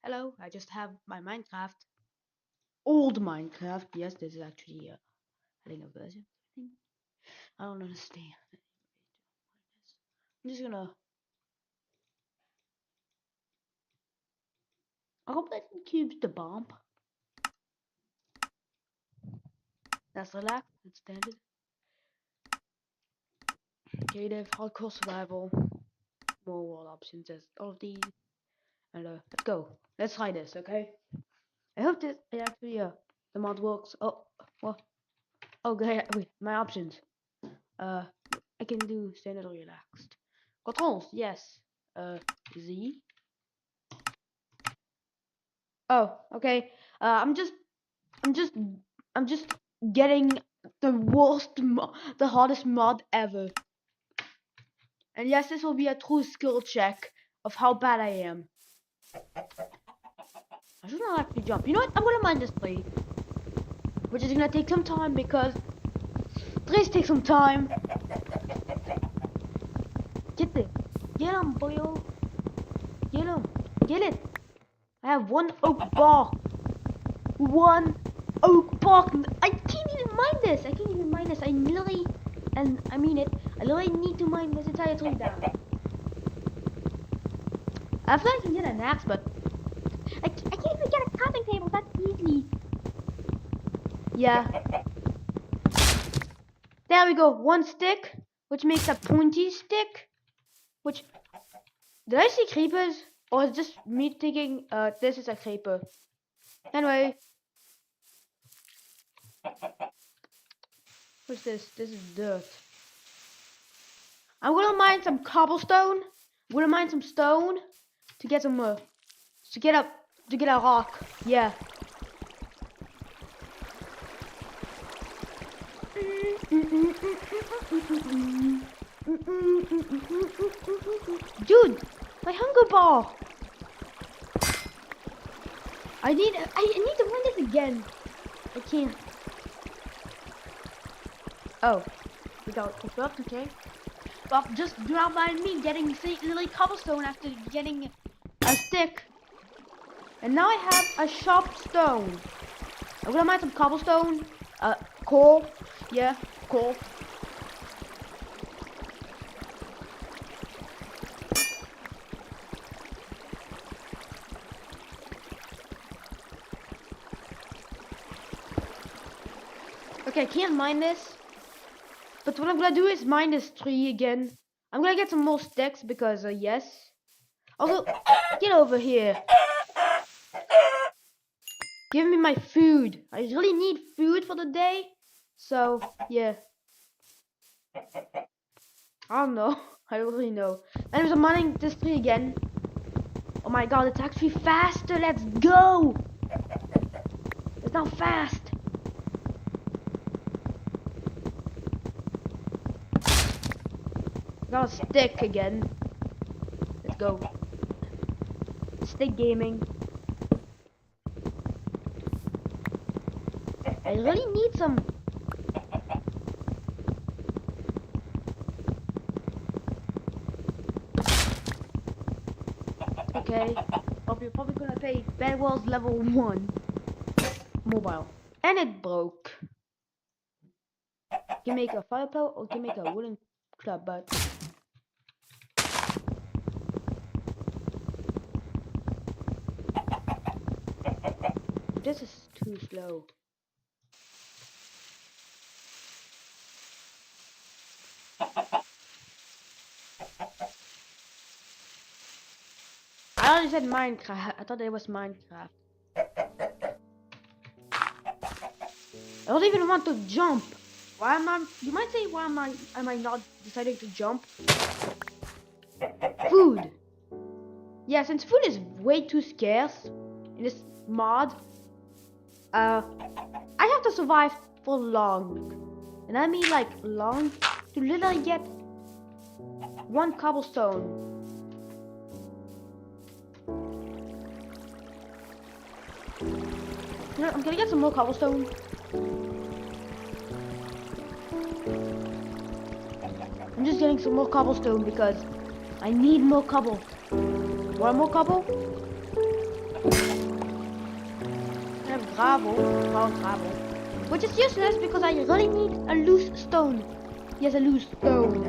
Hello, I just have my Minecraft. Old Minecraft. Yes, this is actually I think a version. I think. I don't understand. I'm just gonna. I hope that keeps the bomb. That's relaxed. That's standard. Creative, hardcore survival, more world options. There's all of these. And let's go. Let's try this, okay? I hope this it actually the mod works. Oh, what? Oh, okay. Wait, my options. Uh, I can do standard or relaxed. Controls, yes. Z. Oh, okay. I'm just, I'm just, I'm just getting the the hardest mod ever. And yes, this will be a true skill check of how bad I am. I should not actually jump. You know what? I'm gonna mine this tree, which is gonna take some time because trees take some time. Get it, get him, boyo. Get him, get it. I have one oak bark. One oak bark. I can't even mine this. I can't even mine this. I literally, and I mean it, I literally need to mine this entire tree down. I feel like I can get an axe, but I can't even get a crafting table that easily. Yeah. There we go. One stick, which makes a pointy stick. Which, did I see creepers? Or is it just me thinking this is a creeper? Anyway. What's this? This is dirt. I'm gonna mine some cobblestone. I'm gonna mine some stone to get some to get a rock. Yeah. Dude, my hunger bar. I need to mine this again. I can't. Oh, without construct, okay. Well, just do not mind me getting literally cobblestone after getting a stick. And now I have a sharp stone. I'm gonna mine some cobblestone. Coal. Yeah, coal. Okay, I can't mine this. But what I'm gonna do is mine this tree again. I'm gonna get some more sticks because, yes. Also, get over here. Give me my food. I really need food for the day. So, yeah. I don't know. I don't really know. Anyways, I'm mining this tree again. Oh my god, it's actually faster. Let's go. It's now fast. Got a stick again. Let's go. Stick gaming. I really need some. Okay. Well, you're probably gonna pay Bed Wars level 1 mobile. And it broke. You can make a fire pole or you can make a wooden club, but this is too slow. I already said Minecraft. I thought it was Minecraft. I don't even want to jump. Why am I? You might say, why am I not deciding to jump? Food. Yeah, since food is way too scarce in this mod, I have to survive for long, and I mean like long, to literally get one cobblestone. You know, I'm gonna get some more cobblestone. I'm just getting some more cobblestone because I need more cobble. Want more cobble? have gravel, hard gravel, which is useless because I really need a loose stone. Yes, a loose stone.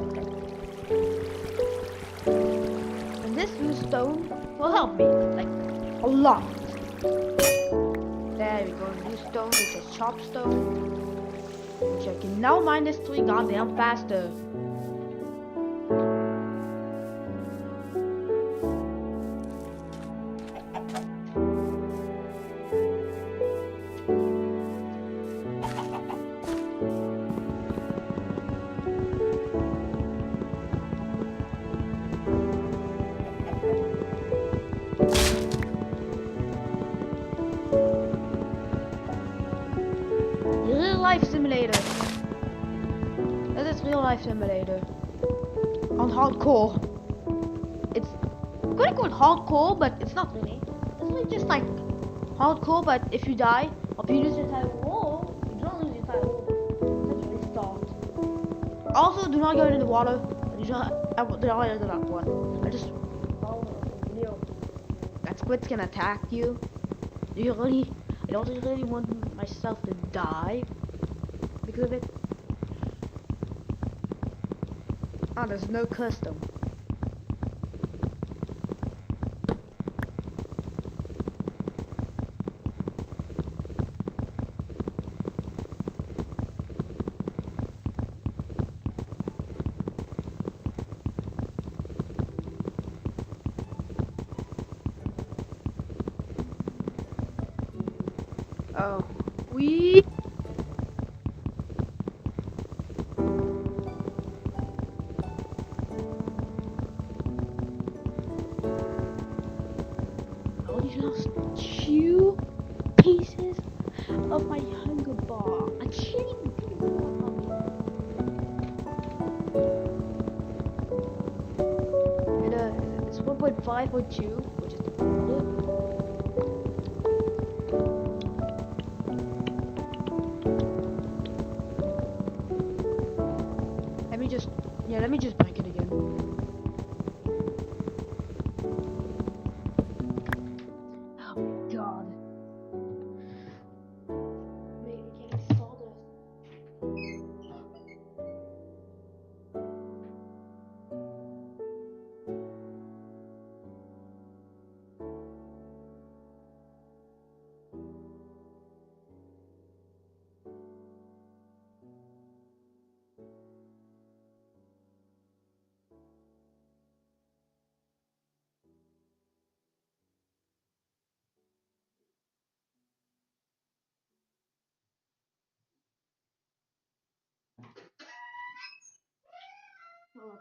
And this loose stone will help me, like, a lot. There we go, loose stone, which is sharp stone. Which I can now mine this tree goddamn faster. Real life simulator. This is real life simulator. On hardcore. It's quite called hardcore, but it's not really. It's really just like hardcore, but if you die, or if you lose your entire wall, you don't lose your entire wall. Let's restart. Also, do not go into the water. Do not into that one. I just video. That squid's gonna attack you. I don't really want myself to die because of it. Ah, there's no custom. Oh, we. I only lost 2 pieces of my hunger bar. I can't even think of it's 1.5.2, which is the let me just break it again. Oh my god. Maybe we can install this. Oh.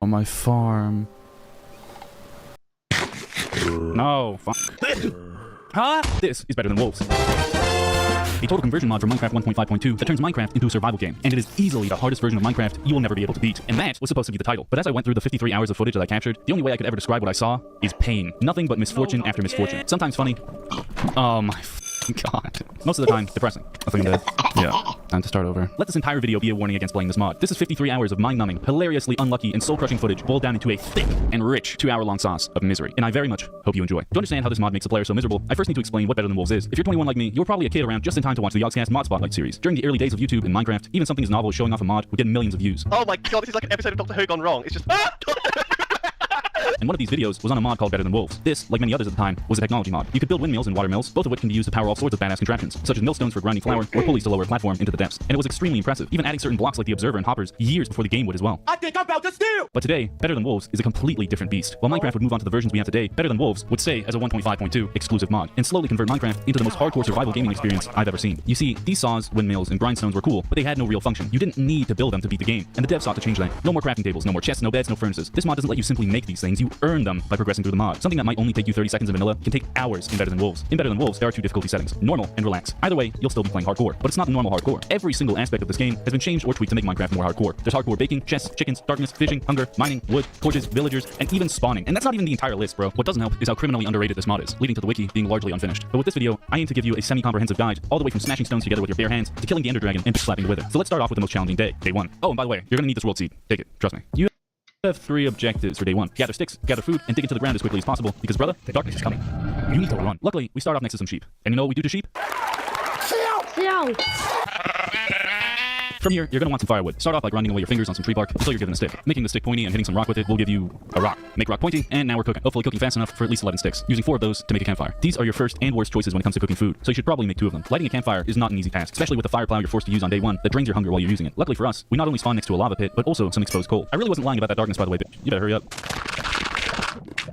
on my farm. No, fuck. Huh? This is better than wolves. A total conversion mod for Minecraft 1.5.2 that turns Minecraft into a survival game, and it is easily the hardest version of Minecraft you will never be able to beat. And that was supposed to be the title. But as I went through the 53 hours of footage that I captured, the only way I could ever describe what I saw is pain. Nothing but misfortune after misfortune. Sometimes funny. Oh my god. Most of the time, depressing. I think I'm dead. Yeah. Time to start over. Let this entire video be a warning against playing this mod. This is 53 hours of mind-numbing, hilariously unlucky, and soul-crushing footage boiled down into a thick and rich 2-hour-long sauce of misery. And I very much hope you enjoy. To understand how this mod makes a player so miserable, I first need to explain what Better Than Wolves is. If you're 21 like me, you were probably a kid around just in time to watch the Yogscast Mod Spotlight series. During the early days of YouTube and Minecraft, even something as novel as showing off a mod would get millions of views. Oh my god, this is like an episode of Doctor Who gone wrong. It's just... And one of these videos was on a mod called Better Than Wolves. This, like many others at the time, was a technology mod. You could build windmills and water mills, both of which can be used to power all sorts of badass contraptions, such as millstones for grinding flour, or pulleys to lower a platform into the depths. And it was extremely impressive, even adding certain blocks like the observer and hoppers years before the game would as well. I think I'm about to steal! But today, Better Than Wolves is a completely different beast. While Minecraft would move on to the versions we have today, Better Than Wolves would stay as a 1.5.2 exclusive mod, and slowly convert Minecraft into the most hardcore survival gaming experience I've ever seen. You see, these saws, windmills, and grindstones were cool, but they had no real function. You didn't need to build them to beat the game, and the devs sought to change that. No more crafting tables, no more chests, no beds, no furnaces. This mod doesn't let you simply make these things, you earn them by progressing through the mod. Something that might only take you 30 seconds in vanilla can take hours in Better Than Wolves. In Better Than Wolves, there are two difficulty settings, normal and relax. Either way, you'll still be playing hardcore, but it's not the normal hardcore. Every single aspect of this game has been changed or tweaked to make Minecraft more hardcore. There's hardcore baking, chests, chickens, darkness, fishing, hunger, mining, wood, torches, villagers, and even spawning. And that's not even the entire list, bro. What doesn't help is how criminally underrated this mod is, leading to the wiki being largely unfinished. But with this video, I aim to give you a semi-comprehensive guide, all the way from smashing stones together with your bare hands to killing the Ender Dragon and slapping the Wither. So let's start off with the most challenging day, day 1. Oh, and by the way, you're gonna need this world seed. Take it, trust me. You have 3 objectives for day 1. Gather sticks, gather food, and dig into the ground as quickly as possible, because brother, the darkness is coming. You need to run. Luckily, we start off next to some sheep. And you know what we do to sheep? From here, you're going to want some firewood. Start off by grinding away your fingers on some tree bark until you're given a stick. Making the stick pointy and hitting some rock with it will give you a rock. Make rock pointy, and now we're cooking. Hopefully cooking fast enough for at least 11 sticks, using 4 of those to make a campfire. These are your first and worst choices when it comes to cooking food, so you should probably make 2 of them. Lighting a campfire is not an easy task, especially with the fire plow you're forced to use on day 1 that drains your hunger while you're using it. Luckily for us, we not only spawn next to a lava pit, but also some exposed coal. I really wasn't lying about that darkness, by the way, bitch. You better hurry up.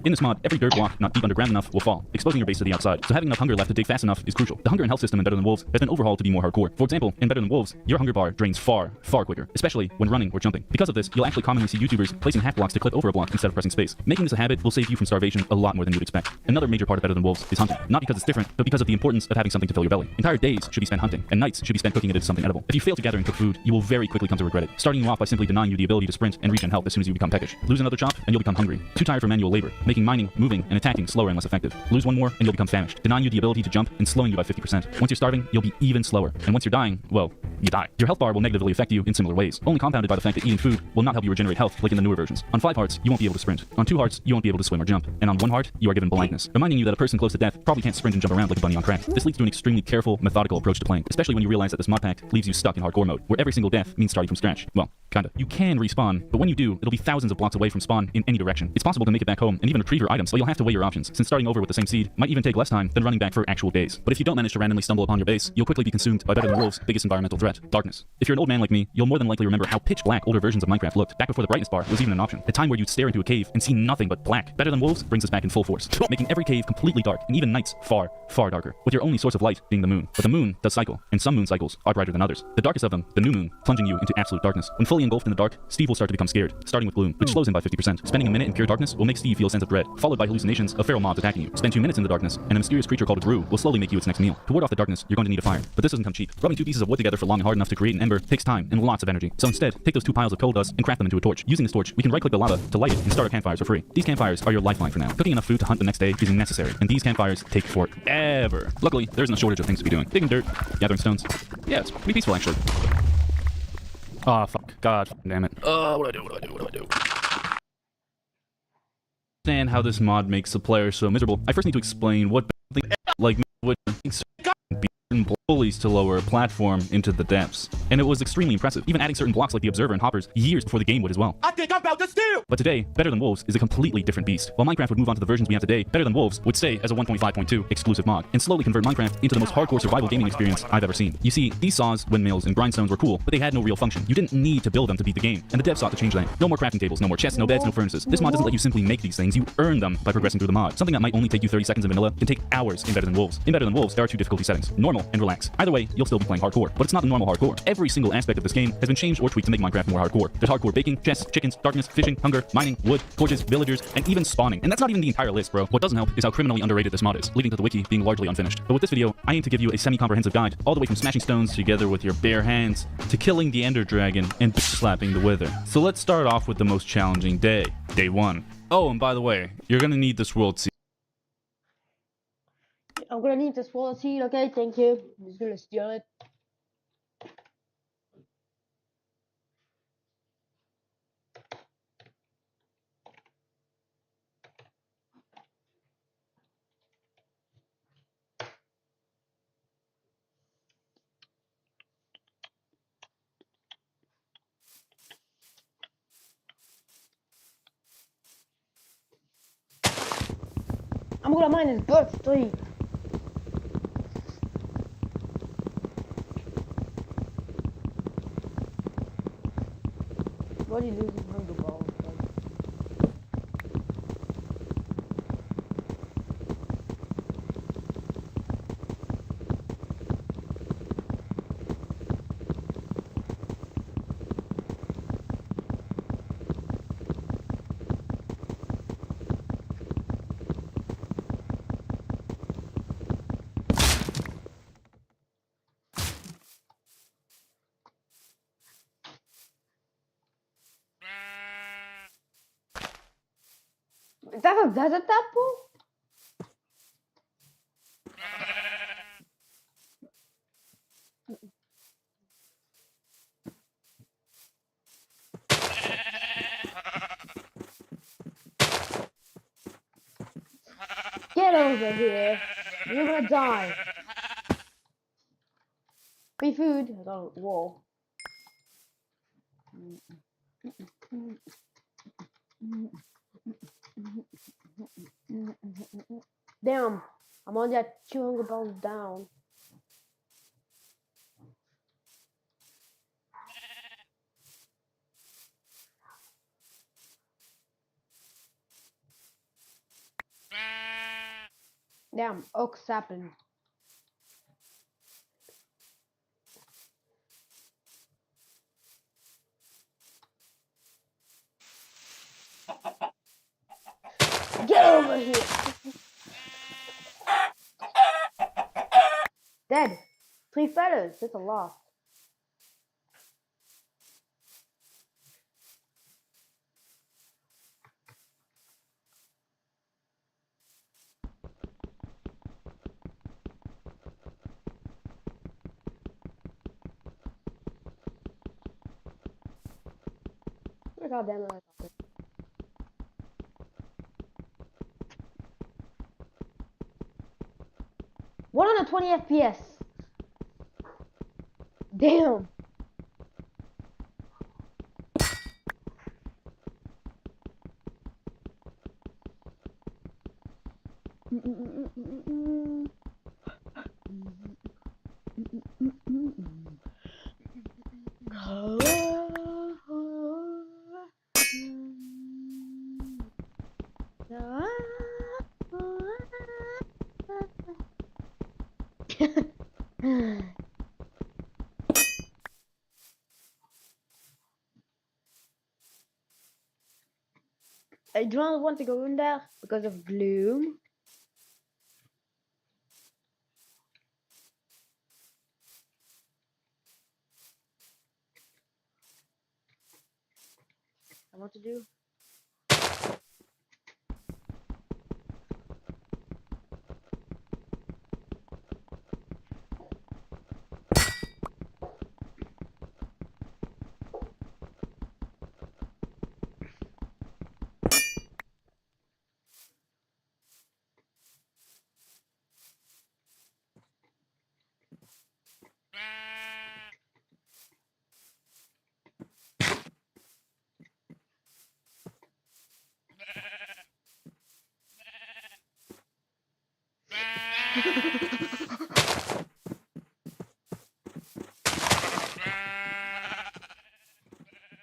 In this mod, every dirt block not deep underground enough will fall, exposing your base to the outside, so having enough hunger left to dig fast enough is crucial. The hunger and health system in Better Than Wolves has been overhauled to be more hardcore. For example, in Better Than Wolves, your hunger bar drains far, far quicker, especially when running or jumping. Because of this, you'll actually commonly see YouTubers placing half blocks to clip over a block instead of pressing space. Making this a habit will save you from starvation a lot more than you would expect. Another major part of Better Than Wolves is hunting. Not because it's different, but because of the importance of having something to fill your belly. Entire days should be spent hunting, and nights should be spent cooking it into something edible. If you fail to gather and cook food, you will very quickly come to regret it, starting you off by simply denying you the ability to sprint and regen health as soon as you become peckish. Lose another chop, and you'll become hungry. Too tired for manual labor, making mining, moving, and attacking slower and less effective. Lose one more, and you'll become famished, denying you the ability to jump and slowing you by 50%. Once you're starving, you'll be even slower, and once you're dying, well, you die. Your health bar will negatively affect you in similar ways, only compounded by the fact that eating food will not help you regenerate health like in the newer versions. On 5 hearts, you won't be able to sprint. On 2 hearts, you won't be able to swim or jump. And on 1 heart, you are given blindness, reminding you that a person close to death probably can't sprint and jump around like a bunny on crack. This leads to an extremely careful, methodical approach to playing, especially when you realize that this mod pack leaves you stuck in hardcore mode, where every single death means starting from scratch. Well, kinda. You can respawn, but when you do, it'll be thousands of blocks away from spawn in any direction. It's possible to make it back home and even retrieve your items, but you'll have to weigh your options, since starting over with the same seed might even take less time than running back for actual days. But if you don't manage to randomly stumble upon your base, you'll quickly be consumed by Better Than Wolves' biggest environmental threat, darkness. If you're an old man like me, you'll more than likely remember how pitch black older versions of Minecraft looked, back before the brightness bar was even an option. A time where you'd stare into a cave and see nothing but black. Better Than Wolves brings us back in full force, making every cave completely dark, and even nights far, far darker, with your only source of light being the moon. But the moon does cycle, and some moon cycles are brighter than others. The darkest of them, the new moon, plunging you into absolute darkness. When fully engulfed in the dark, Steve will start to become scared, starting with gloom, which slows him by 50%. Spending a minute in pure darkness will make Steve feel a sense of dread, followed by hallucinations of feral mobs attacking you. Spend 2 minutes in the darkness, and a mysterious creature called a Drew will slowly make you its next meal. To ward off the darkness, you're going to need a fire, but this doesn't come cheap. Rubbing 2 pieces of wood together for long and hard enough to create an ember takes time and lots of energy. So instead, take those 2 piles of coal dust and craft them into a torch. Using this torch, we can right-click the lava to light it and start our campfires for free. These campfires are your lifeline for now. Cooking enough food to hunt the next day is necessary, and these campfires take forever. Luckily, there's no shortage of things to be doing. Digging dirt, gathering stones. Yeah, it's pretty peaceful actually. Ah, fuck. God damn it. What do I do? Understand how this mod makes the player so miserable, I first need to explain what like would be pulleys to lower a platform into the depths. And it was extremely impressive, even adding certain blocks like the observer and hoppers years before the game would as well. I think I'm about to steal! But today, Better Than Wolves is a completely different beast. While Minecraft would move on to the versions we have today, Better Than Wolves would stay as a 1.5.2 exclusive mod, and slowly convert Minecraft into the most hardcore survival gaming experience I've ever seen. You see, these saws, windmills, and grindstones were cool, but they had no real function. You didn't need to build them to beat the game, and the devs sought to change that. No more crafting tables, no more chests, no beds, no furnaces. This mod doesn't let you simply make these things, you earn them by progressing through the mod. Something that might only take you 30 seconds in vanilla can take hours in Better Than Wolves. In Better Than Wolves, there are 2 difficulty settings, normal and relaxed. max. Either way, you'll still be playing hardcore, but it's not the normal hardcore. Every single aspect of this game has been changed or tweaked to make Minecraft more hardcore. There's hardcore baking, chests, chickens, darkness, fishing, hunger, mining, wood, torches, villagers, and even spawning. And that's not even the entire list, bro. What doesn't help is how criminally underrated this mod is, leading to the wiki being largely unfinished. But with this video, I aim to give you a semi-comprehensive guide, all the way from smashing stones together with your bare hands, to killing the ender dragon and slapping the wither. So let's start off with the most challenging day, day 1. Oh, and by the way, you're gonna need this world seed. I'm gonna need this wallet seed, okay? Thank you. I'm just gonna steal it. I'm gonna mine his bird tree. What do you lose his hunger balls? Is that a desert apple? Get over here. You're gonna die. Free food. I got a wall. Damn. I'm only at 200 pounds down. Damn, oak sapling. Get over here. Dead. 3 feathers. That's a lot. God damn it. 120 FPS. Damn. I do not want to go in there because of gloom. I want to do.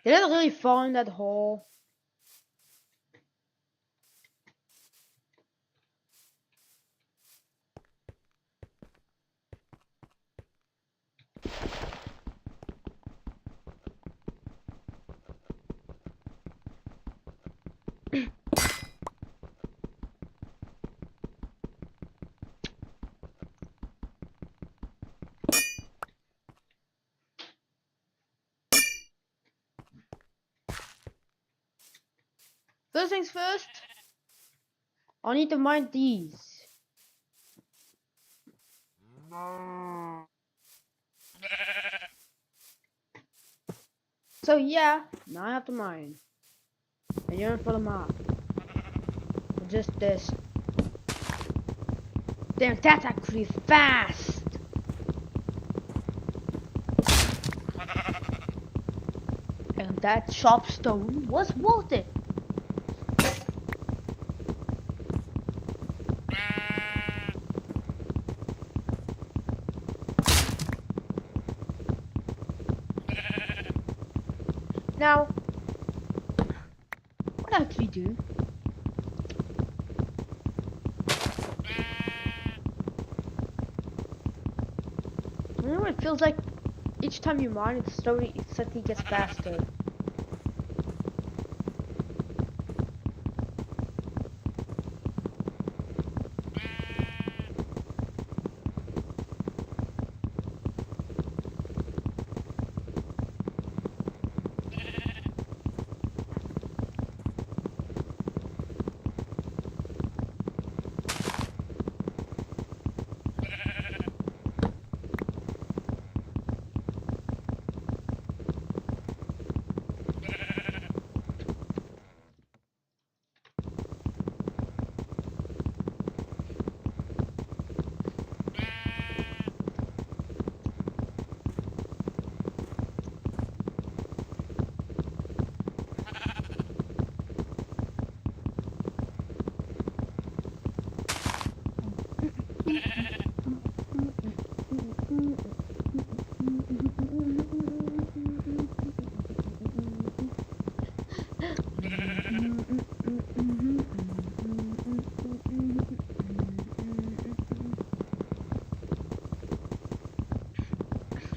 Did it really fall in that hole? First things first, I need to mine these. So yeah, now I have to mine. And you're in for the map. Just this. Damn, that's actually fast! And that sharp stone was worth it. Now, what I actually do? You know what it feels like? Each time you mine, it suddenly gets faster.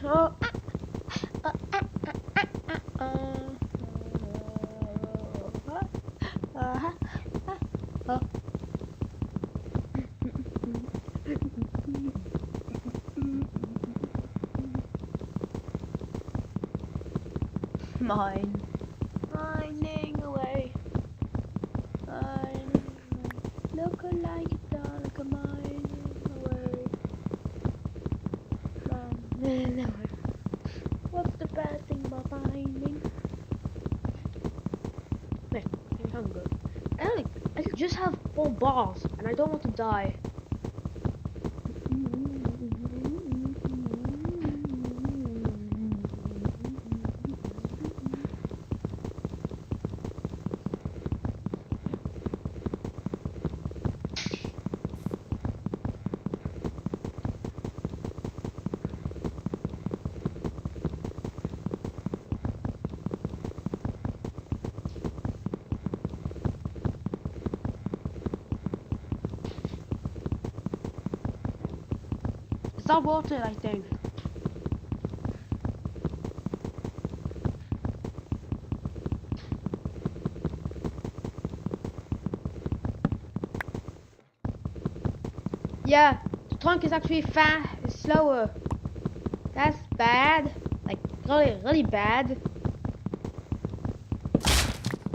Oh. Mine. Mining away. Mining away. Look like it's done, like a mining away. Mining away. What's the bad thing about mining? Wait, I'm hungry. I just have 4 bars and I don't want to die. It's not worth it, I think. Yeah, the tank is actually slower. That's bad. Like, really, really bad.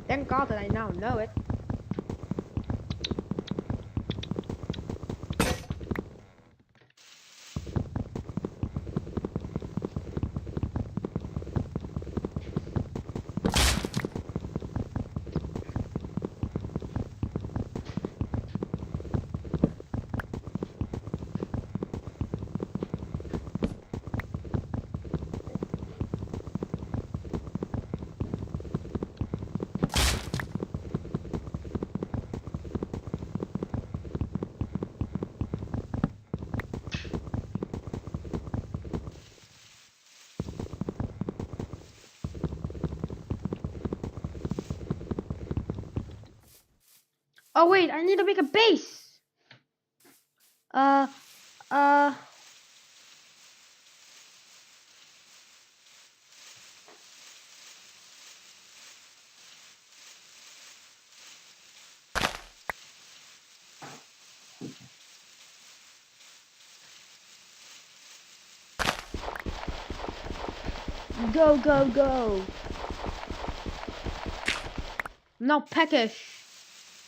Thank God that I now know it. Oh wait, I need to make a base. Uh. Go, go, go. I'm now peckish.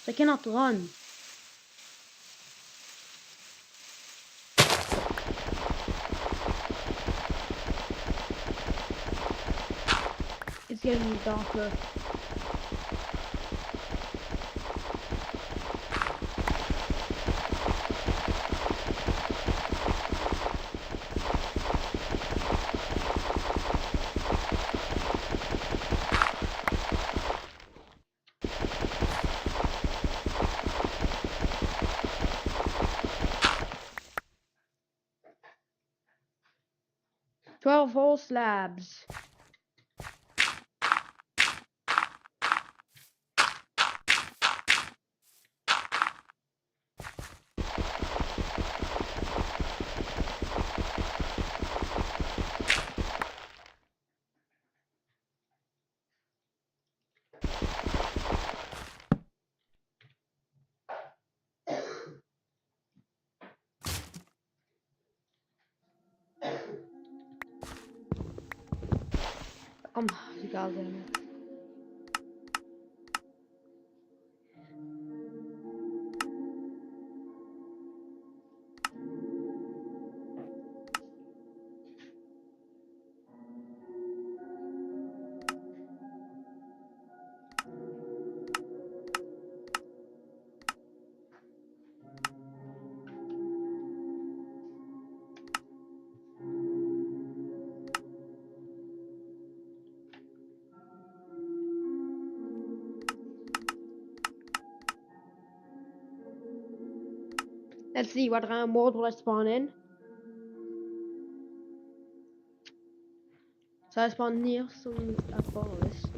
I cannot run. It's getting darker. Twelve whole slabs. Goddamn it. Let's see what kind of mode will I spawn in. So I spawn near some forest.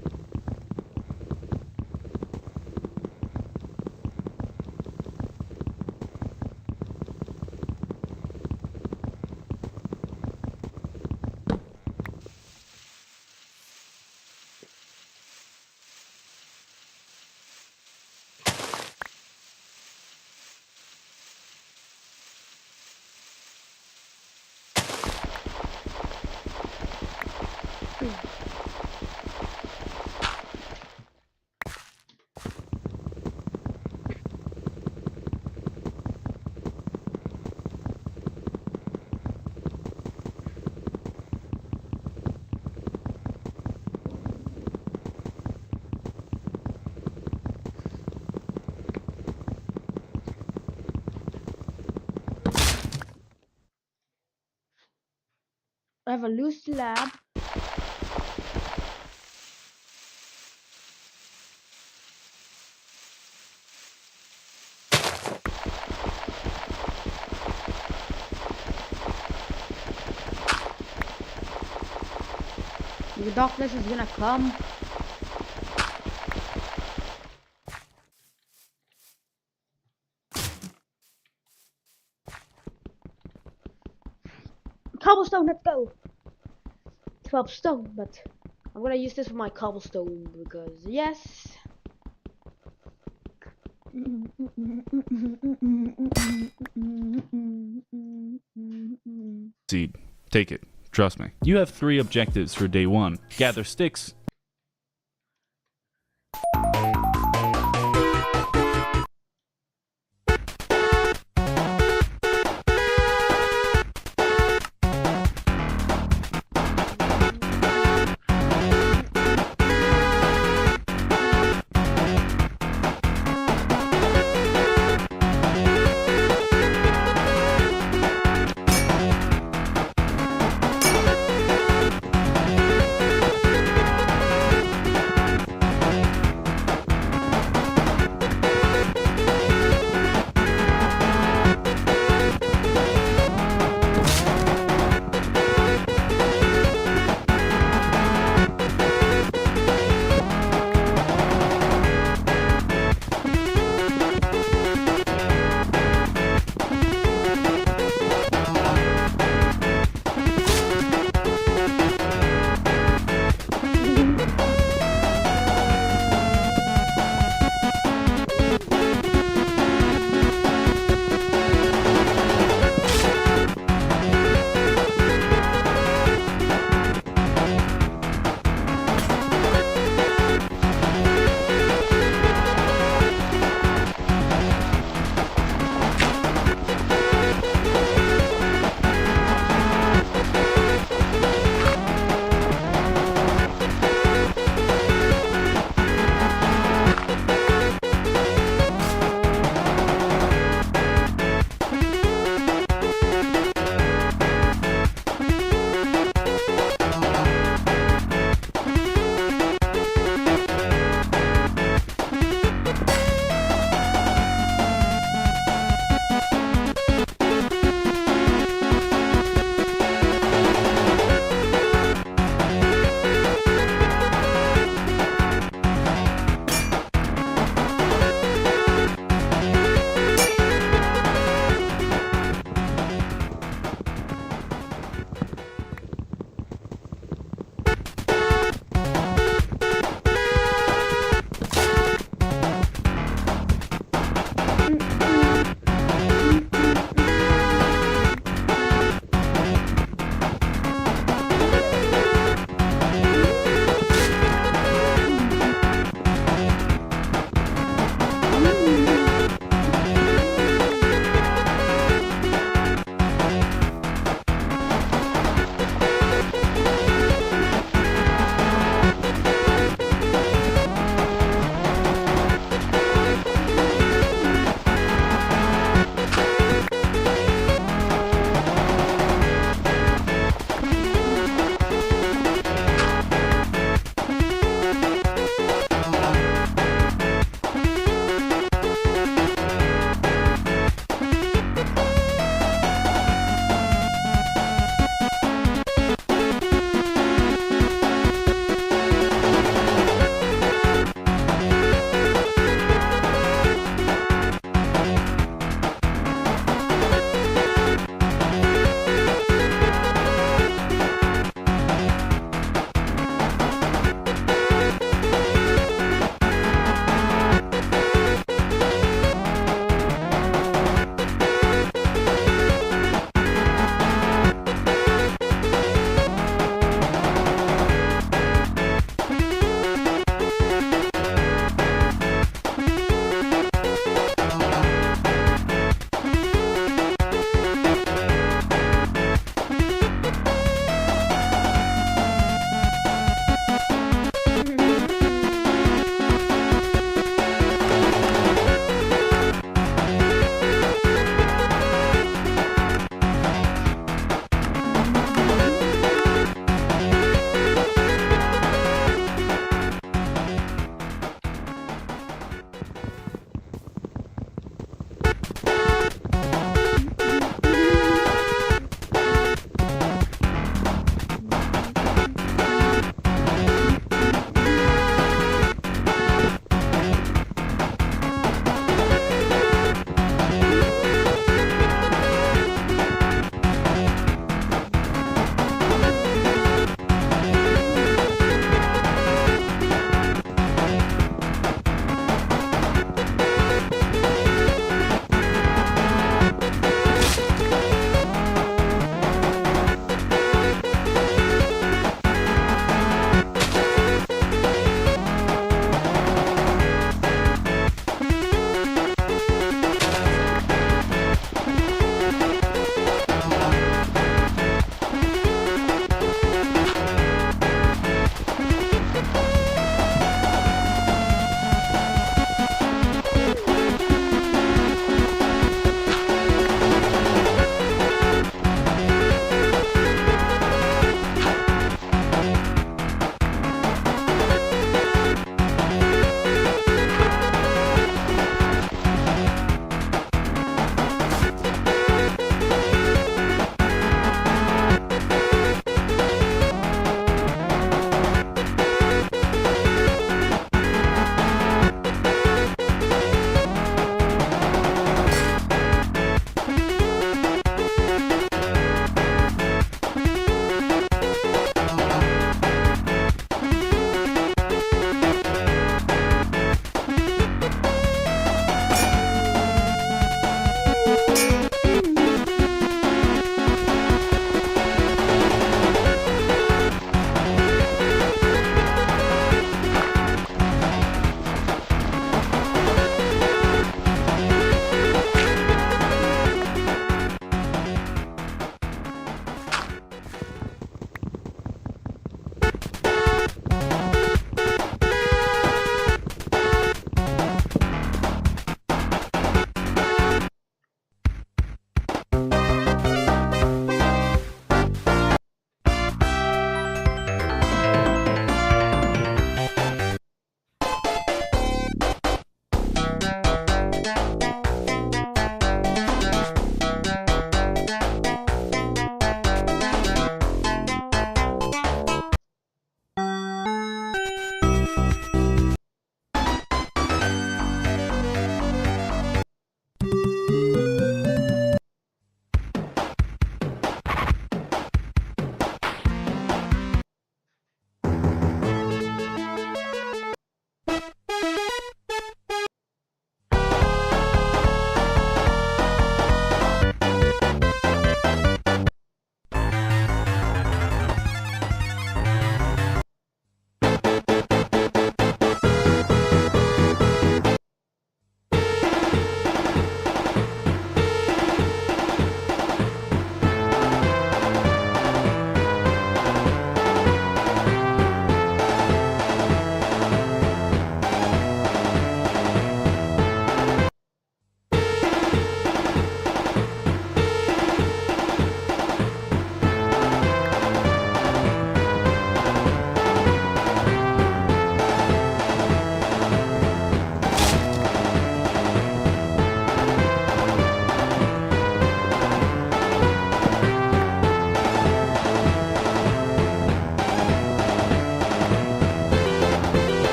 I have a loose slab. The darkness is gonna come. Cobblestone, let's go. 12 stone, but I'm gonna use this for my cobblestone because yes. Seed. Take it. Trust me. You have 3 objectives for day 1. Gather sticks.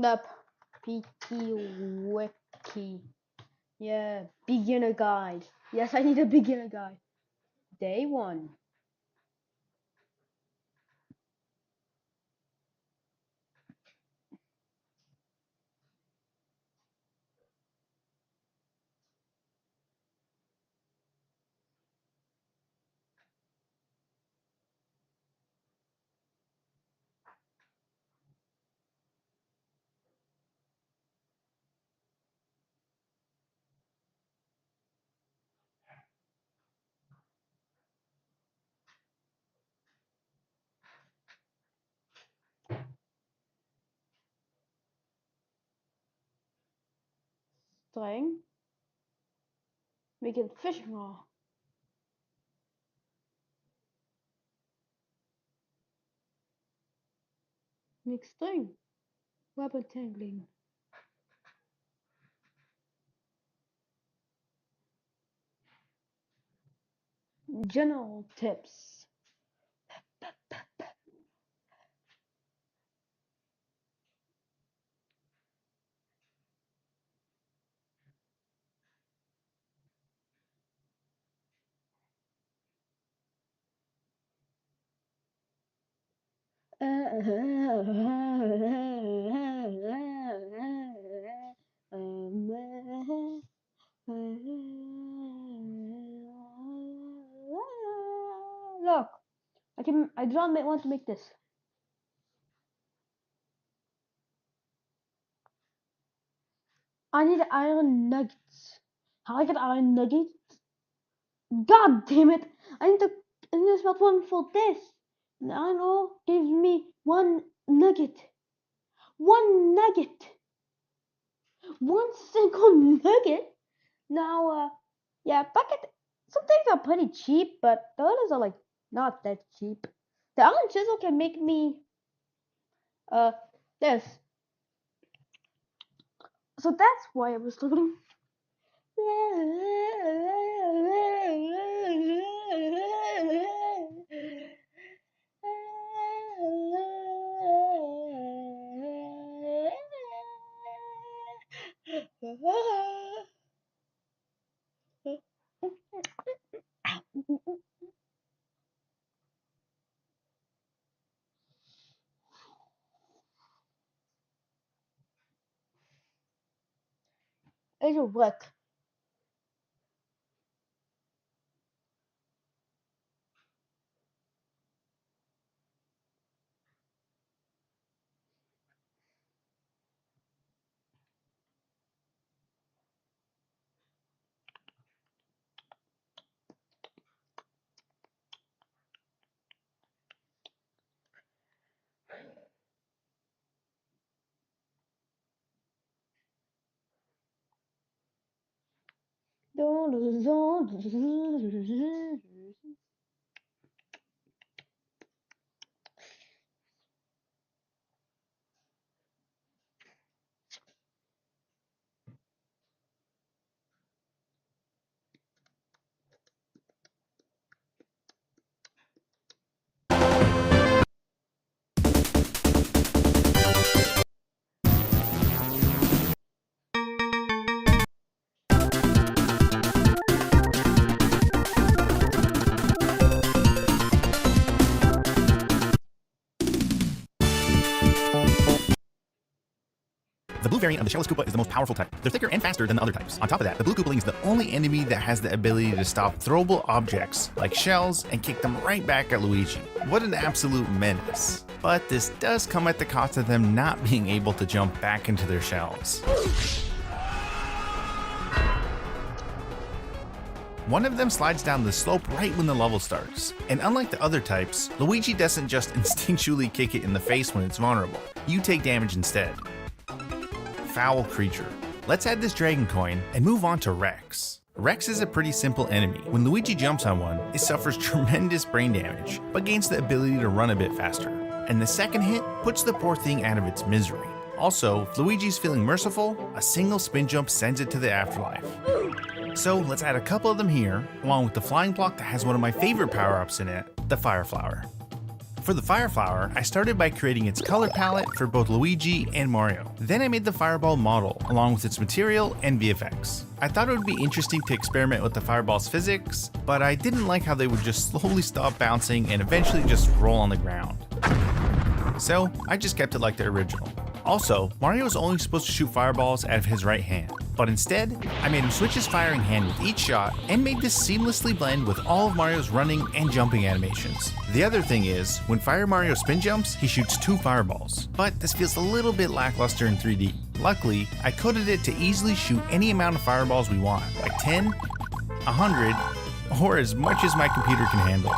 What up? Peaky Wiki. Yeah, beginner guide. Yes, I need a beginner guide. Day 1. String. Make it fishing rod. Make string. Rubber tangling. General tips. Look, I do not want to make this. I need iron nuggets. How I get iron nuggets? God damn it! I need to spot one for this. And iron ore gives me one nugget. One nugget. One single nugget. Now, yeah, bucket. Some things are pretty cheap, but the others are like not that cheap. The iron chisel can make me this. So that's why I was looking. It'll work. The blue variant of the Shellless Koopa is the most powerful type. They're thicker and faster than the other types. On top of that, the blue Koopaling is the only enemy that has the ability to stop throwable objects, like shells, and kick them right back at Luigi. What an absolute menace. But this does come at the cost of them not being able to jump back into their shells. One of them slides down the slope right when the level starts. And unlike the other types, Luigi doesn't just instinctually kick it in the face when it's vulnerable. You take damage instead. Foul creature. Let's add this dragon coin and move on to Rex. Rex is a pretty simple enemy. When Luigi jumps on one, it suffers tremendous brain damage, but gains the ability to run a bit faster. And the second hit puts the poor thing out of its misery. Also, if Luigi's feeling merciful, a single spin jump sends it to the afterlife. So let's add a couple of them here, along with the flying block that has one of my favorite power-ups in it, the Fire Flower. For the Fire Flower, I started by creating its color palette for both Luigi and Mario. Then I made the Fireball model, along with its material and VFX. I thought it would be interesting to experiment with the Fireball's physics, but I didn't like how they would just slowly stop bouncing and eventually just roll on the ground. So I just kept it like the original. Also, Mario is only supposed to shoot fireballs out of his right hand, but instead, I made him switch his firing hand with each shot and made this seamlessly blend with all of Mario's running and jumping animations. The other thing is, when Fire Mario spin jumps, he shoots 2 fireballs, but this feels a little bit lackluster in 3D. Luckily, I coded it to easily shoot any amount of fireballs we want, like 10, 100, or as much as my computer can handle.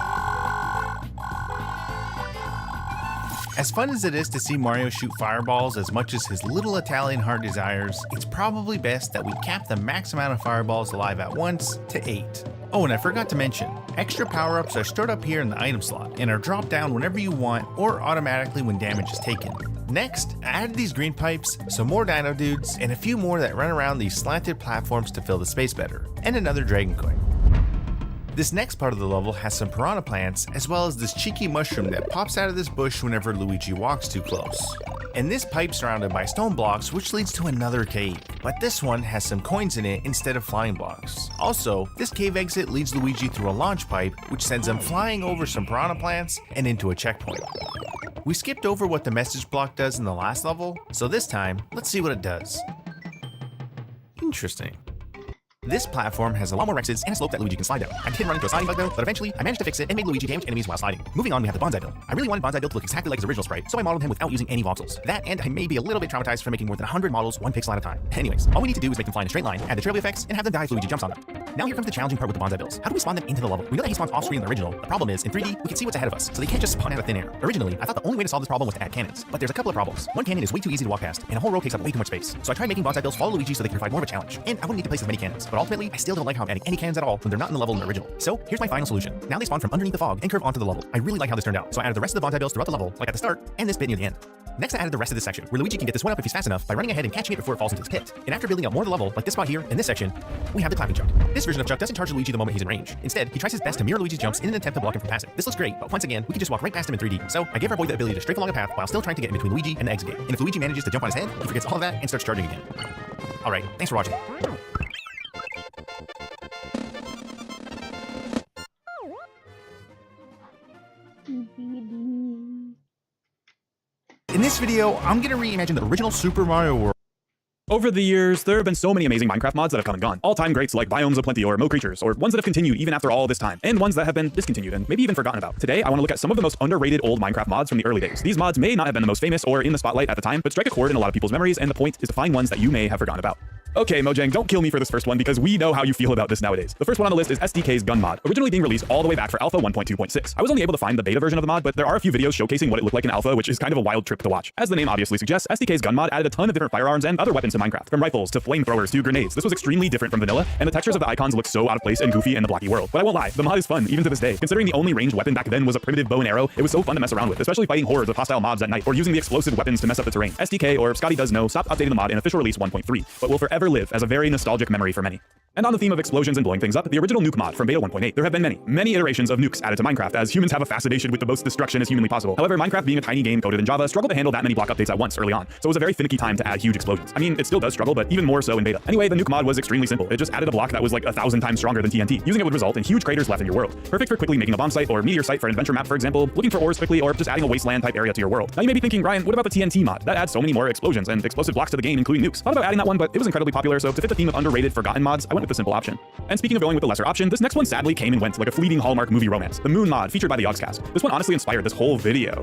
As fun as it is to see Mario shoot fireballs as much as his little Italian heart desires, it's probably best that we cap the max amount of fireballs alive at once to 8. Oh, and I forgot to mention, extra power-ups are stored up here in the item slot and are dropped down whenever you want or automatically when damage is taken. Next, I added these green pipes, some more dino dudes, and a few more that run around these slanted platforms to fill the space better, and another dragon coin. This next part of the level has some piranha plants, as well as this cheeky mushroom that pops out of this bush whenever Luigi walks too close. And this pipe surrounded by stone blocks, which leads to another cave, but this one has some coins in it instead of flying blocks. Also, this cave exit leads Luigi through a launch pipe, which sends him flying over some piranha plants and into a checkpoint. We skipped over what the message block does in the last level, so this time, let's see what it does. Interesting. This platform has a lot more Rexes and a slope that Luigi can slide down. I did run into a sliding bug though, but eventually I managed to fix it and made Luigi damage enemies while sliding. Moving on, we have the Bonsai Bill. I really wanted Bonsai Bill to look exactly like his original sprite, so I modeled him without using any voxels. That, and I may be a little bit traumatized from making more than 100 models 1 pixel at a time. Anyways, all we need to do is make them fly in a straight line, add the trail effects, and have them die if Luigi jumps on them. Now here comes the challenging part with the Bonsai Bills. How do we spawn them into the level? We know that he spawns off screen in the original. The problem is, in 3D, we can see what's ahead of us, so they can't just spawn out of thin air. Originally, I thought the only way to solve this problem was to add cannons, but there's a couple of problems. One cannon is way too easy to walk past, and a whole row takes up way too much space. So I tried making Bonsai Bills follow Luigi so they can provide more of a challenge, and I wouldn't need to place as many cannons, but ultimately, I still don't like how I'm adding any cannons at all when they're not in the level in the original. So here's my final solution. Now they spawn from underneath the fog and curve onto the level. I really like how this turned out, so I added the rest of the Bonsai Bills throughout the level, like at the start, and this bit near the end. Next I added the rest of this section, where Luigi can get this one up if he's fast enough by running ahead and catching it before it falls into this pit. And after building up more of the level, like this spot here in this section, we have the clapping chuck. This version of Chuck doesn't charge Luigi the moment he's in range. Instead, he tries his best to mirror Luigi's jumps in an attempt to block him from passing. This looks great, but once again, we can just walk right past him in 3D. So I gave our boy the ability to strafe along a path while still trying to get in between Luigi and the exit gate. And if Luigi manages to jump on his head, he forgets all of that and starts charging again. Alright, thanks for watching. In this video, I'm gonna reimagine the original Super Mario World. Over the years, there have been so many amazing Minecraft mods that have come and gone. All-time greats like Biomes of Plenty or Mo Creatures, or ones that have continued even after all this time, and ones that have been discontinued and maybe even forgotten about. Today, I want to look at some of the most underrated old Minecraft mods from the early days. These mods may not have been the most famous or in the spotlight at the time, but strike a chord in a lot of people's memories, and the point is to find ones that you may have forgotten about. Okay, Mojang, don't kill me for this first one because we know how you feel about this nowadays. The first one on the list is SDK's Gun mod, originally being released all the way back for Alpha 1.2.6. I was only able to find the beta version of the mod, but there are a few videos showcasing what it looked like in Alpha, which is kind of a wild trip to watch. As the name obviously suggests, SDK's Gun mod added a ton of different firearms and other weapons to Minecraft, from rifles to flamethrowers to grenades. This was extremely different from vanilla, and the textures of the icons look so out of place and goofy in the blocky world. But I won't lie, the mod is fun, even to this day. Considering the only ranged weapon back then was a primitive bow and arrow, it was so fun to mess around with, especially fighting hordes of hostile mobs at night, or using the explosive weapons to mess up the terrain. SDK, or Scotty Does Know, stopped updating the mod in official release 1.3, but will forever live as a very nostalgic memory for many. And on the theme of explosions and blowing things up, the original Nuke mod from Beta 1.8, there have been many iterations of nukes added to Minecraft, as humans have a fascination with the most destruction as humanly possible. However, Minecraft being a tiny game coded in Java struggled to handle that many block updates at once early on, so it was a very finicky time to add huge explosions. I mean, it still does struggle, but even more so in Beta. Anyway, the Nuke mod was extremely simple. It just added a block that was like 1,000 times stronger than TNT. Using it would result in huge craters left in your world. Perfect for quickly making a bomb site or meteor site for an adventure map, for example, looking for ores quickly, or just adding a wasteland type area to your world. Now you may be thinking, Ryan, what about the TNT mod? That adds so many more explosions and explosive blocks to the game, including nukes. Thought about adding that one, but it was incredibly popular, so to fit the theme of underrated, forgotten mods, I went with the simple option. And speaking of going with the lesser option, this next one sadly came and went like a fleeting Hallmark movie romance. The Moon mod, featured by the Yogscast. This one honestly inspired this whole video,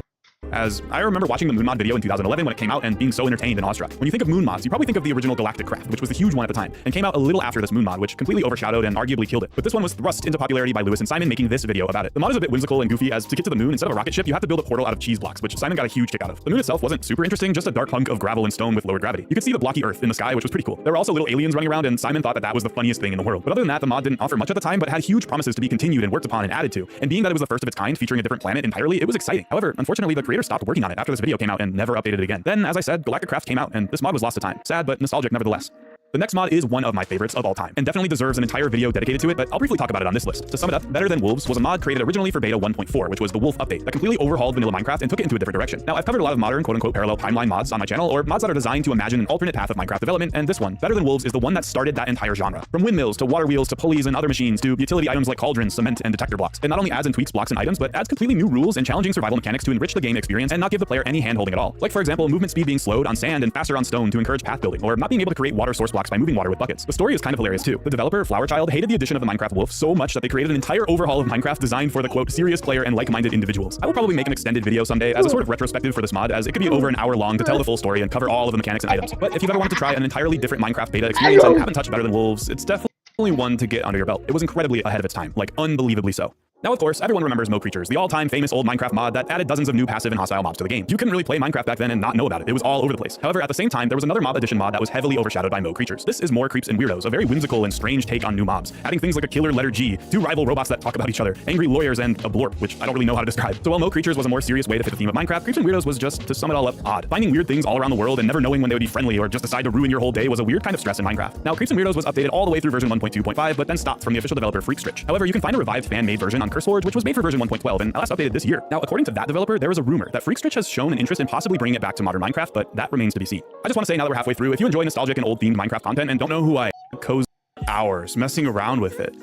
as I remember watching the Moon mod video in 2011 when it came out and being so entertained and awestruck. When you think of Moon mods, you probably think of the original Galactic Craft, which was the huge one at the time, and came out a little after this Moon mod, which completely overshadowed and arguably killed it. But this one was thrust into popularity by Lewis and Simon making this video about it. The mod is a bit whimsical and goofy, as to get to the moon, instead of a rocket ship, you have to build a portal out of cheese blocks, which Simon got a huge kick out of. The moon itself wasn't super interesting, just a dark hunk of gravel and stone with lowered gravity. You could see the blocky earth in the sky, which was pretty cool. There were also little aliens running around, and Simon thought that that was the funniest thing in the world. But other than that, the mod didn't offer much at the time, but had huge promises to be continued and worked upon and added to. And being that it was the first of its kind, featuring a different planet entirely, it was exciting. However, unfortunately, the creator stopped working on it after this video came out and never updated it again. Then, as I said, Galactic Craft came out, and this mod was lost to time. Sad, but nostalgic nevertheless. The next mod is one of my favorites of all time, and definitely deserves an entire video dedicated to it, but I'll briefly talk about it on this list. To sum it up, Better Than Wolves was a mod created originally for beta 1.4, which was the Wolf update, that completely overhauled vanilla Minecraft and took it into a different direction. Now, I've covered a lot of modern quote-unquote parallel timeline mods on my channel, or mods that are designed to imagine an alternate path of Minecraft development, and this one, Better Than Wolves, is the one that started that entire genre. From windmills to water wheels to pulleys and other machines to utility items like cauldrons, cement, and detector blocks. It not only adds and tweaks blocks and items, but adds completely new rules and challenging survival mechanics to enrich the game experience and not give the player any hand-holding at all. Like, for example, movement speed being slowed on sand and faster on stone to encourage path building, or not being able to create water source blocks by moving water with buckets. The story is kind of hilarious too. The developer, Flowerchild, hated the addition of the Minecraft wolf so much that they created an entire overhaul of Minecraft designed for the quote serious player and like-minded individuals. I will probably make an extended video someday as a sort of retrospective for this mod, as it could be over an hour long to tell the full story and cover all of the mechanics and items. But if you've ever wanted to try an entirely different Minecraft beta experience and haven't touched Better Than Wolves, it's definitely one to get under your belt. It was incredibly ahead of its time, like unbelievably so. Now, of course, everyone remembers Mo Creatures, the all-time famous old Minecraft mod that added dozens of new passive and hostile mobs to the game. You couldn't really play Minecraft back then and not know about it. It was all over the place. However, at the same time, there was another mob edition mod that was heavily overshadowed by Mo Creatures. This is More Creeps and Weirdos, a very whimsical and strange take on new mobs, adding things like a killer letter G, 2 rival robots that talk about each other, angry lawyers, and a blorp, which I don't really know how to describe. So while Mo Creatures was a more serious way to fit the theme of Minecraft, Creeps and Weirdos was just, to sum it all up, odd. Finding weird things all around the world and never knowing when they would be friendly or just decide to ruin your whole day was a weird kind of stress in Minecraft. Now, Creeps and Weirdos was updated all the way through version 1.2.5, but then stopped from the official developer Freakstritch. However, you can find a revived fan-made version on CurseForge, which was made for version 1.12 and last updated this year. Now, according to that developer, there is a rumor that Freakstritch has shown an interest in possibly bringing it back to modern Minecraft, but that remains to be seen. I just want to say, now that we're halfway through, if you enjoy nostalgic and old-themed Minecraft content and don't know who I cozy hours messing around with it.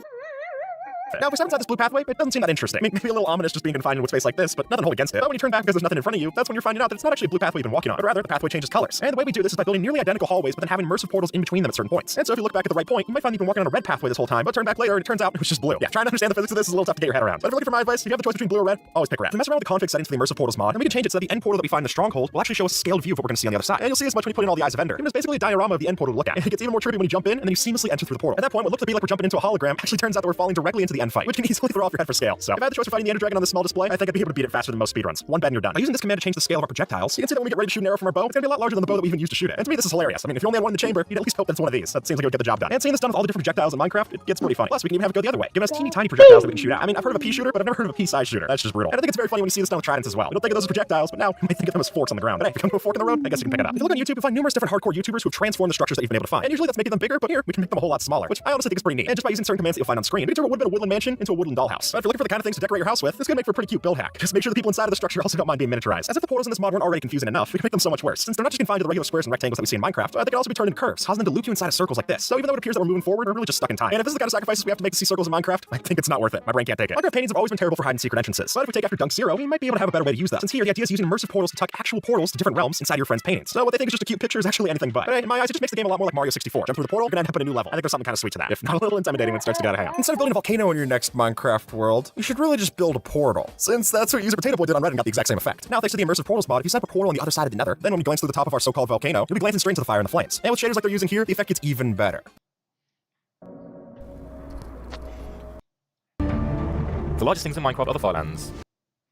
Now, if we step inside this blue pathway, it doesn't seem that interesting. I mean, maybe a little ominous just being confined in a space like this, but nothing hold against it. But when you turn back because there's nothing in front of you, that's when you're finding out that it's not actually a blue pathway you've been walking on, but rather the pathway changes colors. And the way we do this is by building nearly identical hallways, but then having immersive portals in between them at certain points. And so if you look back at the right point, you might find you've been walking on a red pathway this whole time, but turn back later and it turns out it was just blue. Yeah, trying to understand the physics of this is a little tough to get your head around. But if you're looking for my advice, if you have the choice between blue or red, always pick red. If we mess around with the config settings for the immersive portals mod, and we can change it so that the end portal that we find in the stronghold will actually show us a scaled view of what we're going to see on the other side. And you'll see as much when you put in all the eyes of Ender. It's basically a diorama of the end portal to look at. And it gets even more trippy when you jump in and then you seamlessly enter through the portal. At that point, what looks to be like we're jumping into a hologram actually turns out that we're falling directly into the end fight, which can easily throw off your head for scale. So if I had the choice of fighting the Ender Dragon on this small display, I think I'd be able to beat it faster than most speedruns. One bed and you're done. By using this command to change the scale of our projectiles, you can see that when we get ready to shoot an arrow from our bow, it's going to be a lot larger than the bow that we even used to shoot it. And to me, this is hilarious. I mean, if you only had one in the chamber, you'd at least hope that it's one of these. That seems like it would get the job done. And seeing this done with all the different projectiles in Minecraft, it gets pretty funny. Plus, we can even have it go the other way, giving us teeny tiny projectiles that we can shoot at. I mean, I've heard of a pea shooter, but I've never heard of a pea-sized shooter. That's just brutal. And I think it's very funny when you see this done with tridents as well. We don't think of those as projectiles, but now we might think of them as forks on the ground. But hey, if you come to a fork in the road, I guess you can pick it up. If you look on YouTube, you'll find numerous different hardcore YouTubers who transform the structures that you've been able to find. And usually that's making them bigger, but here we can make them a whole lot smaller, which I honestly think is pretty neat. And just by using certain commands that you'll find on screen, we can turn what would have been a woodland mansion into a woodland dollhouse. But if you're looking for the kind of things to decorate your house with, this could make for a pretty cute build hack. Just make sure the people inside of the structure also don't mind being miniaturized. As if the portals in this mod weren't already confusing enough, we can make them so much worse. Since they're not just confined to the regular squares and rectangles that we see in Minecraft, they can also be turned into curves, causing them to loop you inside of circles like this. So even though it appears that we're moving forward, we're really just stuck in time. And if this is the kind of sacrifices we have to make to see circles in Minecraft, I think it's not worth it. My brain can't take it. Minecraft paintings have always been terrible for hiding secret entrances. But if we take after Dunk Zero, we might be able to have a better way to use that. Since here, the idea is using immersive portals to tuck actual portals to different realms inside your friend's paintings. So what they think is just a cute picture is actually anything but. But hey, in my eyes, it just makes the game a lot more like Mario 64. Jump through the portal, we're gonna end up in a new level. I think there's something kind of sweet to that. If not a little intimidating when it starts to get out of hand. Instead of building a volcano in your next Minecraft world, you should really just build a portal, since that's what User Potato Boy did on Reddit and got the exact same effect. Now, thanks to the immersive portals mod, if you set up a portal on the other side of the nether, then when you glance through the top of our so-called volcano, you'll be glancing straight into the fire and the flames. And with shaders like they're using here, the effect gets even better. The largest things in Minecraft are the farlands.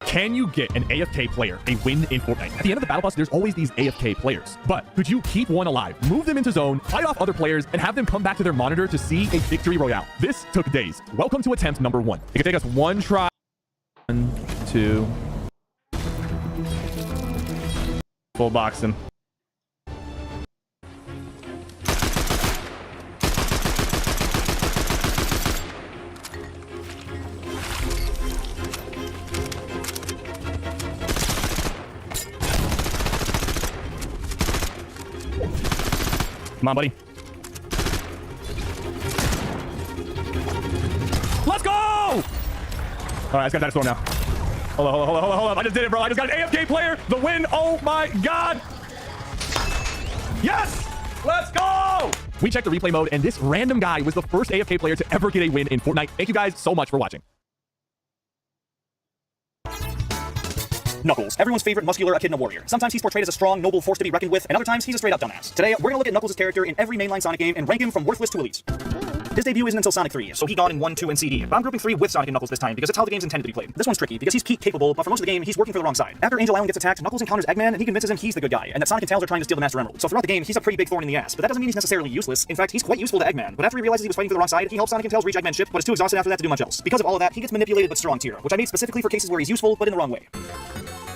Can you get an AFK player a win in Fortnite? At the end of the battle pass, there's always these AFK players. But could you keep one alive, move them into zone, fight off other players, and have them come back to their monitor to see a victory royale? This took days. Welcome to attempt number 1. It could take us one try. 1, 2. Full box him. Come on, buddy. Let's go! All right, I just got that store now. Hold on. I just did it, bro. I just got an AFK player. The win. Oh my God. Yes! Let's go! We checked the replay mode, and this random guy was the first AFK player to ever get a win in Fortnite. Thank you guys so much for watching. Knuckles, everyone's favorite muscular echidna warrior. Sometimes he's portrayed as a strong, noble force to be reckoned with, and other times he's a straight-up dumbass. Today, we're gonna look at Knuckles' character in every mainline Sonic game and rank him from worthless to elite. His debut isn't until Sonic 3, so he got in 1, 2, and CD. But I'm grouping 3 with Sonic and Knuckles this time because it's how the game's intended to be played. This one's tricky because he's Keek capable, but for most of the game, he's working for the wrong side. After Angel Island gets attacked, Knuckles encounters Eggman, and he convinces him he's the good guy, and that Sonic and Tails are trying to steal the Master Emerald. So throughout the game, he's a pretty big thorn in the ass, but that doesn't mean he's necessarily useless. In fact, he's quite useful to Eggman. But after he realizes he was fighting for the wrong side, he helps Sonic and Tails reach Eggman's ship, but is too exhausted after that to do much else. Because of all of that, he gets manipulated but strong tier, which I made specifically for cases where he's useful, but in the wrong way.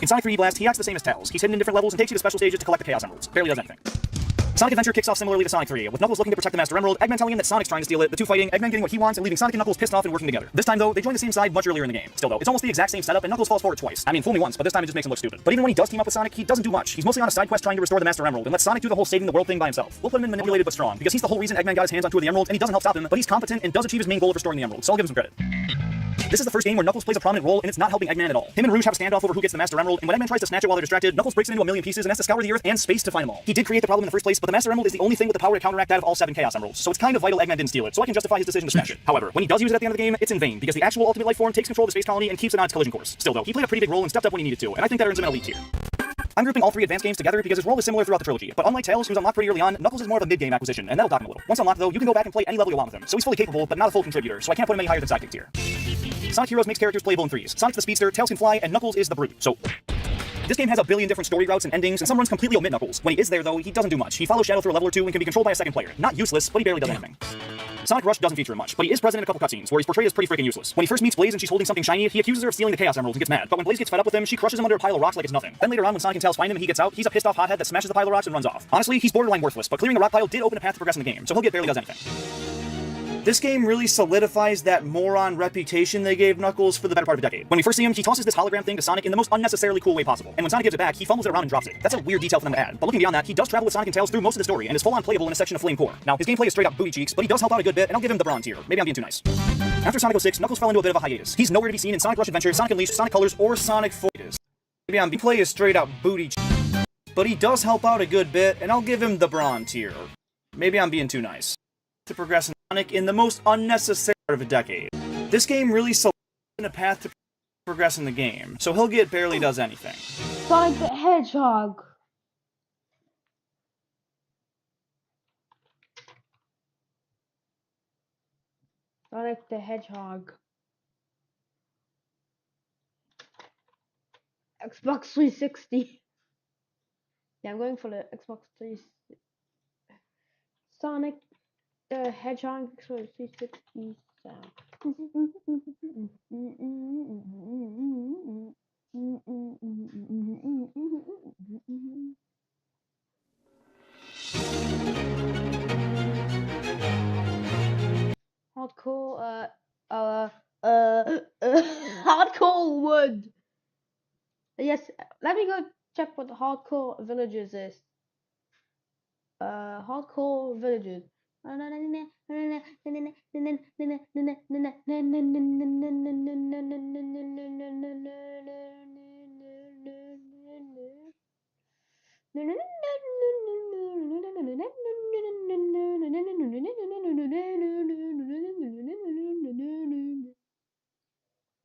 In Sonic 3D Blast, he acts the same as Tails. He's hidden in different levels and takes you to special stages to collect the Chaos Emeralds. Barely does anything. Sonic Adventure kicks off similarly to Sonic 3, with Knuckles looking to protect the Master Emerald, Eggman telling him that Sonic's trying to steal it, the two fighting, Eggman getting what he wants and leaving Sonic and Knuckles pissed off and working together. This time though, they join the same side much earlier in the game. Still though, it's almost the exact same setup and Knuckles falls for it twice. I mean, fool me once, but this time it just makes him look stupid. But even when he does team up with Sonic, he doesn't do much. He's mostly on a side quest trying to restore the Master Emerald and let Sonic do the whole saving the world thing by himself. We'll put him in manipulated but strong, because he's the whole reason Eggman got his hands on two of the emeralds and he doesn't help stop him, but he's competent and does achieve his main goal of restoring the emerald, so I'll give him some credit. This is the first game where Knuckles plays a prominent role, and it's not helping Eggman at all. Him and Rouge have a standoff over who gets the Master Emerald, and when Eggman tries to snatch it while they're distracted, Knuckles breaks it into a million pieces and has to scour the earth and space to find them all. He did create the problem in the first place, but the Master Emerald is the only thing with the power to counteract that of all 7 Chaos Emeralds, so it's kind of vital Eggman didn't steal it, so I can justify his decision to smash it. However, when he does use it at the end of the game, it's in vain, because the actual Ultimate Life Form takes control of the space colony and keeps it on its collision course. Still though, he played a pretty big role and stepped up when he needed to, and I think that earns him an elite tier. I'm grouping all 3 advanced games together because his role is similar throughout the trilogy, but unlike Tails, who's unlocked pretty early on, Knuckles is more of a mid-game acquisition, and that'll dock him a little. Once unlocked though, you can go back and play any level you want with him, so he's fully capable, but not a full contributor, so I can't put him any higher than sidekick tier. Sonic Heroes makes characters playable in 3s. Sonic's the speedster, Tails can fly, and Knuckles is the brute, so this game has a billion different story routes and endings, and some runs completely omit Knuckles. When he is there though, he doesn't do much. He follows Shadow through a level or 2 and can be controlled by a second player. Not useless, but he barely does anything. Sonic Rush doesn't feature much, but he is present in a couple cutscenes, where he's portrayed as pretty freaking useless. When he first meets Blaze and she's holding something shiny, he accuses her of stealing the Chaos Emeralds and gets mad, but when Blaze gets fed up with him, she crushes him under a pile of rocks like it's nothing. Then later on, when Sonic and Tails find him and he gets out, he's a pissed off hothead that smashes the pile of rocks and runs off. Honestly, he's borderline worthless, but clearing the rock pile did open a path to progress in the game, so he'll get barely does anything. This game really solidifies that moron reputation they gave Knuckles for the better part of a decade. When we first see him, he tosses this hologram thing to Sonic in the most unnecessarily cool way possible. And when Sonic gives it back, he fumbles it around and drops it. That's a weird detail for them to add. But looking beyond that, he does travel with Sonic and Tails through most of the story and is full-on playable in a section of Flame Core. Now, his gameplay is straight up booty cheeks, but he does help out a good bit, and I'll give him the bronze tier. Maybe I'm being too nice. After Sonic 06, Knuckles fell into a bit of a hiatus. He's nowhere to be seen in Sonic Rush Adventure, Sonic Unleashed, Sonic Colors, or Sonic Forces. Maybe I'm play is straight up booty cheeks, but he does help out a good bit, and I'll give him the bronze tier. Maybe I'm being too nice. To progress in Sonic in the most unnecessary of a decade. This game really solidifies a path to progress in the game, so he'll get barely does anything. Sonic the Hedgehog. Sonic the Hedgehog. Xbox 360. Yeah, I'm going for the Xbox 360. Sonic the Hedgehog Xbox 360 sound. Hardcore wood. Yes, let me go check what the hardcore villages is. Hardcore villages. I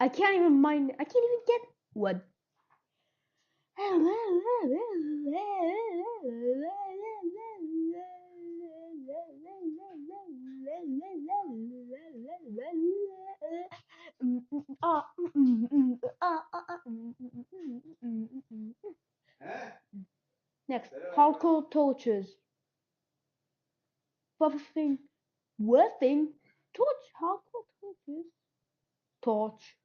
can't even mind. I can't even get wood. Next, hardcore torches. Buffing, worthing, torch, hardcore torches, torch.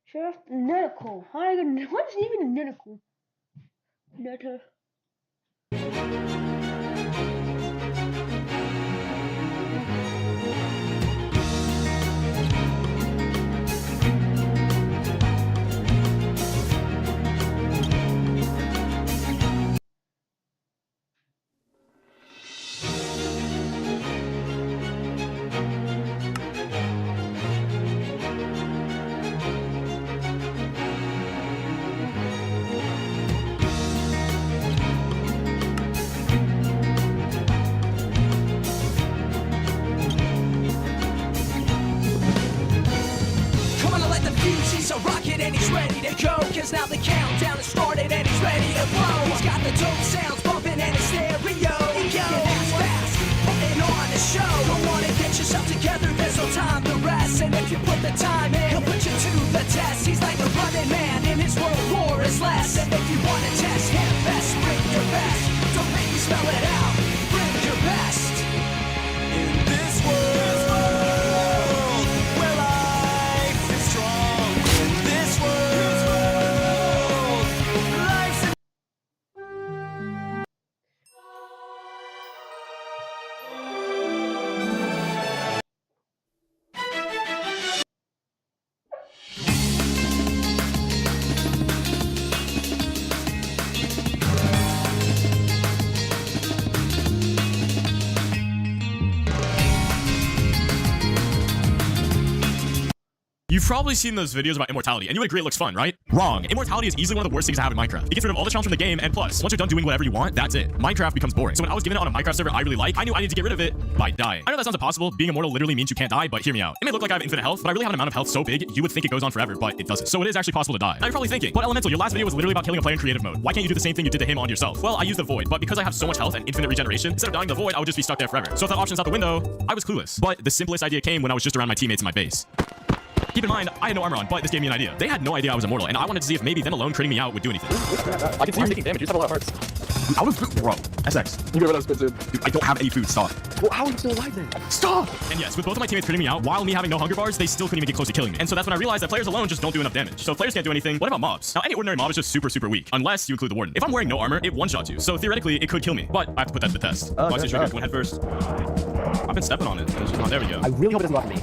Sheriff Neticle. What is even a Neticle? Netter. And he's ready to go, cause now the countdown has started and he's ready to blow. He's got the dope sounds bumping and his stereo. He goes fast, putting on a show. Don't wanna get yourself together, there's no time to rest. And if you put the time in, he'll put you to the test. He's like a running man in his world war. It's less. And if you wanna test, hand best, bring your best. Don't make me spell it out, bring your best. In this world, where life is strong. In this world, life's You've probably seen those videos about immortality, and you would agree it looks fun, right? Wrong. Immortality is easily one of the worst things to have in Minecraft. It gets rid of all the challenges from the game, and plus, once you're done doing whatever you want, that's it. Minecraft becomes boring. So when I was given it on a Minecraft server I really like, I knew I needed to get rid of it by dying. I know that sounds impossible. Being immortal literally means you can't die, but hear me out. It may look like I have infinite health, but I really have an amount of health so big, you would think it goes on forever, but it doesn't. So it is actually possible to die. Now you're probably thinking, but Elemental, your last video was literally about killing a player in creative mode. Why can't you do the same thing you did to him on yourself? Well, I used the void, but because I have so much health and infinite regeneration, instead of dying the void, I would just be stuck there forever. So if that option's out the window, I was clueless. But the simplest idea came when I was just around my teammates in my base. Keep in mind, I had no armor on, but this gave me an idea. They had no idea I was immortal, and I wanted to see if maybe them alone critting me out would do anything. I can see you're taking damage. You just have a lot of hearts. I was bro. SX. You get rid of spit, dude. Dude, I don't have any food. Stop. Well, how are you still alive then? Stop. And yes, with both of my teammates critting me out, while me having no hunger bars, they still couldn't even get close to killing me. And so that's when I realized that players alone just don't do enough damage. So if players can't do anything, what about mobs? Now, any ordinary mob is just super, super weak, unless you include the warden. If I'm wearing no armor, it one-shots you. So theoretically, it could kill me, but I have to put that to the test. Boxy sugar, going head first. I've been stepping on it. It's just not, there we go. I really hope it doesn't go after me.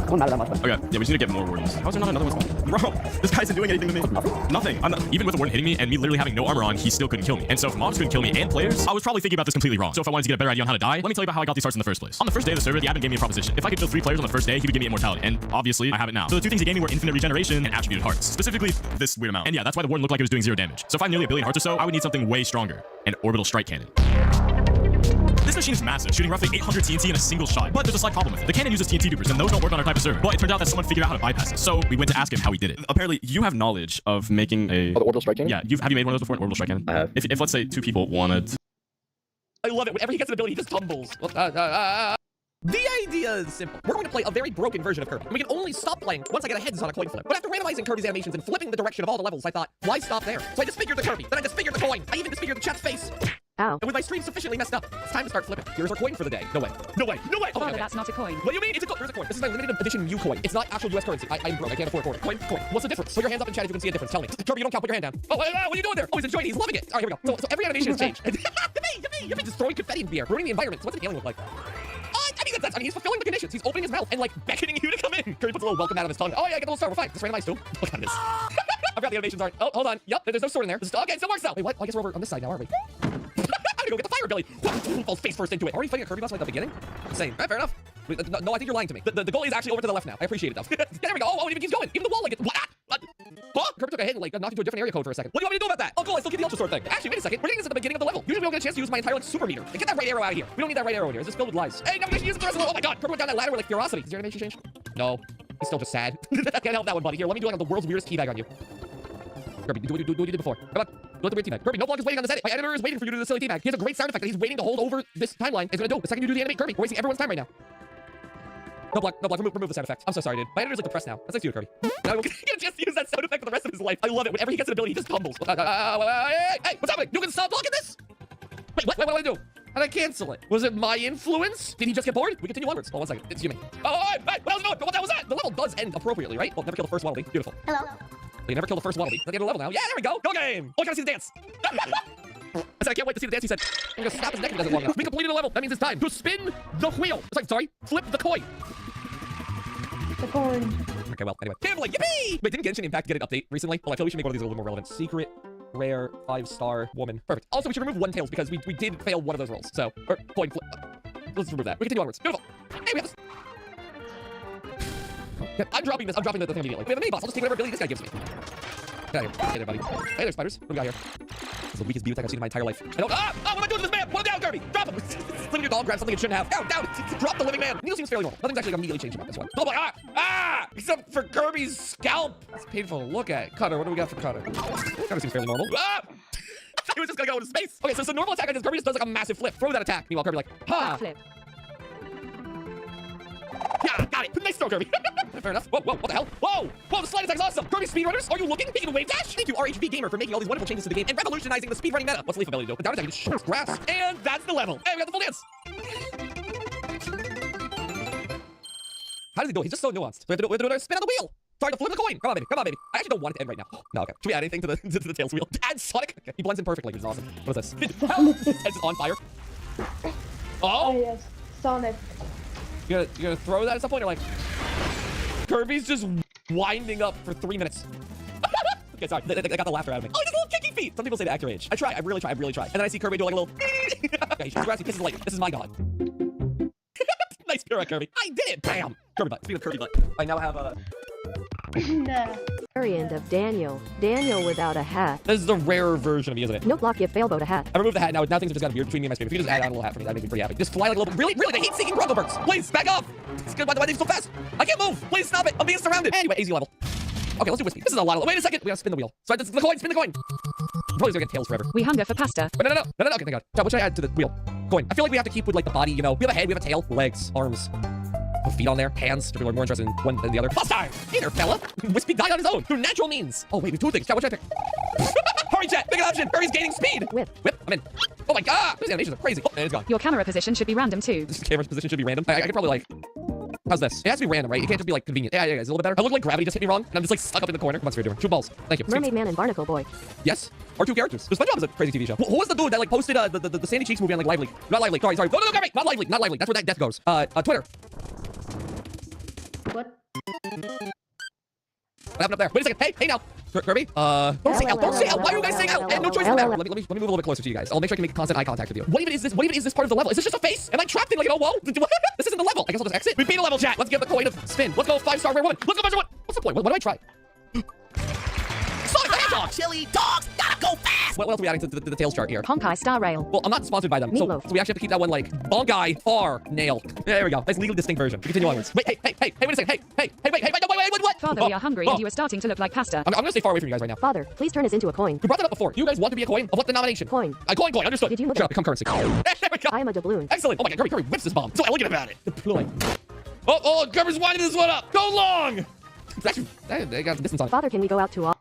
Don't matter that much. Okay, yeah, we just need to get more wardens. How's there not another one? Bro, this guy isn't doing anything to me. Nothing. I'm not, even with the warden hitting me and me literally having no armor on, he still couldn't kill me. And so if mobs couldn't kill me and players, I was probably thinking about this completely wrong. So if I wanted to get a better idea on how to die, let me tell you about how I got these hearts in the first place. On the first day of the server, the admin gave me a proposition. If I could kill 3 players on the first day, he would give me immortality. And obviously, I have it now. So the 2 things he gave me were infinite regeneration and attributed hearts. Specifically, this weird amount. And yeah, that's why the warden looked like it was doing 0 damage. So if I had nearly 1 billion hearts or so, I would need something way stronger. An orbital strike cannon. This machine is massive, shooting roughly 800 TNT in a single shot. But there's a slight problem with it. The cannon uses TNT dupers, and those don't work on our type of server. But it turned out that someone figured out how to bypass it. So we went to ask him how he did it. Apparently, you have knowledge of making a... Oh, the orbital strike cannon? Yeah, have you made one of those before, an orbital strike cannon? I have. If let's say 2 people wanted... I love it. Whenever he gets an ability, he just tumbles. The idea is simple. We're going to play a very broken version of Kirby. We can only stop playing once I get a heads on a coin flip. But after randomizing Kirby's animations and flipping the direction of all the levels, I thought, why stop there? So I disfigured the Kirby, then I disfigured the coin. I even disfigured the chat's face. Ow. And with my stream sufficiently messed up, it's time to start flipping. Here's our coin for the day. No way. No way. No way. Oh, no, that's not a coin. What do you mean? It's a coin. Here's a coin. This is my limited edition Mew coin. It's not actual US currency. I'm broke. I can't afford a coin. Coin. What's the difference? Put your hands up in chat if you can see a difference. Tell me. Kirby, you don't count. Put your hand down. Oh, what are you doing there? Oh, he's enjoying it. He's loving it. All right, here we go. So every animation has changed. Yippee! Just throwing confetti in the air, ruining the environment. So what's the alien look like? I mean, he's fulfilling the conditions. He's opening his mouth and like beckoning you to come in. Kirby puts a little welcome out of his tongue. Oh yeah, I get a little star. We're fine. Just randomized too. Look at this. I forgot the animations aren't. Oh, hold on. Yep, there's no sword in there. This is, okay, it still works now. Wait, what? Well, I guess we're over on this side now, aren't we? I'm gonna go get the fire ability. Falls face first into it. Already fighting a Kirby boss like the beginning? Insane. Fair enough. No, I think you're lying to me. The goalie is actually over to the left now. I appreciate it though. There we go. Oh, it even keeps going. Even the wall like it. What? Huh? Kirby took a hit and like knocked into a different area code for a second. What do you want me to do about that? Oh, cool. I still get the ultra sword thing. Actually, wait a second. We're getting this at the beginning of the level. Usually we don't get a chance to use my entire like super meter. And get that right arrow out of here. We don't need that right arrow in here. It's just filled with lies. Hey, navigation uses the rest of the. Oh my god. Kirby went down that ladder with like ferocity. Is your animation change? No. He's still just sad. I can't help that one, buddy. Here, let me do like the world's weirdest teabag on you. Kirby, do what you did before. Come on. Do the weird teabag. Kirby, no vlog is waiting on the set. My editor is waiting for you to do the silly teabag. He has a great sound effect that he's waiting to hold over this timeline. It's gonna do. The second you do the animate, Kirby, we're wasting everyone's time right now. No block. Remove the sound effect. I'm so sorry, dude. My editor's like depressed now. That's like you, Kirby. Now he can just use that sound effect for the rest of his life. I love it. Whenever he gets an ability, he just tumbles. Hey, what's happening? You can stop blocking this? Wait, what do I do? How did I cancel it? Was it my influence? Did he just get bored? We continue onwards. Oh, 1 second. It's you me. Oh, hey, what else doing? What the hell was that? The level does end appropriately, right? Well, never kill the first Wallaby. Beautiful. Hello. You never kill the first Wallaby. At the end of the level now. Yeah, there we go. Go game. Oh, I gotta see the dance. I said, I can't wait to see the dance. He said, I'm gonna snap his neck if he does it long enough. We completed the level. That means it's time to spin the wheel. It's like, sorry, flip the coin. The coin. Okay, well, anyway. Gambling, yippee! Wait, didn't Genshin Impact get an update recently? Well, I feel we should make one of these a little bit more relevant. Secret, rare, 5-star woman. Perfect. Also, we should remove 1 tails because we did fail one of those rolls. So, or coin flip. Let's remove that. We continue onwards. Beautiful. Hey, we have this. Okay, I'm dropping this. I'm dropping the thing immediately. We have a mini boss. I'll just take whatever ability this guy gives me. Get out of here. Hey there, buddy. Hey there, spiders. What do we got here? This is the weakest beat attack I've seen in my entire life. I don't. Ah! What am I doing to this man? Put him down, Kirby! Drop him! Living your dog, grab something it shouldn't have. Down! Drop the living man! Needle seems fairly normal. Nothing's actually immediately changing about this one. Oh my except for Kirby's scalp! It's painful to look at. Cutter, what do we got for Cutter? Cutter seems fairly normal. He was just gonna go into space. Okay, so it's a normal attack. Kirby just does like a massive flip. Throw that attack. Meanwhile, Kirby like, ha! Flip. Yeah, got got it. Nice throw, Kirby. Fair enough. Whoa, whoa, what the hell? Whoa, whoa, the slide attack's awesome. Kirby speedrunners, are you looking? He can wave dash. Thank you, RHB Gamer, for making all these wonderful changes to the game and revolutionizing the speedrunning meta. What's the leaf ability do? The down attack just shoots grass. And that's the level. Hey, we got the full dance. How does he do it? He's just so nuanced. We have to do a spin on the wheel. Sorry, to flip the coin. Come on, baby. Come on, baby. I actually don't want it to end right now. No, okay. Should we add anything to the Tails wheel? Add Sonic. Okay. He blends in perfectly, which is awesome. What is this? His head's on fire. Oh, yes. Sonic. You're gonna throw that at some point? Or like, Kirby's just winding up for 3 minutes. Okay, sorry. They got the laughter out of me. Oh, just little kicking feet. Some people say to act your age. I try. I really try. And then I see Kirby do like a little. Okay, he shoots grass. He pisses like, this is my god. Nice pirouette, Kirby. I did it. Bam. Kirby butt. Speaking of Kirby butt, I now have a. Nah. Variant of Daniel. Daniel without a hat. This is the rarer version of me, isn't it? No block, you failboat a hat. I removed the hat. Now things have just got weird between me and my screen. If you could just add on a little hat for me, that'd make me pretty happy. Just fly like a little. Really? They hate seeking Bronco birds. Please back off. It's good. Why are they so fast? I can't move. Please stop it. I'm being surrounded. Anyway, easy level. Okay, let's do Wispy. This is a lot of. Wait a second. We gotta spin the wheel. So the coin. Spin the coin. I'm probably gonna get Tails forever. We hunger for pasta. But no. Okay, thank God. What should I add to the wheel? Coin. I feel like we have to keep with like the body. You know, we have a head. We have a tail, legs, arms. Feet on there, hands. People are more interested in one than the other. Plus time! Hey there, fella! Wispy died on his own through natural means. Oh, wait, we have two things. Chat, what should I pick? Hurry, chat! Pick an option! Hurry's gaining speed! Whip. I'm in. Oh my god! These animations are crazy. Oh, and it's gone. Your camera position should be random too. This camera's position should be random. I could probably like. How's this? It has to be random, right? It can't just be like convenient. Yeah, it's a little bit better. I look like gravity just hit me wrong, and I'm just like stuck up in the corner. Come on, Sphere Doer. Shoot balls. Thank you. Mermaid Man and Barnacle Boy. Yes. Our two characters. So SpongeBob is a crazy TV show. Who was the dude that like posted the Sandy Cheeks movie on like Lively? Not Lively. Sorry. No, Gary! Not Lively. That's where that death goes. Twitter. What? What happened up there? Wait a second. Hey now. Kirby? Don't say out. Don't say out. Why are you guys saying out? I have no choice in the matter. Let me move a little bit closer to you guys. I'll make sure I can make constant eye contact with you. What even is this? What even is this part of the level? Is this just a face? Am I trapped in like an old wall? This isn't the level. I guess I'll just exit. We beat a level, chat. Let's give the coin a spin. Let's go 5-star rare woman. Let's go measure one. What's the point? What do I try? Sonic the Hedgehog! Chili dogs gotta go fast! What else are we adding to the Tails chart here? Honkai Star Rail. Well, I'm not sponsored by them, so we actually have to keep that one like Bonkai Far Nail. Yeah, there we go. Nice legally distinct version. We continue onwards. Wait, hey, wait a second. Hey, what? Father, we are hungry and you are starting to look like pasta. I'm gonna stay far away from you guys right now. Father, please turn us into a coin. We brought that up before. You guys want to be a coin? Of what denomination? Coin. A coin. Understood. Did you look Shut up, become currency. There we go. I am a doubloon. Excellent. Oh my god, Kirby whips this bomb. So elegant about it. Deploy. Oh, Kirby's winding this one up. Go long! Actually, they got the distance on it. Father, can we go out to all?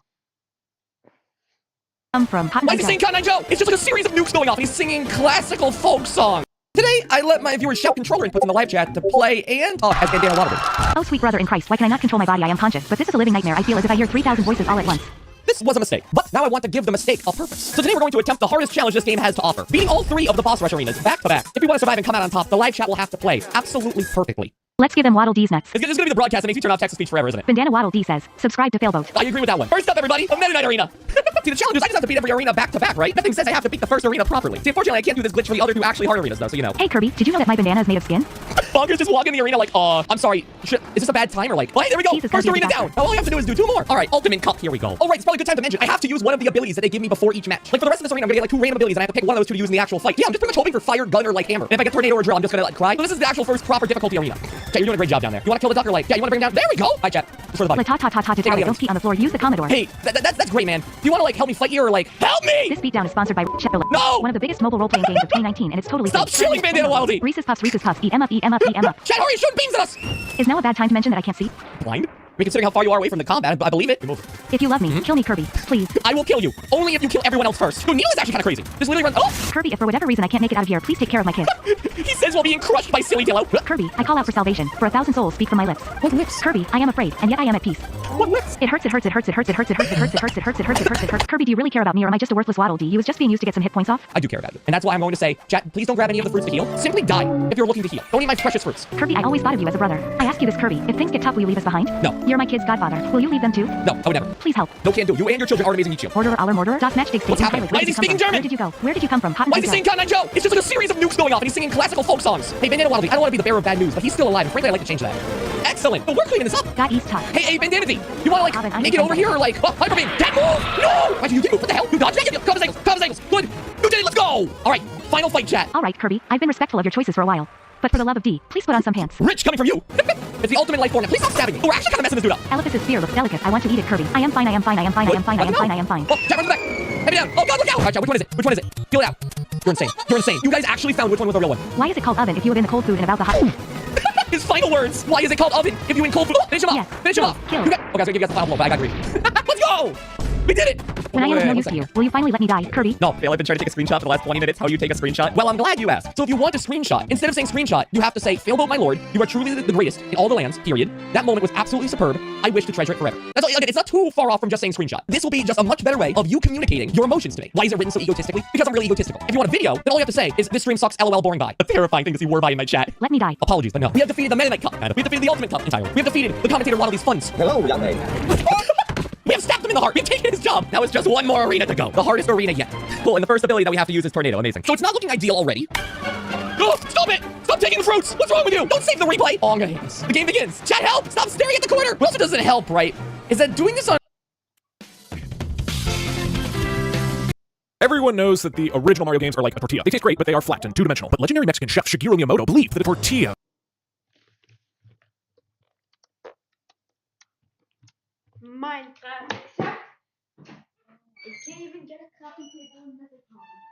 From Hot Why is he singing Cotton Eye Joe? It's just like a series of nukes going off. He's singing classical folk songs. Today, I let my viewers shout controller inputs in the live chat to play and as Bandana Waterbury. Oh, sweet brother in Christ, why can I not control my body? I am conscious, but this is a living nightmare. I feel as if I hear 3,000 voices all at once. This was a mistake, but now I want to give the mistake a purpose. So today we're going to attempt the hardest challenge this game has to offer, beating all 3 of the boss rush arenas back to back. If we want to survive and come out on top, the live chat will have to play absolutely perfectly. Let's give them Waddle Dee's nuts. It's gonna be the broadcast that makes you turn off text-to-speech forever, isn't it? Bandana Waddle Dee says, subscribe to Failboat. I agree with that one. First up, everybody, a Meta Knight Arena. See, the challenge is I just have to beat every arena back to back, right? Nothing says I have to beat the first arena properly. See, unfortunately, I can't do this glitch for the other 2 actually hard arenas, though, so you know. Hey, Kirby, did you know that my bandana is made of skin? Bonker's just walking in the arena like, I'm sorry, is this a bad time or like, hey, there we go, Jesus, first Kirby, arena down. Now all I have to do is do 2 more. All right, Ultimate Cup, here we go. All right, it's probably a good time to mention, I have to use one of the abilities that they give me before each match. Like for the rest of this arena, I'm gonna get like 2 random abilities and I have to pick one of those 2 to use in the actual fight. Yeah, I'm just pretty much hoping for fire, gun, or like hammer. And if I get tornado or drill, I'm just gonna like cry. So this is the actual first proper difficulty arena. Okay, you're doing a great job down there. You wanna kill the duck or like, yeah, you wanna bring down, there we go. Hi, chat. For the button. Like don't ski on the floor, use the Commodore. Hey, that's great, man. Do you wanna like help me fight here or like, help me? This beatdown is sponsored by Chevrolet. No! One of the biggest mobile role-playing games of 2019, and it's totally Stop shilling Bandana Wildy! Reese's Puffs, eat 'em up, eat 'em up, eat 'em up. Chat, hurry, shoot beams at us! Is now a bad time to mention that I can't see? Blind? I mean, considering how far you are away from the combat, I believe it. If you love me, kill me, Kirby, please. I will kill you. Only if you kill everyone else first. Dude, Neil is actually kind of crazy. Just literally runs. Oh! Kirby, if for whatever reason I can't make it out of here, please take care of my kid. He says while being crushed by Silly Dillo. Kirby, I call out for salvation. For 1,000 souls speak from my lips. What lips? Kirby, I am afraid, and yet I am at peace. What lips? It hurts, it hurts, it hurts, it hurts, it hurts, it hurts, it hurts, it hurts, it hurts, it hurts, it hurts, it hurts. Kirby, do you really care about me, or am I just a worthless Waddle Dee? You was just being used to get some hit points off? I do care about you. And that's why I'm going to say, chat, please don't grab any of the fruits to heal. Simply die if you're looking to heal. Don't eat my precious fruits. Kirby, I always thought of you as a brother. I ask you this, Kirby. If things get tough, will you leave us behind? No. You're my kid's godfather. Will you leave them too? No, I would never. Please help. No, can't do. You and your children are amazing each you. Orderer, aller, mortar, das match, What's happening? Why is he speaking German? Where did you go? Where did you come from? Why is he singing Cotton Eye Joe? It's just like a series of nukes going off and he's singing classical folk songs. Hey, Bandana Waddle Dee, I don't want to be the bearer of bad news, but he's still alive, and frankly, I'd like to change that. Excellent. But we're cleaning this up. Got East top. Hey, Bandana Dee, you want to like make it over here or like, Hyper Beam, dead move? No! What did you do? What the hell? You dodged it? Cover his ankles. Good. You did it. Let's go. All right, final fight, chat. All right, Kirby, I've been respectful of your choices for a while. But for the love of D, please put on some pants. Rich coming from you. It's the ultimate life form. Now, please stop stabbing me. We're actually kind of messing this dude up. Elephant's spear looks delicate. I want to eat it, Kirby. I am fine, I am fine, I am fine, I am fine, I am fine, I am fine. Oh, chat, run back. Head me down. Oh, God, look out. All right, chat, which one is it? Which one is it? Feel it out. You're insane. You're insane. You guys actually found which one was the real one. Why is it called oven if you have been the cold food and about the hot? His final words. Why is it called oven? If you in cold food, finish him off. Yes. Finish him off. Kill. You got, okay, so give you guys the final blow, but I got greedy. Let's go. We did it. When I am of Wait, no one use to second. you, will you finally let me die, Kirby? No, Phil, I've been trying to take a screenshot for the last 20 minutes. How you take a screenshot? Well, I'm glad you asked. So if you want a screenshot, instead of saying screenshot, you have to say, Failboat, my lord, you are truly the greatest in all the lands, period. That moment was absolutely superb. I wish to treasure it forever. That's all. Again, it's not too far off from just saying screenshot. This will be just a much better way of you communicating your emotions to me. Why is it written so egotistically? Because I'm really egotistical. If you want a video, then all you have to say is, this stream sucks, lol, boring, bye. A terrifying thing to see war bye in my chat. Let me die. Apologies, but no. We have defeated the Mennonite Cup, kind of. We have defeated the Ultimate Cup entirely. We have defeated the commentator Waddle these funds. Hello, young lady. We have stabbed him in the heart. We have taken his job. Now it's just one more arena to go. The hardest arena yet. Cool, and the first ability that we have to use is Tornado. Amazing. So it's not looking ideal already. Oh, stop it! Stop taking the fruits! What's wrong with you? Don't save the replay! Oh, I'm gonna hate this. The game begins. Chat, help! Stop staring at the corner! What also doesn't help, right? Is that doing this on... Everyone knows that the original Mario games are like a tortilla. They taste great, but they are flat and two-dimensional. But legendary Mexican chef Shigeru Miyamoto believed that a tortilla Minecraft, except I can't even get a coffee table in the time.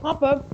Hopper.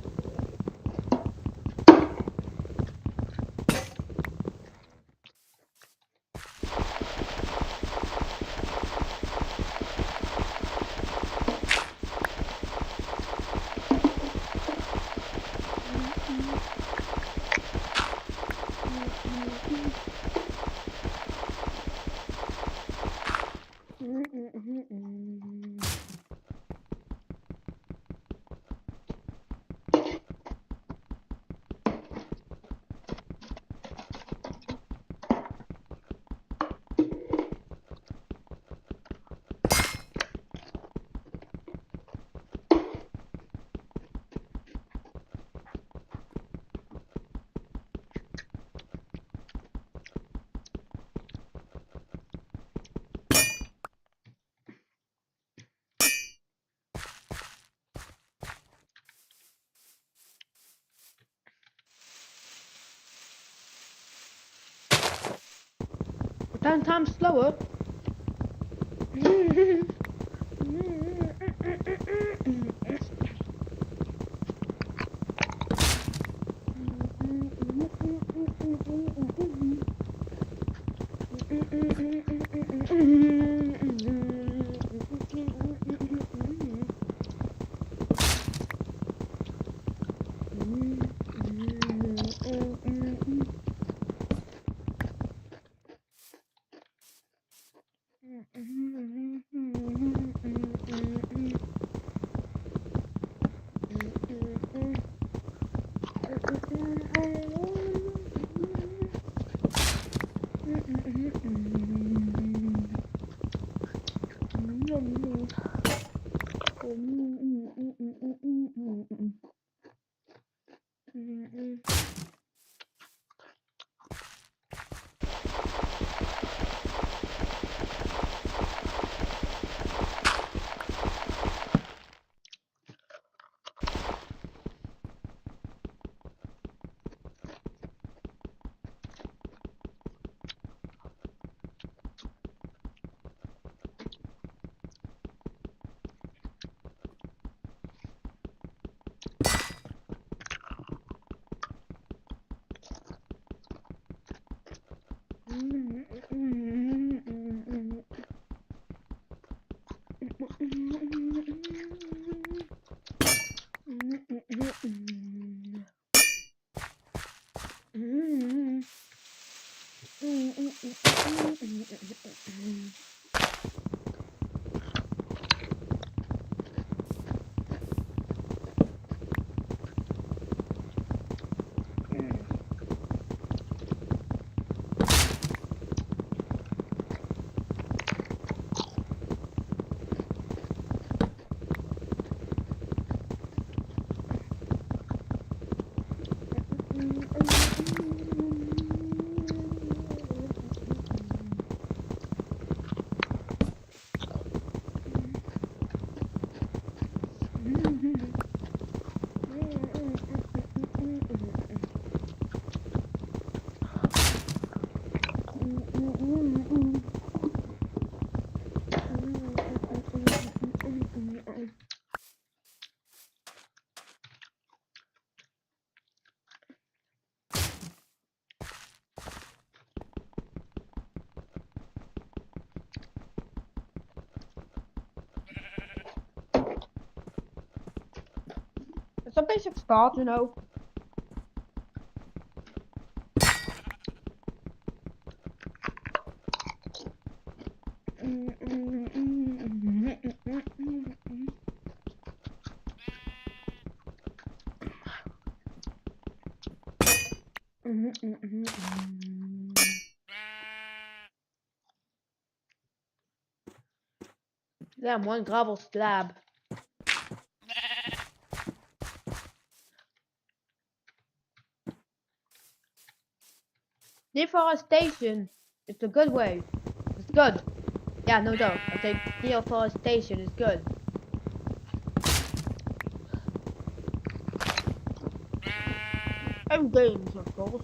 But 10 times slower. It's a basic start, you know. Damn, one gravel slab. Deforestation. It's a good way. It's good. Yeah, no doubt. I think deforestation is good. And games, of course.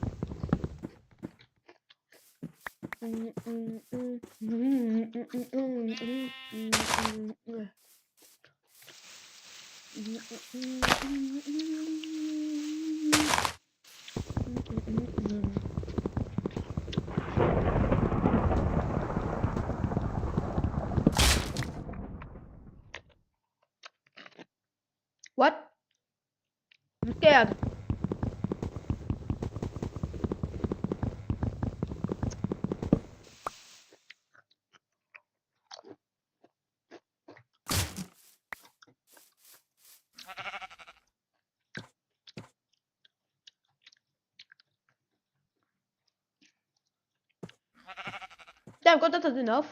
What? I'm scared. Damn, God, that is enough.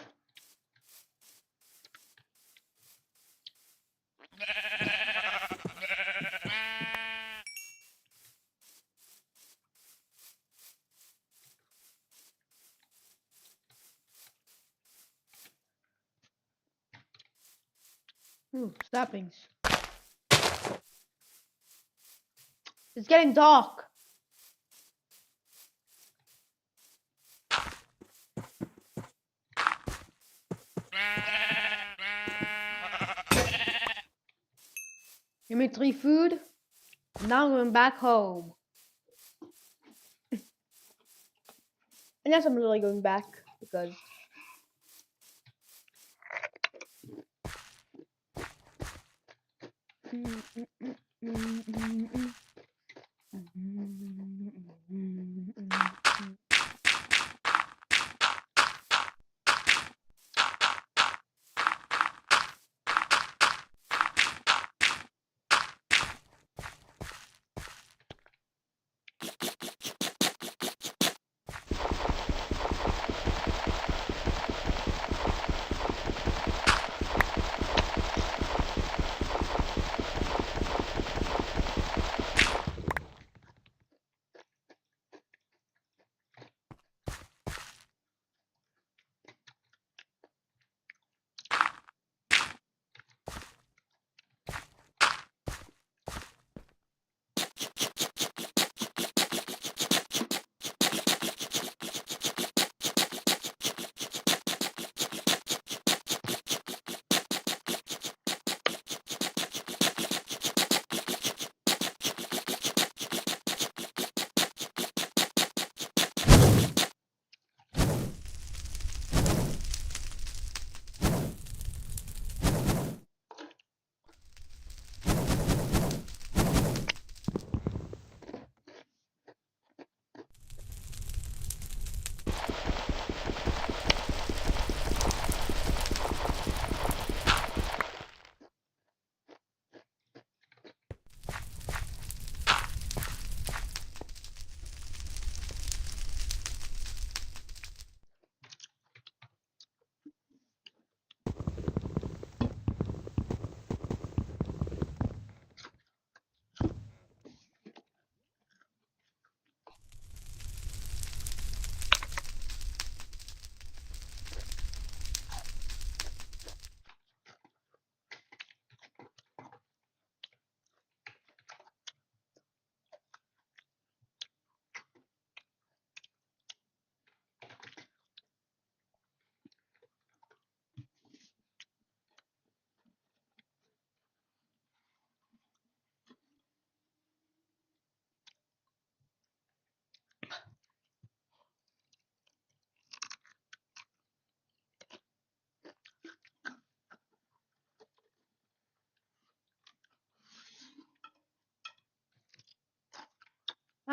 Ooh, snappings. It's getting dark. Give me 3 food. Now I'm going back home. Unless I'm really going back because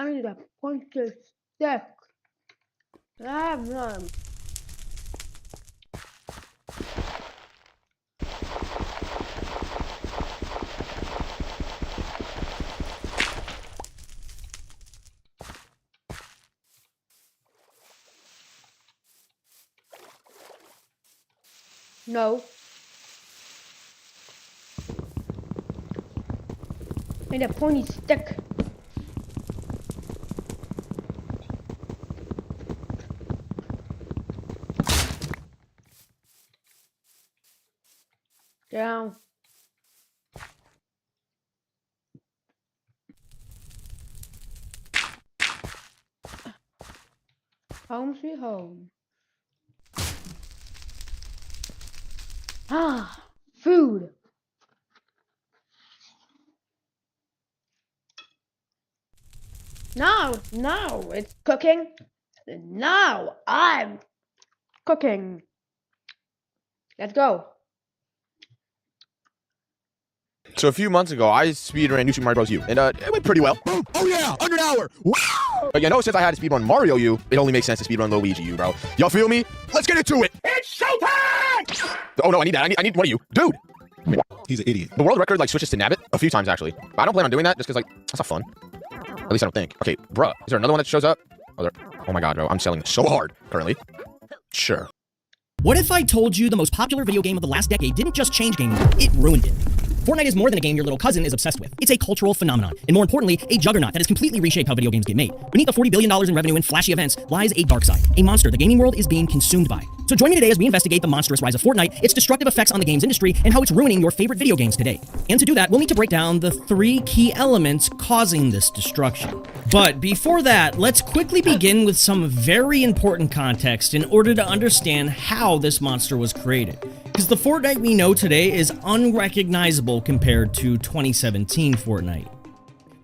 I need a pointed stick. I have none. No. I need a pointy stick. Down. Home sweet home. Ah, food. No, it's cooking. Now I'm cooking. Let's go. So a few months ago, I speedran New Super Mario Bros. U, and it went pretty well. Oh yeah, under an hour. Wow. But you know, since I had to speedrun Mario U, it only makes sense to speedrun Luigi U, bro. Y'all feel me? Let's get into it. It's showtime! Oh no, I need that. I need one of you, dude. He's an idiot. The world record like switches to Nabbit a few times actually. But I don't plan on doing that just because like that's not fun. At least I don't think. Okay, bruh, is there another one that shows up? Oh my god, bro, I'm selling so hard currently. Sure. What if I told you the most popular video game of the last decade didn't just change gaming, it ruined it? Fortnite is more than a game your little cousin is obsessed with. It's a cultural phenomenon, and more importantly, a juggernaut that has completely reshaped how video games get made. Beneath the $40 billion in revenue and flashy events lies a dark side, a monster the gaming world is being consumed by. So join me today as we investigate the monstrous rise of Fortnite, its destructive effects on the games industry, and how it's ruining your favorite video games today. And to do that, we'll need to break down the 3 key elements causing this destruction. But before that, let's quickly begin with some very important context in order to understand how this monster was created. Because the Fortnite we know today is unrecognizable compared to 2017 Fortnite.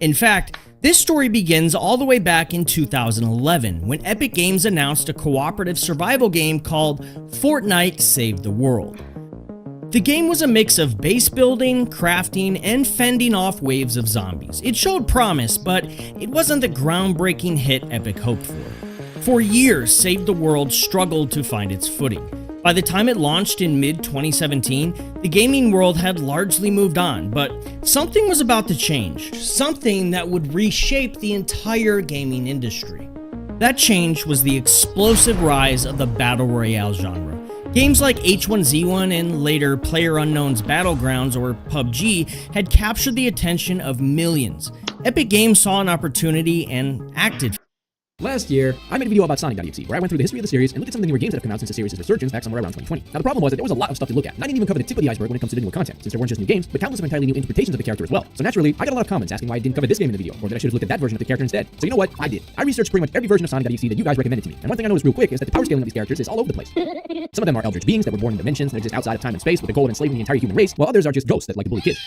In fact, this story begins all the way back in 2011 when Epic Games announced a cooperative survival game called Fortnite Save the World. The game was a mix of base building, crafting, and fending off waves of zombies. It showed promise, but it wasn't the groundbreaking hit Epic hoped for. For years, Save the World struggled to find its footing. By the time it launched in mid-2017, the gaming world had largely moved on, but something was about to change, something that would reshape the entire gaming industry. That change was the explosive rise of the Battle Royale genre. Games like H1Z1 and later PlayerUnknown's Battlegrounds or PUBG had captured the attention of millions. Epic Games saw an opportunity and acted. Last year, I made a video about Sonic.exe, where I went through the history of the series and looked at some of the newer games that have come out since the series' resurgence back somewhere around 2020. Now, the problem was that there was a lot of stuff to look at, and I didn't even cover the tip of the iceberg when it comes to the newer content, since there weren't just new games, but countless of entirely new interpretations of the character as well. So naturally, I got a lot of comments asking why I didn't cover this game in the video, or that I should have looked at that version of the character instead. So you know what? I did. I researched pretty much every version of Sonic.exe that you guys recommended to me, and one thing I noticed real quick is that the power scaling of these characters is all over the place. Some of them are eldritch beings that were born in dimensions that exist outside of time and space with the goal of enslaving the entire human race, while others are just ghosts that like to bully kids.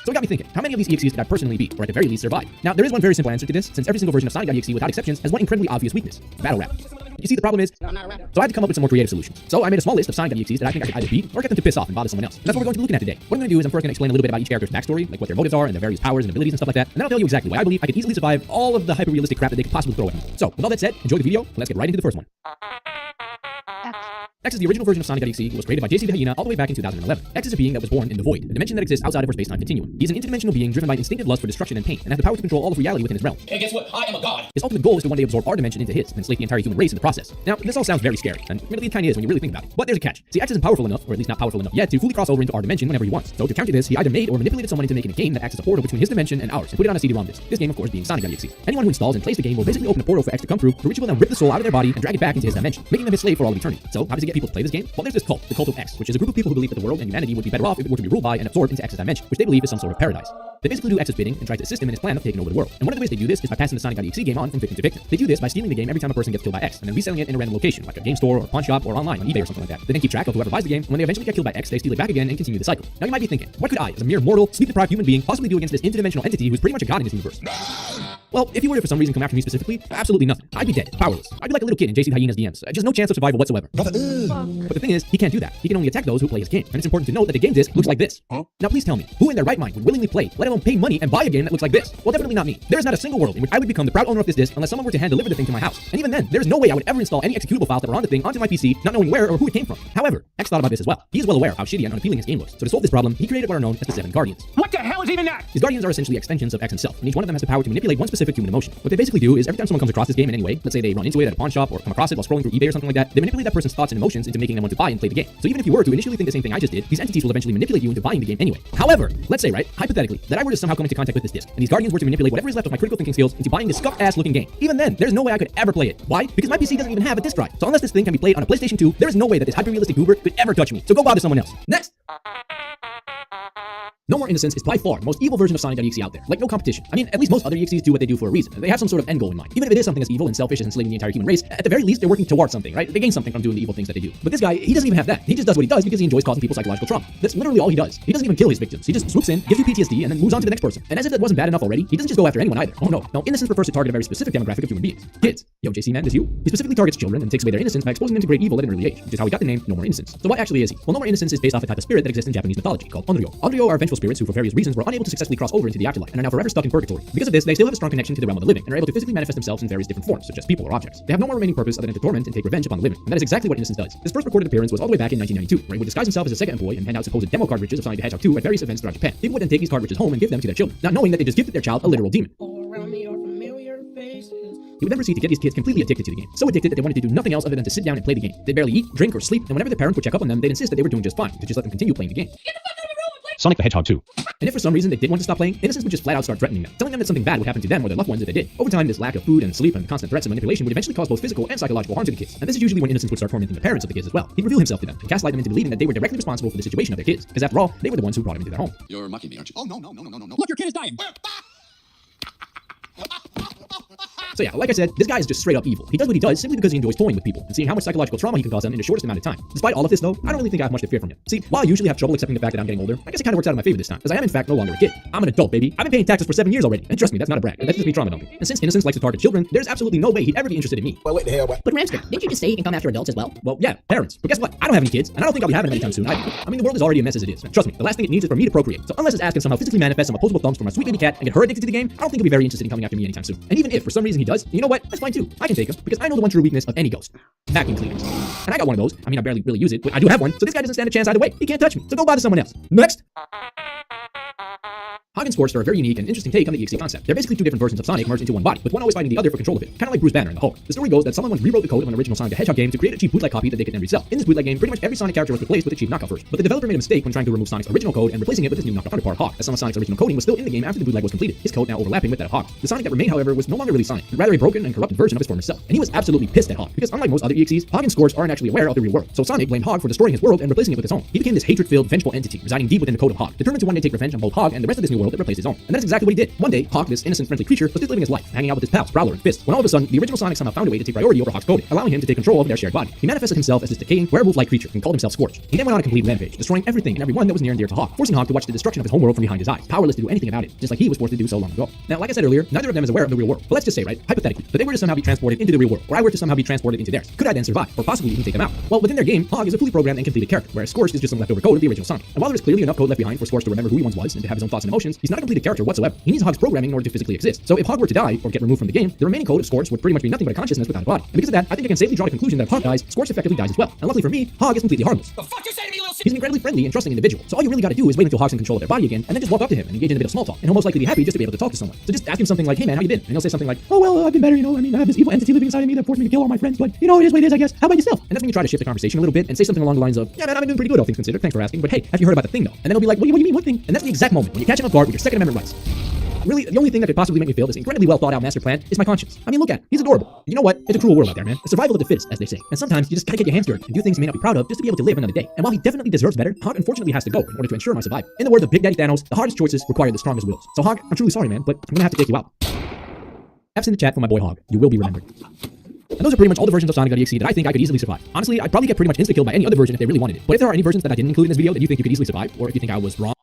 So it got me thinking, how many of these EXEs could I personally beat, or at the very least survive? Now, there is one very simple answer to this, since every single version of Sonic.exe, without exceptions, has one incredibly obvious weakness: battle rap. You see, the problem is, so I had to come up with some more creative solutions. So I made a small list of Sonic.exes that I think I could either beat, or get them to piss off and bother someone else. And that's what we're going to be looking at today. What I'm going to do is I'm first going to explain a little bit about each character's backstory, like what their motives are, and their various powers and abilities and stuff like that, and then I'll tell you exactly why I believe I could easily survive all of the hyper-realistic crap that they could possibly throw at me. So, with all that said, enjoy the video, and let's get right into the first one. X is the original version of Sonic.exe. It was created by JC the Hyena all the way back in 2011. X is a being that was born in the void, a dimension that exists outside of our space-time continuum. He's an interdimensional being driven by instinctive lust for destruction and pain, and has the power to control all of reality within his realm. And guess what? I am a god. His ultimate goal is to one day absorb our dimension into his, and enslave the entire human race in the process. Now, this all sounds very scary, and really it kinda is when you really think about it. But there's a catch. See, X isn't powerful enough, or at least not powerful enough yet, to fully cross over into our dimension whenever he wants. So to counter this, he either made or manipulated someone into making a game that acts as a portal between his dimension and ours, and put it on a CD-ROM disc. This game, of course, being Sonic.exe. Anyone who installs and plays the game will basically open a portal for X to come through, through which he will then rip the soul out of their body and drag it back into his dimension, making them his slave for all of eternity. So how does he get people to play this game? Well, there's this cult, the Cult of X, which is a group of people who believe that the world and humanity would be better off if it were to be ruled by and absorbed into X's dimension, which they believe is some sort of paradise. They basically do X's bidding and try to assist him in his plan of taking over the world. And one of the ways they do this is by passing the Sonic.exe game on from victim to victim. They do this by stealing the game every time a person gets killed by X, and then reselling it in a random location, like a game store or a pawn shop or online on eBay or something like that. They then keep track of whoever buys the game, and when they eventually get killed by X, they steal it back again and continue the cycle. Now you might be thinking, what could I, as a mere mortal, sleep-deprived human being, possibly do against this interdimensional entity who's pretty much a god in this universe? Well, if you were to for some reason come after me specifically, absolutely nothing. I'd be dead, powerless. I'd be like a little kid in JC Hyena's DMs. Just no chance of survival whatsoever. But the thing is, he can't do that. He can only attack those who play his game. And it's important to note that the game disc looks like this. Now please tell me, who in their right mind would willingly play, let alone pay money and buy a game that looks like this? Well, definitely not me. There is not a single world in which I would become the proud owner of this disc unless someone were to hand deliver the thing to my house. And even then, there is no way I would ever install any executable files that were on the thing onto my PC, not knowing where or who it came from. However, X thought about this as well. He is well aware of how shitty and unappealing his game looks. So to solve this problem, he created what are known as the 7 Guardians. What the hell is even that? These Guardians are essentially extensions of X himself, and each one of them has the power to manipulate one specific human emotion. What they basically do is every time someone comes across this game in any way, let's say they run into it at a pawn shop or come across it while scrolling through eBay or something like that, they manipulate that person's thoughts and emotions into making them want to buy and play the game. So even if you were to initially think the same thing I just did, these entities will eventually manipulate you into buying the game anyway. However, let's say, right, hypothetically, that I were to somehow come into contact with this disc, and these Guardians were to manipulate whatever is left of my critical thinking skills into buying this scuffed-ass looking game. Even then, there's no way I could ever play it. Why? Because my PC doesn't even have a disc drive. So unless this thing can be played on a PlayStation 2, there is no way that this hyper-realistic goober could ever touch me. So go bother someone else. Next! No More Innocence is by far the most evil version of Sonic.exe out there. Like, no competition. I mean, at least most other EXEs do what they do for a reason. They have some sort of end goal in mind. Even if it is something as evil and selfish as enslaving the entire human race, at the very least, they're working towards something, right? They gain something from doing the evil things that they do. But this guy, he doesn't even have that. He just does what he does because he enjoys causing people psychological trauma. That's literally all he does. He doesn't even kill his victims. He just swoops in, gives you PTSD, and then moves on to the next person. And as if that wasn't bad enough already, he doesn't just go after anyone either. Oh no. No, Innocence prefers to target a very specific demographic of human beings. Kids. Yo, JC man, this you? He specifically targets children and takes away their innocence by exposing them to great evil at an early age, which is how he got the name No More Innocence. So what actually is he? Well, No More Innocence is based off a type of spirit that exists in Japanese mythology called Onryo. Onryo are vengeful spirits who, for various reasons, were unable to successfully cross over into the afterlife and are now forever stuck in purgatory. Because of this, they still have a strong connection to the realm of the living and are able to physically manifest themselves in various different forms, such as people or objects. They have no more remaining purpose other than to torment and take revenge upon the living. And that is exactly what Innocence does. His first recorded appearance was all the way back in 1992, where he would disguise himself as a Sega employee and hand out supposed demo cartridges of Sonic the Hedgehog 2 at various events throughout Japan. People would then take these cartridges home and give them to their children, not knowing that they just gifted their child a literal demon. He would then proceed to get these kids completely addicted to the game. So addicted that they wanted to do nothing else other than to sit down and play the game. They barely eat, drink, or sleep, and whenever their parents would check up on them, they'd insist that they were doing just fine, to just let them continue playing the game. Sonic the Hedgehog 2. And if for some reason they did want to stop playing, Innocence would just flat out start threatening them, telling them that something bad would happen to them or their loved ones if they did. Over time, this lack of food and sleep and constant threats and manipulation would eventually cause both physical and psychological harm to the kids. And this is usually when Innocence would start tormenting the parents of the kids as well. He'd reveal himself to them and gaslight them into believing that they were directly responsible for the situation of their kids, because after all, they were the ones who brought him into their home. You're mocking me, aren't you? Oh, no. Look, your kid is dying! So yeah, like I said, this guy is just straight up evil. He does what he does simply because he enjoys toying with people and seeing how much psychological trauma he can cause them in the shortest amount of time. Despite all of this though, I don't really think I have much to fear from him. See, while I usually have trouble accepting the fact that I'm getting older, I guess it kind of works out in my favor this time, because I am in fact no longer a kid. I'm an adult, baby. I've been paying taxes for 7 years already, and trust me, that's not a brag. That's just me trauma dumping. And since Innocence likes to target children, there's absolutely no way he'd ever be interested in me. Well, wait the hell, what? But Ramster, didn't you just say you can come after adults as well? Well, yeah, parents. But guess what? I don't have any kids, and I don't think I'll be having them anytime soon either. I mean, the world is already a mess as it is. And trust me, the last thing it needs is for me to procreate. So unless this ass can somehow physically manifest some opposable thumbs from my sweet baby cat and get her addicted to the game, I don't think he'll be very interested in coming after me anytime soon. And even if for some reason he does, you know what? That's fine too. I can take him, because I know the one true weakness of any ghost. Vacuum cleaners. And I got one of those. I mean, I barely really use it, but I do have one, so this guy doesn't stand a chance either way. He can't touch me, so go bother someone else. Next! Hog and Scorched are a very unique and interesting take on the EXE concept. They're basically two different versions of Sonic merged into one body, with one always fighting the other for control of it, kind of like Bruce Banner in the Hulk. The story goes that someone once rewrote the code of an original Sonic the Hedgehog game to create a cheap bootleg copy that they could then resell. In this bootleg game, pretty much every Sonic character was replaced with a cheap knockoff version, but the developer made a mistake when trying to remove Sonic's original code and replacing it with his new knockoff counterpart, Hog, as some of Sonic's original coding was still in the game after the bootleg was completed, his code now overlapping with that of Hog. The Sonic that remained, however, was no longer really Sonic, but rather a broken and corrupted version of his former self. And he was absolutely pissed at Hog, because unlike most other EXEs, Hog and Scorched aren't actually aware of the real world. So Sonic blamed Hog for destroying his world and replacing it with his own. He became this hatred-filled, vengeful entity residing deep within the code of Hog, determined to one day take revenge on both Hog and the rest of this new world that replaced his own. And that's exactly what he did. One day, Hawk, this innocent, friendly creature, was just living his life, hanging out with his pals, Prowler and Fist, when all of a sudden, the original Sonic somehow found a way to take priority over Hawk's coding, allowing him to take control of their shared body. He manifested himself as this decaying, werewolf-like creature and called himself Scorched. He then went on a complete rampage, destroying everything and everyone that was near and dear to Hawk, forcing Hawk to watch the destruction of his homeworld from behind his eyes, powerless to do anything about it, just like he was forced to do so long ago. Now, like I said earlier, neither of them is aware of the real world. But let's just say, right, hypothetically, that they were to somehow be transported into the real world, or I were to somehow be transported into theirs. Could I then survive, or possibly even take them out? Well, within their game, Hog is a fully programmed and completed character, whereas Scorched is just some leftover code of the original Sonic. And while there is clearly enough code left behind for Scorched to remember who he once was and to have his own thoughts and emotions, he's not a completed character whatsoever. He needs Hog's programming in order to physically exist. So if Hog were to die or get removed from the game, the remaining code of Scorched would pretty much be nothing but a consciousness without a body. And because of that, I think I can safely draw the conclusion that if Hog dies, Scorched effectively dies as well. And luckily for me, Hog is completely harmless. The fuck you say to me, little He's an incredibly friendly and trusting individual. So all you really gotta do is wait until Hog's in control of their body again, and then just walk up to him and engage in a bit of small talk. And he'll most likely be happy just to be able to talk to someone. So just ask him something like, hey man, how you been? And he'll say something like, oh well, I've been better, I mean, I have this evil entity living inside of me that forced me to kill all my friends, but it is what it is, I guess. How about yourself? And that's when you try to shift the conversation a little bit and say something along the lines of, yeah man, I've been doing pretty good, all things considered, thanks for asking, but hey, have you heard about the thing though? And then he'll be like, what do you mean, what thing? And that's the exact moment when you catch him off guard with your Second Amendment rights. Really, the only thing that could possibly make me fail this incredibly well thought out master plan is my conscience. I mean, look at him. He's adorable. You know what? It's a cruel world out there, man. The survival of the fittest, as they say. And sometimes you just gotta get your hands dirty and do things you may not be proud of just to be able to live another day. And while he definitely deserves better, Hog unfortunately has to go in order to ensure my survival. In the words of Big Daddy Thanos, the hardest choices require the strongest wills. So Hog, I'm truly sorry, man, but I'm gonna have to take you out. F's in the chat for my boy Hog. You will be remembered. And those are pretty much all the versions of Sonic.exe that I think I could easily survive. Honestly, I'd probably get pretty much insta-killed by any other version if they really wanted it. But if there are any versions that I didn't include in this video that you think you could easily survive, or if you think I was wrong,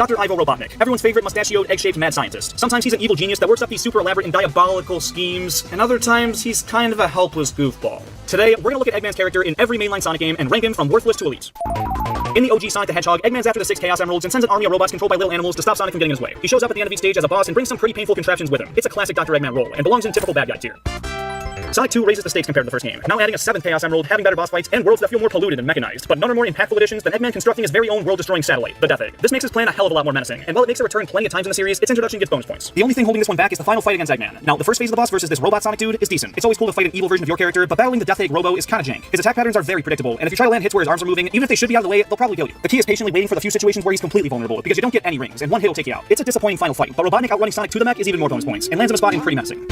Dr. Ivo Robotnik, everyone's favorite mustachioed, egg-shaped mad scientist. Sometimes he's an evil genius that works up these super elaborate and diabolical schemes, and other times he's kind of a helpless goofball. Today, we're gonna look at Eggman's character in every mainline Sonic game and rank him from worthless to elite. In the OG Sonic the Hedgehog, Eggman's after the 6 Chaos Emeralds and sends an army of robots controlled by little animals to stop Sonic from getting in his way. He shows up at the end of each stage as a boss and brings some pretty painful contraptions with him. It's a classic Dr. Eggman role, and belongs in typical bad guy tier. Sonic 2 raises the stakes compared to the first game, now adding a 7th Chaos Emerald, having better boss fights, and worlds that feel more polluted and mechanized, but none are more impactful additions than Eggman constructing his very own world-destroying satellite, the Death Egg. This makes his plan a hell of a lot more menacing, and while it makes a return plenty of times in the series, its introduction gets bonus points. The only thing holding this one back is the final fight against Eggman. Now, the first phase of the boss versus this robot Sonic dude is decent. It's always cool to fight an evil version of your character, but battling the Death Egg Robo is kinda jank. His attack patterns are very predictable, and if you try to land hits where his arms are moving, even if they should be out of the way, they'll probably kill you. The key is patiently waiting for the few situations where he's completely vulnerable, because you don't get any rings, and one hit will take you out. It's a disappointing final fight, but Robotnik outrunning Sonic to the mech is even more bonus points, and lands him a spot in pretty menacing.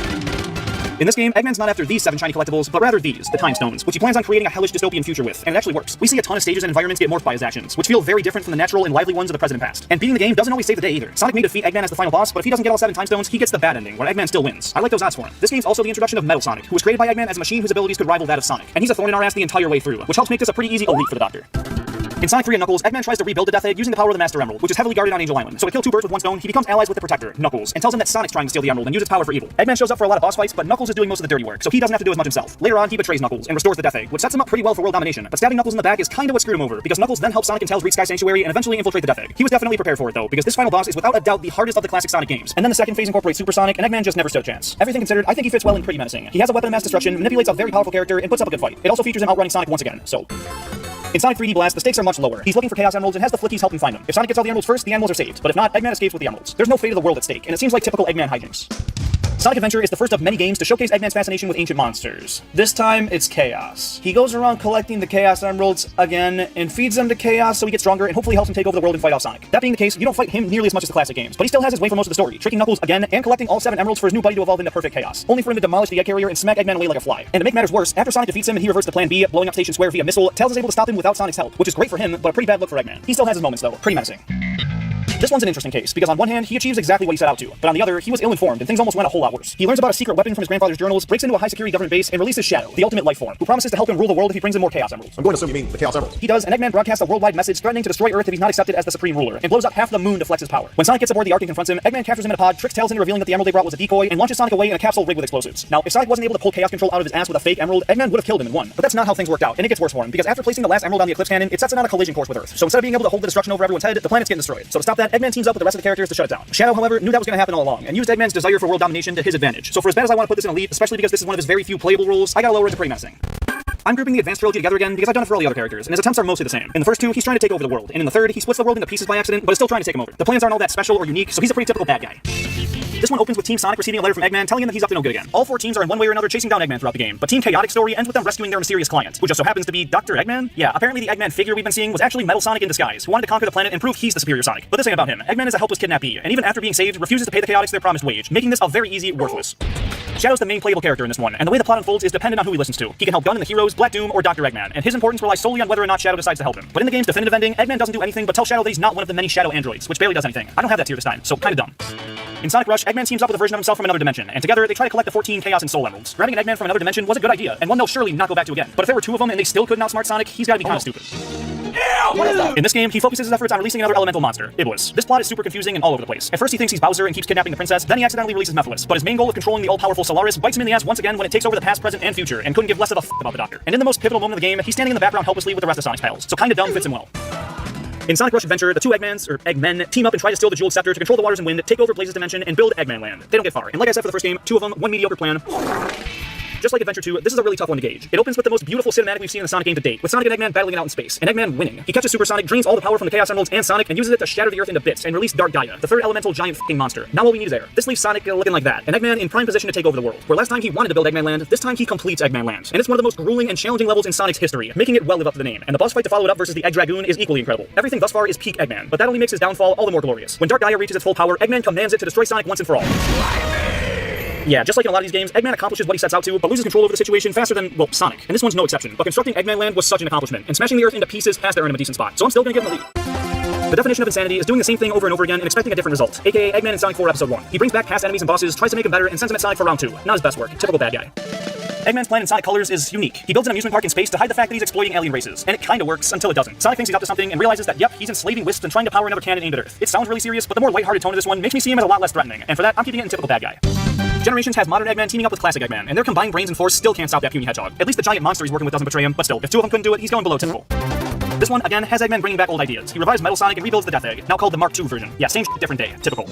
In this game, Eggman's not after these 7 shiny collectibles, but rather these, the Time Stones, which he plans on creating a hellish dystopian future with, and it actually works. We see a ton of stages and environments get morphed by his actions, which feel very different from the natural and lively ones of the present and past. And beating the game doesn't always save the day either. Sonic may defeat Eggman as the final boss, but if he doesn't get all 7 Time Stones, he gets the bad ending, where Eggman still wins. I like those odds for him. This game's also the introduction of Metal Sonic, who was created by Eggman as a machine whose abilities could rival that of Sonic, and he's a thorn in our ass the entire way through, which helps make this a pretty easy elite for the Doctor. In Sonic 3 and Knuckles, Eggman tries to rebuild the Death Egg using the power of the Master Emerald, which is heavily guarded on Angel Island. So to kill 2 birds with 1 stone, he becomes allies with the Protector, Knuckles, and tells him that Sonic's trying to steal the Emerald and use its power for evil. Eggman shows up for a lot of boss fights, but Knuckles is doing most of the dirty work, so he doesn't have to do as much himself. Later on, he betrays Knuckles and restores the Death Egg, which sets him up pretty well for world domination. But stabbing Knuckles in the back is kinda what screwed him over, because Knuckles then helps Sonic and Tails reach Sky Sanctuary and eventually infiltrate the Death Egg. He was definitely prepared for it though, because this final boss is without a doubt the hardest of the classic Sonic games. And then the second phase incorporates Super Sonic, and Eggman just never stood a chance. Everything considered, I think he fits well in pretty menacing. He has a weapon of mass destruction, manipulates a very powerful character, and puts up a good fight. It also features him outrunning Sonic once again, so... In Sonic 3D Blast, the stakes are much lower. He's looking for Chaos Emeralds and has the Flickies help him find them. If Sonic gets all the emeralds first, the animals are saved. But if not, Eggman escapes with the emeralds. There's no fate of the world at stake, and it seems like typical Eggman hijinks. Sonic Adventure is the first of many games to showcase Eggman's fascination with ancient monsters. This time, it's Chaos. He goes around collecting the Chaos Emeralds again, and feeds them to Chaos so he gets stronger and hopefully helps him take over the world and fight off Sonic. That being the case, you don't fight him nearly as much as the classic games, but he still has his way for most of the story, tricking Knuckles again and collecting all 7 emeralds for his new buddy to evolve into perfect Chaos, only for him to demolish the egg carrier and smack Eggman away like a fly. And to make matters worse, after Sonic defeats him and he reverts to Plan B, blowing up Station Square via missile, Tails is able to stop him without Sonic's help, which is great for him, but a pretty bad look for Eggman. He still has his moments though, pretty menacing. This one's an interesting case, because on one hand, he achieves exactly what he set out to, but on the other, he was ill-informed and things almost went a whole lot worse. He learns about a secret weapon from his grandfather's journals, breaks into a high-security government base, and releases Shadow, the ultimate life form, who promises to help him rule the world if he brings in more Chaos Emeralds. I'm going to assume you mean the Chaos Emeralds. He does, and Eggman broadcasts a worldwide message threatening to destroy Earth if he's not accepted as the supreme ruler, and blows up half the moon to flex his power. When Sonic gets aboard the Ark and confronts him, Eggman captures him in a pod, tricks Tails into revealing that the emerald they brought was a decoy, and launches Sonic away in a capsule rigged with explosives. Now, if Sonic wasn't able to pull Chaos Control out of his ass with a fake emerald, Eggman would have killed him and won. But that's not how things worked out, and it gets worse for him, because after placing the last emerald on the Eclipse Cannon, it sets it on a collision course with Earth. So instead of being able to hold the destruction over everyone's head, the planet's getting destroyed. So to stop that, Eggman teams up with the rest of the characters to shut it down. Shadow, however, knew that was going to happen all along, and used Eggman's desire for world domination to his advantage. So for as bad as I want to put this in Elite, especially because this is one of his very few playable roles, I gotta lower it to pretty menacing. I'm grouping the Advanced Trilogy together again because I've done it for all the other characters, and his attempts are mostly the same. In the first 2, he's trying to take over the world, and in the 3rd, he splits the world into pieces by accident, but is still trying to take him over. The plans aren't all that special or unique, so he's a pretty typical bad guy. This one opens with Team Sonic receiving a letter from Eggman telling him that he's up to no good again. All 4 teams are in one way or another chasing down Eggman throughout the game, but Team Chaotic's story ends with them rescuing their mysterious client, who just so happens to be Dr. Eggman? Yeah, apparently the Eggman figure we've been seeing was actually Metal Sonic in disguise, who wanted to conquer the planet and prove he's the superior Sonic. But this ain't about him. Eggman is a helpless kidnappee, and even after being saved, refuses to pay the Chaotix their promised wage, making this a very easy worthless. Shadow's the main playable character in this one, and the way the plot unfolds is dependent on who he listens to. He can help Gun and the Heroes, Black Doom, or Dr. Eggman, and his importance relies solely on whether or not Shadow decides to help him. But in the game's definitive ending, Eggman doesn't do anything but tell Shadow that he's not one of the many Shadow androids, which barely does anything. I don't have that tier this time, so kinda dumb. In Sonic Rush, Eggman teams up with a version of himself from another dimension, and together they try to collect the 14 Chaos and Soul Emeralds. Grabbing an Eggman from another dimension was a good idea, and one they'll surely not go back to again. But if there were 2 of them and they still couldn't outsmart Sonic, he's gotta be kinda stupid. In this game, he focuses his efforts on releasing another elemental monster, Iblis. This plot is super confusing and all over the place. At first he thinks he's Bowser and keeps kidnapping the princess, then he accidentally releases Mephiles, but his main goal of controlling the all-powerful Solaris bites him in the ass once again when it takes over the past, present, and future, and couldn't give less of a f*** about the Doctor. And in the most pivotal moment of the game, he's standing in the background helplessly with the rest of Sonic's pals, so kinda dumb fits him well. In Sonic Rush Adventure, the 2 Eggmans, or Eggmen, team up and try to steal the Jeweled Scepter to control the waters and wind, take over Blaze's dimension, and build Eggman Land. They don't get far, and like I said for the first game, 2 of them, 1 mediocre plan. Just like Adventure 2, this is a really tough one to gauge. It opens with the most beautiful cinematic we've seen in a Sonic game to date, with Sonic and Eggman battling it out in space, and Eggman winning. He catches Super Sonic, drains all the power from the Chaos Emeralds and Sonic, and uses it to shatter the Earth into bits and release Dark Gaia, the 3rd elemental giant f***ing monster. Not what we need is air. This leaves Sonic looking like that, and Eggman in prime position to take over the world. Where last time he wanted to build Eggman Land, this time he completes Eggman Land. And it's one of the most grueling and challenging levels in Sonic's history, making it well live up to the name. And the boss fight to follow it up versus the Egg Dragoon is equally incredible. Everything thus far is peak Eggman, but that only makes his downfall all the more glorious. When Dark Gaia reaches its full power, Eggman commands it to destroy Sonic once and for all. Yeah, just like in a lot of these games, Eggman accomplishes what he sets out to, but loses control over the situation faster than, well, Sonic. And this one's no exception, but constructing Eggman Land was such an accomplishment, and smashing the Earth into pieces has to earn him a decent spot, so I'm still gonna give him the lead. The definition of insanity is doing the same thing over and over again and expecting a different result, aka Eggman in Sonic 4 Episode 1. He brings back past enemies and bosses, tries to make them better, and sends them at Sonic for round 2. Not his best work, typical bad guy. Eggman's plan in Sonic Colors is unique. He builds an amusement park in space to hide the fact that he's exploiting alien races, and it kinda works until it doesn't. Sonic thinks he's up to something and realizes that, yep, he's enslaving wisps and trying to power another cannon aimed at Earth. It sounds really serious, but the more lighthearted tone of this one makes me see him as a lot less threatening, and for that, I'm keeping it in typical bad guy. Generations has modern Eggman teaming up with classic Eggman, and their combined brains and force still can't stop that puny hedgehog. At least the giant monster he's working with doesn't betray him, but still, if two of them couldn't do it, he's going below typical. This one, again, has Eggman bringing back old ideas. He revives Metal Sonic and rebuilds the Death Egg, now called the Mark II version. Yeah, same shit, different day. Typical.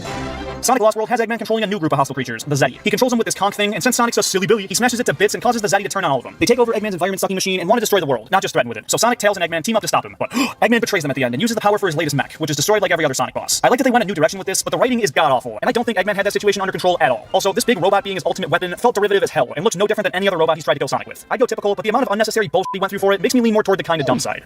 Sonic Lost World has Eggman controlling a new group of hostile creatures, the Zeddy. He controls them with this conch thing, and since Sonic's a silly Billy, he smashes it to bits and causes the Zeddy to turn on all of them. They take over Eggman's environment-sucking machine and want to destroy the world, not just threaten with it. So Sonic, Tails, and Eggman team up to stop him. But Eggman betrays them at the end and uses the power for his latest mech, which is destroyed like every other Sonic boss. I like that they went a new direction with this, but the writing is god-awful, and I don't think Eggman had that situation under control at all. Also, this big robot being his ultimate weapon felt derivative as hell, and looks no different than any other robot he's tried to kill Sonic with. I'd go typical, but the amount of unnecessary bullshit he went through for it makes me lean more toward the kinda dumb side.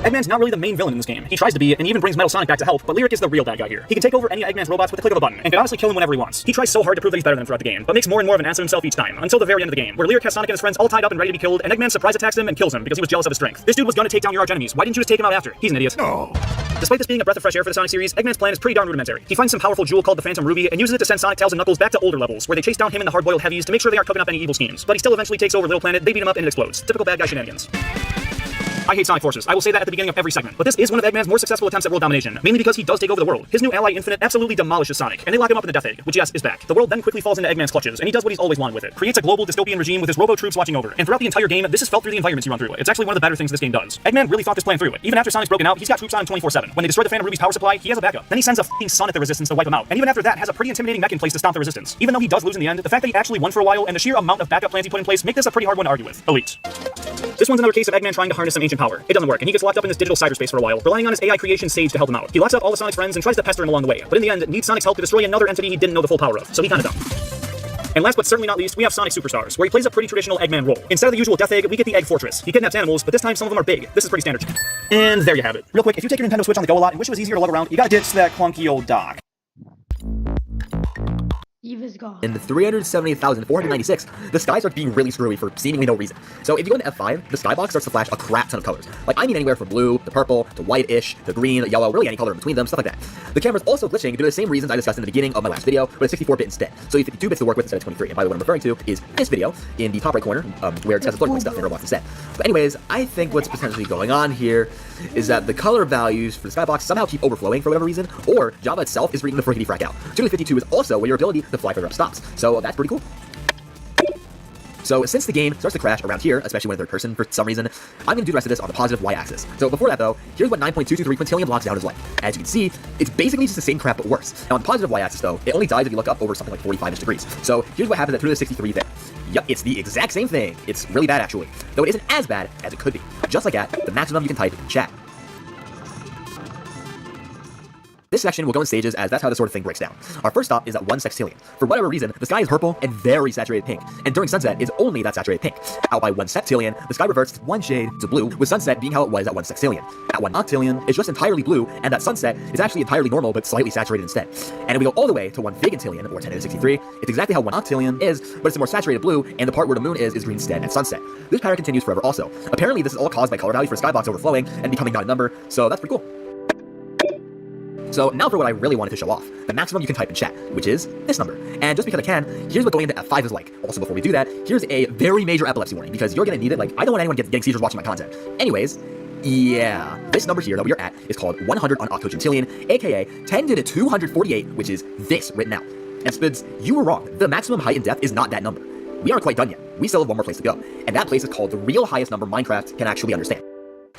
Eggman's not really the main villain in this game. He tries to be, and even brings Metal Sonic back to help, but Lyric is the real bad guy here. He can take over any of Eggman's robots with the click of a button, and can honestly kill him whenever he wants. He tries so hard to prove that he's better than him throughout the game, but makes more and more of an ass of himself each time, until the very end of the game, where Lyric has Sonic and his friends all tied up and ready to be killed, and Eggman surprise attacks him and kills him because he was jealous of his strength. This dude was gonna take down your arch enemies. Why didn't you just take him out after? He's an idiot. No. Despite this being a breath of fresh air for the Sonic series, Eggman's plan is pretty darn rudimentary. He finds some powerful jewel called the Phantom Ruby and uses it to send Sonic, Tails, and Knuckles back to older levels, where they chase down him and the hard-boiled heavies to make sure they aren't cooking up any evil schemes. But he still eventually takes over Little Planet, they beat him up, and it explodes. Typical bad guy shenanigans. I hate Sonic Forces. I will say that at the beginning of every segment. But this is one of Eggman's more successful attempts at world domination, mainly because he does take over the world. His new ally Infinite absolutely demolishes Sonic, and they lock him up in the Death Egg, which yes, is back. The world then quickly falls into Eggman's clutches, and he does what he's always wanted with it. Creates a global dystopian regime with his robo-troops watching over. And throughout the entire game, this is felt through the environments you run through. It's actually one of the better things this game does. Eggman really thought this plan through it. Even after Sonic's broken out, he's got troops on him 24/7. When they destroy the Phantom Ruby's power supply, he has a backup. Then he sends a f***ing sun at the Resistance to wipe him out. And even after that, has a pretty intimidating mech in place to stop the Resistance. Even though he does lose in the end, the fact that he actually won for a while and the sheer amount of backup plans he put in place make this a pretty hard one to argue with. Elite. This one's another case of Eggman trying to harness some ancient power. It doesn't work, and he gets locked up in this digital cyberspace for a while, relying on his AI creation Sage to help him out. He locks up all of Sonic's friends and tries to pester him along the way, but in the end, needs Sonic's help to destroy another entity he didn't know the full power of, so he kinda dumb. And last but certainly not least, we have Sonic Superstars, where he plays a pretty traditional Eggman role. Instead of the usual Death Egg, we get the Egg Fortress. He kidnaps animals, but this time some of them are big. This is pretty standard. And there you have it. Real quick, if you take your Nintendo Switch on the go a lot and wish it was easier to lug around, you gotta ditch that clunky old dock. In the 370,496, the sky starts being really screwy for seemingly no reason. So if you go into F5, the skybox starts to flash a crap ton of colors. Like, I mean anywhere from blue, to purple, to white-ish, to green, yellow, really any color in between them, stuff like that. The camera's also glitching due to the same reasons I discussed in the beginning of my last video, but it's 64-bit instead. So you have 52 bits to work with instead of 23. And by the way, what I'm referring to is this video in the top right corner, where it says the floating point stuff in Roblox instead. But anyways, I think what's potentially going on here is that the color values for the skybox somehow keep overflowing for whatever reason, or Java itself is reading the frickety frack out. 252 is also where your ability to fly further up stops. So that's pretty cool. So since the game starts to crash around here, especially when in third person for some reason, I'm going to do the rest of this on the positive y-axis. So before that though, here's what 9.223 quintillion blocks down is like. As you can see, it's basically just the same crap but worse. Now on the positive y-axis though, it only dies if you look up over something like 45-ish degrees. So here's what happens at 2 to the 63 there. Yup, it's the exact same thing. It's really bad actually, though it isn't as bad as it could be. Just like at the maximum you can type in chat. This section will go in stages as that's how this sort of thing breaks down. Our first stop is at 1 sextillion. For whatever reason, the sky is purple and very saturated pink, and during sunset is only that saturated pink. Out by 1 septillion, the sky reverts one shade to blue, with sunset being how it was at 1 sextillion. At 1 octillion, it's just entirely blue, and that sunset is actually entirely normal but slightly saturated instead. And if we go all the way to 1 vigintillion, or 10 to the 63, it's exactly how 1 octillion is, but it's a more saturated blue, and the part where the moon is green instead at sunset. This pattern continues forever also. Apparently this is all caused by color values for skybox overflowing and becoming not a number, so that's pretty cool. So now for what I really wanted to show off, the maximum you can type in chat, which is this number. And just because I can, here's what going into F5 is like. Also, before we do that, here's a very major epilepsy warning, because you're gonna need it. Like, I don't want anyone getting seizures watching my content. Anyways, yeah, this number here that we're at is called 100 on octogentillion, aka 10 to the 248, which is this written out. And Spids, you were wrong. The maximum height and depth is not that number. We aren't quite done yet. We still have one more place to go, and that place is called the real highest number Minecraft can actually understand.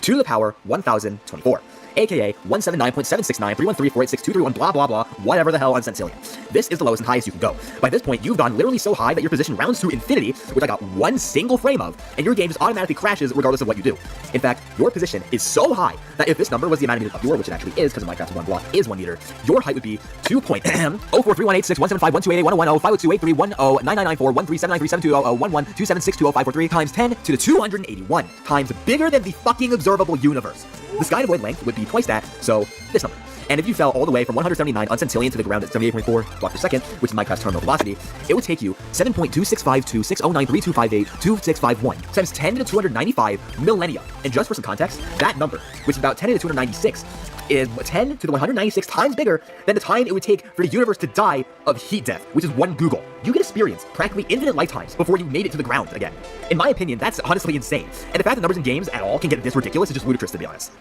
2 to the power 1024. aka 179.7693134862331 blah blah blah, whatever the hell on centillion. This is the lowest and highest you can go. By this point, you've gone literally so high that your position rounds to infinity, which I got one single frame of, and your game just automatically crashes regardless of what you do. In fact, your position is so high that if this number was the amount of meters up your, which it actually is, because in Minecraft 1 block is 1 meter, your height would be 2.04318617512831099941379379200112762001127620543 times 10 to the 281 times bigger than the fucking observable universe. The sky void length would be twice that, so this number. And if you fell all the way from 179 on centillion to the ground at 78.4 blocks per second, which is Minecraft's terminal velocity, it would take you 7.2652609325822651 times 10 to the 295 millennia. And just for some context, that number, which is about 10 to the 296, is 10 to the 196 times bigger than the time it would take for the universe to die of heat death, which is 1 Google. You could experience practically infinite lifetimes before you made it to the ground again. In my opinion, that's honestly insane. And the fact that numbers in games at all can get this ridiculous is just ludicrous, to be honest.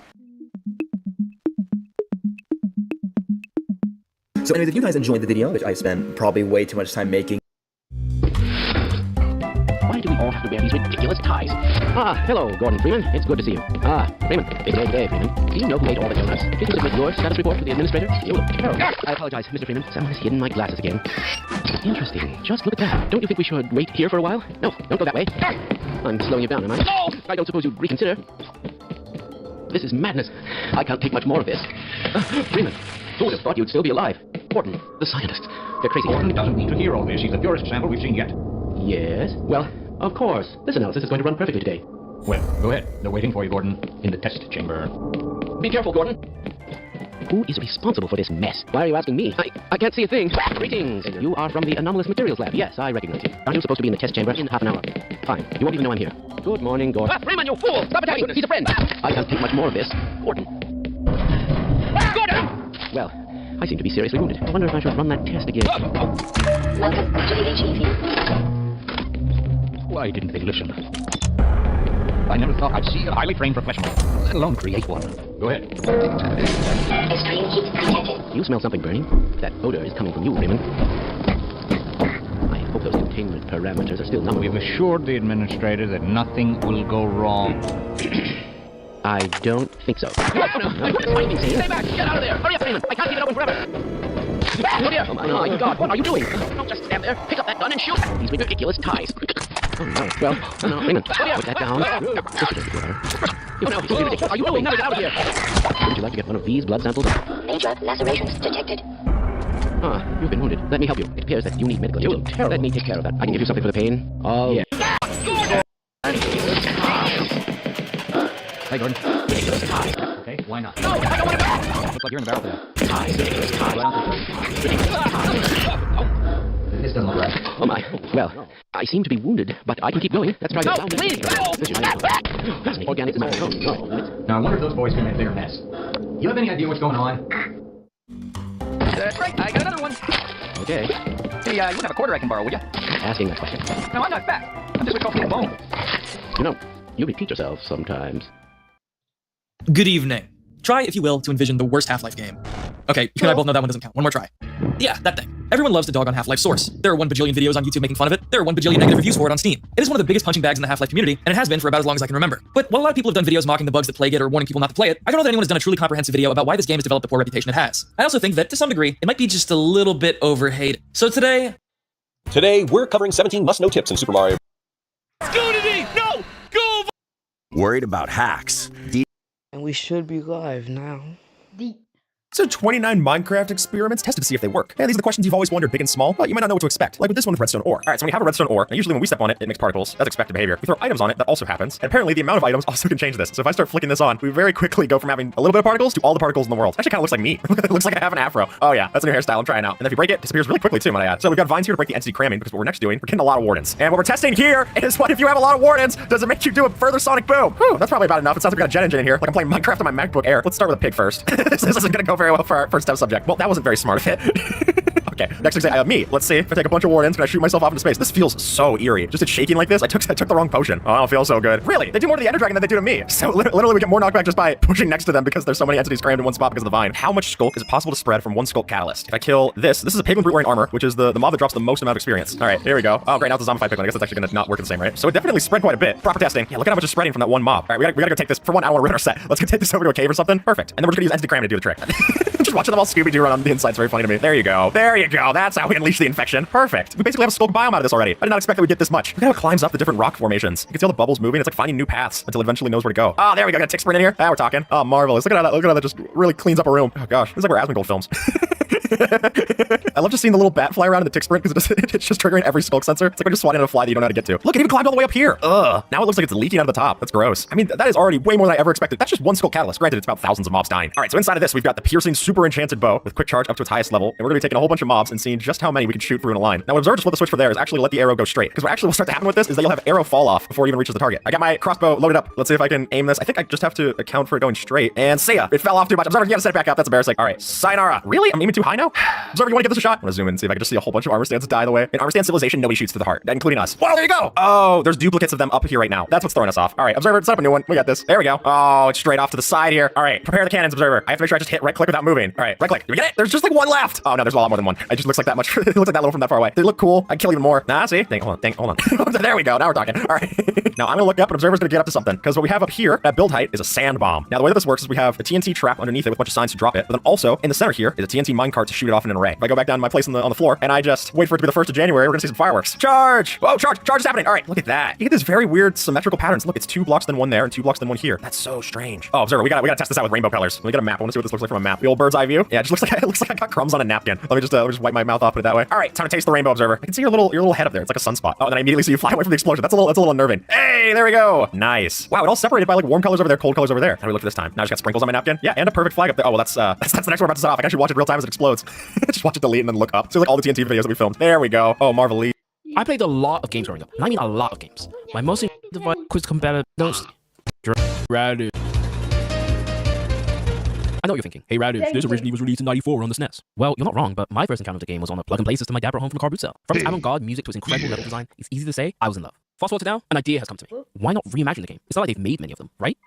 So anyways, if you guys enjoyed the video, which I spent probably way too much time making. Why do we all have to wear these ridiculous ties? Ah, hello, Gordon Freeman. It's good to see you. Ah, Freeman. Big day today, Freeman. Do you know who ate all the donuts? Did you submit your status report to the administrator? You look terrible. I apologize, Mr. Freeman. Someone has hidden my glasses again. Interesting. Just look at that. Don't you think we should wait here for a while? No, don't go that way. I'm slowing you down, am I? No! I don't suppose you'd reconsider. This is madness. I can't take much more of this. Freeman, who would have thought you'd still be alive? Gordon, the scientist. They're crazy. Gordon doesn't need to hear all this. He's the purest sample we've seen yet. Yes? Well, of course. This analysis is going to run perfectly today. Well, go ahead. They're waiting for you, Gordon, in the test chamber. Be careful, Gordon. Who is responsible for this mess? Why are you asking me? I can't see a thing. Greetings. You are from the anomalous materials lab. Yes, I recognize you. Aren't you supposed to be in the test chamber in half an hour? Fine. You won't even know I'm here. Good morning, Gordon. Freeman, you fool! Stop attacking! He's a friend! I can't take much more of this. Gordon. Gordon! Well, I seem to be seriously wounded. I wonder if I should run that test again. Welcome to the HEV. Why didn't they listen? I never thought I'd see a highly trained professional, let alone create one. Go ahead. Extreme heat detected. You smell something burning? That odor is coming from you, Freeman. I hope those containment parameters are still numbered. We've assured the administrator that nothing will go wrong. I don't think so. No, stay back! Get out of there! Hurry up, Freeman! I can't keep it open forever! Oh dear! Oh my God! What are you doing? Don't just stand there! Pick up that gun and shoot! These ridiculous ties! Oh no! Well, no, Freeman, put that down. This should be better. What are you doing? Now get out of here! Wouldn't you like to get one of these blood samples? Major lacerations detected. Ah, you've been wounded. Let me help you. It appears that you need medical attention. Let me take care of that. I can give you something for the pain. Oh yeah. Hey, Gordon. Okay, why not? No, I don't want to go! Looks like you're in the barrel for that. This doesn't look right. Oh my. Well, I seem to be wounded, but I can keep going. Let's try this. No, please! Fascinating. Organic matter. Oh, no. Now, I wonder if those boys can make a bigger mess. You have any idea what's going on? That's right. I got another one. Okay. Hey, you have a quarter I can borrow, would you? Asking that question. No, I'm not fat. I'm just a bone. You know, you repeat yourself sometimes. Good evening. Try, if you will, to envision the worst Half-Life game. Okay, you and I both know that one doesn't count. One more try. Yeah, that thing. Everyone loves to dog on Half-Life Source. There are 1 bajillion videos on YouTube making fun of it. There are 1 bajillion negative reviews for it on Steam. It is one of the biggest punching bags in the Half-Life community, and it has been for about as long as I can remember. But while a lot of people have done videos mocking the bugs that plague it or warning people not to play it, I don't know that anyone has done a truly comprehensive video about why this game has developed the poor reputation it has. I also think that, to some degree, it might be just a little bit overhated. So today, we're covering 17 must-know tips in Super Mario. Scooty! No! Go! Worried about hacks. And we should be live now. So 29 Minecraft experiments tested to see if they work. And these are the questions you've always wondered, big and small, but you might not know what to expect. Like with this one with redstone ore. All right, so when you have a redstone ore, usually when we step on it, it makes particles. That's expected behavior. We throw items on it, that also happens. And apparently the amount of items also can change this. So if I start flicking this on, we very quickly go from having a little bit of particles to all the particles in the world. Actually kind of looks like me. It looks like I have an afro. Oh yeah, that's a new hairstyle I'm trying out. And if you break it, it disappears really quickly too, might I add. So we've got vines here to break the entity cramming, because what we're next doing, we're getting a lot of wardens. And what we're testing here is what if you have a lot of wardens, does it make you do a further sonic boom? Whew, that's probably about enough. It sounds like we got a jet engine in here. Like I'm playing Minecraft on my MacBook Air. Let's start with a pig first. This isn't gonna go very well for our first step subject. Well, that wasn't very smart of it. Okay, next example, me. Let's see if I take a bunch of wardens, can I shoot myself off into space? This feels so eerie. Just it shaking like this, I took the wrong potion. Oh, I don't feel so good. Really, they do more to the Ender Dragon than they do to me. So literally we get more knockback just by pushing next to them because there's so many entities crammed in one spot because of the vine. How much sculk is it possible to spread from one sculk catalyst? If I kill this is a piglin brute wearing armor, which is the mob that drops the most amount of experience. All right, here we go. Oh, great, now it's a zombified piglin. I guess that's actually gonna not work the same, right? So it definitely spread quite a bit. Proper testing. Yeah, look at how much is spreading from that one mob. All right, we gotta go take this. For one, I don't want to ruin our set. Let's go take this over to a cave or something. Perfect. And then we're just gonna use entity cramming to do the trick. Just watching them all Scooby-Doo run on the inside is very funny to me. There you go. There you go. That's how we unleash the infection. Perfect. We basically have a sculk biome out of this already. I did not expect that we'd get this much. Look at how it climbs up the different rock formations. You can see all the bubbles moving. It's like finding new paths until it eventually knows where to go. Oh, there we go. Got a tick sprint in here. Now we're talking. Oh, marvelous. Look at how that just really cleans up a room. Oh gosh. This is like we're Asmongold films. I love just seeing the little bat fly around in the tick sprint because it's just triggering every smoke sensor. It's like we're just swatting at a fly that you don't know how to get to. Look, it even climbed all the way up here. Ugh. Now it looks like it's leaking out of the top. That's gross. I mean, that is already way more than I ever expected. That's just one skull catalyst. Granted, it's about thousands of mobs dying. All right, so inside of this, we've got the piercing super enchanted bow with quick charge up to its highest level. And we're gonna be taking a whole bunch of mobs and seeing just how many we can shoot through in a line. Now, what Observer just flipped the switch for there is actually let the arrow go straight. Because what actually will start to happen with this is that you'll have arrow fall off before it even reaches the target. I got my crossbow loaded up. Let's see if I can aim this. I think I just have to account for it going straight. And see ya. It fell off too much. Observer, you gotta set it back up. That's embarrassing. All right, sayonara. Really? I'm aiming too high now? Observer, you wanna give this a shot? I'm gonna zoom in and see if I can just see a whole bunch of armor stands die the way. In armor stand civilization, nobody shoots to the heart, including us. Whoa, there you go. Oh, there's duplicates of them up here right now. That's what's throwing us off. All right, Observer, set up a new one. We got this. There we go. Oh, it's straight off to the side here. All right, prepare the cannons, Observer. I have to make sure I just hit right click without moving. All right, right click. Did we get it? There's just like one left. Oh no, there's a lot more than one. It just looks like that much. It looks like that little from that far away. They look cool. I kill even more. Nah, see? Hold on. There we go. Now we're talking. All right. Now I'm gonna look up and Observer's gonna get up to something because what we have up here at build height is a sand bomb. Now the way that this works is we have a TNT trap underneath it with a bunch of signs to drop it, but then also in the center here is a TNT minecart to shoot it off in an array. If I go back down to my place on the floor and I just wait for it to be the 1st of January, we're gonna see some fireworks. Charge! Whoa, charge is happening. All right, look at that. You get this very weird symmetrical patterns. Look, it's 2 blocks then 1 there and 2 blocks then 1 here. That's so strange. Oh, Observer, we gotta test this out with rainbow colors. We got a map. I wanna see what this looks like from a map. The old bird's eye view. Yeah, it just looks like I got crumbs on a napkin. Let me just wipe my mouth off, put it that way. All right, time to taste the rainbow, Observer. I can see your little head up there. It's like a sunspot. Oh, and then I immediately see you fly away from the explosion. That's a little unnerving. Hey, there we go. Nice. Wow, it all separated by like warm colors over there, cold colors over there. How do we look for this time? Now I just got sprinkles on my napkin. Yeah, and a perfect flag up there. Oh, well, that's the next one we're about to set off. I can actually watch it real time as it explodes. Just watch it delete and then look up. So like all the TNT videos that we filmed. There we go. Oh, Marvel. I played a lot of games growing up, and I mean a lot of games. My most device quiz competitive Radu. I know what you're thinking. Hey Radu, this originally was released in '94 on the SNES. Well, you're not wrong, but my first encounter with the game was on a plug-and-play system my dad brought home from a car boot cell. From its avant-garde music to its incredible level design, it's easy to say I was in love. Fast forward to now, an idea has come to me. Why not reimagine the game? It's not like they've made many of them, right?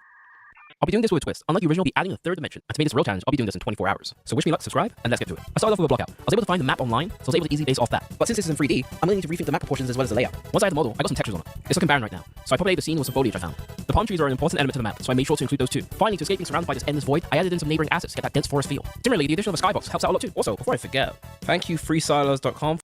I'll be doing this with a twist. Unlike the original, I'll be adding a 3rd dimension. And to make this a real challenge, I'll be doing this in 24 hours. So wish me luck, subscribe, and let's get to it. I started off with a blockout. I was able to find the map online, so I was able to easily base off that. But since this is in 3D, I'm going to need to rethink the map proportions as well as the layout. Once I had the model, I got some textures on it. It's looking barren right now, so I populated the scene with some foliage I found. The palm trees are an important element to the map, so I made sure to include those too. Finally, to escape being surrounded by this endless void, I added in some neighboring assets to get that dense forest feel. Similarly, the addition of a skybox helps out a lot too. Also, before I forget, thank you freestylos.com.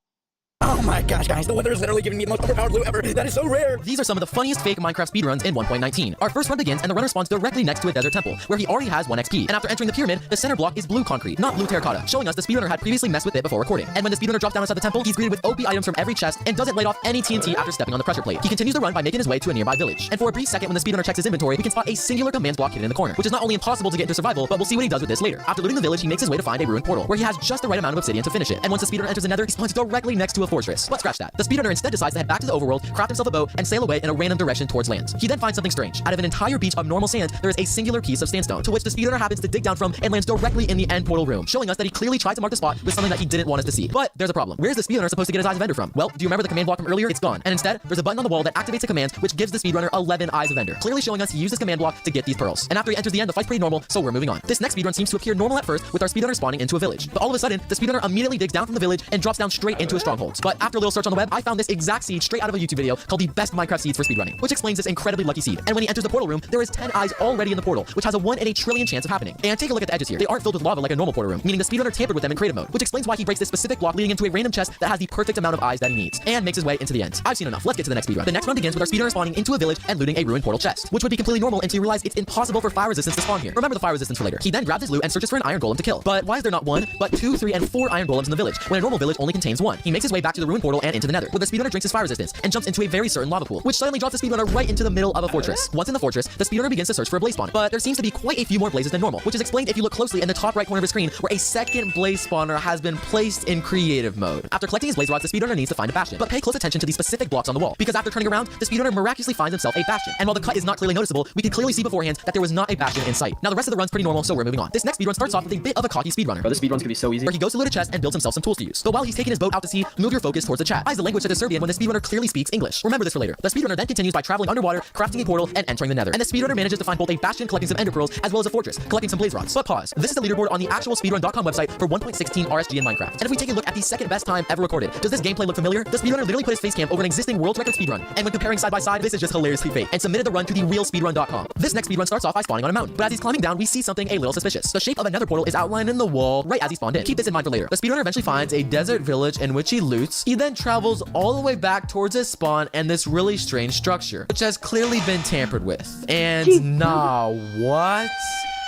Oh my gosh, guys, the weather is literally giving me the most overpowered loot ever. That is so rare. These are some of the funniest fake Minecraft speedruns in 1.19. Our first run begins and the runner spawns directly next to a desert temple, where he already has 1 XP. And after entering the pyramid, the center block is blue concrete, not blue terracotta, showing us the speedrunner had previously messed with it before recording. And when the speedrunner drops down inside the temple, he's greeted with OP items from every chest and doesn't light off any TNT after stepping on the pressure plate. He continues the run by making his way to a nearby village. And for a brief second, when the speedrunner checks his inventory, we can spot a singular commands block hidden in the corner, which is not only impossible to get into survival, but we'll see what he does with this later. After looting the village, he makes his way to find a ruined portal, where he has just the right amount of obsidian to finish it. And once the speedrunner enters the nether, he spawns directly next to a fortress. But scratch that. The speedrunner instead decides to head back to the overworld, craft himself a bow, and sail away in a random direction towards land. He then finds something strange. Out of an entire beach of normal sand, there is a singular piece of sandstone, to which the speedrunner happens to dig down from and lands directly in the end portal room, showing us that he clearly tried to mark the spot with something that he didn't want us to see. But there's a problem. Where's the speedrunner supposed to get his eyes of ender from? Well, do you remember the command block from earlier? It's gone. And instead, there's a button on the wall that activates a command which gives the speedrunner 11 eyes of ender, clearly showing us he used his command block to get these pearls. And after he enters the end, the fight's pretty normal, so we're moving on. This next speedrun seems to appear normal at first, with our speedrunner spawning into a village. But all of a sudden, the speedrunner immediately digs down from the village and drops down straight into a stronghold. But after a little search on the web, I found this exact seed straight out of a YouTube video called the best Minecraft seeds for speedrunning, which explains this incredibly lucky seed. And when he enters the portal room, there is 10 eyes already in the portal, which has a 1 in a trillion chance of happening. And take a look at the edges here. They aren't filled with lava like a normal portal room, meaning the speedrunner tampered with them in creative mode, which explains why he breaks this specific block leading into a random chest that has the perfect amount of eyes that he needs, and makes his way into the end. I've seen enough. Let's get to the next speedrun. The next run begins with our speedrunner spawning into a village and looting a ruined portal chest, which would be completely normal until you realize it's impossible for fire resistance to spawn here. Remember the fire resistance for later. He then grabs his loot and searches for an iron golem to kill. But why is there not 1, but 2, 3, and 4 iron golems in the village, when a normal village only contains 1? He makes his way back to the ruined portal and into the nether, where the speedrunner drinks his fire resistance and jumps into a very certain lava pool, which suddenly drops the speedrunner right into the middle of a fortress. Once in the fortress, the speedrunner begins to search for a blaze spawn, but there seems to be quite a few more blazes than normal, which is explained if you look closely in the top right corner of his screen, where a second blaze spawner has been placed in creative mode. After collecting his blaze rods, the speedrunner needs to find a bastion, but pay close attention to the specific blocks on the wall, because after turning around, the speedrunner miraculously finds himself a bastion. And while the cut is not clearly noticeable, we can clearly see beforehand that there was not a bastion in sight. Now the rest of the run's pretty normal, so we're moving on. This next speedrun starts off with a bit of a cocky speedrunner. Bro, this speedrun's gonna be so easy. Where he goes to loot a chest and builds himself some tools to use. But while he's taking his boat out to sea, move your focus towards the chat. Is the language that is Serbian when the speedrunner clearly speaks English. Remember this for later. The speedrunner then continues by traveling underwater, crafting a portal, and entering the nether. And the speedrunner manages to find both a bastion collecting some ender pearls, as well as a fortress collecting some blaze rods. But pause. This is the leaderboard on the actual speedrun.com website for 1.16 RSG in Minecraft. And if we take a look at the second best time ever recorded, does this gameplay look familiar? The speedrunner literally put his face cam over an existing world record speedrun, and when comparing side by side, this is just hilariously fake, and submitted the run to the real speedrun.com. This next speedrun starts off by spawning on a mountain, but as he's climbing down, we see something a little suspicious. The shape of another portal is outlined in the wall right as he spawned in. Keep this in mind for later. The speedrunner eventually finds a desert village in which he loots. He then travels all the way back towards his spawn and this really strange structure, which has clearly been tampered with. And nah, what?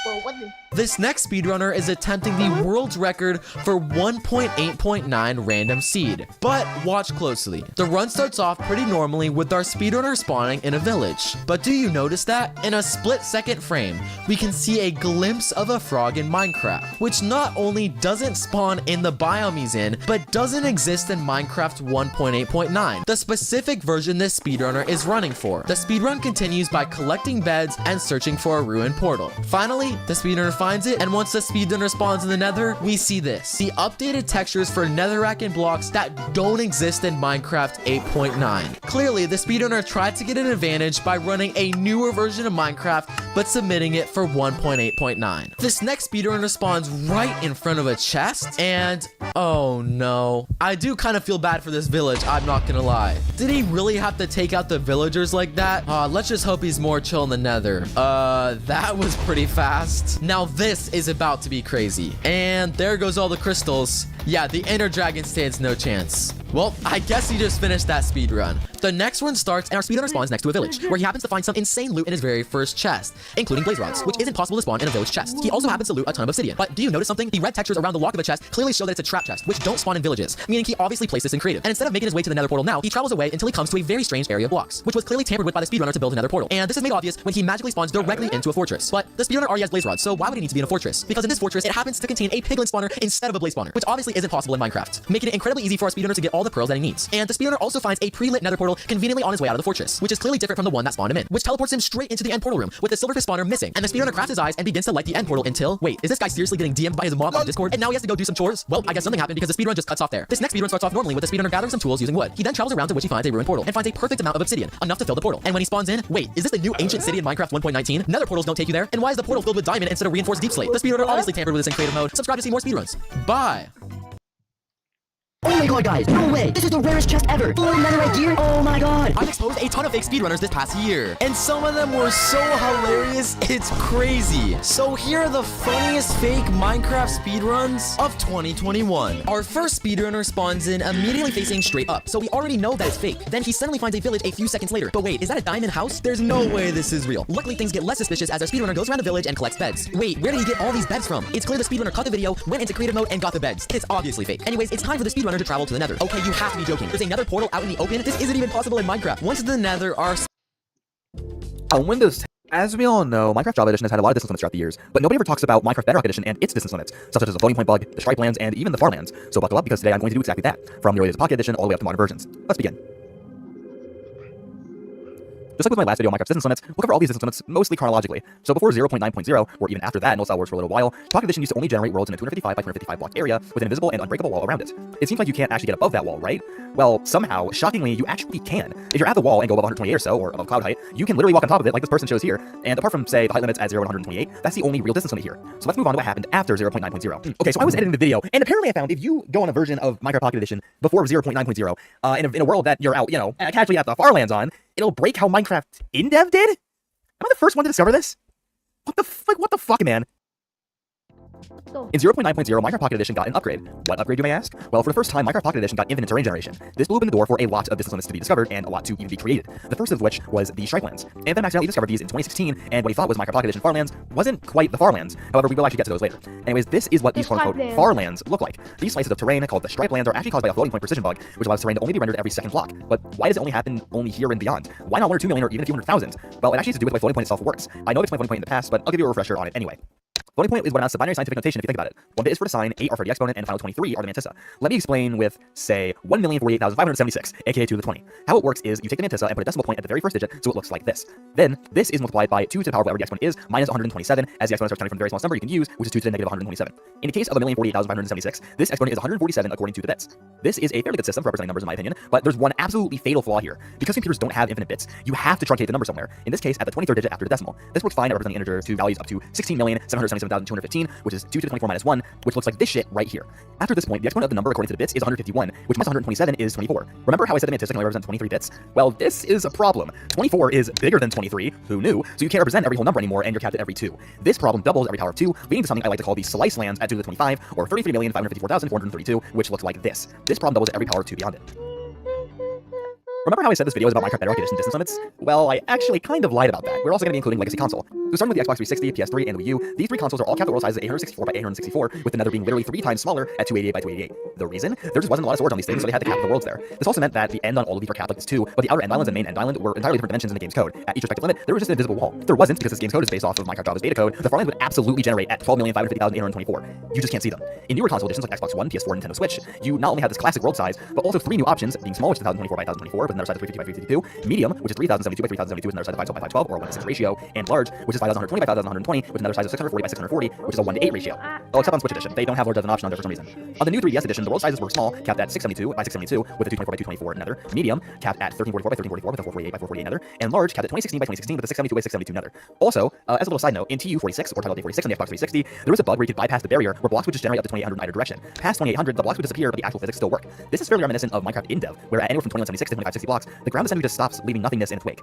Well, what the This next speedrunner is attempting the world's record for 1.8.9 random seed. But watch closely. The run starts off pretty normally with our speedrunner spawning in a village. But do you notice that? In a split-second frame, we can see a glimpse of a frog in Minecraft, which not only doesn't spawn in the biome he's in, but doesn't exist in Minecraft 1.8.9, the specific version this speedrunner is running for. The speedrun continues by collecting beds and searching for a ruined portal. Finally, the speedrunner finds it, and once the speedrunner spawns in the nether, we see this. The updated textures for netherrack and blocks that don't exist in Minecraft 8.9. Clearly, the speedrunner tried to get an advantage by running a newer version of Minecraft, but submitting it for 1.8.9. This next speedrunner spawns right in front of a chest, and oh no. I do kind of feel bad for this village, I'm not gonna lie. Did he really have to take out the villagers like that? Let's just hope he's more chill in the nether. That was pretty fast. Now this is about to be crazy. And there goes all the crystals. Yeah, the Ender Dragon stands no chance. Well, I guess he just finished that speed run. The next one starts, and our speedrunner spawns next to a village, where he happens to find some insane loot in his very first chest, including blaze rods, which isn't possible to spawn in a village chest. He also happens to loot a ton of obsidian. But do you notice something? The red textures around the lock of a chest clearly show that it's a trap chest, which don't spawn in villages, meaning he obviously placed this in creative. And instead of making his way to the nether portal now, he travels away until he comes to a very strange area of blocks, which was clearly tampered with by the speedrunner to build another portal. And this is made obvious when he magically spawns directly into a fortress. But the speedrunner already has blaze rods, so why would he need to be in a fortress? Because in this fortress, it happens to contain a piglin spawner instead of a blaze spawner, which obviously isn't possible in Minecraft, making it incredibly easy for our speedrunner to get all the pearls that he needs. And the speedrunner also finds a pre-lit nether portal conveniently on his way out of the fortress, which is clearly different from the one that spawned him in, which teleports him straight into the end portal room with the silverfish spawner missing. And the speedrunner crafts his eyes and begins to light the end portal until, wait, is this guy seriously getting DM'd by his mom on Discord? And now he has to go do some chores? Well, I guess something happened because the speedrun just cuts off there. This next speedrun starts off normally with the speedrunner gathering some tools using wood. He then travels around to which he finds a ruined portal and finds a perfect amount of obsidian, enough to fill the portal. And when he spawns in, wait, is this the new ancient city in Minecraft 1.19? Nether portals don't take you there. And why is the portal filled with diamond instead of reinforced deep slate? The speedrunner obviously tampered with this in creative mode. Subscribe to see more speedruns. Bye. Oh my god, guys, no way! This is the rarest chest ever! Full netherite gear? Oh my god! I've exposed a ton of fake speedrunners this past year, and some of them were so hilarious, it's crazy. So here are the funniest fake Minecraft speedruns of 2021. Our first speedrunner spawns in immediately facing straight up, so we already know that it's fake. Then he suddenly finds a village a few seconds later. But wait, is that a diamond house? There's no way this is real. Luckily, things get less suspicious as our speedrunner goes around the village and collects beds. Wait, where did he get all these beds from? It's clear the speedrunner cut the video, went into creative mode, and got the beds. It's obviously fake. Anyways, it's time for the speedrunner to travel to the nether. Okay, you have to be joking. There's another portal out in the open? This isn't even possible in Minecraft. Once in the nether, our... On Windows 10, as we all know, Minecraft Java Edition has had a lot of distance limits throughout the years, but nobody ever talks about Minecraft Bedrock Edition and its distance limits, such as the floating point bug, the stripe lands, and even the farmlands. So buckle up, because today I'm going to do exactly that, from the earliest Pocket Edition all the way up to modern versions. Let's begin. Just like with my last video on Minecraft distance limits, we'll cover all these distance limits mostly chronologically. So before 0.9.0, or even after that, null style works for a little while, Pocket Edition used to only generate worlds in a 255 by 255 block area with an invisible and unbreakable wall around it. It seems like you can't actually get above that wall, right? Well, somehow, shockingly, you actually can. If you're at the wall and go above 128 or so, or above cloud height, you can literally walk on top of it like this person shows here. And apart from, say, the height limits at 0 and 128, that's the only real distance limit here. So let's move on to what happened after 0.9.0. Okay, so I was editing the video, and apparently I found if you go on a version of Minecraft Pocket Edition before 0.9.0, in a world that you're out, you know, casually at the farlands on, it'll break how Minecraft in-dev did? Am I the first one to discover this? What the fuck, man? In 0.9.0, Minecraft Pocket Edition got an upgrade. What upgrade, you may ask? Well, for the first time, Minecraft Pocket Edition got infinite terrain generation. This blew open the door for a lot of distance limits to be discovered, and a lot to even be created. The first of which was the stripe lands. Anthem accidentally discovered these in 2016, and what he thought was Minecraft Pocket Edition farmlands wasn't quite the farmlands. However, we will actually get to those later. Anyways, this is what these quote-unquote farlands look like. These slices of terrain, called the stripe lands, are actually caused by a floating point precision bug, which allows terrain to only be rendered every second block. But why does it only happen only here and beyond? Why not 1 or 2 million or even a few 100,000? Well, it actually has to do with the way floating point itself works. I know I've explained floating point in the past, but I'll give you a refresher on it anyway. Floating point is what amounts to binary scientific notation if you think about it. 1 bit is for the sign, 8 are for the exponent, and the final 23 are the mantissa. Let me explain with, say, 1,048,576, aka 2 to the 20. How it works is you take the mantissa and put a decimal point at the very first digit, so it looks like this. Then, this is multiplied by 2 to the power of whatever the exponent is, minus 127, as the exponent starts counting from the very smallest number you can use, which is 2 to the negative 127. In the case of 1,048,576, this exponent is 147 according to the bits. This is a fairly good system for representing numbers in my opinion, but there's one absolutely fatal flaw here. Because computers don't have infinite bits, you have to truncate the number somewhere. In this case, at the 23rd digit after the decimal. This works fine at representing integers to values up to 16,777,215, which is 2 to the 24 minus 1, which looks like this shit right here. After this point, the exponent of the number according to the bits is 151, which minus 127 is 24. Remember how I said the mantissa can only represent 23 bits? Well, this is a problem. 24 is bigger than 23, who knew? So you can't represent every whole number anymore, and you're capped at every 2. This problem doubles every power of 2, leading to something I like to call the slice lands at 2 to the 25, or 33,554,432, which looks like this. This problem doubles every power of 2 beyond it. Remember how I said this video is about Minecraft Bedrock Edition distance limits? Well, I actually kind of lied about that. We're also going to be including Legacy Console. So starting with the Xbox 360, PS3, and the Wii U, these three consoles are all capped at world sizes at 864 by 864, with the nether being literally 3 times smaller at 288 by 288. The reason? There just wasn't a lot of storage on these things, so they had to cap the worlds there. This also meant that the end on all of these were capped like this too, but the outer end islands and main end island were entirely different dimensions in the game's code. At each respective limit, there was just an invisible wall. If there wasn't, because this game's code is based off of Minecraft Java's beta code, the farmlands would absolutely generate at 12,550,824. You just can't see them. In newer console editions like Xbox One, PS4, and Nintendo Switch, you not only have this classic world size, but also 3 new options, being small, which is 1024 by 1024, with another size of 350 by 352, medium, which is 3072 by 3072, with another size of 512 by 512, or 1:6 ratio, and large, which is 5120 by 5120, with another size of 640 by 640, which is a 1:8 ratio. Oh, except on Switch edition, they don't have large as an option on there for some reason. On the new 3DS edition, the world sizes were small, capped at 672 by 672, with a 224 by 224 nether, medium, capped at 1344 by 1344, with a 448 by 448 nether, and large, capped at 2016 by 2016, with a 672 by 672 nether. Also, as a little side note, in TU46, or Title Update 46 on the Xbox 360, there was a bug where you could bypass the barrier, where blocks would just generate up to 2800 in either direction. Past 2800, the blocks would disappear, but the actual physics still work. This is fairly reminiscent of Minecraft in dev, where at anywhere from 2176 to 2560 blocks, the ground essentially just stops, leaving nothingness in its wake.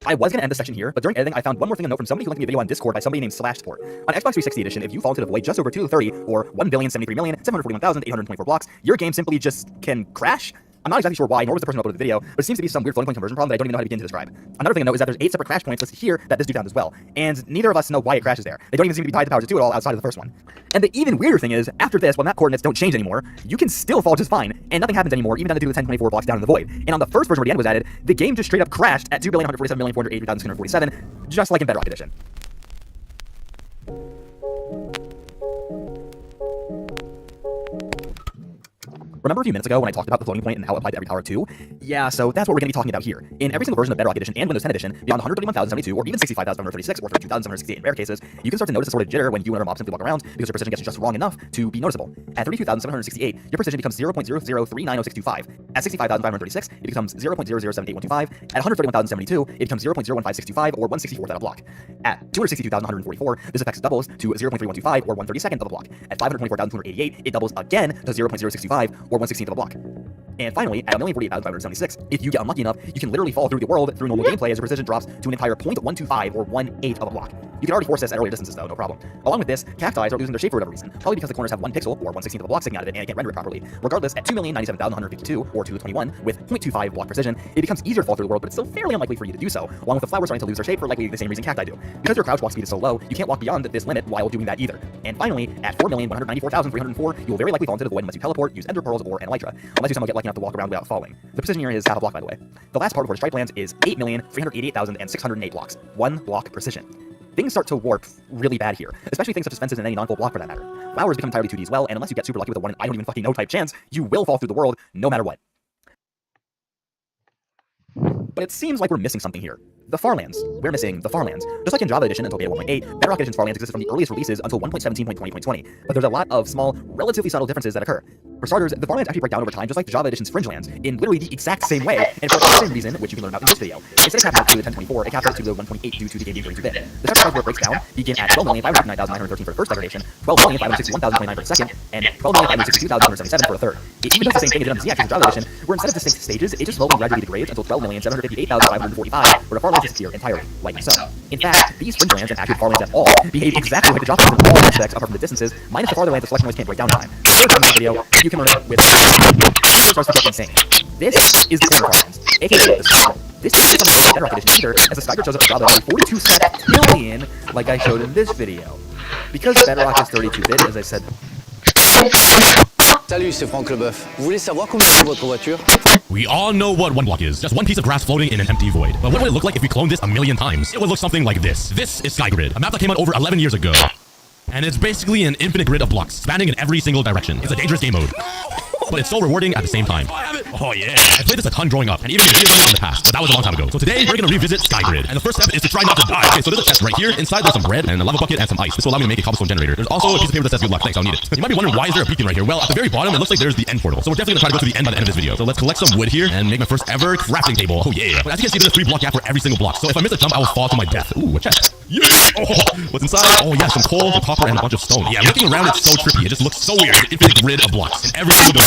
I was going to end this section here, but during editing, I found one more thing to note from somebody who linked me a video on Discord by somebody named /sport. On Xbox 360 edition, if you fall into the void just over 230 or 1,073,741,824 blocks, your game simply just can crash. I'm not exactly sure why, nor was the person who uploaded the video, but it seems to be some weird floating point conversion problem that I don't even know how to begin to describe. Another thing to note is that there's 8 separate crash points listed here that this dude found as well, and neither of us know why it crashes there. They don't even seem to be tied to powers of 2 at all outside of the first one. And the even weirder thing is, after this, when map coordinates don't change anymore, you can still fall just fine, and nothing happens anymore, even down to the 1024 blocks down in the void. And on the first version where the end was added, the game just straight up crashed at 2,147,483,647, just like in Bedrock Edition. Remember a few minutes ago when I talked about the floating point and how it applied to every power of 2? Yeah, so that's what we're going to be talking about here. In every single version of Bedrock Edition and Windows 10 Edition, beyond 131,072 or even 65,736 or 32,768 in rare cases, you can start to notice a sort of jitter when you and other mobs simply walk around because your precision gets just wrong enough to be noticeable. At 32,768, your precision becomes 0.003906225. At 65,536, it becomes 0.0078125. At 131,072, it becomes 0.0156225 or 1/64th of a block. At 262,144, this effect doubles to 0.3125 or 1/32nd of a block. At 524,288, it doubles again to 0.065 or 1/16th of a block. And finally, at 1,048,576, if you get unlucky enough, you can literally fall through the world through normal gameplay as your precision drops to an entire 0.125 or 1/8 of a block. You can already force this at earlier distances though, no problem. Along with this, cacti are losing their shape for whatever reason, probably because the corners have 1 pixel or 1/16th of a block sticking out of it and it can't render it properly. Regardless, at 2,097,152 or 221 with 0.25 block precision, it becomes easier to fall through the world, but it's still fairly unlikely for you to do so, along with the flowers starting to lose their shape for likely the same reason cacti do. Because your crouch walk speed is so low, you can't walk beyond this limit while doing that either. And finally, at 4,194,304, you will very likely fall into the void unless you teleport, use ender pearls, or an elytra, unless you somehow get lucky enough to walk around without falling. The precision here is half a block, by the way. The last part before the stripe lands is 8,388,608 blocks. 1 block precision. Things start to warp really bad here, especially things such as fences and any non-full block for that matter. Flowers become entirely 2D as well, and unless you get super lucky with a 1 in I don't even fucking know type chance, you will fall through the world no matter what. But it seems like we're missing something here. The farmlands. We're missing the farmlands. Just like in Java Edition until beta 1.8, Bedrock Edition's farmlands existed from the earliest releases until 1.17.20.20, but there's a lot of small, relatively subtle differences that occur. For starters, the farmlands actually break down over time just like Java Edition's fringe lands, in literally the exact same way, and for the same reason, which you can learn about in this video. Instead of capping out to the 1024, it caps out to the 1.8 due to the game being 32-bit. The separate where it breaks down begin at 12,559,913 for the first degradation, 12,561,029 for the second, and 12,562,177 for the third. It even does the same thing it did on the ZX in Java Edition, where instead of distinct stages, it just slowly and gradually degrades until 12,758,545, where the farmlands disappear entirely, like so. In fact, these fringe lands and accurate farmlands at all behave exactly like the Java lands in all aspects apart from the distances, minus the farther lands the selection noise can't break down in time. The third time in this video, you can learn it with it starts to get insane. This is the corner farmlands, aka the circle. This is not the Bedrock Edition either, as the Skyper shows up in Java 42 septillion, like I showed in this video. Because Bedrock is 32-bit, as I said. Salut, c'est Franck Leboeuf. Vous voulez savoir comment c'est votre voiture? We all know what 1 block is. Just 1 piece of grass floating in an empty void. But what would it look like if we cloned this 1,000,000 times? It would look something like this. This is SkyGrid, a map that came out over 11 years ago. And it's basically an infinite grid of blocks, spanning in every single direction. It's a dangerous game mode. But it's so rewarding at the same time. Oh yeah, I played this a ton growing up, and even made videos on it in the past, but that was a long time ago. So today, we're gonna revisit SkyGrid, and the first step is to try not to die. Okay, so there's a chest right here. Inside there's some bread, and a lava bucket, and some ice. This will allow me to make a cobblestone generator. There's also a piece of paper that says good luck. Thanks, I'll need it. You might be wondering, why is there a beacon right here? Well, at the very bottom, it looks like there's the end portal. So we're definitely gonna try to go to the end by the end of this video. So let's collect some wood here, and make my first ever crafting table. Oh yeah. But as you can see, there's a 3 block gap for every single block. So if I miss a jump, I will fall to my death. Ooh, a chest. Yeah! Oh, what's inside? Oh yeah, some coal, some copper, and a bunch of stone. Yeah, looking around, it's so trippy. It just looks so weird. An infinite grid of blocks in every single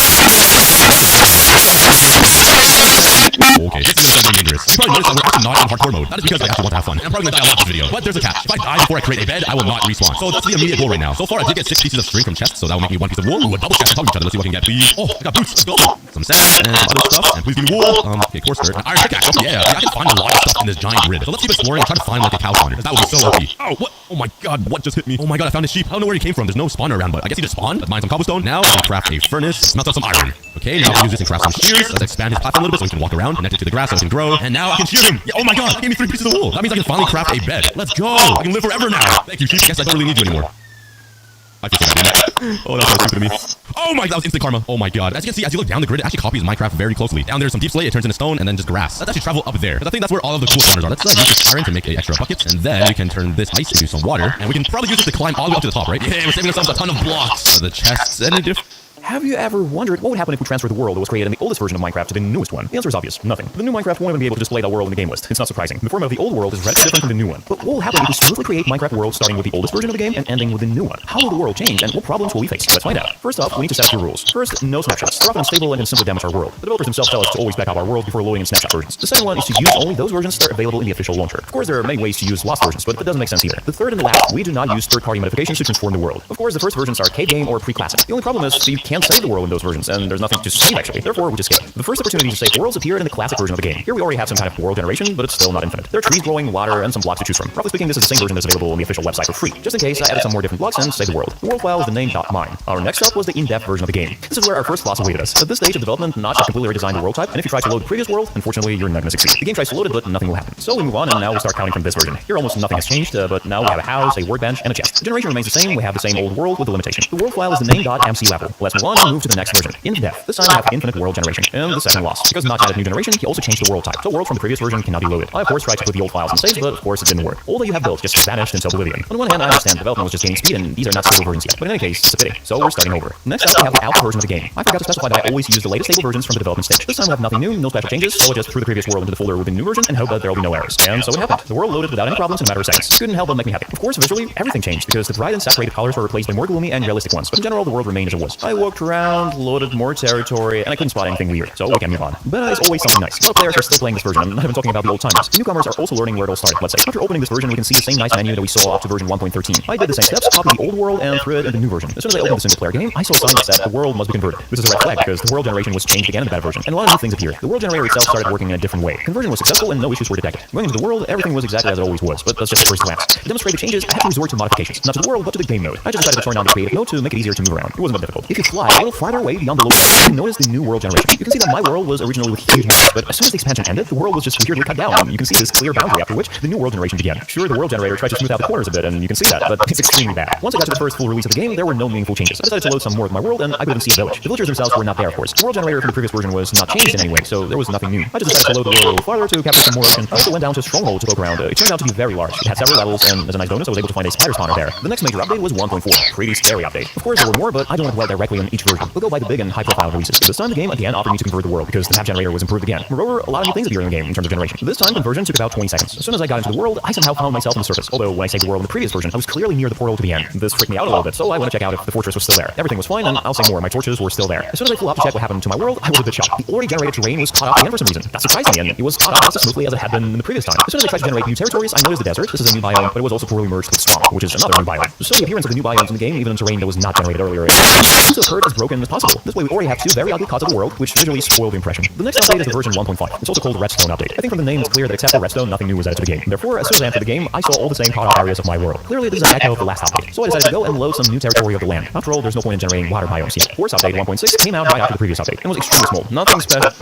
Okay, this is something dangerous. this. You probably noticed that we're actually not in hardcore mode. That is because I actually want to have fun. And I'm probably gonna die a lot this video. But there's a catch. If I die before I create a bed, I will not respawn. So that's the immediate goal right now. So far, I did get 6 pieces of string from chests, so that will make me 1 piece of wool. Ooh, a double chest on top of each other. Let's see what I can get, please. Oh, I got boots. Let's go. Some sand and some other stuff. And please give me wool. Okay, coarse dirt. An iron pickaxe. Oh, yeah. I can find a lot of stuff in this giant grid. So let's keep exploring and try to find like a cow spawner. Because that would be so OP. Oh, what? Oh my god, what just hit me? Oh my god, I found a sheep. I don't know where he came from. There's no spawner around, but I guess he just spawned. Let's mine some cobblestone. Now I can craft a furnace. Smelt out some iron. Okay, now I can use this and craft some shears. Let's expand his platform a little bit so he can walk around, connect it to the grass so it can grow. And now I can shear him. Yeah, oh my god, he gave me 3 pieces of wool. That means I can finally craft a bed. Let's go. I can live forever now. Thank you, sheep. Guess I don't really need you anymore. I feel so bad. Oh, that was so stupid of me. Oh my god, that was instant karma. Oh my god. As you can see, as you look down the grid, it actually copies Minecraft very closely. Down there's some deep slate, it turns into stone, and then just grass. Let's actually travel up there. I think that's where all of the cool spawners are. Let's use this iron to make extra buckets, and then we can turn this ice into some water, and we can probably use it to climb all the way up to the top, right? Yeah, we're saving ourselves a ton of blocks. The chests, any different. Have you ever wondered what would happen if we transferred the world that was created in the oldest version of Minecraft to the newest one? The answer is obvious. Nothing. The new Minecraft won't even be able to display that world in the game list. It's not surprising. The format of the old world is radically different from the new one. But what will happen if we smoothly create Minecraft worlds starting with the oldest version of the game and ending with the new one? How will the world change and what problems will we face? Let's find out. First off, we need to set a few rules. First, no snapshots. They're often unstable and can simply damage our world. The developers themselves tell us to always back up our world before loading in snapshot versions. The second one is to use only those versions that are available in the official launcher. Of course, there are many ways to use lost versions, but that doesn't make sense either. The third and the last, we do not use third-party modifications to transform the world. Of course, the first versions are cave game or pre-classic. The only problem is that you can't save the world in those versions, and there's nothing to save actually. Therefore, we just skip it. The first opportunity to save worlds appeared in the classic version of the game. Here we already have some kind of world generation, but it's still not infinite. There are trees growing, water, and some blocks to choose from. Roughly speaking, this is the same version that's available on the official website for free. Just in case, I added some more different blocks and saved the world. The world file is the name.mine. Our next stop was the in-depth version of the game. This is where our first boss awaited us. At this stage of development, Notch has completely redesigned the world type, and if you try to load the previous world, unfortunately, you're not going to succeed. The game tries to load it, but nothing will happen. So we move on, and now we start counting from this version. Here almost nothing has changed, but now we have a house, a workbench, and a chest. The generation remains the same, we have the same old world with the limitation. The world file is the name.mc level. Let's move on and move to the next version. In-depth. This time we have infinite world generation. And the second lost. Because Notch added new generation, he also changed the world type. So worlds from the previous version cannot be loaded. I of course tried to put the old files in saves, but of course it didn't work. All that you have built just vanished into oblivion. On one hand, I understand development was just gaining speed, and these are not stable versions yet. But in any case, it's a pity. So we're starting over. Next up, we have the alpha version of the game. I forgot to specify that I always use the latest stable versions from the development stage. This time we have nothing new, no special changes, so I just threw the previous world into the folder with the new version and hope that there will be no errors. And so it happened. The world loaded without any problems in a matter of seconds. Couldn't help but make me happy. Of course, visually, everything changed because the bright and saturated colors were replaced by more gloomy and realistic ones. But in general, the world remained as it was. I walked around, loaded more territory, and I couldn't spot anything weird. So we can move on. But there's always something nice. A lot of players are still playing this version. I'm not even talking about the old timers. The newcomers are also learning where it all started, let's say. After opening this version, we can see the same nice menu that we saw up to version 1.13. I did the same steps, copied the old world, and threw it in the new version. As soon as I opened the single player game, I saw a sign that said the world must be converted. This is a red flag because the world generation was changed again in the beta version, and a lot of new things appeared. The world generator itself started working in a different way. Conversion was successful and no issues were detected. Going into the world, everything was exactly as it always was, but that's just a first glance. To demonstrate the changes, I had to resort to modifications. Not to the world, but to the game mode. I just decided to turn on the creative mode to make it easier to move around. It wasn't that difficult. If you fly a little farther away beyond the local area, you can notice the new world generation. You can see that my world was originally with huge mountains, but as soon as the expansion ended, the world was just weirdly cut down. You can see this clear boundary after which the new world generation began. Sure, the world generator tried to smooth out the corners a bit, and you can see that, but it's extremely bad. Once I got to the first full release of the game, there were no meaningful changes. I decided to load some more of my world, and I could even see a village. The villagers themselves were not there, of course. The world generator from the previous version was not changed in any way, so there was nothing new. I just decided to load the world a little farther to capture some more ocean. I also went down to a stronghold to poke around. It turned out to be very large. It had several levels, and as a nice bonus, I was able to find a spider spawner there. The next major update was 1.4. Pretty scary update. Of course, there were more, but I don't want to dwell directly on each version. We'll go by the big and high-profile releases. This time, the game again offered me to convert the world because the map generator was improved again. Moreover, a lot of new things appeared in the game in terms of generation. This time, conversion took about 20 seconds. As soon as I got into the world, I somehow found myself on the surface. Although when I saved the world in the previous version, I was clearly near the portal to the end. This freaked me out a little bit, so I went to check out if the fortress was still there. Everything was fine, and I'll say more. My torches were still there. As soon as I flew up to check what happened to my world, I was a bit shocked. The already generated terrain was caught up again for some reason. That surprised me, and it was caught up just as smoothly as it had been in the previous time. As soon as I tried to generate new territories, I noticed the desert. This is a new biome, but it was also poorly merged with swamp, which is another new biome. So the appearance of the new biomes in the game, even in terrain that was not generated earlier, is as hurt as broken as possible. This way, we already have two very ugly cuts of the world, which visually spoil the impression. The next update is the version 1.5. It's also called Redstone Update. I think from the name, it's clear that except for Redstone, nothing new was added to the game. Therefore, as soon as I entered the game, I saw all the same caught up areas of my world. Clearly, this is an echo of the last update. So I decided to go and load some new territory of the land. After all, there's no point in generating water biomes yet. Force Update 1.6 came out right after the previous update and was extremely small. Nothing special.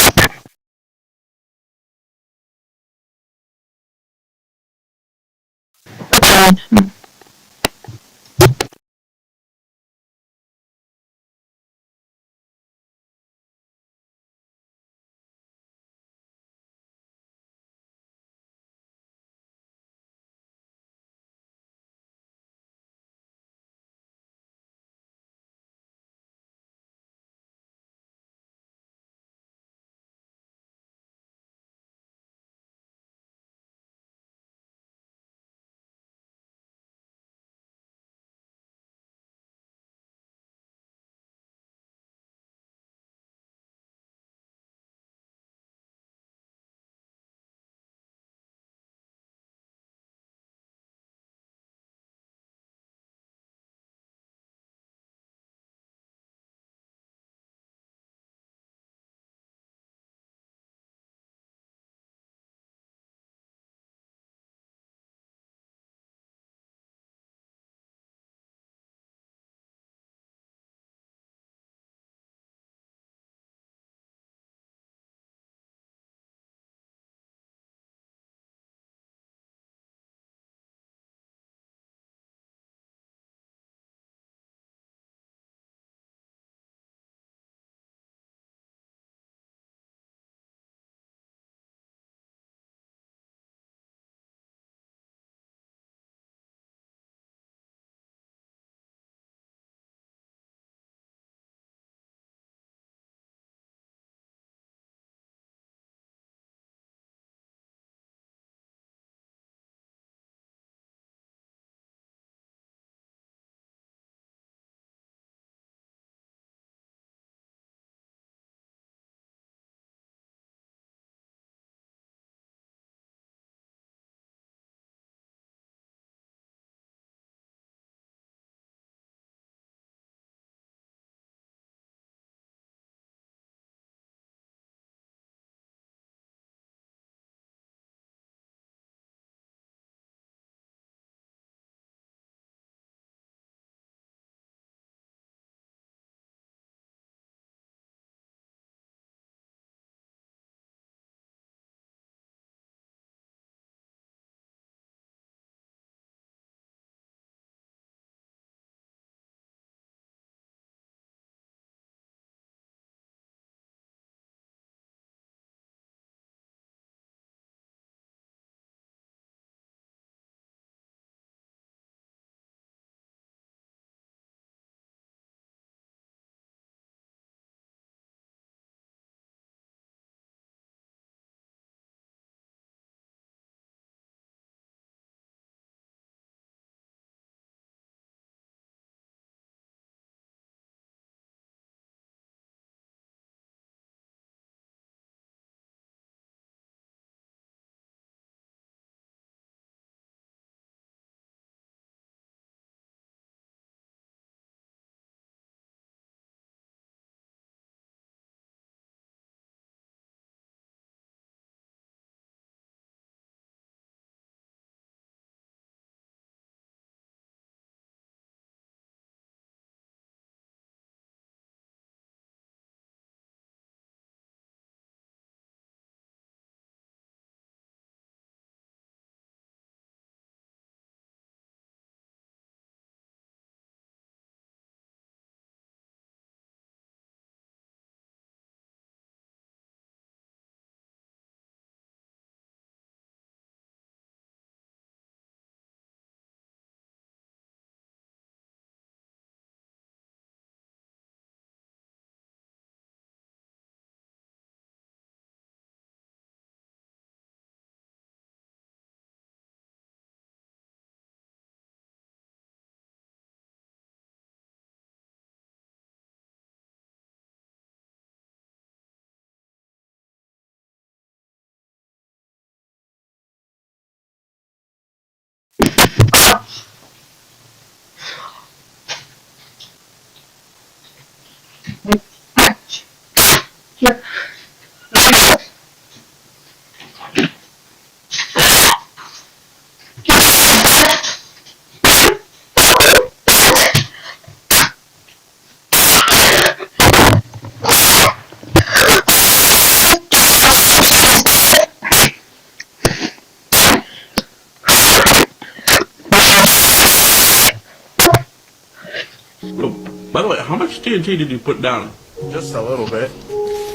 By the way, how much TNT did you put down? Just a little bit.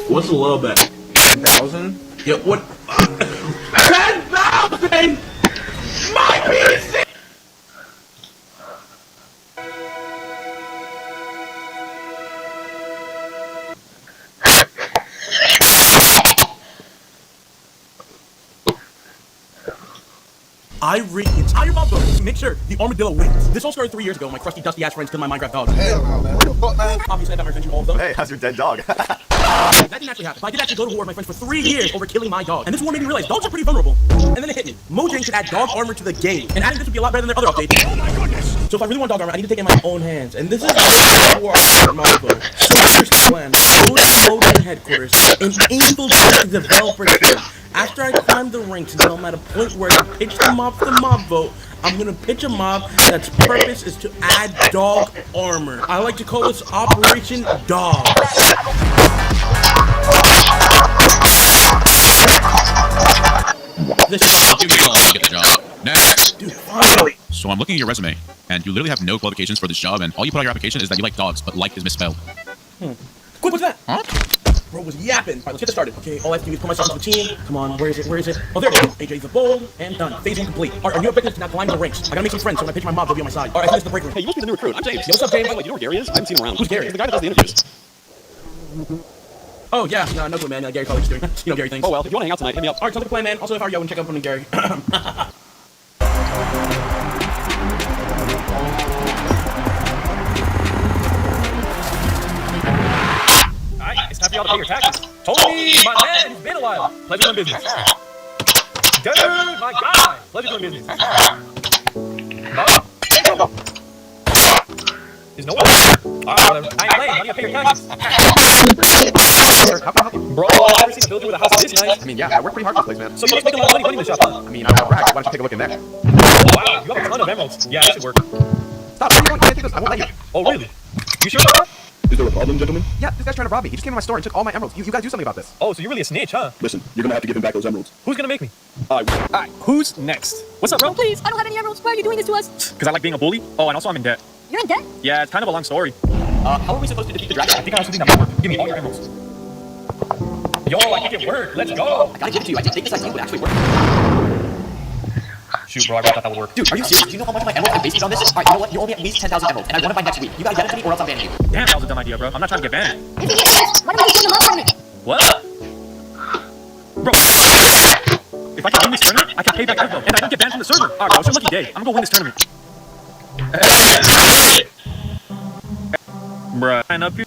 What's a little bit? 1,000? Yeah, what? 10,000! My PC! I read the entire mob book to make sure the armadillo wins. This all started 3 years ago when my crusty, dusty-ass friends killed my Minecraft dog. Hell no, man. What the fuck, man? Obviously, I got my revenge on all of them. Hey, how's your dead dog? That didn't actually happen. But I did actually go to war with my friends for 3 years over killing my dog. And this war made me realize dogs are pretty vulnerable. And then it hit me. Mojang should add dog armor to the game. And adding this would be a lot better than their other updates. Oh my goodness! So if I really want dog armor, I need to take it in my own hands. And this is war motto. So here's the plan. Go to Mojang headquarters and infiltrate the developer team. After I climb the ranks until I'm at a point where I can pitch the mob for the mob vote, I'm gonna pitch a mob that's purpose is to add dog armor. I like to call this Operation Dog. This is I'll give you all to get the job. Next. Dude, finally. So I'm looking at your resume, and you literally have no qualifications for this job, and all you put on your application is that you like dogs, but like is misspelled. Quick, what's that? Huh? Bro was yapping. Alright, let's get this started. Okay, all I have to do is put myself into the team. Come on, where is it? Where is it? Oh, there it is. AJ's the bowl, and done. Phase 1 complete. Alright, our new objective is to now climb the ranks. I gotta make some friends, so when I pitch my mob, they'll be on my side. Alright, I think this is the break room. Hey, you must be the new recruit. I'm James. Yo, what's up, James? By the way, you know where Gary is? I haven't seen him around. Who's Gary? He's the guy that does the interviews. Oh, yeah. No clue, man. Gary probably just doing, you know, Gary things. Oh, well, if you want to hang out tonight, hit me up. Alright, sounds like a plan, man. Also, if I were yo and check up on Gary. It's time for y'all to pay your taxes. Tony, my man, it's been a while. Pleasure doing business. Dude, my guy, pleasure doing business. Is no one? Alright, whatever. I ain't playing. How do you pay your taxes? How can I help you? Bro, I've never seen a building with a house this nice. I mean, yeah, I work pretty hard for this place, man. So you must make a lot of money running this shop, huh? I mean, I don't brag. Why don't you take a look in there? Oh, wow, you have a ton of emeralds. Yeah, that should work. Stop. You can't take this. I won't let you. Oh, really? You sure about that? Is there a problem, gentlemen? Yeah, this guy's trying to rob me. He just came to my store and took all my emeralds. You guys do something about this. Oh, so you're really a snitch, huh? Listen, you're gonna have to give him back those emeralds. Who's gonna make me? I will. Alright, who's next? What's up, bro? Please, I don't have any emeralds. Why are you doing this to us? Because I like being a bully. Oh, and also I'm in debt. You're in debt? Yeah, it's kind of a long story. How are we supposed to defeat the dragon? I think I have something that might work. Give me all your emeralds. Yo, I think it worked. Let's go. I gotta give it to you. I didn't think this idea would actually work. Shoot, bro, I thought that would work. Dude, are you serious? Do you know how much my emeralds are based on this? Alright, you know what? You owe me at least 10,000 emeralds, and I want it by next week. You gotta get it to me or else I'm banning you. Damn, that was a dumb idea, bro. I'm not trying to get banned. If you get this, why don't we just win the mob tournament? What? Bro, if I can win this tournament, I can pay back Evo, and I don't get banned from the server. Alright, bro, it's your lucky day. I'm gonna go win this tournament. Bruh, sign up here.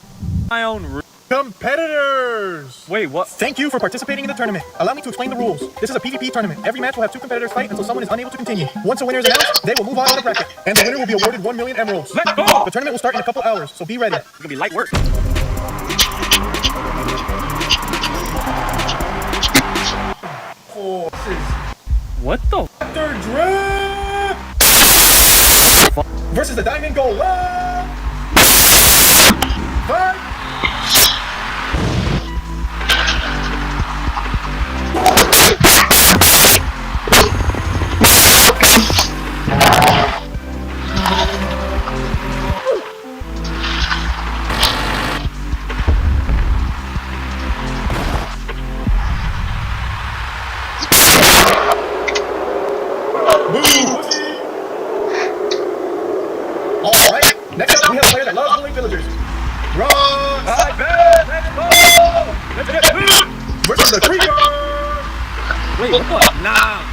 My own room. Competitors! Wait, what? Thank you for participating in the tournament. Allow me to explain the rules. This is a PvP tournament. Every match will have 2 competitors fight until someone is unable to continue. Once a winner is announced, they will move on to the bracket, and the winner will be awarded 1 million emeralds. Let's go! The tournament will start in a couple hours, so be ready. It's gonna be light work. What the? Third draft! Versus the Diamond Gold. Fight! Alright, next up we have a player that loves bullying villagers. Run! I bet! Let's go! Let's get food! Versus the tree guard! Wait, what? Nah.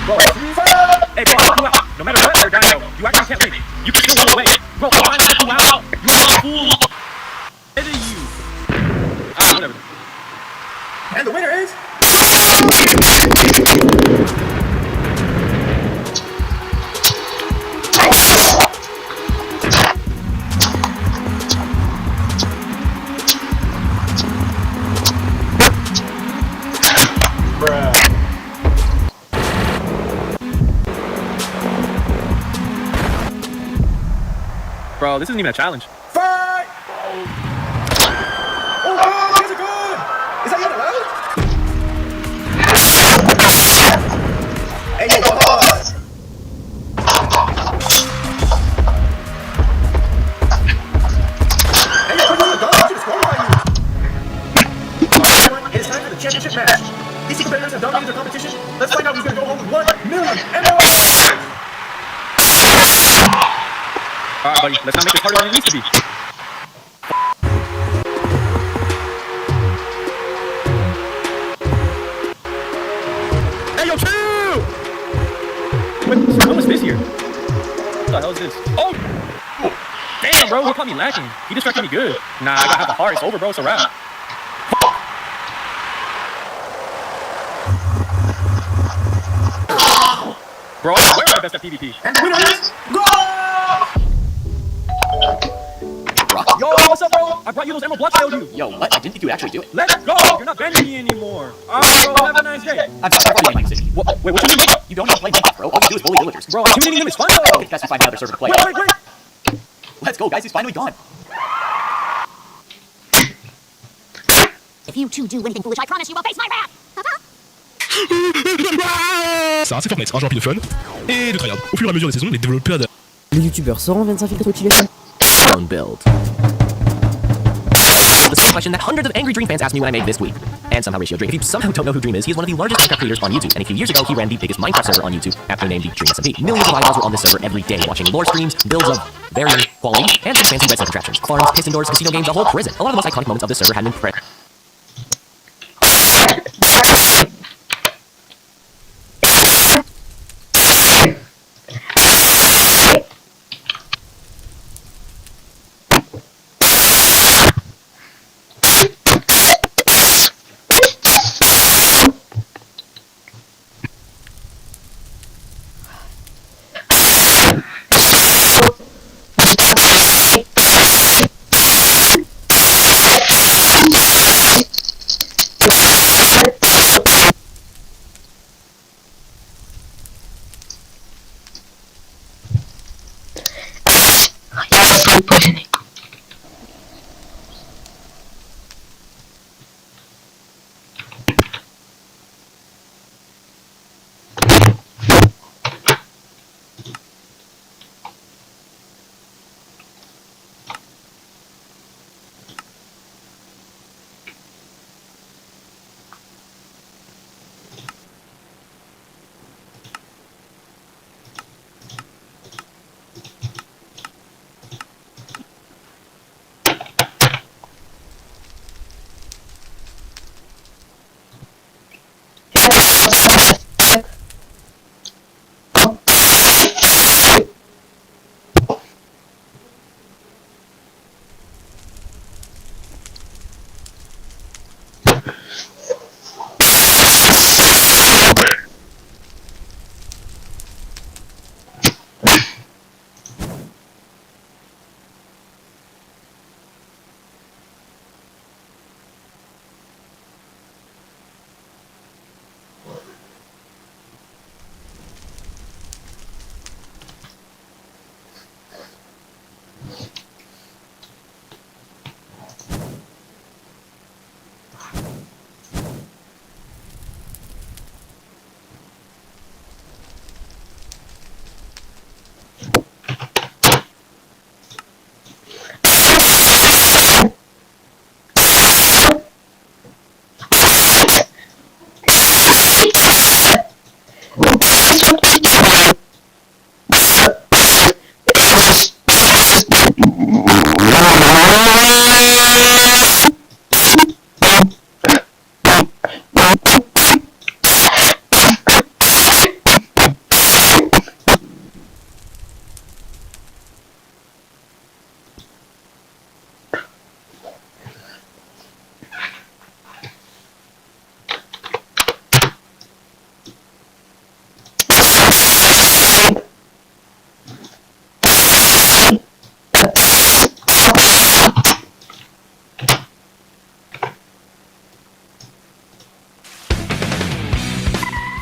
Bro, hey, bro, I'll help you out. No matter what, you're Dino. You actually can't win. You can still run away. Bro, I'm trying to help you out. You're a fool. It is you. Ah, whatever. And the winner is... Bro, this isn't even a challenge. Fight! Oh, you guys are good! Is that even allowed? Hey, yo, boss! Hey, yo, put me in the dog, I should disqualify you! Alright, everyone, it is time for the championship match. These two competitors have dominated their competition. Let's find out who's gonna go home with 1 million emeralds! Alright, buddy, let's not make this harder than it needs to be. Hey, yo, chill! Wait, how much this here? What the hell is this? Oh! Damn, bro, he caught me lacking. He distracted me good. Nah, I got half a heart. It's over, bro. It's a wrap. Bro, I swear I'm the best at PvP. And the winner is... Go! Yo, what's up, bro? I brought you those emerald blocks I owed you. Yo, what? I didn't think you would actually do it. Let's go! You're not bending me anymore. Alright, bro, have a nice day. I'm sorry, I'm playing City. Wait, what you mean? You don't even play Minecraft, bro. All you do is bully villagers. Bro, tuning them is fun, though. Okay, guys, we find another server to play. Wait. Let's go, guys. He's finally gone. If you two do anything foolish, I promise you will face my wrath. Ça, c'est Fortnite, un jeu rempli de fun et de tryhard. Au fur et à mesure des saisons, les développeurs de... Le youtubeur Soran vient de s'infiltrer au téléphone. Phone build. The same question that hundreds of Angry Dream fans asked me when I made this tweet. And somehow Ratio Dream. If you somehow don't know who Dream is, he is one of the largest Minecraft creators on YouTube. And a few years ago, he ran the biggest Minecraft server on YouTube, after named the Dream SMP. Millions of eyeballs were on this server every day, watching lore streams, builds of varying quality, and some fancy redstone attractions. Farms, piston doors, casino games, a whole prison. A lot of the most iconic moments of this server had been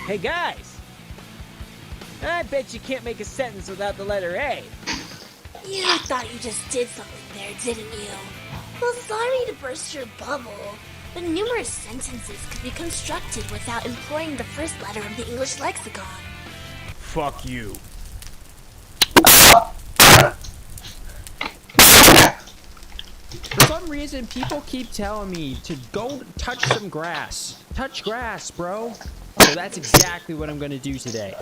Hey guys! I bet you can't make a sentence without the letter A. You thought you just did something there, didn't you? Well, sorry to burst your bubble, but numerous sentences could be constructed without employing the first letter of the English lexicon. Fuck you. For some reason, people keep telling me to go touch some grass. Touch grass, bro. So that's exactly what I'm gonna do today.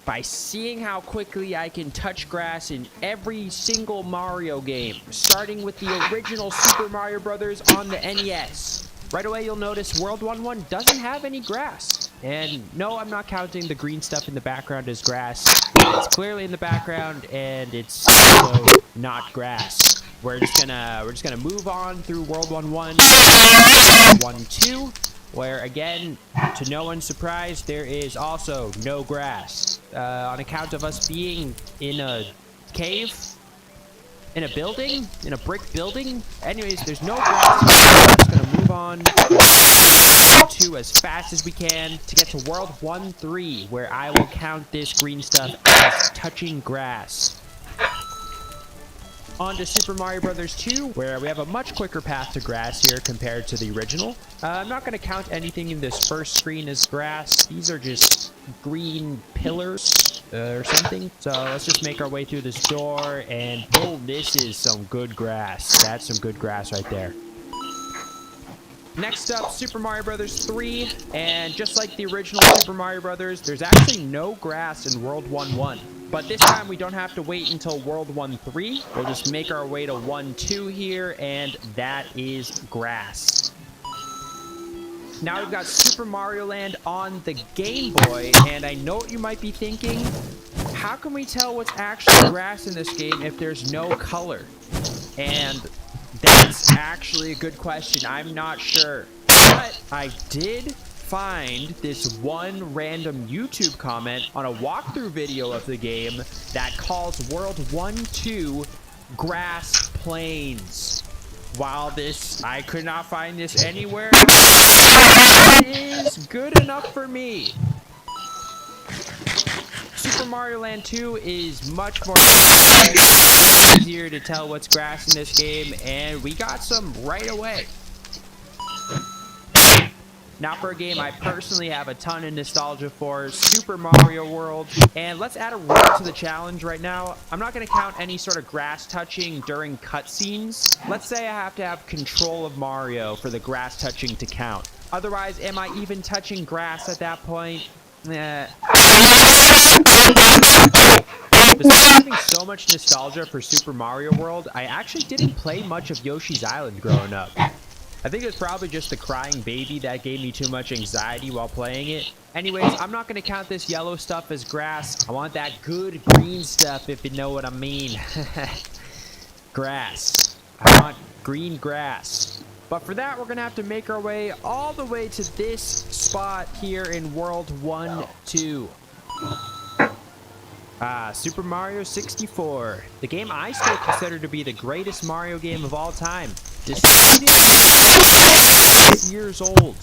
By seeing how quickly I can touch grass in every single Mario game, starting with the original Super Mario Bros. On the NES. Right away, you'll notice World 1-1 doesn't have any grass. And no, I'm not counting the green stuff in the background as grass. It's clearly in the background, and it's also not grass. We're just gonna move on through World 1-1, 1-2, where again, to no one's surprise, there is also no grass. On account of us being in a cave, in a building, in a brick building. Anyways, there's no grass. We're just gonna move on to as fast as we can to get to World 1-3, where I will count this green stuff as touching grass. On to Super Mario Bros. 2, where we have a much quicker path to grass here compared to the original. I'm not going to count anything in this first screen as grass. These are just green pillars or something. So let's just make our way through this door, and oh, this is some good grass. That's some good grass right there. Next up, Super Mario Bros. 3, and just like the original Super Mario Bros., there's actually no grass in World 1-1. But this time we don't have to wait until World 1-3. We'll just make our way to 1-2 here, and that is grass. Now we've got Super Mario Land on the Game Boy, and I know what you might be thinking. How can we tell what's actually grass in this game if there's no color? And that's actually a good question. I'm not sure. But I did find this one random YouTube comment on a walkthrough video of the game that calls World 1-2 grass plains. While this, I could not find this anywhere, it is good enough for me. Super Mario Land 2 is much more easier to tell what's grass in this game, and we got some right away. Now for a game I personally have a ton of nostalgia for, Super Mario World. And let's add a rule to the challenge right now. I'm not going to count any sort of grass touching during cutscenes. Let's say I have to have control of Mario for the grass touching to count. Otherwise, am I even touching grass at that point? Besides having so much nostalgia for Super Mario World, I actually didn't play much of Yoshi's Island growing up. I think it was probably just the crying baby that gave me too much anxiety while playing it. Anyways, I'm not going to count this yellow stuff as grass. I want that good green stuff, if you know what I mean. Grass. I want green grass. But for that, we're going to have to make our way all the way to this spot here in World 1-2. Super Mario 64. The game I still consider to be the greatest Mario game of all time. Despite it 6 years old.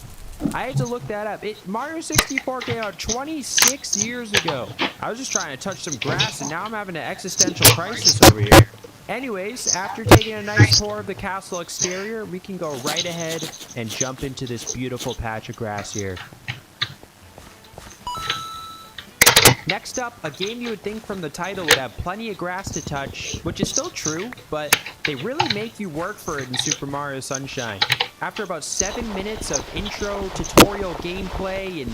I had to look that up. Mario 64 came out 26 years ago. I was just trying to touch some grass, and now I'm having an existential crisis over here. Anyways, after taking a nice tour of the castle exterior, we can go right ahead and jump into this beautiful patch of grass here. Next up, a game you would think from the title would have plenty of grass to touch, which is still true, but they really make you work for it in Super Mario Sunshine. After about 7 minutes of intro, tutorial gameplay, and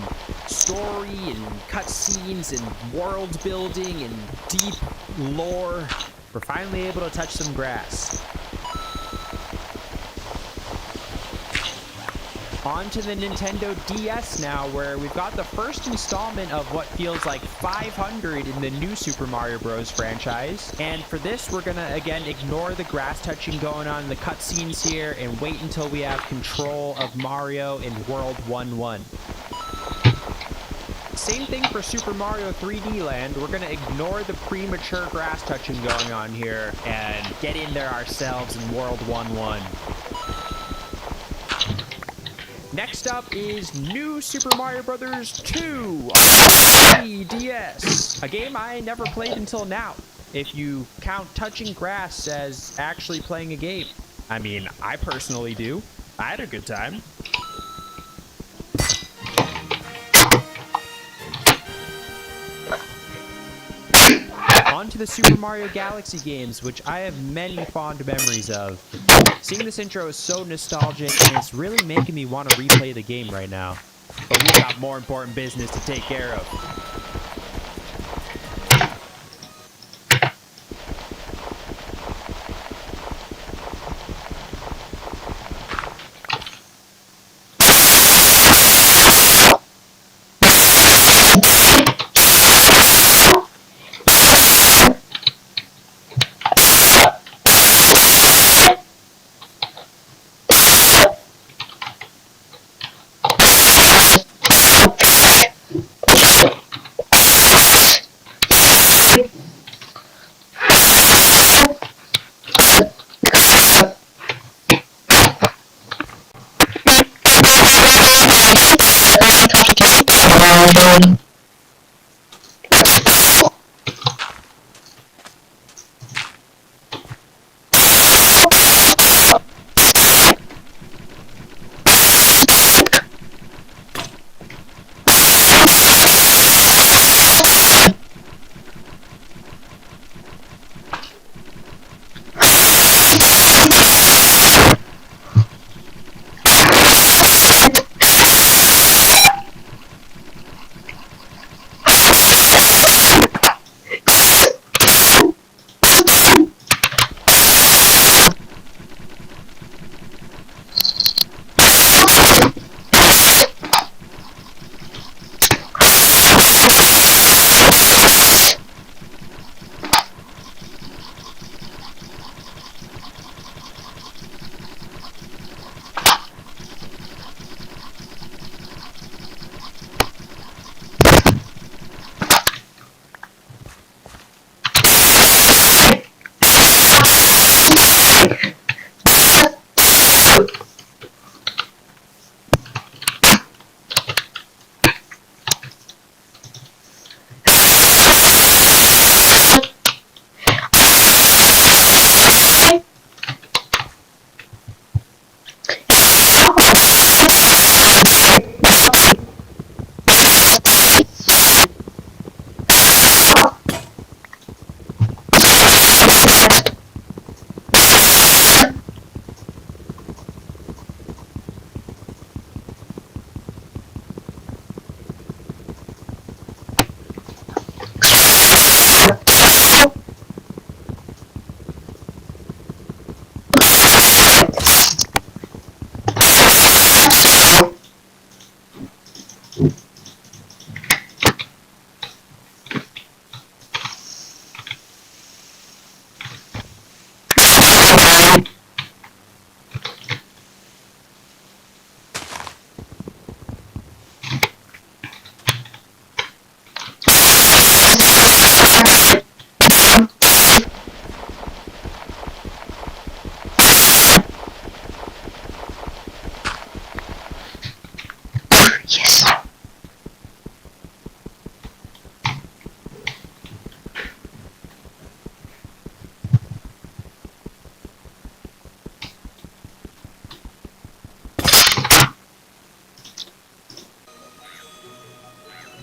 story, and cutscenes, and world building, and deep lore, we're finally able to touch some grass. On to the Nintendo DS now, where we've got the first installment of what feels like 500 in the new Super Mario Bros. Franchise. And for this, we're gonna, again, ignore the grass touching going on in the cutscenes here and wait until we have control of Mario in World 1-1. Same thing for Super Mario 3D Land. We're gonna ignore the premature grass touching going on here and get in there ourselves in World 1-1. Next up is New Super Mario Bros. 2 on the DS, a game I never played until now, if you count touching grass as actually playing a game. I mean, I personally do. I had a good time. On to the Super Mario Galaxy games, which I have many fond memories of. Seeing this intro is so nostalgic, and it's really making me want to replay the game right now. But we've got more important business to take care of.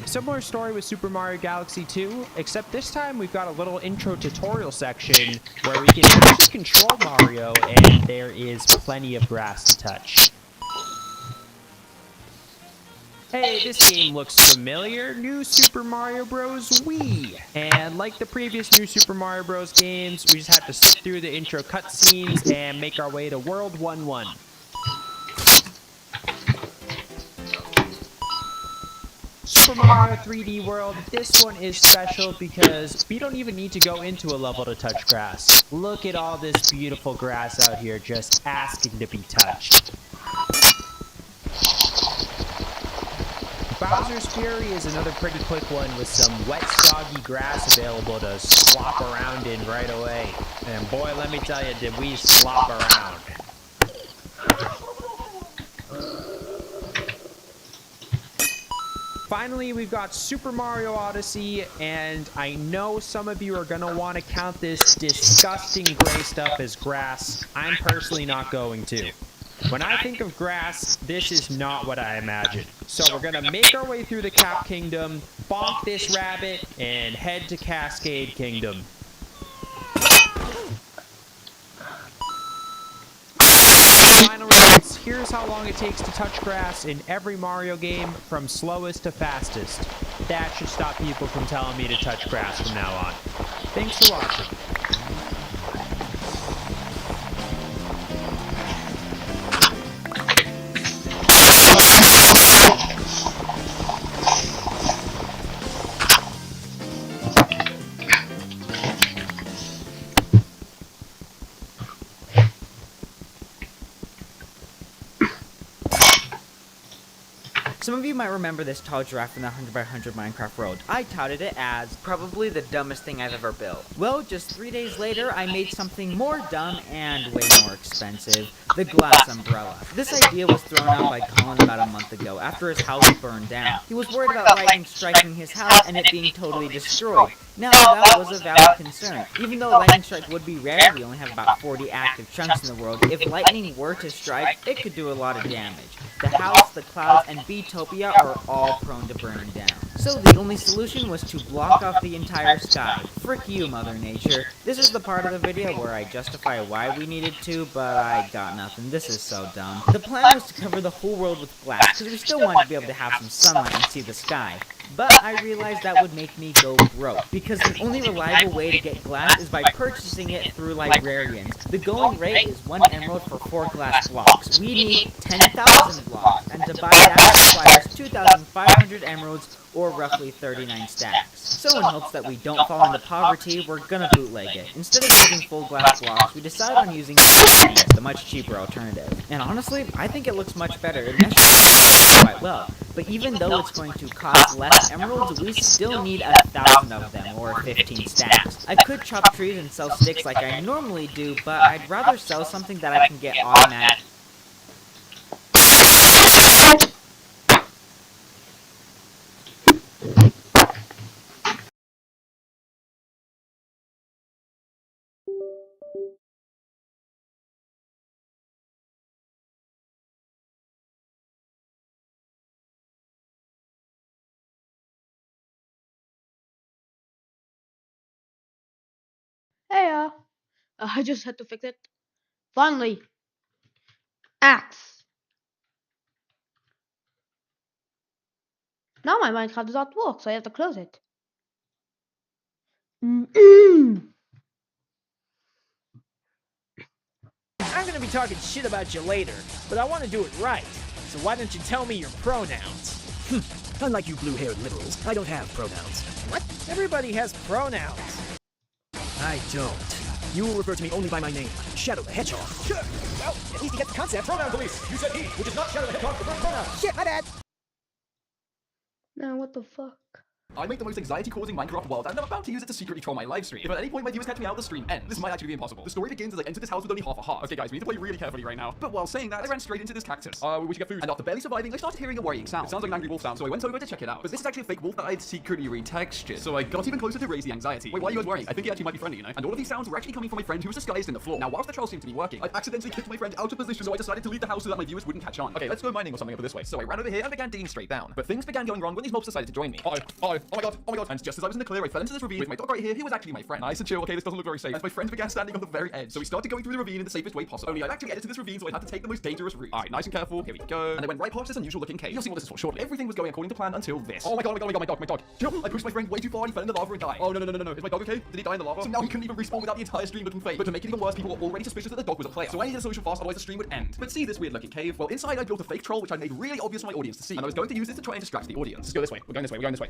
Similar story with Super Mario Galaxy 2, except this time we've got a little intro tutorial section where we can actually control Mario and there is plenty of grass to touch. Hey, this game looks familiar. New Super Mario Bros. Wii. And like the previous New Super Mario Bros. Games, we just have to sit through the intro cutscenes and make our way to World 1-1. Super Mario 3D World, this one is special because we don't even need to go into a level to touch grass. Look at all this beautiful grass out here just asking to be touched. Bowser's Fury is another pretty quick one with some wet, soggy grass available to slop around in right away. And boy, let me tell you, did we slop around. finally, we've got Super Mario Odyssey, and I know some of you are going to want to count this disgusting gray stuff as grass. I'm personally not going to. When I think of grass, this is not what I imagine. So we're going to make our way through the Cap Kingdom, bonk this rabbit, and head to Cascade Kingdom. Final results. Here's how long it takes to touch grass in every Mario game from slowest to fastest. That should stop people from telling me to touch grass from now on. Thanks for watching. Some of you might remember this tall giraffe in the 100x100 Minecraft world. I touted it as probably the dumbest thing I've ever built. Well, just 3 days later, I made something more dumb and way more expensive. The glass umbrella. This idea was thrown out by Colin about a month ago after his house burned down. He was worried about lightning striking his house and it being totally destroyed. Now, that was a valid concern. Even though lightning strike would be rare, we only have about 40 active chunks in the world, if lightning were to strike, it could do a lot of damage. The house, the clouds, and Beatopia are all prone to burning down. So the only solution was to block off the entire sky. Frick you, Mother Nature. This is the part of the video where I justify why we needed to, but I got nothing. This is so dumb. The plan was to cover the whole world with glass, because we still wanted to be able to have some sunlight and see the sky. But I realized that would make me go broke, because the only reliable way to get glass is by purchasing it through librarians. The going rate is 1 emerald for 4 glass blocks. We need 10,000 blocks, and to buy that requires 2,500 emeralds, or roughly 39 stacks. So in hopes that we don't fall into poverty, we're gonna bootleg it. Instead of using full glass blocks, we decided on using the much cheaper alternative. And honestly, I think it looks much better. It meshes quite well. But even though it's going to cost less emeralds, we still need 1,000 of them, or 15 stacks. I could chop trees and sell sticks like I normally do, but I'd rather sell something that I can get automatic. Hey, I just had to fix it. Finally. Axe. Now my Minecraft does not work, so I have to close it. I'm gonna be talking shit about you later, but I want to do it right. So why don't you tell me your pronouns? Unlike you blue-haired liberals, I don't have pronouns. What? Everybody has pronouns. I don't. You will refer to me only by my name, Shadow the Hedgehog. Sure. Well, at least you get the concept. Pronoun police. You said he, which is not Shadow the Hedgehog, the first pronoun. Shit, my bad. Now what the fuck? I make the most anxiety-causing Minecraft world, and I'm about to use it to secretly troll my live stream. If at any point my viewers catch me out of the stream ends, this might actually be impossible. The story begins as I enter this house with only half a heart. Okay guys, we need to play really carefully right now. But while saying that, I ran straight into this cactus. We should get food. And after barely surviving, I started hearing a worrying sound. It sounds like an angry wolf sound, so I went over to check it out. But this is actually a fake wolf that I'd secretly retextured. So I got even closer to raise the anxiety. Wait, why are you guys worrying? I think he actually might be friendly, you know? And all of these sounds were actually coming from my friend who was disguised in the floor. Now, whilst the troll seemed to be working, I accidentally kicked my friend out of position, so I decided to leave the house so that my viewers wouldn't catch on. Okay, let's go mining or something over this way. So I ran over here and began digging straight down. But things began going wrong when these mobs decided to join me. Oh my god. And just as I was in the clear, I fell into this ravine with my dog right here, who was actually my friend. Nice and chill, okay, this doesn't look very safe. As my friends began standing on the very edge. So we started going through the ravine in the safest way possible. Only I'd actually edited this ravine, so I had to take the most dangerous route. Alright, nice and careful, here we go. And I went right past this unusual looking cave. You'll see what this is for shortly. Everything was going according to plan until this. Oh my god, my dog. Chill, I pushed my friend way too far and he fell in the lava and died. Oh no. Is my dog okay? Did he die in the lava? So now he couldn't even respawn without the entire stream looking fake. But to make it even worse, people were already suspicious that the dog was a player. So I needed a social fast, otherwise the stream would end. But see this weird looking cave? Well, inside I built a fake troll which I made really obvious for my audience to see. And I was going to use this to try and distract the audience. Let's go this way. We're going this way.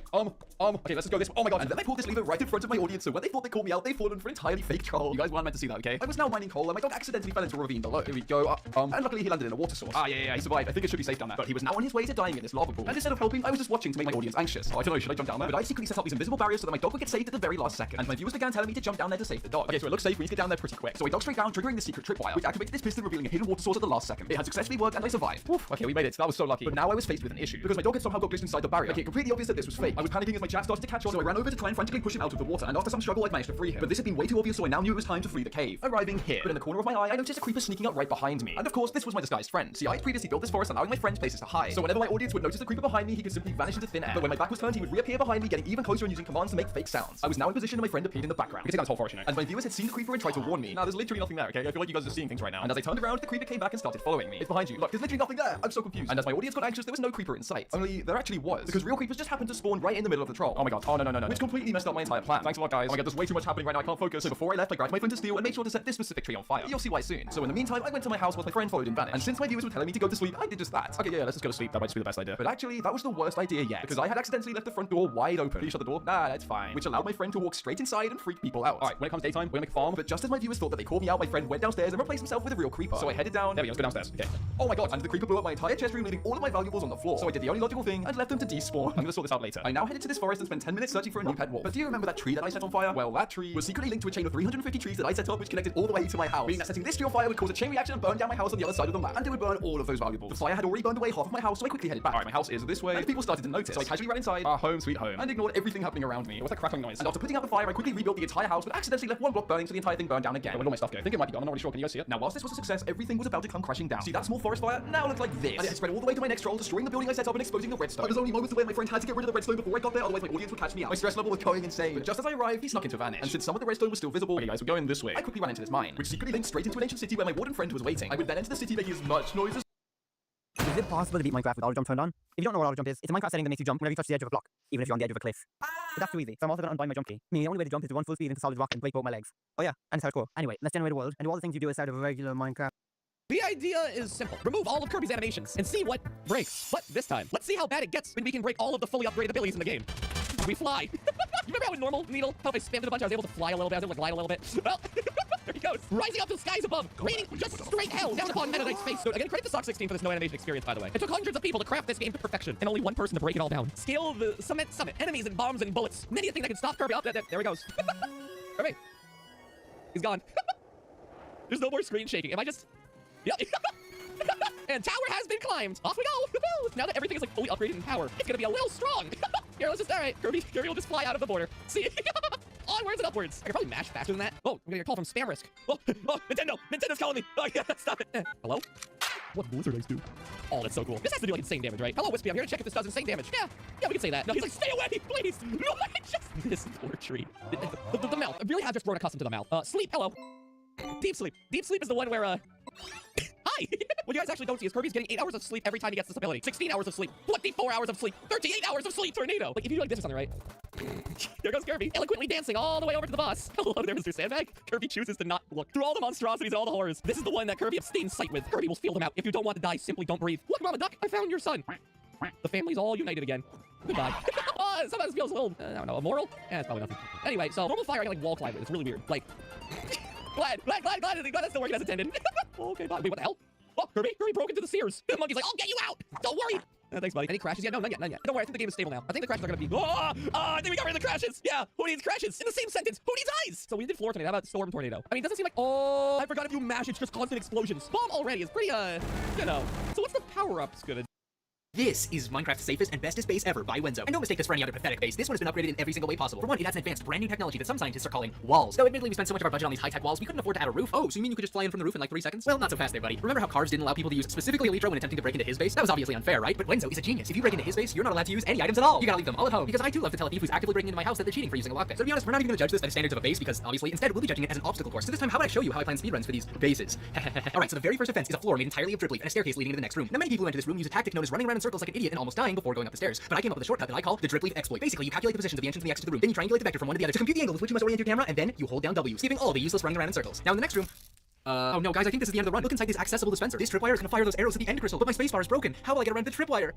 Okay, let's just go this way. Oh my god, and then I pulled this lever right in front of my audience, so when they thought they called me out, they fallen for an entirely fake troll. You guys weren't meant to see that, okay? I was now mining coal, and my dog accidentally fell into a ravine below. Here we go, and luckily he landed in a water source. Yeah, he survived. I think it should be safe down there. But he was now on his way to dying in this lava pool. And instead of helping, I was just watching to make my audience anxious. I don't know, should I jump down there? But I secretly set up these invisible barriers so that my dog would get saved at the very last second. And my viewers began telling me to jump down there to save the dog. Okay, so it looks safe, we need to get down there pretty quick. So I dug straight down, triggering the secret tripwire, which activated this piston, revealing a hidden water source at the last second. It had successfully worked, and I survived. Oof, okay, we made it. That was so lucky. But now I was faced with an issue, because my dog had somehow got glitched inside the barrier. Okay, completely obvious that this was fake. I was panicking as my chat started to catch on, so I ran over to try and frantically push him out of the water, and after some struggle, I managed to free him. But this had been way too obvious, so I now knew it was time to flee the cave. Arriving here, but in the corner of my eye, I noticed a creeper sneaking up right behind me. And of course, this was my disguised friend. See, I had previously built this forest, allowing my friends places to hide. So whenever my audience would notice the creeper behind me, he could simply vanish into thin air. But when my back was turned, he would reappear behind me, getting even closer and using commands to make fake sounds. I was now in position, and my friend appeared in the background. We could take down this whole forest, you know. And my viewers had seen the creeper and tried to warn me. Now, there's literally nothing there, okay? I feel like you guys are seeing things right now. And as I turned around, the creeper came back and started following me. It's behind you. Look, there's literally nothing there. I'm so confused. And as my audience got anxious, there was no creeper in sight. Only there actually was, because real creepers just happened to spawn right in the middle of the troll. Oh my god. Oh no. Which completely messed up my entire plan. Thanks a lot, guys. Oh my god, there's way too much happening right now. I can't focus. So before I left, I grabbed my flint and steel and made sure to set this specific tree on fire. You'll see why soon. So in the meantime, I went to my house while my friend followed and vanished. And since my viewers were telling me to go to sleep, I did just that. Okay, yeah, let's just go to sleep. That might just be the best idea. But actually, that was the worst idea yet, because I had accidentally left the front door wide open. Can you shut the door? Nah, that's fine. Which allowed my friend to walk straight inside and freak people out. Alright, when it comes daytime, we're gonna make a farm. But just as my viewers thought that they called me out, my friend went downstairs and replaced himself with a real creeper. So I headed down. There we go, let's go downstairs. Okay. Oh my god, and the creeper blew up my entire chest room, leaving all of my valuables on the floor. So I did the only logical thing and left them to despawn. I'm gonna sort this out later. I now headed to this forest and spent 10 minutes searching for a new pet wolf. But do you remember that tree that I set on fire? Well, that tree was secretly linked to a chain of 350 trees that I set up, which connected all the way to my house. Meaning that setting this tree on fire would cause a chain reaction and burn down my house on the other side of the map. And it would burn all of those valuables. The fire had already burned away half of my house, so I quickly headed back. Alright, my house is this way. And people started to notice. So I casually ran inside, our home sweet home, and ignored everything happening around me. What's that crackling noise? And after putting out the fire, I quickly rebuilt the entire house, but accidentally left one block burning, so the entire thing burned down again. Where did all my stuff go? I think it might be gone. I'm not really sure. Can you guys see it? Now, whilst this was a success, everything was about to come crashing down. See that small forest fire? Now looks like this. And it had spread all the way to my next troll, destroying the building I set up and exposing the redstone. I was only moments away. My friend had to get rid of the redstone before I got there, otherwise my audience would catch me out. My stress level was going insane. But just as I arrived, he snuck into vanish. And since some of the redstone was still visible, okay guys, we're going this way. I quickly ran into this mine, which secretly linked straight into an ancient city where my warden friend was waiting. I would then enter the city making as much noise as Is it possible to beat Minecraft with auto jump turned on? If you don't know what auto jump is, it's a Minecraft setting that makes you jump whenever you touch the edge of a block, even if you're on the edge of a cliff. But that's too easy, so I'm also going to unbind my jump key. Meaning the only way to jump is to run full speed into solid rock and break both my legs. Oh yeah, and it's hardcore. Anyway, let's generate a world and do all the things you do inside of a regular Minecraft. The idea is simple. Remove all of Kirby's animations and see what breaks. But this time, let's see how bad it gets when we can break all of the fully upgraded abilities in the game. We fly. You remember how in normal Needle, how if I spammed it a bunch, I was able to fly a little bit, I was able to glide a little bit? Well, there he goes. Rising up to the skies above, raining just straight hell down upon Meta Knight's face. So again, credit to Sock 16 for this no animation experience, by the way. It took hundreds of people to craft this game to perfection, and only one person to break it all down. Scale the summit, enemies and bombs and bullets. Many a thing that can stop Kirby. Oh, there he goes. Kirby. He's gone. There's no more screen shaking. Am I just... Yeah. And tower has been climbed. Off we go. Now that everything is like fully upgraded in power, it's gonna be a little strong. Here, let's just, all right, Kirby will just fly out of the border. See? Onwards and upwards. I could probably mash faster than that. Oh, I'm gonna get a call from Spam Risk. Oh, Nintendo's calling me. Oh, yeah, stop it. Hello? What blizzard ice do? Oh, that's so cool. This has to do like insane damage, right? Hello, Wispy, I'm here to check if this does insane damage. Yeah, we can say that. No, he's like, stay away, please. No, this poor tree. The mouth. I really have just grown accustomed to the mouth. Sleep, hello. Deep sleep. Deep sleep is the one where, Hi! What you guys actually don't see is Kirby's getting 8 hours of sleep every time he gets this ability. 16 hours of sleep, 24 hours of sleep, 38 hours of sleep, tornado! Like, if you do like this or something, right? There goes Kirby, eloquently dancing all the way over to the boss. Hello there, Mr. Sandbag. Kirby chooses to not look. Through all the monstrosities and all the horrors, this is the one that Kirby abstains sight with. Kirby will feel them out. If you don't want to die, simply don't breathe. Look, Mama Duck, I found your son. The family's all united again. Goodbye. Sometimes it feels a little, I don't know, immoral? It's probably nothing. Anyway, so normal fire I can like wall climb with. It's really weird. Like, glad that's still working as intended. Okay, bye. Wait, what the hell? Oh, Kirby broke into the Sears. The monkey's like, I'll get you out. Don't worry. Thanks, buddy. Any crashes yet? No, not yet. Don't worry, I think the game is stable now. I think the crashes are gonna be... I think we got rid of the crashes. Yeah, who needs crashes? In the same sentence, who needs ice? So we did floor tornado. How about storm tornado? I mean, it doesn't seem like... Oh, I forgot if you mash, it's just constant explosions. Bomb already is pretty, you know. So what's the power-ups gonna... This is Minecraft's safest and bestest base ever by Wenzo. And don't mistake this for any other pathetic base. This one has been upgraded in every single way possible. For one, it has an advanced brand new technology that some scientists are calling walls. Though admittedly we spent so much of our budget on these high-tech walls, we couldn't afford to add a roof. Oh, so you mean you could just fly in from the roof in like 3 seconds? Well, not so fast there, buddy. Remember how Cars didn't allow people to use specifically Elytra when attempting to break into his base? That was obviously unfair, right? But Wenzo is a genius. If you break into his base, you're not allowed to use any items at all. You gotta leave them all at home. Because I too love to tell a thief who's actively breaking into my house that they're cheating for using a lockpick. So to be honest, we're not even gonna judge this by the standards of a base because obviously instead we'll be judging it as an obstacle course. So this time, how about I show you how I plan speedruns for these bases? Alright, so the very first offense is a floor made entirely of drip leaf and a staircase leading into the next room. Now many people who enter this room use a tactic known as running around in circles like an idiot and almost dying before going up the stairs. But I came up with a shortcut that I call the drip leaf exploit. Basically, you calculate the positions of the entrance and the exit to the room. Then you triangulate the vector from one to the other to compute the angle with which you must orient your camera, and then you hold down W, skipping all the useless running around in circles. Now in the next room, Oh no, guys, I think this is the end of the run. Look inside this accessible dispenser. This tripwire is gonna fire those arrows at the end crystal, but my spacebar is broken. How will I get around the tripwire?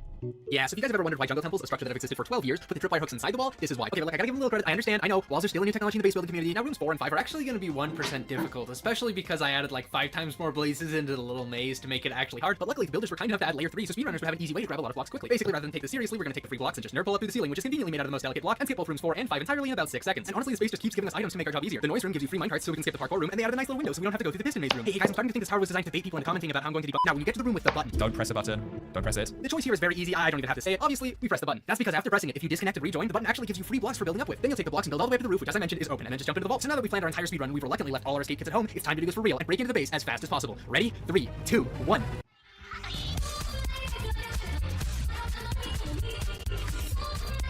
Yeah, so if you guys have ever wondered why jungle temples, a structure that have existed for 12 years, put the tripwire hooks inside the wall, this is why. Okay, look, I gotta give them a little credit. I understand, I know, walls are still new technology in the base building community. Now rooms 4 and 5 are actually gonna be 1% difficult, especially because I added like 5 times more blazes into the little maze to make it actually hard. But luckily, the builders were kind enough to add layer 3, so speedrunners would have an easy way to grab a lot of blocks quickly. Basically, rather than take this seriously, we're gonna take the free blocks and just nerd pull up through the ceiling, which is conveniently made out of the most delicate block, and skip both rooms 4 and 5 entirely in about 6 seconds. And honestly, the space just keeps giving us items to make our job easier. The noise room gives you free minecarts so we can skip the parkour room, and they added a nice little window so we don't have to go through the piston maze room. Hey guys, I'm starting to think this tower was designed to bait people into commenting about how I'm going to debug. Now, when you get to the room with the button, Don't press a button. Don't press it. the choice here is very easy. I don't even have to say it. Obviously, we press the button. That's because after pressing it, if you disconnect and rejoin, the button actually gives you free blocks for building up with. Then you'll take the blocks and build all the way up to the roof, which, as I mentioned, is open, and then just jump into the vault. So now that we planned our entire speedrun, we've reluctantly left all our escape kits at home. It's time to do this for real and break into the base as fast as possible. Ready? 3, 2, 1.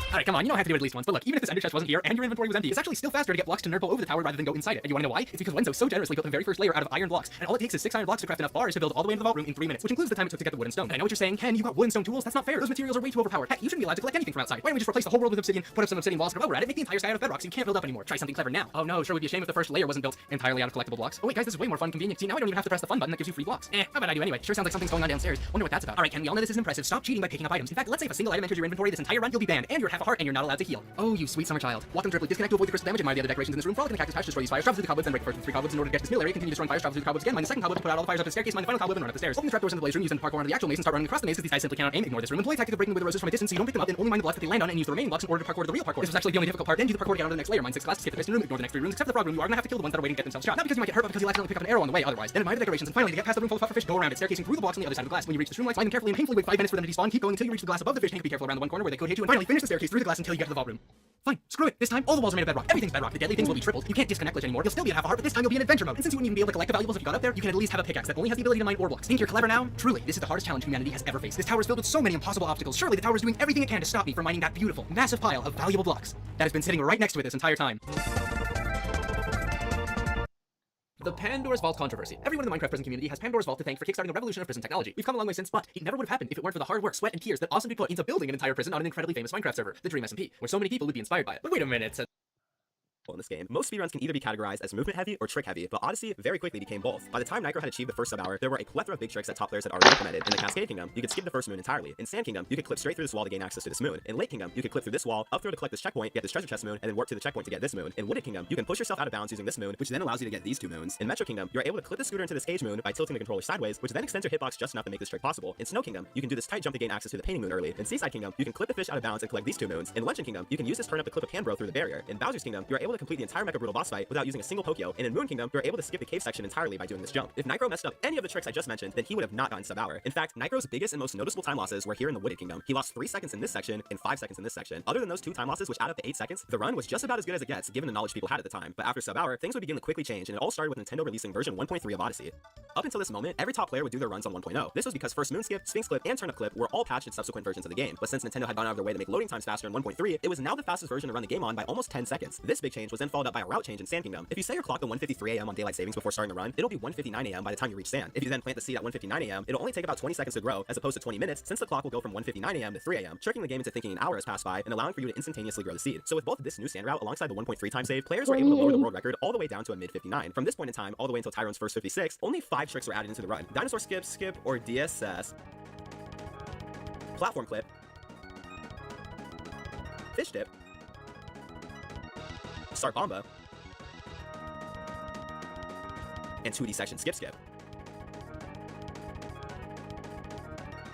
Alright, come on, you know I have to do it at least once, but look, even if this ender chest wasn't here and your inventory was empty, it's actually still faster to get blocks to nerd pull over the tower rather than go inside it. And you wanna know why? It's because Wenzo so generously built the very first layer out of iron blocks, and all it takes is 6 iron blocks to craft enough bars to build all the way into the vault room in 3 minutes, which includes the time it took to get the wood and stone. And I know what you're saying, Ken, you got wood and stone tools? That's not fair. Those materials are way too overpowered. Heck, you shouldn't be allowed to collect anything from outside. Why don't we just replace the whole world with obsidian, put up some obsidian walls, and while we're at it, make the entire sky out of bedrock so you can't build up anymore. Try something clever now. Oh no, sure would be a shame if the first layer wasn't built entirely out of collectible blocks. Oh wait, guys, this is way more fun and convenient. See, now I don't even have to press the fun button that gives you free blocks. How about I do anyway? Sure sounds like something's going on downstairs. Wonder what that's about. Alright, Ken, we all know this is impressive. Stop cheating by picking up items. In fact, let's say if a single item enters your inventory this entire run, you'll be banned, and you're half a heart, and you're not allowed to heal. Oh, you sweet summer child. Walk them triply, disconnect to avoid the crystal damage, admire the other decorations in this room, frolic in the cactus patch, destroy these fires, travel through the cobwebs, then break the first 3 cobwebs in order to get to this middle area, continue destroying fires, travel through the cobwebs again, mine the second cobweb to put out all the fires up the staircase, mine the final cobweb and run up the stairs. Open the trapdoors in the blaze room, use them to parkour onto the actual maze and start running across the maze because these guys simply cannot aim. Ignore this room. Employ a tactic of breaking with the roses from a distance so you don't pick them up, then only mind the blocks that they land on and use the remaining blocks in order to parkour to the real parkour. This was actually the only difficult part. Then do the parkour to get on to the next layer. Mine 6 glass, skip the piston room, ignore the next 3 rooms except for the frog room. You are gonna have to kill the ones that are waiting to get themselves shot. Not because you might get hurt, but because you'll accidentally pick up an arrow on the way otherwise. Then admire the decorations, and finally to get past the room full of pufferfish, go around it, staircasing through the blocks on the other side of the glass. When you reach the room lights, find them carefully and painfully wait 5 minutes for them to despawn. Keep going until you reach the glass above the fish tank. Be careful around the one corner where they could hit you, and finally finish the staircase through the glass until you get to the vault room. Fine, screw it. This time, all the walls are made of bedrock. Everything's bedrock. The deadly things will be tripled. You can't disconnect glitch anymore. You'll still be at half a heart, but this time you'll be in adventure mode. And since you wouldn't even be able to collect the valuables if you got up there, you can at least have a pickaxe that only has the ability to mine ore blocks. Think you're clever now? Truly, this is the hardest challenge humanity has ever faced. This tower is filled with so many impossible obstacles. Surely the tower is doing everything it can to stop me from mining that beautiful, massive pile of valuable blocks that has been sitting right next to it this entire time. The Pandora's Vault controversy. Everyone in the Minecraft prison community has Pandora's Vault to thank for kickstarting a revolution of prison technology. We've come a long way since, but it never would have happened if it weren't for the hard work, sweat, and tears that awesomely put into building an entire prison on an incredibly famous Minecraft server, the Dream SMP, where so many people would be inspired by it. But wait a minute, in this game. Most speedruns can either be categorized as movement heavy or trick heavy, but Odyssey very quickly became both. By the time Nitro had achieved the first sub-hour, there were a plethora of big tricks that top players had already implemented. In the Cascade Kingdom, you could skip the first moon entirely. In Sand Kingdom, you could clip straight through this wall to gain access to this moon. In Lake Kingdom, you could clip through this wall, up throw to collect this checkpoint, get this treasure chest moon, and then warp to the checkpoint to get this moon. In Wooded Kingdom, you can push yourself out of bounds using this moon, which then allows you to get these 2 moons. In Metro Kingdom, you're able to clip the scooter into this cage moon by tilting the controller sideways, which then extends your hitbox just enough to make this trick possible. In Snow Kingdom, you can do this tight jump to gain access to the painting moon early. In Seaside Kingdom, you can clip the fish out of bounds and collect these 2 moons. In Legend Kingdom, you can use this turn up to clip a pan bro through the barrier. In Bowser's Kingdom, you're able to complete the entire Mecha Brutal boss fight without using a single Pokyo, and in Moon Kingdom, you're able to skip the cave section entirely by doing this jump. If Nitro messed up any of the tricks I just mentioned, then he would have not gotten sub-hour. In fact, Nitro's biggest and most noticeable time losses were here in the Wooded Kingdom. He lost 3 seconds in this section and 5 seconds in this section. Other than those 2 time losses, which add up to 8 seconds, the run was just about as good as it gets, given the knowledge people had at the time. But after sub-hour, things would begin to quickly change, and it all started with Nintendo releasing version 1.3 of Odyssey. Up until this moment, every top player would do their runs on 1.0. This was because first Moon Skip, Sphinx Clip, and Turnip Clip were all patched in subsequent versions of the game. But since Nintendo had gone out of their way to make loading times faster in 1.3, it was now the fastest version to run the game on by almost 10 seconds. This big change was then followed up by a route change in Sand Kingdom. If you set your clock to 1:53 AM on daylight savings before starting the run, it'll be 1:59 AM by the time you reach sand. If you then plant the seed at 1:59 AM, it'll only take about 20 seconds to grow, as opposed to 20 minutes, since the clock will go from 1:59 AM to 3 AM, tricking the game into thinking an hour has passed by and allowing for you to instantaneously grow the seed. So with both this new sand route alongside the 1.3 time save, players were able to lower the world record all the way down to a mid-59. From this point in time, all the way until Tyrone's first 56, only 5 tricks were added into the run. Dinosaur Skip, or DSS, Platform Clip, Fish Dip, Start Bomba, and 2D section Skip.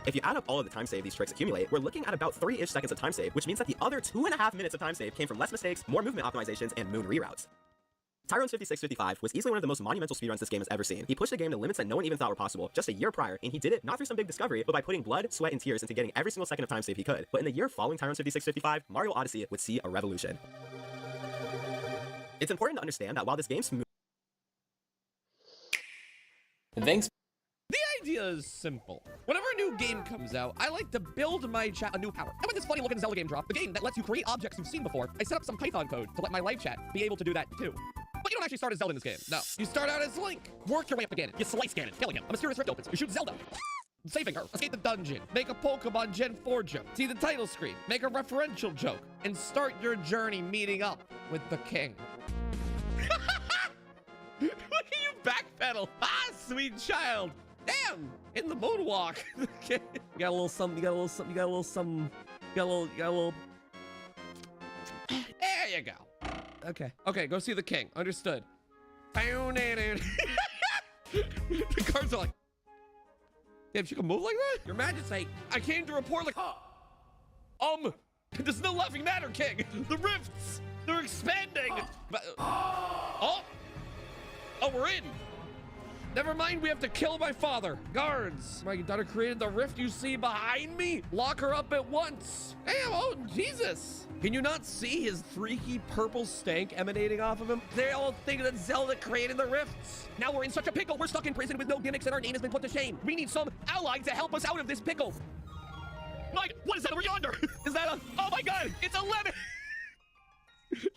If you add up all of the time save these tricks accumulate, we're looking at about 3-ish seconds of time save, which means that the other 2.5 minutes of time save came from less mistakes, more movement optimizations, and moon reroutes. Tyrone's 56-55 was easily one of the most monumental speedruns this game has ever seen. He pushed the game to limits that no one even thought were possible just a year prior, and he did it not through some big discovery, but by putting blood, sweat, and tears into getting every single second of time save he could. But in the year following Tyrone's 56-55, Mario Odyssey would see a revolution. It's important to understand that while this game's smooth. Thanks. The idea is simple. Whenever a new game comes out, I like to build my chat a new power. And when this funny looking Zelda game dropped, the game that lets you create objects you've seen before, I set up some Python code to let my live chat be able to do that too. But you don't actually start as Zelda in this game. No. You start out as Link. Work your way up to Ganon. You slice Ganon, killing him. A mysterious rift opens. You shoot Zelda. Saving her. Escape the dungeon. Make a Pokemon Gen 4 joke. See the title screen. Make a referential joke. And start your journey meeting up with the king. Look at you backpedal. medal. Ah, sweet child. Damn, in the moonwalk. Okay. You got a little something, you got a little something, you got a little something, you got a little. There you go. Okay, okay, go see the king. Understood. The cards are like, damn, she can move like that? Your Majesty, I came to report like, there's no laughing matter, King. The rifts, they're expanding. Oh, we're in. Never mind, we have to kill my father. Guards, my daughter created the rift you see behind me. Lock her up at once. Damn, oh, Jesus. Can you not see his freaky purple stank emanating off of him? They all think that Zelda created the rifts. Now we're in such a pickle. We're stuck in prison with no gimmicks and our name has been put to shame. We need some ally to help us out of this pickle. Mike, what is that over yonder? Is that a, oh my God, it's a lemon.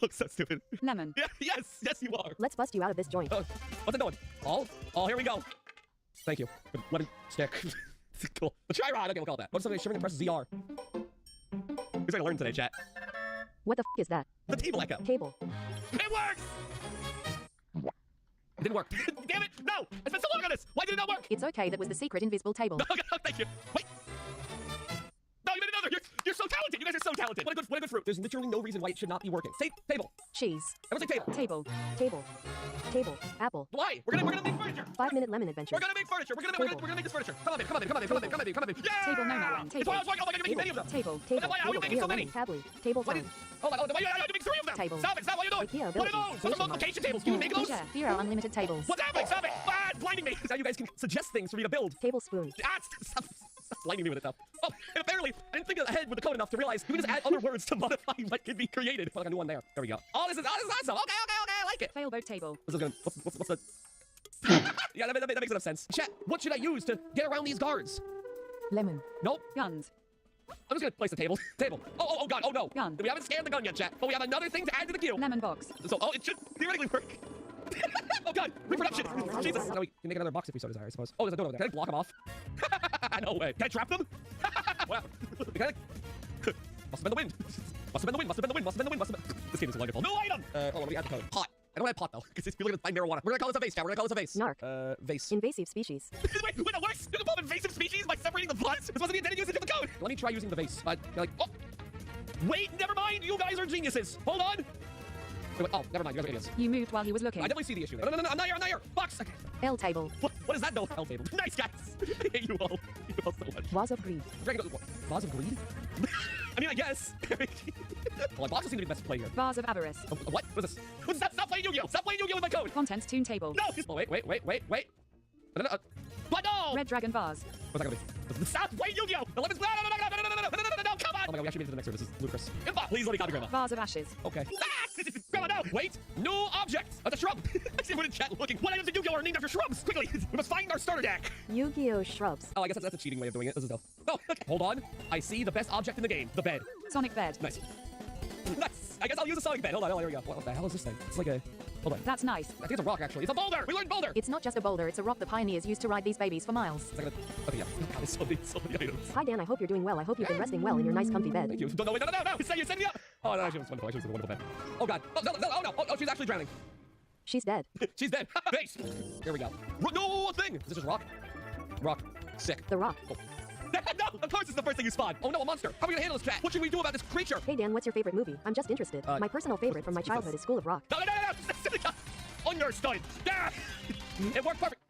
Looks so stupid. Lemon. Yeah, yes, you are. Let's bust you out of this joint. What's it doing? Oh, here we go. Thank you. Lemon stick. Cool. The try-rod, okay, we'll call it that. What's something shivering and press ZR? We're going to learn today, chat. What the f is that? The table echo. Table. It works! It didn't work. Damn it! No! I spent so long on this! Why did it not work? It's okay, that was the secret invisible table. Okay, thank you. Wait! No, you made another! You're so talented! You guys are so talented! What a good fruit! There's literally no reason why it should not be working. Say table. Cheese. Everyone say table. Table. Apple. Why? We're gonna make furniture! 5-minute lemon adventure. We're gonna make furniture! We're gonna make this furniture! Come on in! Yeah! Table, no, yeah! That's why I was like, oh my God, you're making many of them! Table. Why are you making so many? Tably. Table time. Hold on, why are you making 3 of them? Table. Stop it, stop what you're doing! What are those? Those are multiplication tables! Can you make those? Here are unlimited tables. What's happening? Stop it! Ah, it's blinding me! Now you guys can suggest things for me to build. Tablespoon. Ah, stop blinding me with it now. Oh, and apparently, I didn't think ahead with the code enough to realize we can just add other words to modify what can be created. Well, like a new one there. There we go. Oh, this is awesome. Okay, I like it. Failboat table. What's the... Yeah, that makes enough sense. Chat, what should I use to get around these guards? Lemon. Nope. Guns. I'm just gonna place the table. Oh, God, oh no. Gun. We haven't scanned the gun yet, chat, but we have another thing to add to the queue. Lemon box. So, it should theoretically work. Oh God, reproduction. Jesus. Now we can make another box if we so desire, I suppose. Oh, there's a door over there. Can I block them off? No way. Can I trap them? What happened? Can I... Must have been the wind. This game is wonderful. No item! Hold on, we add the code. Pot. I don't have pot though, because it's like marijuana. We're gonna call this a vase, chat. We're gonna call this a vase. Narc. Vase. Invasive species. Wait, that works? You can call them invasive species by separating the bloods? It's supposed to be intended usage of the code. Let me try using the vase. Like, oh! Wait, never mind! You guys are geniuses! Hold on! Wait, oh, never mind, you guys are idiots. You moved while he was looking. I definitely see the issue there. No, I'm not here! Box! Okay. L table. What is that though? L table. Nice, guys! I hate you all. You all so much. Vase of greed. Vase of greed? I mean, I guess. Well, boxes seem to be the best play here. Vase of avarice. What? What's this? Stop playing Yu-Gi-Oh! Stop playing Yu-Gi-Oh with my code! Contents toon table. No! Oh, wait. What? No! Red dragon vase. What's that gonna be? Stop playing Yu-Gi-Oh! No, come on! We actually made it to the next room. This is ludicrous. Grandma, please let me copy Grandma. Vase of ashes. Okay. Grandma, no! Wait! New object! That's a shrub! I see everyone in chat looking. What items in Yu-Gi-Oh are named after shrubs? Quickly! We must find our starter deck! Yu-Gi-Oh shrubs. Oh, I guess that's a cheating way of doing it. This is dope. Oh, okay. Hold on. I see the best object in the game. The bed. Sonic bed. Nice. Nice! I guess I'll use a sonic bed. Hold on, here we go. What the hell is this thing? It's like a... Hold on. That's nice. I think it's a rock, actually. It's a boulder! We learned boulder! It's not just a boulder, it's a rock the pioneers used to ride these babies for miles. Okay, yeah. God, there's so many items. Hi, Dan, I hope you're doing well. I hope you've been resting well in your nice comfy bed. Thank you. No, wait, no! You set me up! Oh, no, actually, it was wonderful. Actually, it was a wonderful bed. Oh, God. Oh, no! Oh, she's actually drowning. She's dead. She's dead. Base! Here we go. No thing! Is this just rock? Rock. Sick. The rock. Oh. No! Of course it's the first thing you spawn! Oh no, a monster! How are we gonna handle this, chat? What should we do about this creature? Hey Dan, what's your favorite movie? I'm just interested. My personal favorite from my childhood is School of Rock. No! Understood! It worked perfect!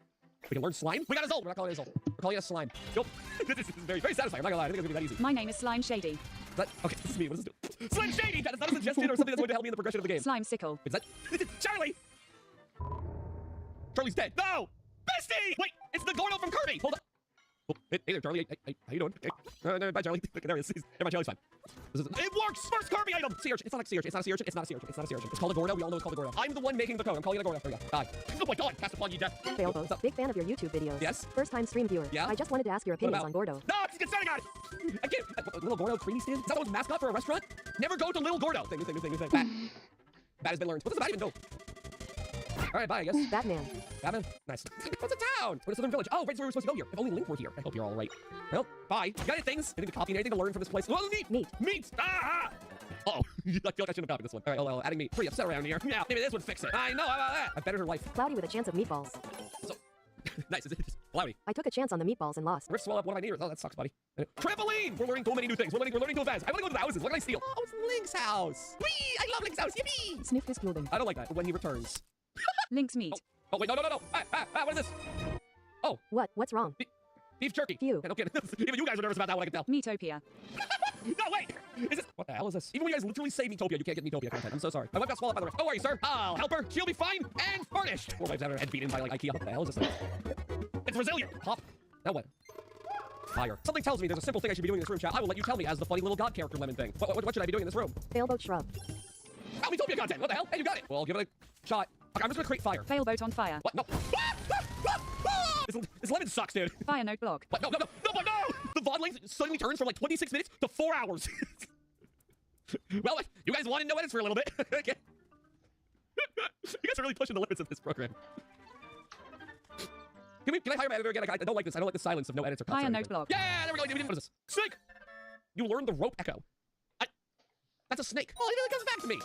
We can learn slime? We got a Zol! We're not calling it a Zol. We're calling it a slime. Nope. This is very, very satisfying. I'm not gonna lie. I think it's gonna be that easy. My name is Slime Shady. Okay, this is me. What does this do? Slime Shady! That's not a suggestion or something that's going to help me in the progression of the game. Slime Sickle. Is that... Charlie! Charlie's dead. No! Bestie! Wait! It's the Gordo from Kirby! Hold on. Oh, hey there, Charlie. Hey, how you doing? Okay. Bye, Charlie. Okay, there he is. Never mind, Charlie's fine. It works! First Kirby item! Sea urchin. It's not like sea urchin. It's not a sea urchin. It's not a sea urchin. It's not a sea urchin. It's called a Gordo. We all know it's called a Gordo. I'm the one making the code. I'm calling it a Gordo. There we go. Die. Oh my God! Cast upon you, death. Failboat. Big fan of your YouTube videos. Yes? First time stream viewer. Yeah? I just wanted to ask your opinions on Gordo. No! Just starting on it! I can't. Little Gordo creamy stand? Is that the mascot for a restaurant? Never go to Little Gordo. Thing. Bat has been learned. What does the bat even do? Alright, bye, I guess. Batman. Nice. What's a town? What is Southern Village? Oh, right, so we were supposed to go here. If only Link were here. I hope you're all right. Well, bye. You got any things? Anything to copy? Anything to learn from this place? Oh, meat! Meat! Ah! Uh-oh. I feel like I shouldn't have copied this one. All right, well, adding me. Pretty upset around here. Yeah, maybe this would fix it. I know, how about that? I bettered her life. Cloudy with a chance of meatballs. So, nice. Is it just cloudy? I took a chance on the meatballs and lost. Rift swell up one of my neighbors. Oh, that sucks, buddy. Trampoline! We're learning so many new things. We're learning too fast. I want to go to the houses. What can I steal? Oh, it's Link's house. Whee! I love Link's house. Yippee! Sniff his clothing. I don't like that when he returns. Link's meat. Oh, wait, no. What is this? Oh. What? What's wrong? Beef jerky. Phew. Okay, even you guys are nervous about that one, I can tell. Meatopia. No, wait! Is this— what the hell is this? Even when you guys literally say Meatopia, you can't get Meatopia content. I'm so sorry. My wife got swallowed by the rest. Don't worry, sir. I'll help her. She'll be fine and furnished. Poor wife's had her head beaten by, like, IKEA. What the hell is this thing? It's resilient. Pop. Now what? Fire. Something tells me there's a simple thing I should be doing in this room, chat. I will let you tell me as the funny little god character lemon thing. What should I be doing in this room? Failboat shrub. Oh, Meatopia content. What the hell? Hey, you got it. Well, give it a shot. Okay, I'm just gonna create fire. Failboat on fire. What? No. This lemon sucks, dude. Fire note block. What? No! The VOD length suddenly turns from like 26 minutes to 4 hours. Well, you guys want to know edits for a little bit. Okay. You guys are really pushing the limits of this program. Can I hire my editor again? I don't like this. I don't like the silence of no edits or cuts. Fire note block. Yeah, there we go. What is this? Snake! You learned the rope echo. That's a snake. Oh, it comes back to me.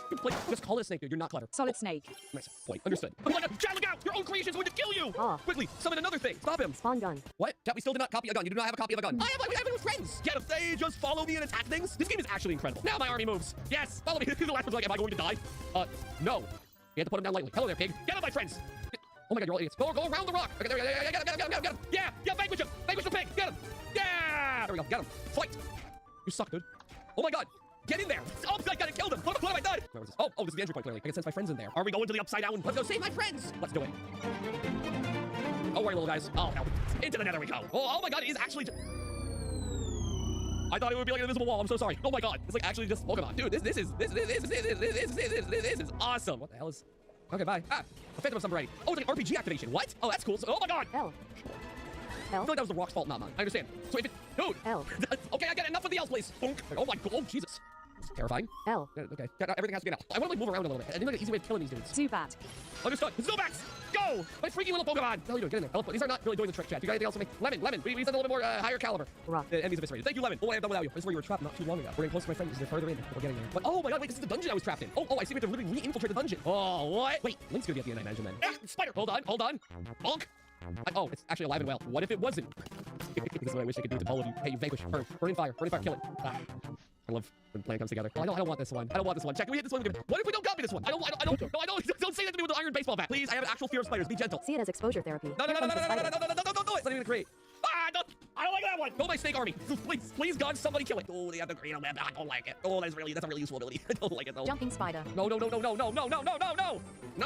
Just call it a snake, dude. You're not clever. Solid snake. Nice point. Understood. Oh my god, Chad, look out! Your own creation is going to kill you! Ah. Quickly, summon another thing. Stop him. Spawn gun. What? Chad, we still did not copy a gun. You do not have a copy of a gun. We have it with friends. Get them. They just follow me and attack things. This game is actually incredible. Now my army moves. Yes, follow me. The last one's like, am I going to die? No. You have to put him down lightly. Hello there, pig. Get him, my friends. Oh my god, you're all idiots. Go around the rock. Okay, there we go. Get him. Yeah, vanquish him. Vanquish the pig. Get him. Yeah, there we go. Get him. Fight. You suck, dude. Oh my god. Get in there! Oh my god, it killed him! What have I done? Where was this? Oh, this is the entry point, clearly. I can sense my friends in there. Are we going to the upside down? Let's go save my friends! Let's do it. Don't worry, little guys. Oh, no. Into the nether we go. Oh my god, it is actually— I thought it would be like an invisible wall. I'm so sorry. Oh my god. It's like actually just Pokemon. Dude, this is awesome. What the hell is— okay, bye. A Phantom of some variety. Oh, it's like RPG activation. What? Oh, that's cool. So, oh my god! L. I feel like that was the rock's fault, not mine. I understand. So if it— dude! L. Okay, I get enough of the L's, please. Bonk. Oh my god. Oh, Jesus. It's terrifying. L. Yeah, okay. Everything has to get out. I want to like move around a little bit. I think like an easy way of killing these dudes. Zubat. Understood. Zubats! Go! My freaky little Pokemon! How are you doing? Get in there. These are not really doing the trick, chat. You got anything else for me? Lemon. We need something a little bit more higher caliber. Rock. The enemies eviscerated. Thank you, Lemon. Oh, I have done without you. This is where you were trapped not too long ago. We're getting close to my friends. They're further in. We're getting there. But oh my god, wait, this is the dungeon I was trapped in. Oh, I see we have to really re-infiltrate the dungeon. Oh, what? Wait, Link's gonna be at the end, I imagine then. Spider! Hold on. Bonk! Oh, it's actually alive and well. What if it wasn't? This is what I wish I could do to all of you. Hey, you vanquish. Burn in fire. Kill it. I love when plan comes together. Oh, I don't want this one. Check, can we hit this one? What if we don't copy this one? I don't. Don't say that to me with the iron baseball bat. Please, I have actual fear of spiders. Be gentle. See it as exposure therapy. No. It's not even great. I don't like that one. Go my snake army. Please, God, somebody kill it. Oh, they have the green on that. I don't like it. Oh, that's a really useful ability. I don't like it though. Jumping spider. No. Knock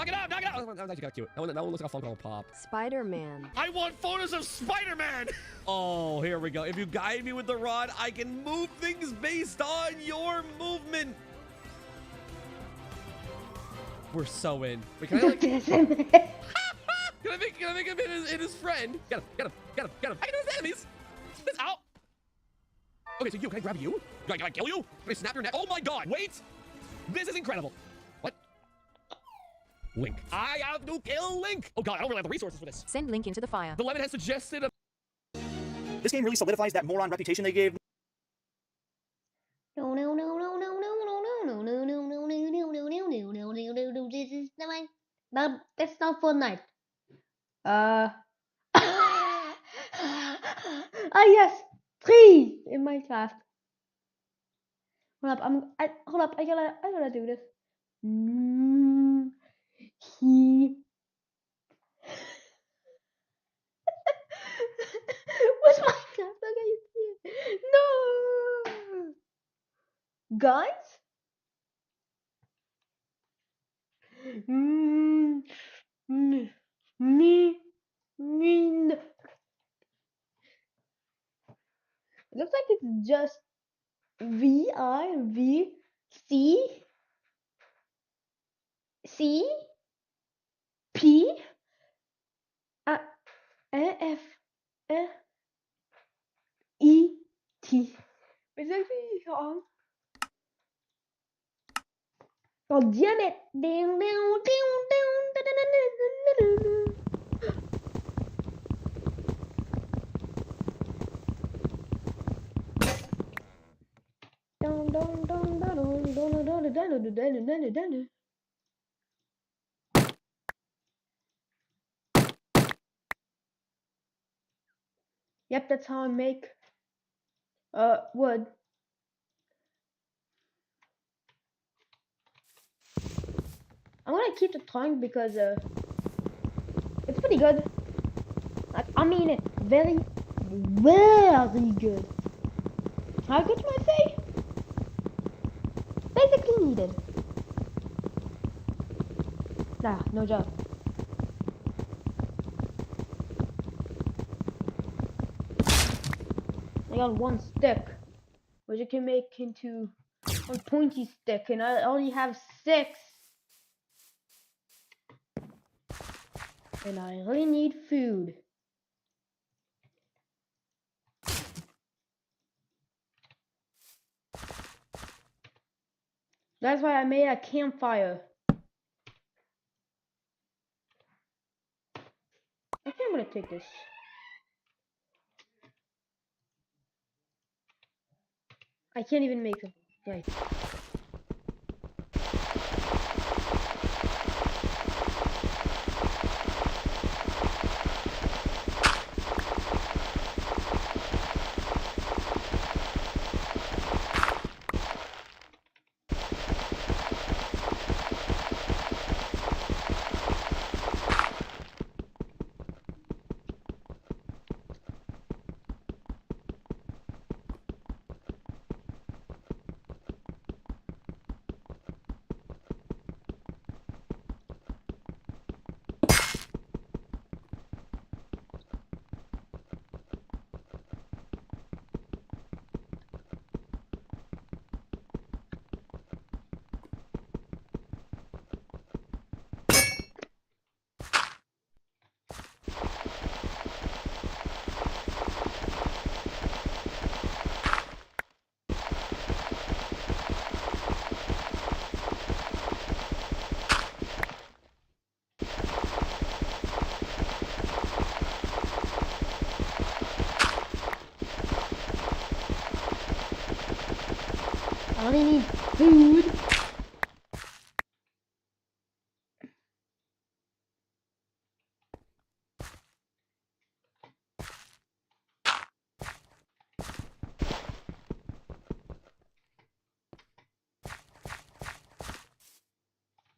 it out. That was actually kind of cute. That one looks like a Funko Pop. Spider-Man. I want photos of Spider-Man. Oh, here we go. If you guide me with the rod, I can move things based on your movement. We're so in. Wait, can I like— Can I make him his friend? Get him. I can do his enemies. This out. Okay, so can I grab you? Can I kill you? Can I snap your neck? Oh my god, wait. This is incredible. What? Link. I have to kill Link. Oh god, I don't really have the resources for this. Send Link into the fire. The lemon has suggested a— This game really solidifies that moron reputation they gave. This is that's not Fortnite. Yes, 3 in Minecraft. Hold up, I gotta do this. What's Minecraft? Okay, you see it. No, guys. It looks like it's just VIVCPFET. Is that the song? God damn it! Yep, that's how I make wood. I'm gonna keep the tongue because it's pretty good. Like, I mean it very, very good. How good can I say? Basically needed. Nah, no joke. I got one stick, which you can make into one pointy stick, and I only have 6. And I really need food. That's why I made a campfire. I think I'm gonna take this. I can't even make it. Right. I only need food.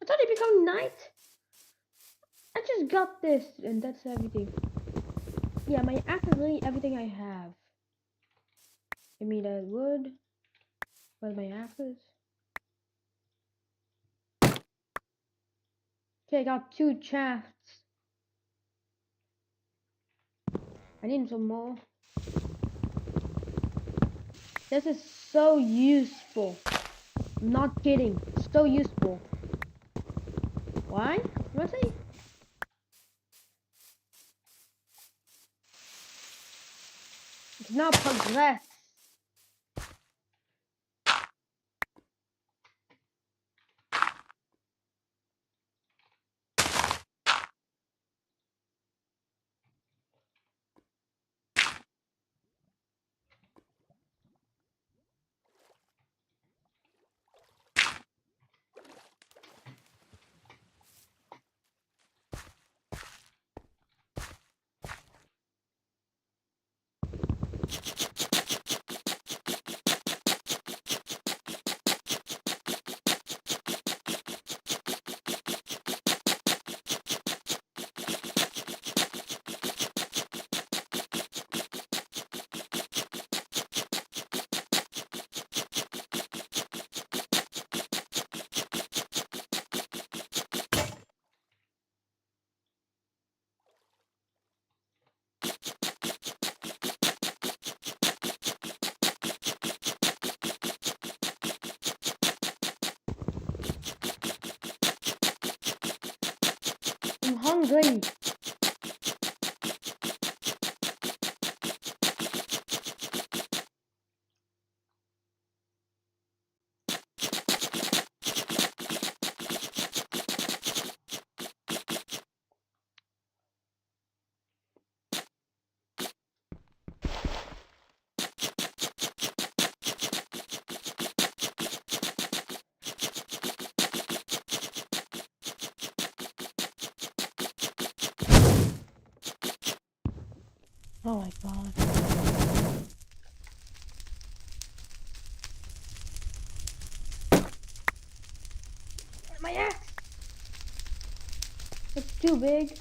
I thought it become night. I just got this, and that's everything. Yeah, my axe is really everything I have. Give me that wood. Where's my axes? Okay, I got 2 shafts. I need some more. This is so useful. I'm not kidding. So useful. Why? What I say? It's not progress. I'm hungry. Oh my god. My axe! It's too big.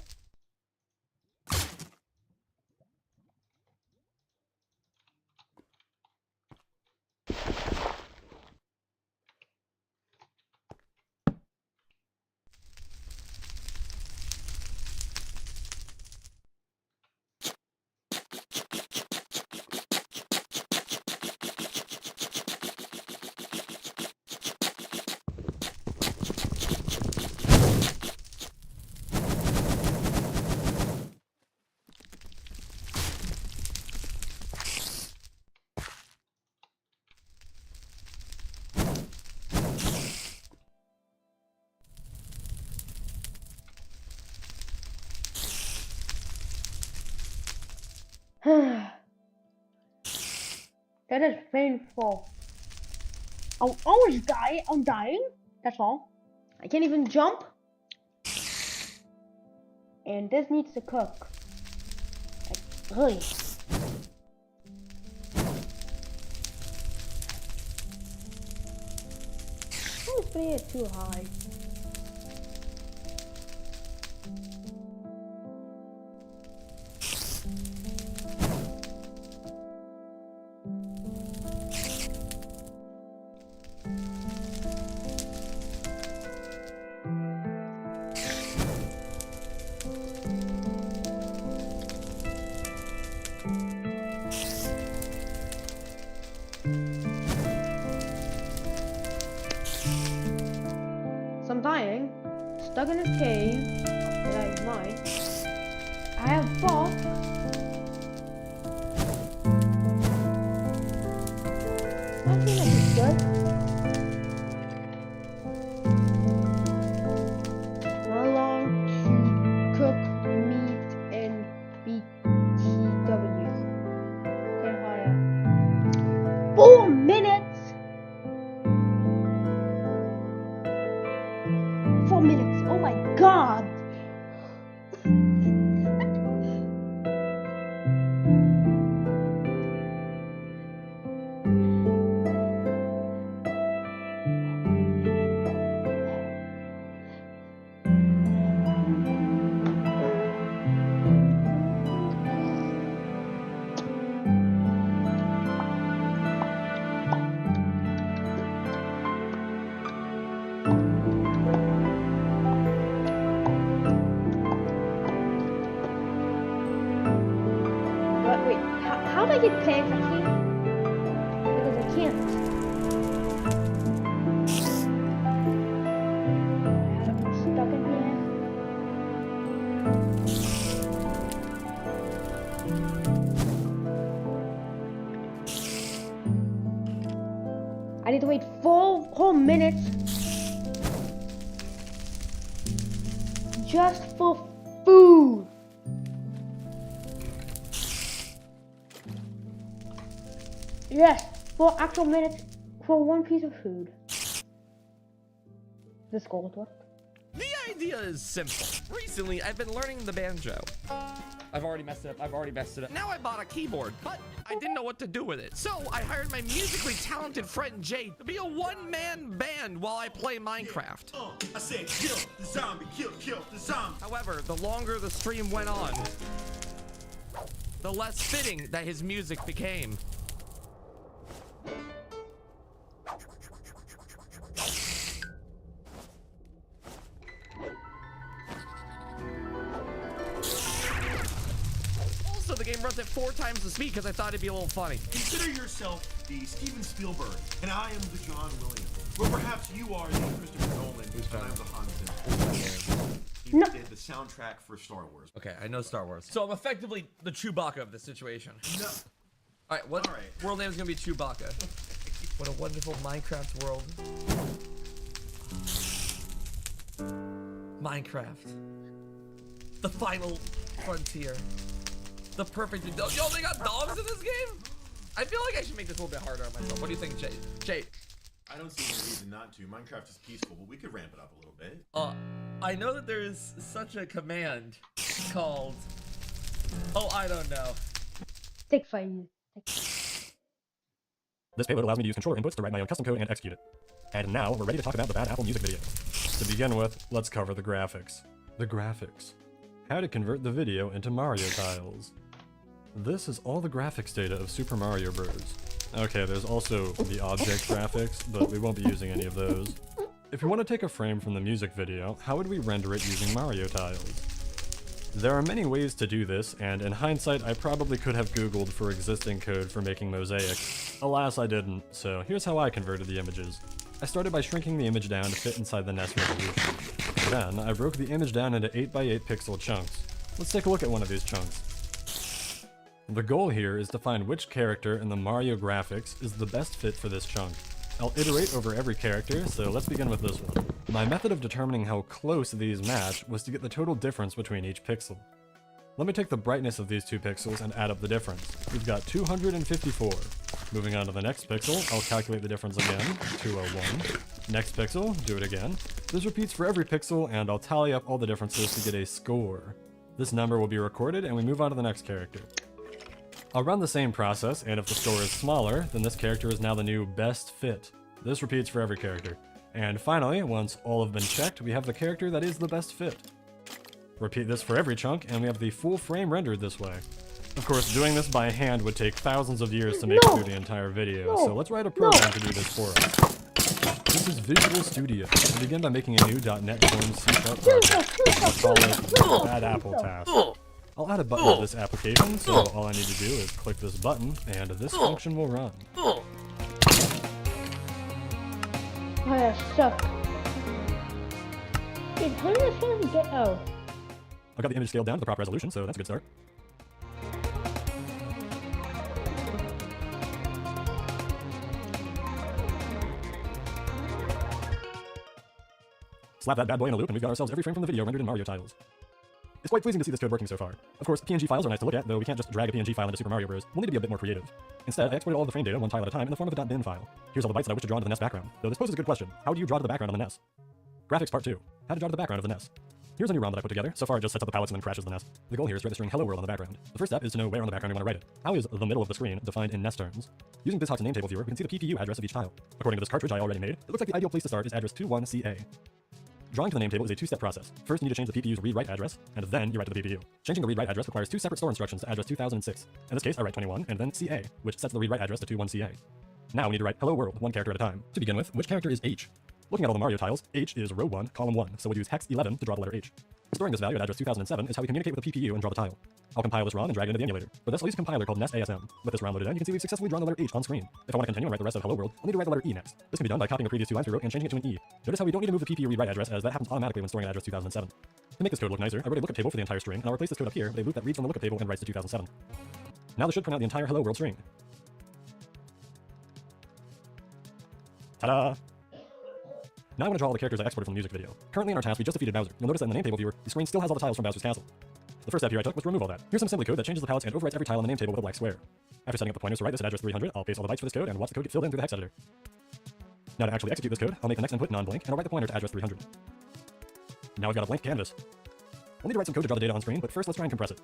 That is painful. I'll always die. I'm dying. That's all. I can't even jump. And this needs to cook. Really. I'm putting it too high. So I'm dying, stuck in a cave that I mine. I have box. I feel like it's good. How long to cook meat in BTW? Okay, higher. 4 minutes. 4 minutes. Oh my god. Wait, how do I get pants? I can't. Because I can't. I'm stuck in here. I need to wait 4 whole minutes just for food. Yes, 4 actual minutes for 1 piece of food. This gold work. The idea is simple. Recently, I've been learning the banjo. I've already messed it up. Now I bought a keyboard, but I didn't know what to do with it. So I hired my musically talented friend Jay to be a one-man band while I play Minecraft. I said kill the zombie, kill the zombie. However, the longer the stream went on, the less fitting that his music became. Also, the game runs at 4 times the speed because I thought it'd be a little funny. Consider yourself the Steven Spielberg, and I am the John Williams. Or perhaps you are the Christopher Nolan, and I'm the Hans Zimmer. He did the soundtrack for Star Wars. Okay, I know Star Wars. So I'm effectively the Chewbacca of this situation. No. Alright, what world name is gonna be Chewbacca? What a wonderful Minecraft world. Minecraft. The final frontier. The perfect... Yo, they got dogs in this game? I feel like I should make this a little bit harder on myself. What do you think, Jay? Jay? I don't see any reason not to. Minecraft is peaceful, but we could ramp it up a little bit. I know that there is such a command called... Oh, I don't know. Stick fight. This payload allows me to use controller inputs to write my own custom code and execute it. And now, we're ready to talk about the Bad Apple music video. To begin with, let's cover the graphics. The graphics. How to convert the video into Mario tiles. This is all the graphics data of Super Mario Bros. Okay, there's also the object graphics, but we won't be using any of those. If we want to take a frame from the music video, how would we render it using Mario tiles? There are many ways to do this, and in hindsight, I probably could have Googled for existing code for making mosaics. Alas, I didn't, so here's how I converted the images. I started by shrinking the image down to fit inside the NES resolution. Then, I broke the image down into 8x8 pixel chunks. Let's take a look at one of these chunks. The goal here is to find which character in the Mario graphics is the best fit for this chunk. I'll iterate over every character, so let's begin with this one. My method of determining how close these match was to get the total difference between each pixel. Let me take the brightness of these two pixels and add up the difference. We've got 254. Moving on to the next pixel, I'll calculate the difference again, 201. Next pixel, do it again. This repeats for every pixel, and I'll tally up all the differences to get a score. This number will be recorded, and we move on to the next character. I'll run the same process, and if the score is smaller, then this character is now the new best fit. This repeats for every character. And finally, once all have been checked, we have the character that is the best fit. Repeat this for every chunk, and we have the full frame rendered this way. Of course, doing this by hand would take thousands of years to make through the entire video, so let's write a program to do this for us. This is Visual Studio. We'll begin by making a new .NET Form C# project. I'll call it Bad Apple Task. I'll add a button to this application, so all I need to do is click this button, and this function will run. Oh yeah, suck. Dude, how did this one get out? I've got the image scaled down to the proper resolution, so that's a good start. Slap that bad boy in a loop, and we've got ourselves every frame from the video rendered in Mario tiles. It's quite pleasing to see this code working so far. Of course, PNG files are nice to look at, though we can't just drag a PNG file into Super Mario Bros. We'll need to be a bit more creative. Instead, I exported all of the frame data one tile at a time in the form of a .bin file. Here's all the bytes that I wish to draw into the NES background. Though this poses a good question. How do you draw to the background on the NES? Graphics Part 2. How to draw to the background of the NES. Here's a new ROM that I put together. So far it just sets up the palettes and then crashes the NES. The goal here is to write the string hello world on the background. The first step is to know where on the background we want to write it. How is the middle of the screen defined in NES terms? Using BizHawk's name table viewer, we can see the PPU address of each tile. According to this cartridge I already made, it looks like the ideal place to start is address 21CA. Drawing to the name table is a two-step process. First, you need to change the PPU's read-write address, and then you write to the PPU. Changing the read-write address requires two separate store instructions to address 2006. In this case, I write 21, and then CA, which sets the read-write address to 21CA. Now we need to write hello world, one character at a time. To begin with, which character is H? Looking at all the Mario tiles, H is row 1, column 1, so we'll use hex 11 to draw the letter H. Storing this value at address 2007 is how we communicate with the PPU and draw the tile. I'll compile this ROM and drag it into the emulator. For this, I'll use a compiler called NES-ASM. With this ROM loaded in, you can see we've successfully drawn the letter H on screen. If I want to continue and write the rest of hello world, I'll need to write the letter E next. This can be done by copying the previous two lines we wrote and changing it to an E. Notice how we don't need to move the PPU read-write address, as that happens automatically when storing at address 2007. To make this code look nicer, I wrote a lookup table for the entire string, and I'll replace this code up here with a loop that reads from the lookup table and writes to 2007. Now this should print out the entire hello world string. Ta-da! Now I want to draw all the characters I exported from the music video. Currently in our task, we just defeated Bowser. You'll notice that in the name table viewer, the screen still has all the tiles from Bowser's castle. The first step here I took was to remove all that. Here's some assembly code that changes the palettes and overwrites every tile on the name table with a black square. After setting up the pointers to write this at address 300, I'll paste all the bytes for this code and watch the code get filled in through the hex editor. Now to actually execute this code, I'll make the next input non-blank, and I'll write the pointer to address 300. Now we've got a blank canvas. We'll need to write some code to draw the data on screen, but first let's try and compress it.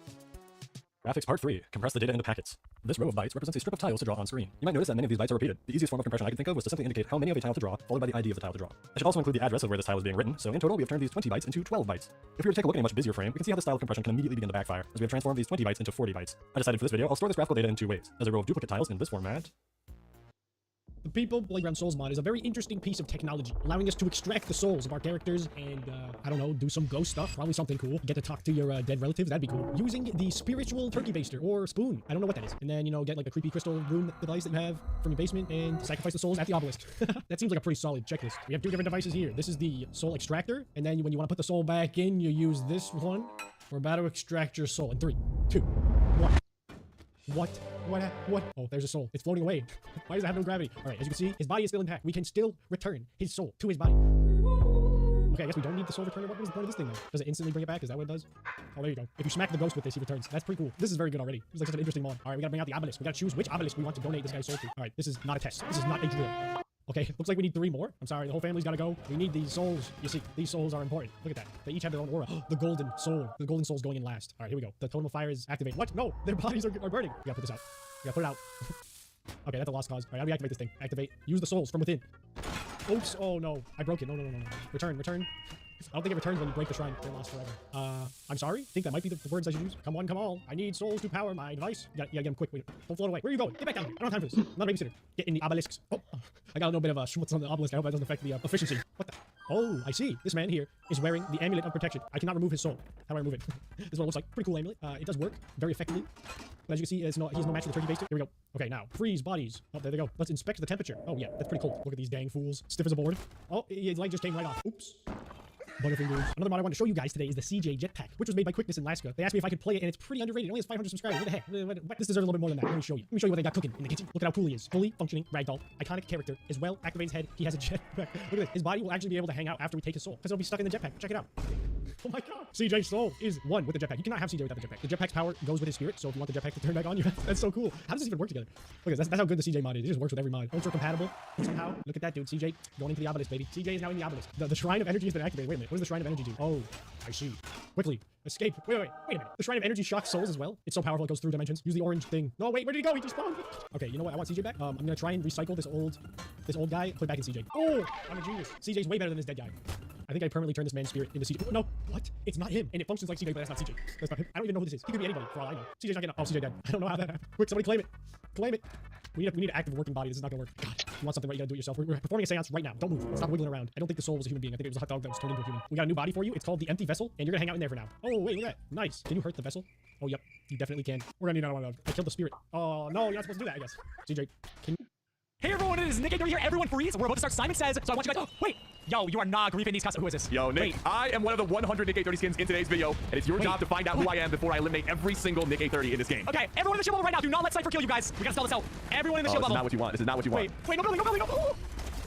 Graphics Part 3. Compress the data into packets. This row of bytes represents a strip of tiles to draw on screen. You might notice that many of these bytes are repeated. The easiest form of compression I could think of was to simply indicate how many of a tile to draw, followed by the ID of the tile to draw. I should also include the address of where this tile is being written, so in total we have turned these 20 bytes into 12 bytes. If we were to take a look at a much busier frame, we can see how this style of compression can immediately begin to backfire, as we have transformed these 20 bytes into 40 bytes. I decided for this video I'll store this graphical data in two ways, as a row of duplicate tiles in this format. The People Playground Souls mod is a very interesting piece of technology, allowing us to extract the souls of our characters and, I don't know, do some ghost stuff, probably something cool. Get to talk to your dead relatives, that'd be cool. Using the spiritual turkey baster, or spoon, I don't know what that is. And then, you know, get like a creepy crystal rune device that you have from your basement and sacrifice the souls at the obelisk. That seems like a pretty solid checklist. We have two different devices here. This is the soul extractor, and then when you want to put the soul back in, you use this one. We're about to extract your soul in 3, 2, 1. What? Oh, there's a soul. It's floating away. Why does it have no gravity? All right, as you can see, his body is still intact. We can still return his soul to his body. Okay, I guess we don't need the soul returner. What was the point of this thing then? Does it instantly bring it back? Is that what it does? Oh, there you go. If you smack the ghost with this, he returns. That's pretty cool. This is very good already. This is like such an interesting mod. All right, we gotta bring out the obelisk. We gotta choose which obelisk we want to donate this guy's soul to. All right, this is not a test. This is not a drill. Okay, looks like we need 3 more. I'm sorry, the whole family's gotta go. We need these souls. You see, these souls are important. Look at that. They each have their own aura. The golden soul. The golden soul's going in last. All right, here we go. The totem of fire is activated. What? No, their bodies are burning. We gotta put this out. We gotta put it out. Okay, that's a lost cause. All right, how do we activate this thing? Activate. Use the souls from within. Oops. Oh, no. I broke it. No. Return. I don't think it returns when you break the shrine. They're lost forever. I'm sorry. I think that might be the words I should use. Come on, come all. I need souls to power my device. You gotta get them quick. Wait, don't float away. Where are you going? Get back down here. I don't have time for this. I'm not a babysitter. Get in the obelisks. Oh, I got a little bit of a schmutz on the obelisk. I hope that doesn't affect the efficiency. What the? Oh, I see. This man here is wearing the amulet of protection. I cannot remove his soul. How do I remove it? This is what it looks like. Pretty cool amulet. It does work very effectively. But as you can see, he's no match for the turkey baster. Here we go. Okay, now, freeze bodies. Oh, there they go. Let's inspect the temperature. Oh, yeah, that's pretty cool. Look at these dang fools. Stiff as a board. Oh, his leg just came right off. Oops. Butterfingers. Another mod I want to show you guys today is the CJ Jetpack, which was made by Quickness in Alaska. They asked me if I could play it, and it's pretty underrated. It only has 500 subscribers. What the heck? This deserves a little bit more than that. Let me show you. Let me show you what they got cooking in the kitchen. Look at how cool he is. Fully functioning ragdoll. Iconic character. As well, activates head. He has a jetpack. Look at this. His body will actually be able to hang out after we take his soul, because it'll be stuck in the jetpack. Check it out. Oh my god. CJ's soul is one with the jetpack. You cannot have CJ without the jetpack. The jetpack's power goes with his spirit, so if you want the jetpack to turn back on, that's so cool. How does this even work together? Look at that's how good the CJ mod is. It just works with every mod. Ultra compatible somehow. Look at that, dude. CJ going into the obelisk, baby. CJ is now in the obelisk. The Shrine of Energy has been activated. Wait a minute. What does the Shrine of Energy do? Oh, I see. Quickly. Escape. Wait a minute. The Shrine of Energy shocks souls as well. It's so powerful it goes through dimensions. Use the orange thing. No, wait, where did he go? He just spawned. Okay, you know what? I want CJ back. I'm gonna try and recycle this old guy, put it back in CJ. Oh, I'm a genius. CJ's way better than this dead guy. I think I permanently turned this man's spirit into CJ. No, what? It's not him. And it functions like CJ, but that's not CJ. That's not him. I don't even know who this is. He could be anybody, for all I know. CJ's not getting up. Oh, CJ dead. I don't know how that happened. Quick, somebody claim it. Claim it. We need an active working body. This is not gonna work. God, you want something right, you gotta do it yourself. We're performing a seance right now. Don't move. Stop wiggling around. I don't think the soul was a human being. I think it was a hot dog that was turned into a human. We got a new body for you. It's called the Empty Vessel, and you're gonna hang out in there for now. Oh, wait, look at that. Nice. Can you hurt the vessel? Oh, yep. You definitely can. We're gonna need another one of those. I killed the spirit. Oh, no, you're not supposed to do that, I guess. CJ, can you... Hey everyone, it is Nick here. Everyone freeze. We're about to start Simon Says, so I want you guys... Oh, wait. Yo, you are not griefing these customs. Who is this? Yo, Nick, wait. I am one of the 100 Nick 830 skins in today's video, and it's your job to find out who I am before I eliminate every single Nick 830 in this game. Okay, everyone in the shield bubble right now, do not let Cypher kill you guys. We gotta spell this out. Everyone in the shield This bubble. is not what you want. This is not what you want. Wait, no building, no building, no.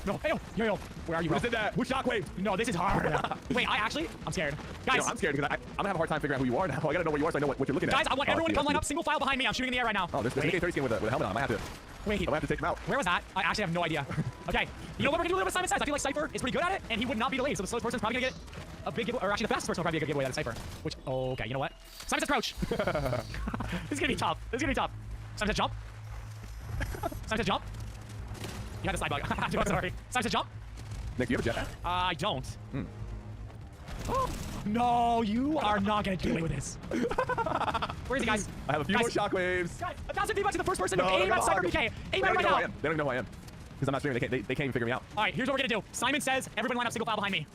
No, hey, yo, where are you, bro? Who did that? Who shockwave? No, this is hard. Wait, I'm scared. Guys. I'm scared because I'm gonna have a hard time figuring out who you are now. I gotta know where you are so I know what you're looking at. Guys, I want everyone to come line up, single file behind me. I'm shooting in the air right now. Oh, there's a Nick 830 skin with a helmet on. I might have to. Wait. I might have to take him out. Where was that? I actually have no idea. Okay, you know what we're gonna do with Simon Says? I feel like Cypher is pretty good at it, and he would not be delayed. So the slowest person's probably gonna get a big giveaway, or actually the fastest person will probably get a good giveaway out of Cypher. Which, okay, you know what? Simon Says crouch. This is gonna be tough. Simon Says jump. Simon Says jump. You had the side bug. I'm sorry. Simon Says jump. Nick, do you have a jetpack? I don't. Oh, no, you are not gonna get away with this. Where is he, guys? I have a few more shockwaves. Guys, 1,000 V-Bucks to the first person to aim at Cypher PK. Aim at right now. They don't even know who I am. Because I'm not streaming. They can't even figure me out. All right, here's what we're gonna do. Simon Says, everyone line up single file behind me.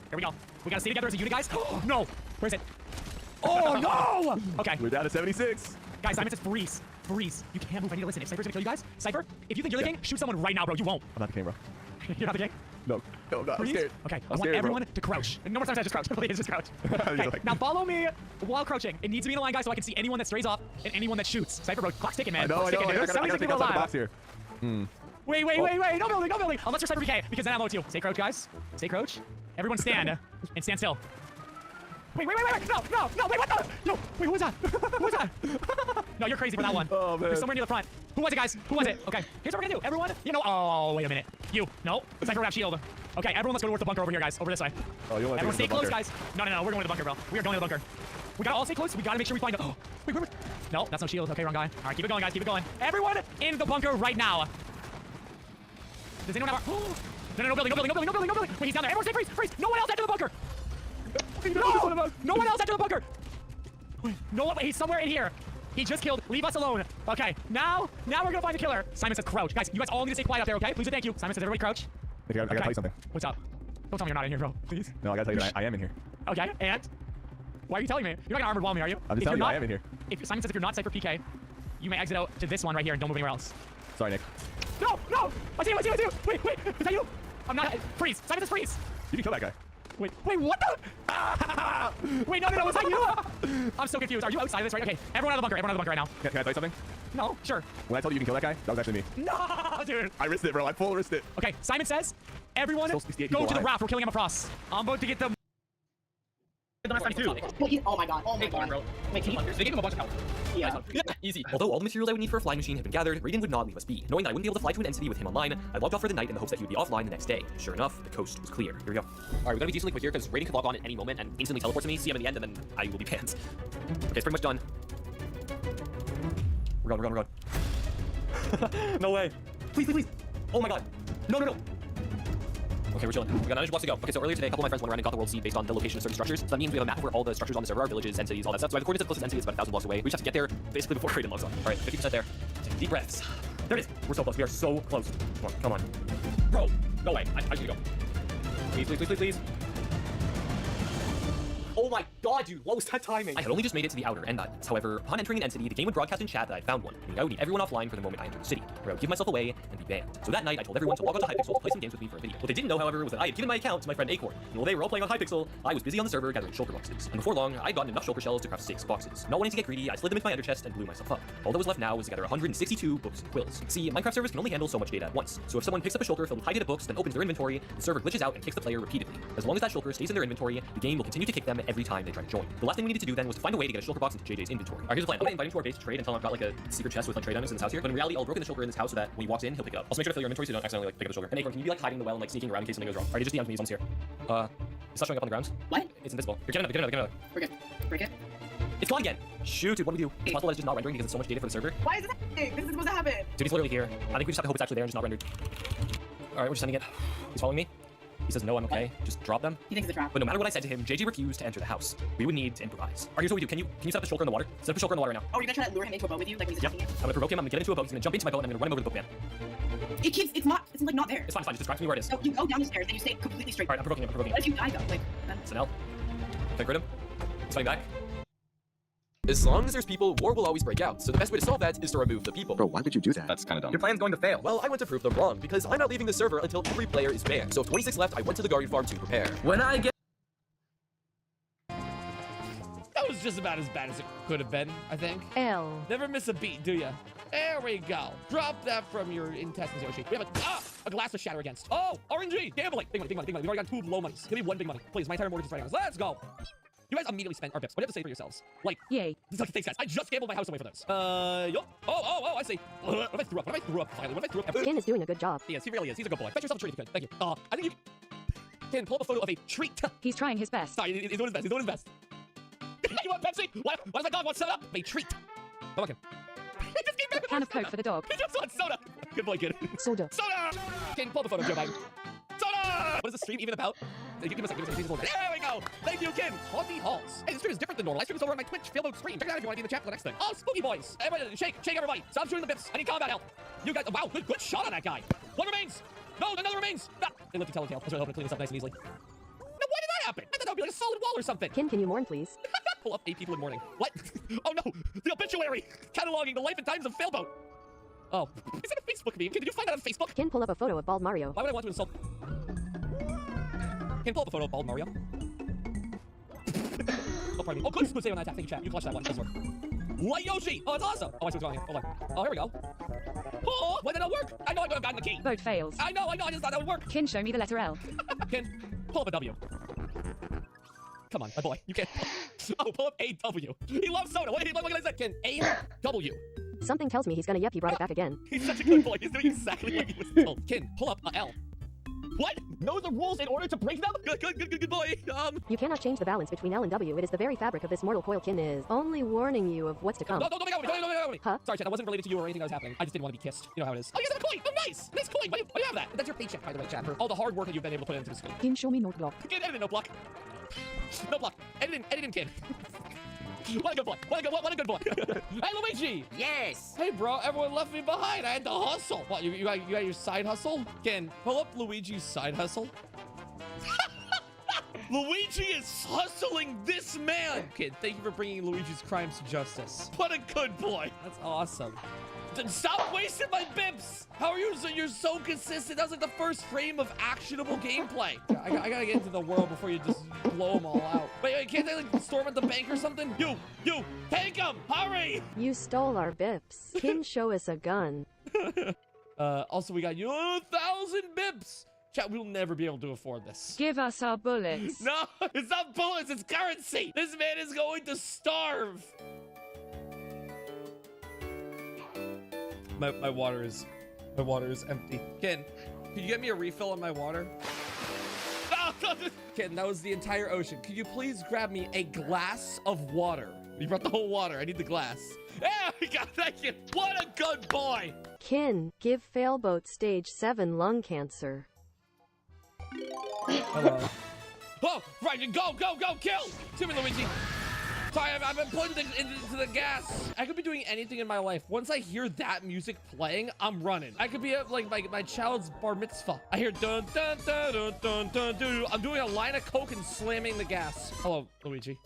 Here we go. We gotta stay together as a unit, guys. No. Where is it? Oh, no! Okay. We're down to 76. Guys, Simon Says freeze. Freeze. You can't move. I need to listen. If Cypher's gonna kill you guys, Cypher, if you think you're the king, shoot someone right now, bro. You won't. I'm not the king, bro. You're not the king? No, I'm not. I'm scared. Okay, I want everyone to crouch. No more Simon Says, just crouch. Please, just crouch. Okay, now follow me while crouching. It needs to be in a line, guys, so I can see anyone that strays off and anyone that shoots. Cypher, bro, clock's ticking, man. I know. There's 76 people alive. Box here. Wait. No building. Unless you're Cypher PK, because then I'll load you. Stay crouch, guys. Stay crouch. Everyone stand and stand still. Wait. No, wait, what the? No, wait, who was that? Who was that? No, you're crazy for that one. Oh, man. You're somewhere near the front. Who was it, guys? Who was it? Okay, here's what we're gonna do. Everyone, oh, wait a minute. You, no, Cypher wrap shield. Okay, everyone let's go towards the bunker over here, guys. Over this way. Oh, you want to everyone stay close, guys. No, we're going to the bunker, bro. We are going to the bunker. We gotta all stay close. We gotta make sure we find oh, wait, no, that's no shield. Okay, wrong guy. All right, keep it going, guys. Keep it going. Everyone in the bunker right now. Does anyone have our... No building. Wait, he's down there. Everyone stay freeze. No one else enter the bunker. No one else enter the bunker. Wait, he's somewhere in here. He just killed. Leave us alone. Okay, now we're gonna find the killer. Simon Says crouch. Guys, you guys all need to stay quiet out there, okay? Please and thank you. Simon Says everybody crouch. I gotta tell you something. What's up? Don't tell me you're not in here, bro. Please. No, I gotta tell you that I am in here. Okay, and? Why are you telling me? You're not gonna armored wall me, are you? I'm just telling you I am in here. If Simon Says if you're not Cypher PK, you may exit out to this one right here and don't move anywhere else. Sorry, Nick. No! I see you! Wait, is that you? I'm not. Freeze! Simon Says freeze! You can kill that guy. Wait, what the? Wait, no, was that you? I'm so confused. Are you outside of this, right? Okay, everyone out of the bunker right now. Can I tell you something? No, sure. When I told you can kill that guy, that was actually me. No, dude. I risked it, bro. I full risked it. Okay, Simon Says, everyone go to the raft. We're killing him across. I'm about to get them. the last time too. Wait, oh my god, oh my Hey, god. bro. Wait, can you... They gave him a bunch of health. Yeah. Easy. Although all the materials I would need for a flying machine had been gathered, Raiden would not leave us be. Knowing that I wouldn't be able to fly to an entity with him online, I logged off for the night in the hopes that he would be offline the next day. Sure enough, the coast was clear. Here we go. Alright, we gotta be decently quick here because Raiden could log on at any moment and instantly teleport to me, see him in the end, and then I will be banned. Okay, it's pretty much done. We're gone. No way. Please. Oh my god. No. Okay, we're chilling. We got 900 blocks to go. Okay, so earlier today, a couple of my friends went around and got the world seed based on the location of certain structures. So that means we have a map of where all the structures on the server are, villages, entities, all that stuff. So I have the coordinates of the closest entity, it's about 1,000 blocks away. We just have to get there basically before Raiden logs on. Alright, 50% there. Take deep breaths. There it is. We're so close. We are so close. Come on. Bro, no way. I should go. Please. Oh my god, dude, what was that timing? I had only just made it to the outer end islands. However, upon entering an entity, the game would broadcast in chat that I found one, meaning I would need everyone offline for the moment I entered the city, or I would give myself away and be banned. So that night, I told everyone to log on to Hypixel to play some games with me for a video. What they didn't know, however, was that I had given my account to my friend Acorn, and while they were all playing on Hypixel, I was busy on the server gathering shulker boxes. And before long, I'd gotten enough shulker shells to craft 6 boxes. Not wanting to get greedy, I slid them into my ender chest and blew myself up. All that was left now was to gather 162 books and quills. See, Minecraft servers can only handle so much data at once, so if someone picks up a shulker filled with high data books, then opens their inventory, the server glitches out and kicks the player repeatedly. As long as that shulker stays in their inventory, the game will continue to kick them every time they try to join. The last thing we needed to do then was to find a way to get a shulker box into JJ's inventory. Alright, here's the plan. I'm gonna invite him to our base to trade until I've got like a secret chest with like trade items in this house here. But in reality, I'll broken the shulker in this house so that when he walks in, he'll pick it up. Also make sure to fill your inventory so you don't accidentally like pick up the shulker. And Acorn, can you be like hiding in the well and like sneaking around in case something goes wrong? Alright, just DM'd me, he's almost here. It's not showing up on the ground. What? It's invisible. Here, get another. We're good. Break it. It's gone again. Shoot, dude, what do we do? It's possible that it's just not rendering because it's so much data for the server. Why is this happening? This is supposed to happen. Dude, he's literally here. I think we just have to hope it's actually there and just not rendered. Alright, we're just sending it. He's following me. He says, no, I'm okay. Just drop them. He thinks it's a trap. But no matter what I said to him, JJ refused to enter the house. We would need to improvise. Alright, here's what we do. Can you set up the shulker in the water? Set up the shulker in the water right now. Oh, you're gonna try to lure him into a boat with you? Like when he's attacking you? I'm gonna provoke him, I'm gonna get him into a boat, he's gonna jump into my boat, and I'm gonna run him over the boatman. It's like not there. It's fine, just describe to me where it is. No, you go down the stairs and you stay completely straight. Alright, I'm provoking him. What if you die though? Like, then... It's an L. Can I crit him? He's fighting back. As long as there's people, war will always break out, so the best way to solve that is to remove the people. Bro, why would you do that? That's kind of dumb. Your plan's going to fail. Well, I want to prove them wrong, because I'm not leaving the server until every player is banned. So if 26 left, I went to the Guardian Farm to prepare. When I get... That was just about as bad as it could have been, I think. L. Never miss a beat, do ya? There we go. Drop that from your intestines, Yoshi. We have a glass to shatter against. Oh, RNG, gambling. Big money. We've already got 2 low monies. Give me 1 big money. Please, my entire mortgage is right now. Let's go. You guys immediately spent our bips. What do you have to say for yourselves? Like, yay. Thanks, guys. I just gambled my house away for this. Yup. Oh, I see. What if I threw up? Finally, what if I threw up? Ken is doing a good job. Yes, he really is. He's a good boy. Bet yourself a treat if you could. Thank you. I think you can pull up a photo of a treat. He's trying his best. Sorry, he's doing his best. You want Pepsi? What does my dog want? Set up a treat. Come on, Ken. He just gave me Can of Coke for the dog. He just wants soda. Good boy, kid. Soda. Ken, pull up a photo of Joe Biden. Soda! What is the stream even about? Give me a second. There we go. Thank you, Ken. Haunty Halls. Hey, this stream is different than normal. I stream this over on my Twitch field stream. Check it out if you want to be in the chat for the next thing. Oh, Spooky Boys. Everybody, shake everybody. Stop shooting the bips. I need combat help. You guys, wow, good shot on that guy. One remains. No, another remains. No. They lifted Telltale. I was really hoping to clean this up nice and easily. No, why did that happen? I thought that would be like a solid wall or something. Ken, can you mourn, please? Pull up 8 people in mourning. What? Oh no, the obituary. Cataloging the life and times of Failboat. Oh, is that a Facebook meme? Did you find that on Facebook? Ken, pull up a photo of Bald Mario. Why would I want to insult? Can pull up a photo of Bald Mario? Oh, pardon me. Oh, good save on that attack. Thank you, chat. You clutched that one. Nice work. Light Yoshi! Oh, it's awesome! Oh, I see what's going on here. Hold on. Oh, here we go. Oh, why did that work? I know I would have gotten the key. Vote fails. I know, I just thought that would work. Ken, show me the letter L. Ken, pull up a W. Come on, my boy. You can't. Oh, pull up a W. He loves soda. What can I say? Ken, A W. Something tells me he's gonna he brought it back again. He's such a good boy. He's doing exactly what he was told. Ken, pull up a L. What? Know the rules in order to break them? Good boy. You cannot change the balance between L and W. It is the very fabric of this mortal coil. Ken is only warning you of what's to come. No, don't make me. Huh? Sorry, chat. That wasn't related to you or anything that was happening. I just didn't want to be kissed. You know how it is. Oh, you got a coin. Oh, nice. Nice coin. Why do you have that? That's your paycheck, by the way, chat, for all the hard work that you've been able to put into this game. Ken, show me note block. Ken, edit in note block. No block. Edit in, Ken. What a good boy. What a good boy. Hey, Luigi. Yes. Hey, bro. Everyone left me behind. I had to hustle. What, you got your side hustle? Ken, pull up Luigi's side hustle. Luigi is hustling this man. Kid, thank you for bringing Luigi's crimes to justice. What a good boy. That's awesome. Stop wasting my bips. How are you? You're so consistent. That was like the first frame of actionable gameplay. I gotta get into the world before you just blow them all out. Wait, can't they like storm at the bank or something? You, take them. Hurry. You stole our bips. Ken, show us a gun. Also, we got you 1,000 bips. Chat, we'll never be able to afford this. Give us our bullets. No, it's not bullets, it's currency. This man is going to starve. My water is empty. Ken, can you get me a refill on my water? Ken, that was the entire ocean. Could you please grab me a glass of water? You brought the whole water. I need the glass. Yeah, we got that, Ken. What a good boy. Kin, give Failboat stage 7 lung cancer. Hello. Oh, right, go, kill! Timmy Luigi. Sorry, I've been putting into the gas. I could be doing anything in my life. Once I hear that music playing, I'm running. I could be at like my child's bar mitzvah. I hear dun dun dun dun dun dun dun. I'm doing a line of coke and slamming the gas. Hello, Luigi.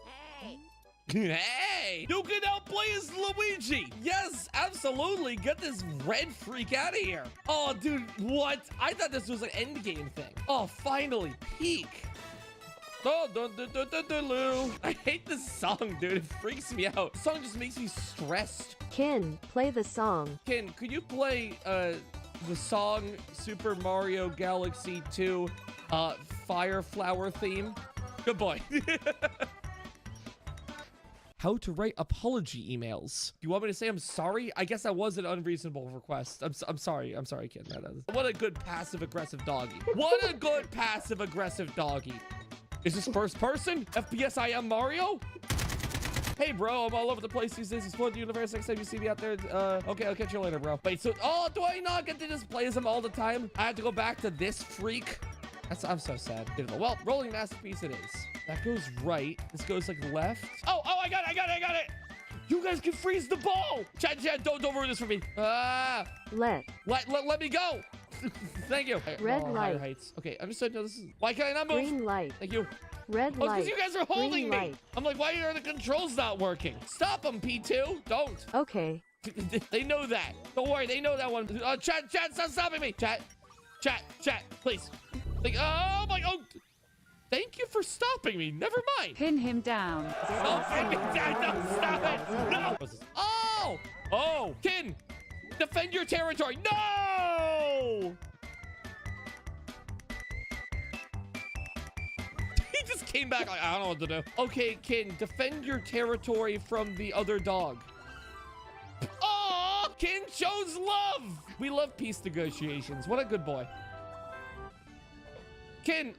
Hey, you can now play as Luigi. Yes, absolutely. Get this red freak out of here. Oh, dude, what? I thought this was an end game thing. Oh, finally, peak. Oh, I hate this song, dude. It freaks me out. The song just makes me stressed. Kin, play the song. Kin, could you play the song Super Mario Galaxy 2 Fire Flower theme? Good boy. How to write apology emails. You want me to say I'm sorry? I guess that was an unreasonable request. I'm sorry. I'm sorry, kid. What a good passive-aggressive doggy. What a good passive-aggressive doggy. Is this first person? FPS I am Mario? Hey, bro, I'm all over the place these days. Explore the universe. Next time you see me out there, okay, I'll catch you later, bro. Wait, so, oh, do I not get to just play as him all the time? I have to go back to this freak? I'm so sad. Well, rolling masterpiece it is. That goes right. This goes like left. Oh, I got it. You guys can freeze the ball. Chat, don't ruin this for me. Let me go. Thank you. Red light. Heights. Okay, I'm just saying, no, this is, why can I not move? Green light. Thank you. Red light. Because you guys are holding Green me. light. I'm like, why are the controls not working? Stop them, P2. Don't. Okay. They know that. Don't worry, they know that one. Chat, stop stopping me. Chat, please. Like, oh my, thank you for stopping me. Never mind. Pin him down. No, pin me down. No, stop it. No. Oh, Kin, defend your territory. No. He just came back. Like, I don't know what to do. Okay, Kin, defend your territory from the other dog. Oh, Kin shows love. We love peace negotiations. What a good boy. Kin,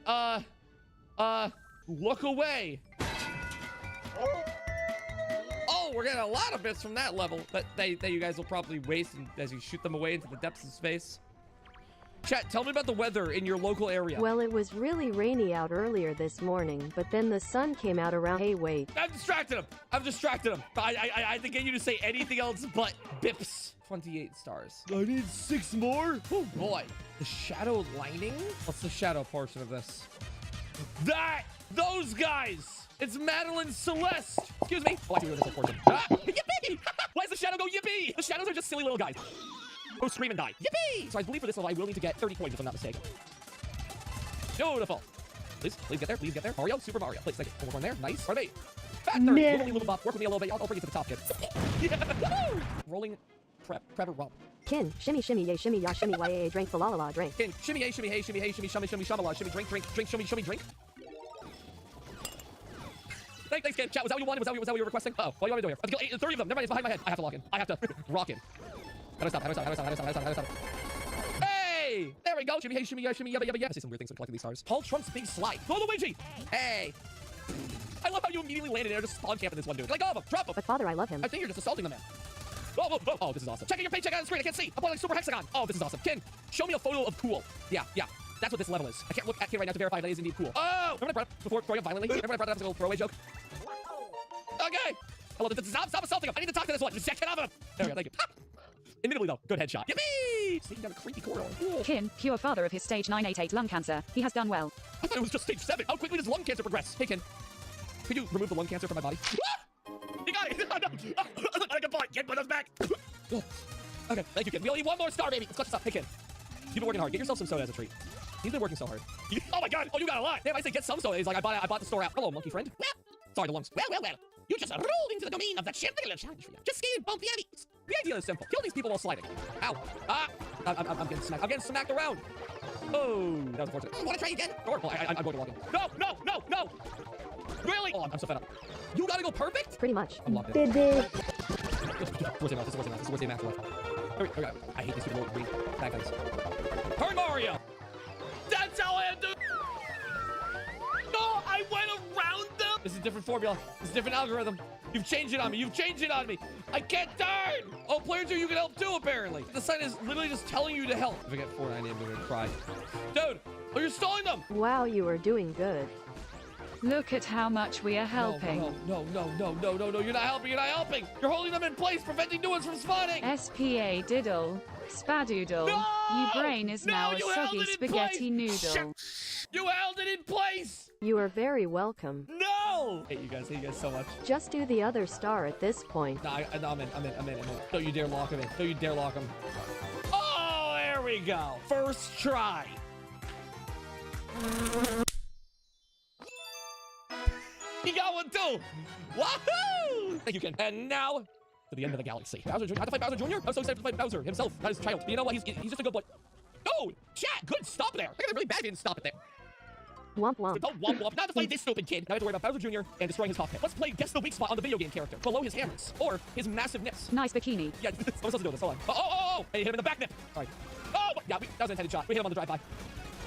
look away. Oh, we're getting a lot of bits from that level that you guys will probably waste as you shoot them away into the depths of space. Chat, tell me about the weather in your local area. Well, it was really rainy out earlier this morning, but then the sun came out around. Hey, wait. I've distracted him. I didn't get you to say anything else but bips. 28 stars. I need 6 more. Oh boy. The shadow lining? What's the shadow portion of this? Those guys. It's Madeline Celeste. Excuse me. Oh, I see where this portion. Yippee! Why does the shadow go yippee? The shadows are just silly little guys. Go scream and die. Yippee! So I believe for this level, I will need to get 30 coins if I'm not mistaken. Beautiful. Please get there. Mario, Super Mario. Please, thank you. One there. Nice. Pardon me. Fat nerd. Little bop. Work with me a little bit. I'll bring you to the top, kid. Yeah. Rolling prep romp. Kin, shimmy, yay, shimmy, ya, shimmy, yay, drink, fa la la la, drink. Kin, shimmy, hey, shimmy, shimmy, shamala, shimmy, drink, shimmy, drink. Thanks, Kin. Chat, was that what you wanted? Was that what you were requesting? Uh-oh, what do you want me to do here? I have to kill 30 of them. Never mind, it's behind my head. I have to lock in. I have to rock in. How do I stop? Hey! There we go. Shimmy, hey, shimmy, yeah, yabba, yabba, yabba. I see some weird things when collecting these stars. Paul Trump's big slide. Go Luigi! Hey! I love how you immediately landed there, just spawn camping this one dude. Like, oh, drop him. But father, I love him. I think you're just assaulting the man. Oh, this is awesome. Checking your paycheck on the screen. I can't see. I'm playing like Super Hexagon. Oh, this is awesome. Kin, show me a photo of cool. Yeah. That's what this level is. I can't look at Kin right now to verify that is indeed cool. Oh! Remember when I brought up before throwing up violently? Remember when I brought up as a little throwaway joke? Okay. Hello, stop assaulting him. I need to talk to this one. Just check it out of him. There we go, thank you. Admittedly, though, good headshot. Yippee! Sneaking down a creepy corridor. Kin, pure father of his stage 988 lung cancer. He has done well. I thought it was just stage 7. How quickly does lung cancer progress? Hey, Kin, could you remove the lung cancer from my body? You got it! No. Good point. Kin, put us back. Okay, thank you, Kin. We only need 1 more star, baby. Let's clutch this up. Hey, Kin, you've been working hard. Get yourself some soda as a treat. He's been working so hard. Oh my god! Oh, you got a lot! Damn, I say get some soda. He's like, I bought the store out. Hello, monkey friend. Well, sorry, the lungs. Well. You just rolled into the domain of that shit. Just skating, bump the The idea is simple. Kill these people while sliding. Ow. Ah. I'm getting smacked. I'm getting smacked around. Oh, that was unfortunate. You want to try again? Sure. Well, I'm going to log in. No, no, no, no. Really? Oh, I'm so fed up. You gotta go perfect? Pretty much. I'm locked in. This is worse than math. This is worse than math. This is worse than math. Here we go. I hate these stupid little green bad guys. Turn Mario! That's how I have to... No, I went around them! This is a different formula. This is a different algorithm. You've changed it on me. You've changed it on me. I can't turn! Oh, player 2, you can help too, apparently. The sign is literally just telling you to help. If I get 490, I'm gonna cry. Dude! Oh, you're stalling them! Wow, you are doing good. Look at how much we are helping. No, you're not helping, you're not helping! You're holding them in place, preventing new ones from spawning! SPA diddle. Spadoodle. Your brain is now a soggy spaghetti noodle. You held it in place! You are very welcome. No! Hate you guys so much. Just do the other star at this point. No, I'm in. Don't you dare lock him in. Don't you dare lock him. Oh, there we go. First try. He got one too! Wahoo! Thank you, Ken. And now, to the end of the galaxy. Bowser Jr. I have to fight Bowser Jr.? I'm so excited to fight Bowser himself, not his child. But you know what? He's just a good boy. Oh, chat! Good, stop there! I got really bad if you didn't stop it there. Womp womp. So don't womp womp. Not to fight this stupid kid. Now I have to worry about Bowser Jr. and destroying his cockpit. Let's play Guess the Weak Spot on the video game character, below his hammers, or his massiveness. Nice bikini. Yeah, someone's supposed to do this. Hold on. Oh! Hey, hit him in the back nip. All right. Oh, yeah, that was an intended shot. We hit him on the drive-by.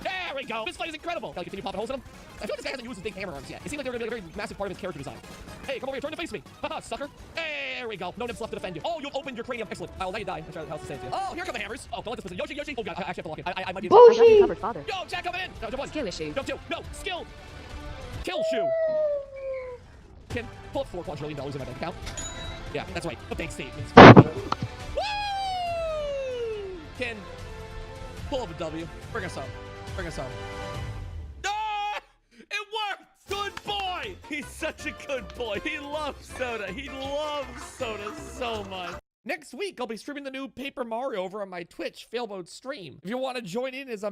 There we go. This fight is incredible. Can you continue popping holes in him? I feel like this guy hasn't used his big hammer arms yet. It seems like they're going to be a very massive part of his character design. Hey, come over here. Turn to face me. Haha, sucker. There we go. No nips left to defend you. Oh, you've opened your cranium. Excellent. I'll let you die. I'm trying to save you. Oh, here come the hammers. Oh, don't let this person. Yoshi. Oh, God. I actually have to lock in. I might be... Bullshit! Covered, father. Yo, Jack coming in. No, jump one. Skill issue. Jump two. No, skill. Kill shoe. Can pull up $4 quadrillion in my bank account. Yeah, that's right. The bank statements. Woo! Can pull up a W. Bring us home. Bring us home. Ah! It worked! Good boy! He's such a good boy. He loves soda. He loves soda so much. Next week, I'll be streaming the new Paper Mario over on my Twitch fail mode stream. If you want to join in as a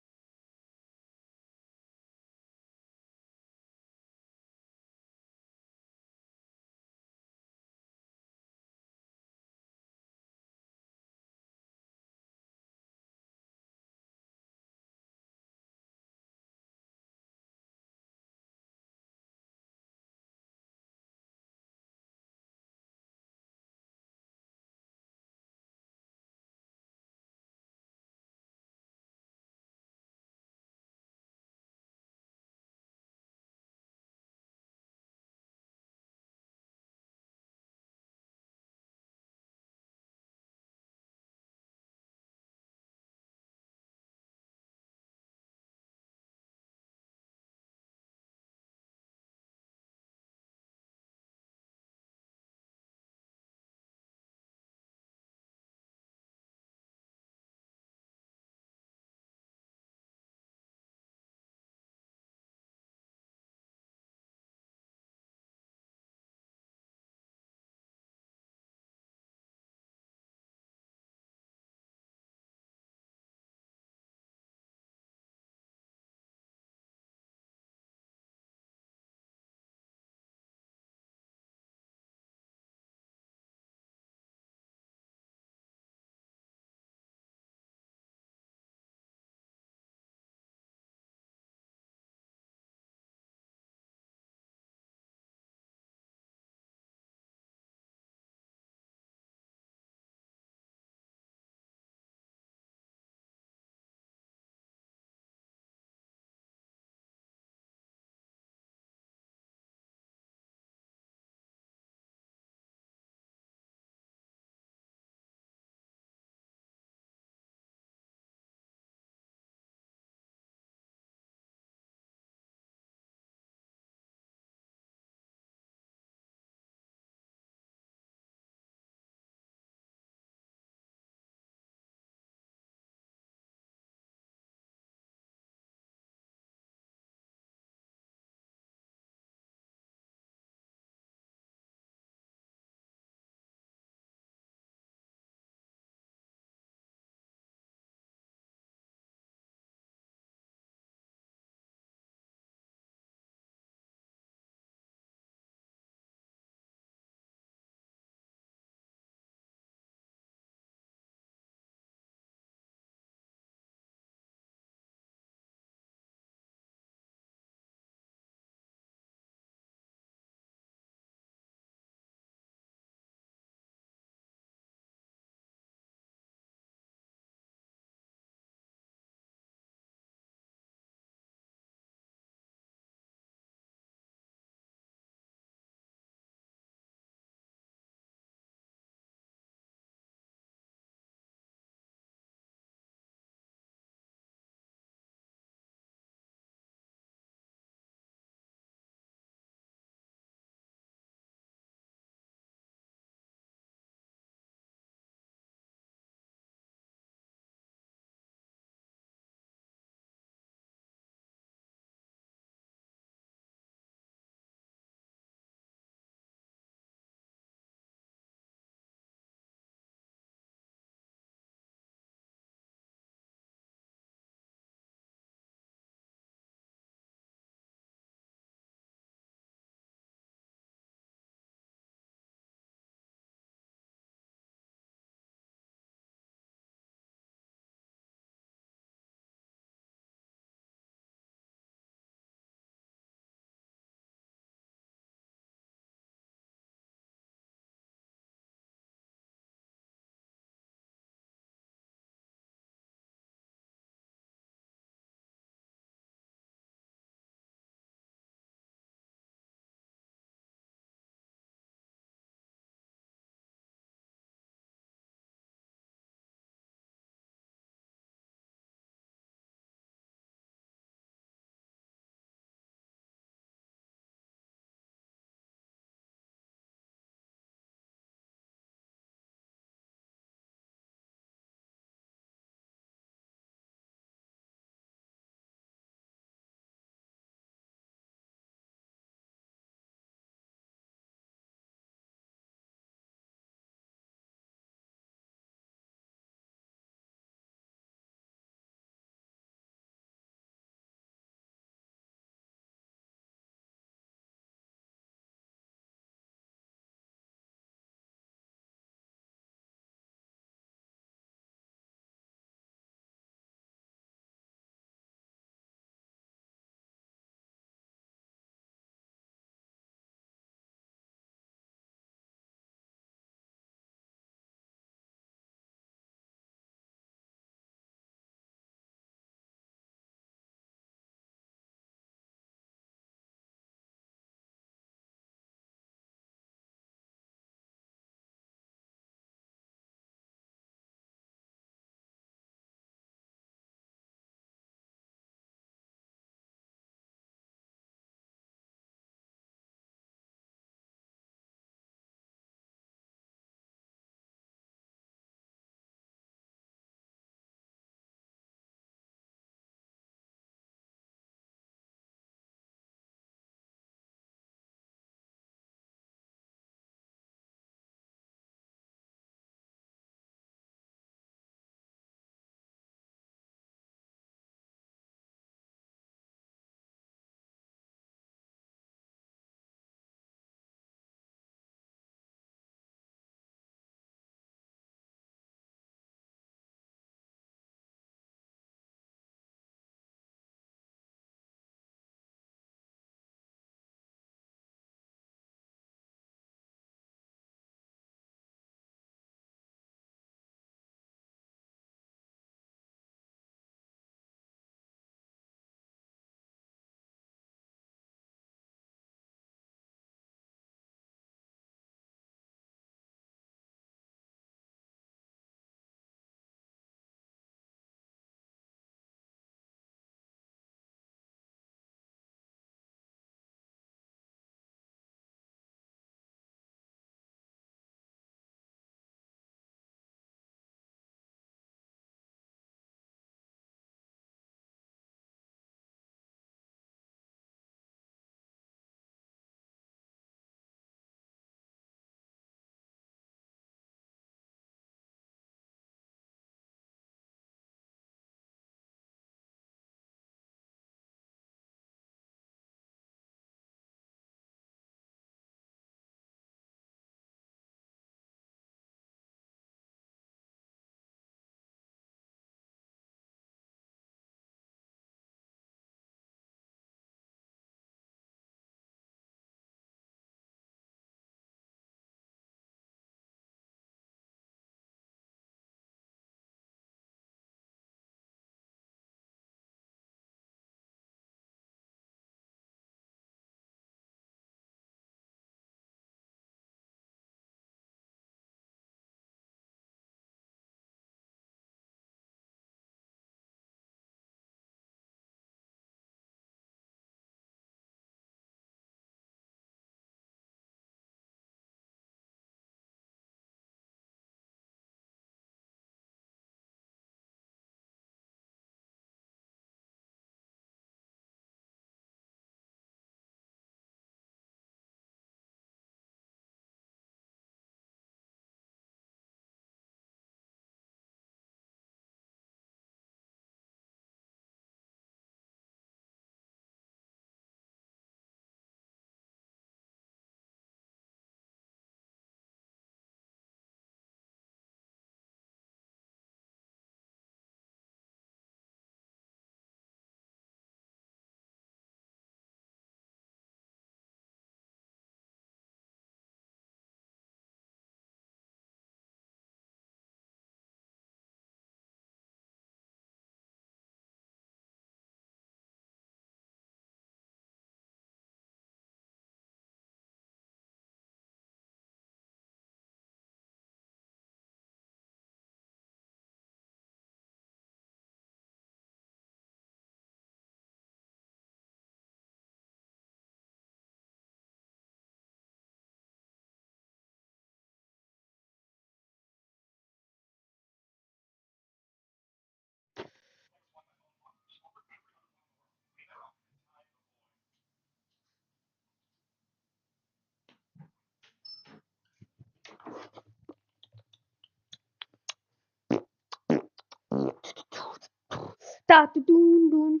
Da da doon doon.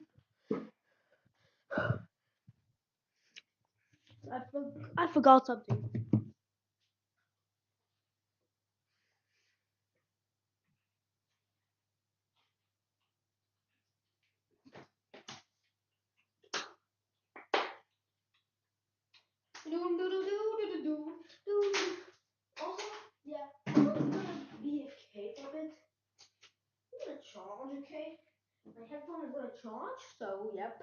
I forgot something. Doon doon doon doon doon doon. Also, yeah, I'm gonna be a cape of it. I'm gonna charge, okay? My headphone is gonna charge, so yep.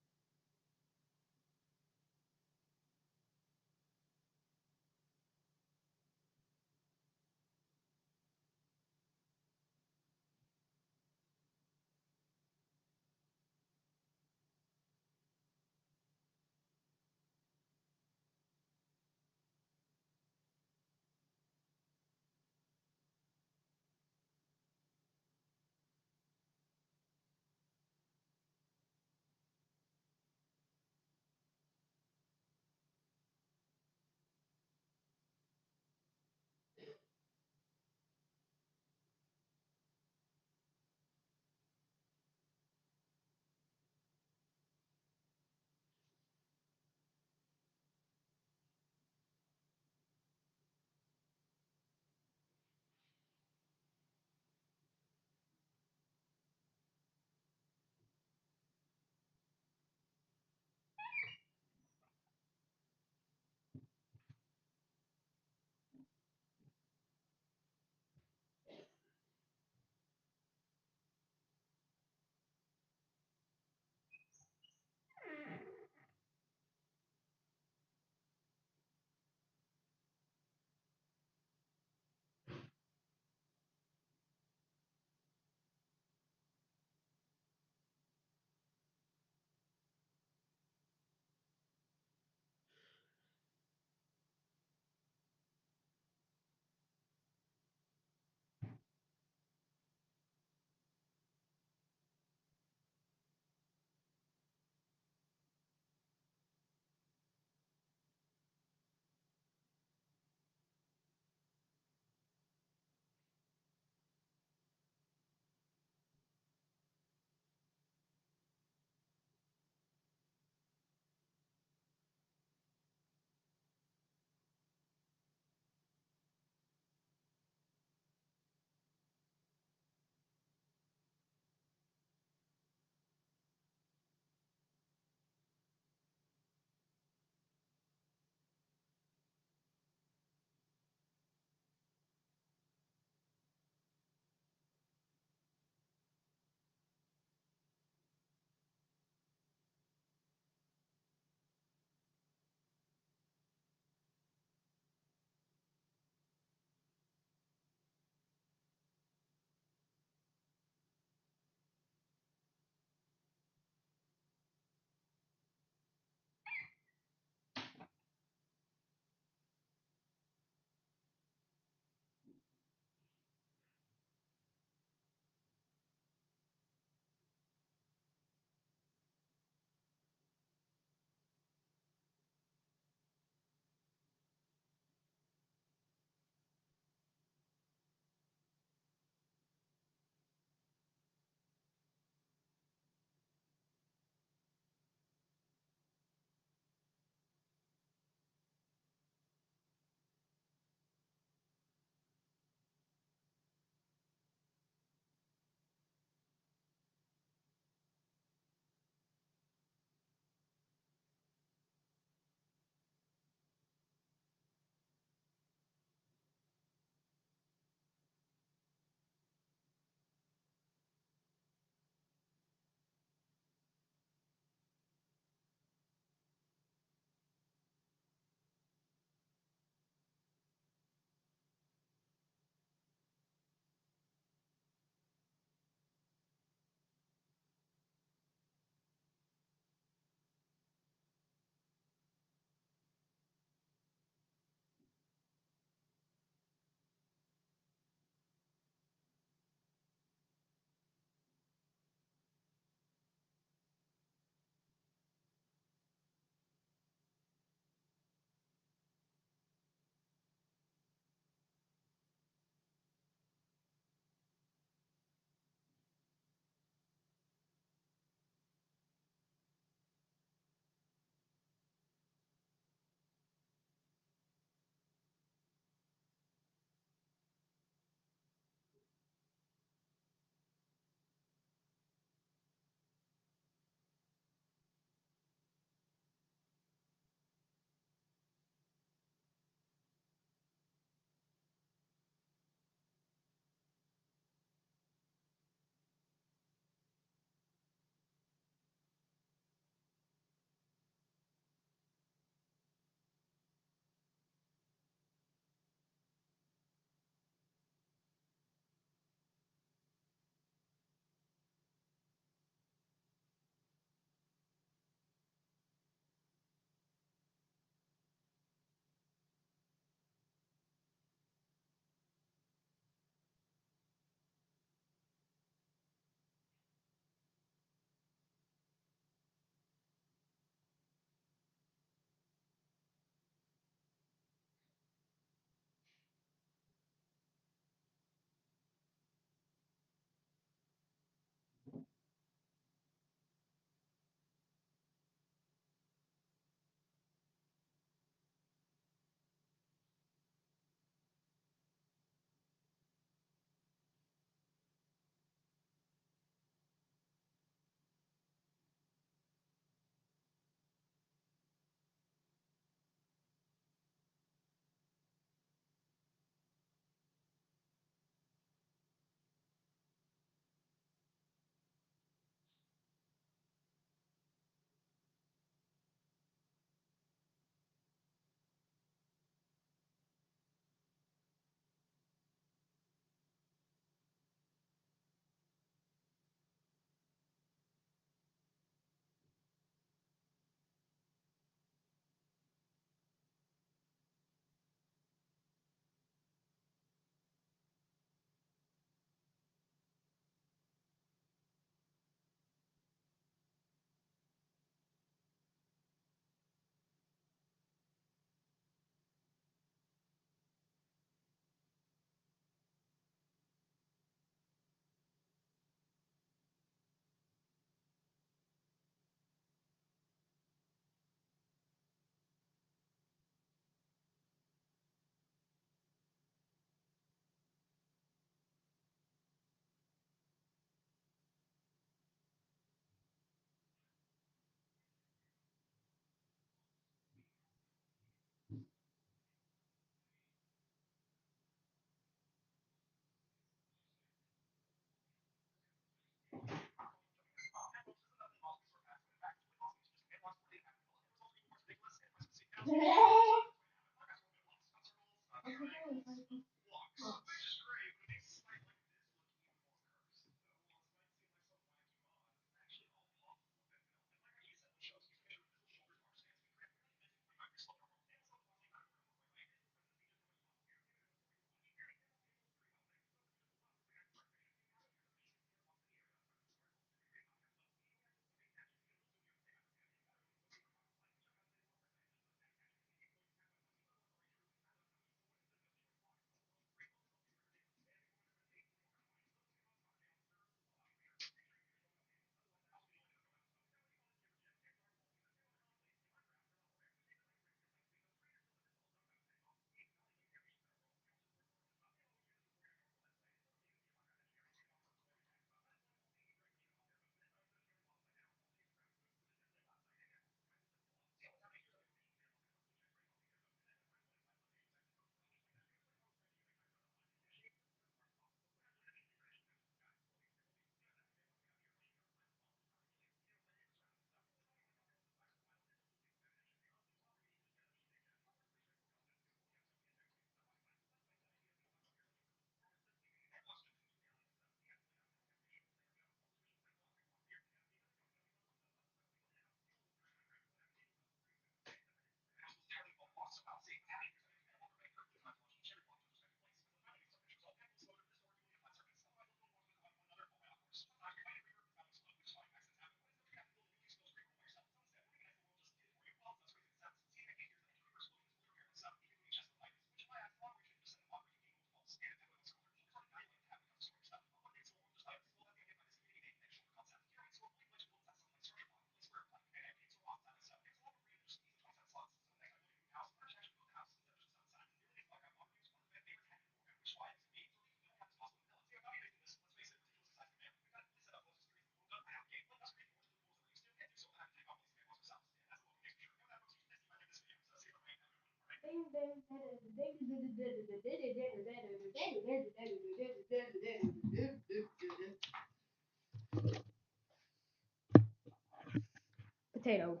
Potato.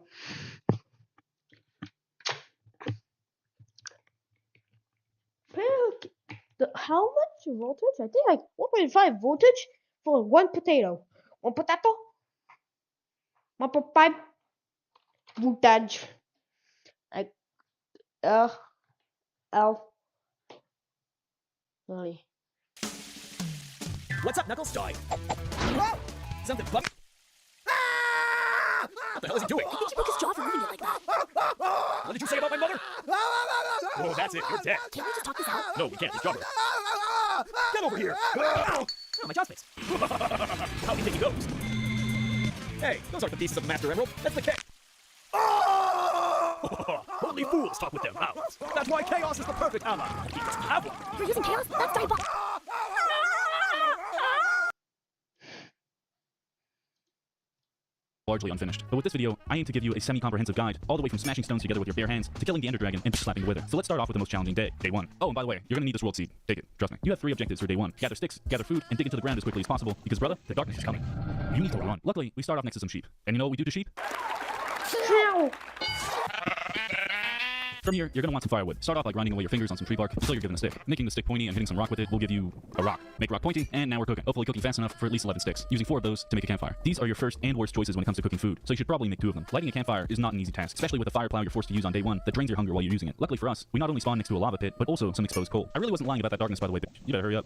How much voltage? I think like 1.5 voltage for one potato. One potato. 1.5 voltage. Like L. Really. What's up, Knuckles? Die. Something funny? What the hell is he doing? I think you broke his jaw for moving it like that. What did you say about my mother? Oh, that's it. You're dead. Can't we just talk this out? No, we can't. It's Jobber. Get over here. Oh, my jaw's fixed. How do you think he goes? Hey, those aren't the pieces of Master Emerald. That's the cake. Only fools talk with their mouths. That's why Chaos is the perfect ally. He doesn't have one. You're using Chaos? That's diabolical. Largely unfinished. But with this video, I aim to give you a semi-comprehensive guide, all the way from smashing stones together with your bare hands to killing the Ender Dragon and slapping the Wither. So let's start off with the most challenging day, day 1. Oh, and by the way, you're gonna need this world seed. Take it, trust me. You have 3 objectives for day 1. Gather sticks, gather food, and dig into the ground as quickly as possible, because brother, the darkness is coming. You need to run. Luckily, we start off next to some sheep. And you know what we do to sheep? From here, you're going to want some firewood. Start off by grinding away your fingers on some tree bark until you're given a stick. Making the stick pointy and hitting some rock with it will give you a rock. Make rock pointy, and now we're cooking. Hopefully cooking fast enough for at least 11 sticks. Using 4 of those to make a campfire. These are your first and worst choices when it comes to cooking food, so you should probably make 2 of them. Lighting a campfire is not an easy task, especially with a fire plow you're forced to use on day 1 that drains your hunger while you're using it. Luckily for us, we not only spawn next to a lava pit, but also some exposed coal. I really wasn't lying about that darkness, by the way, bitch. You better hurry up.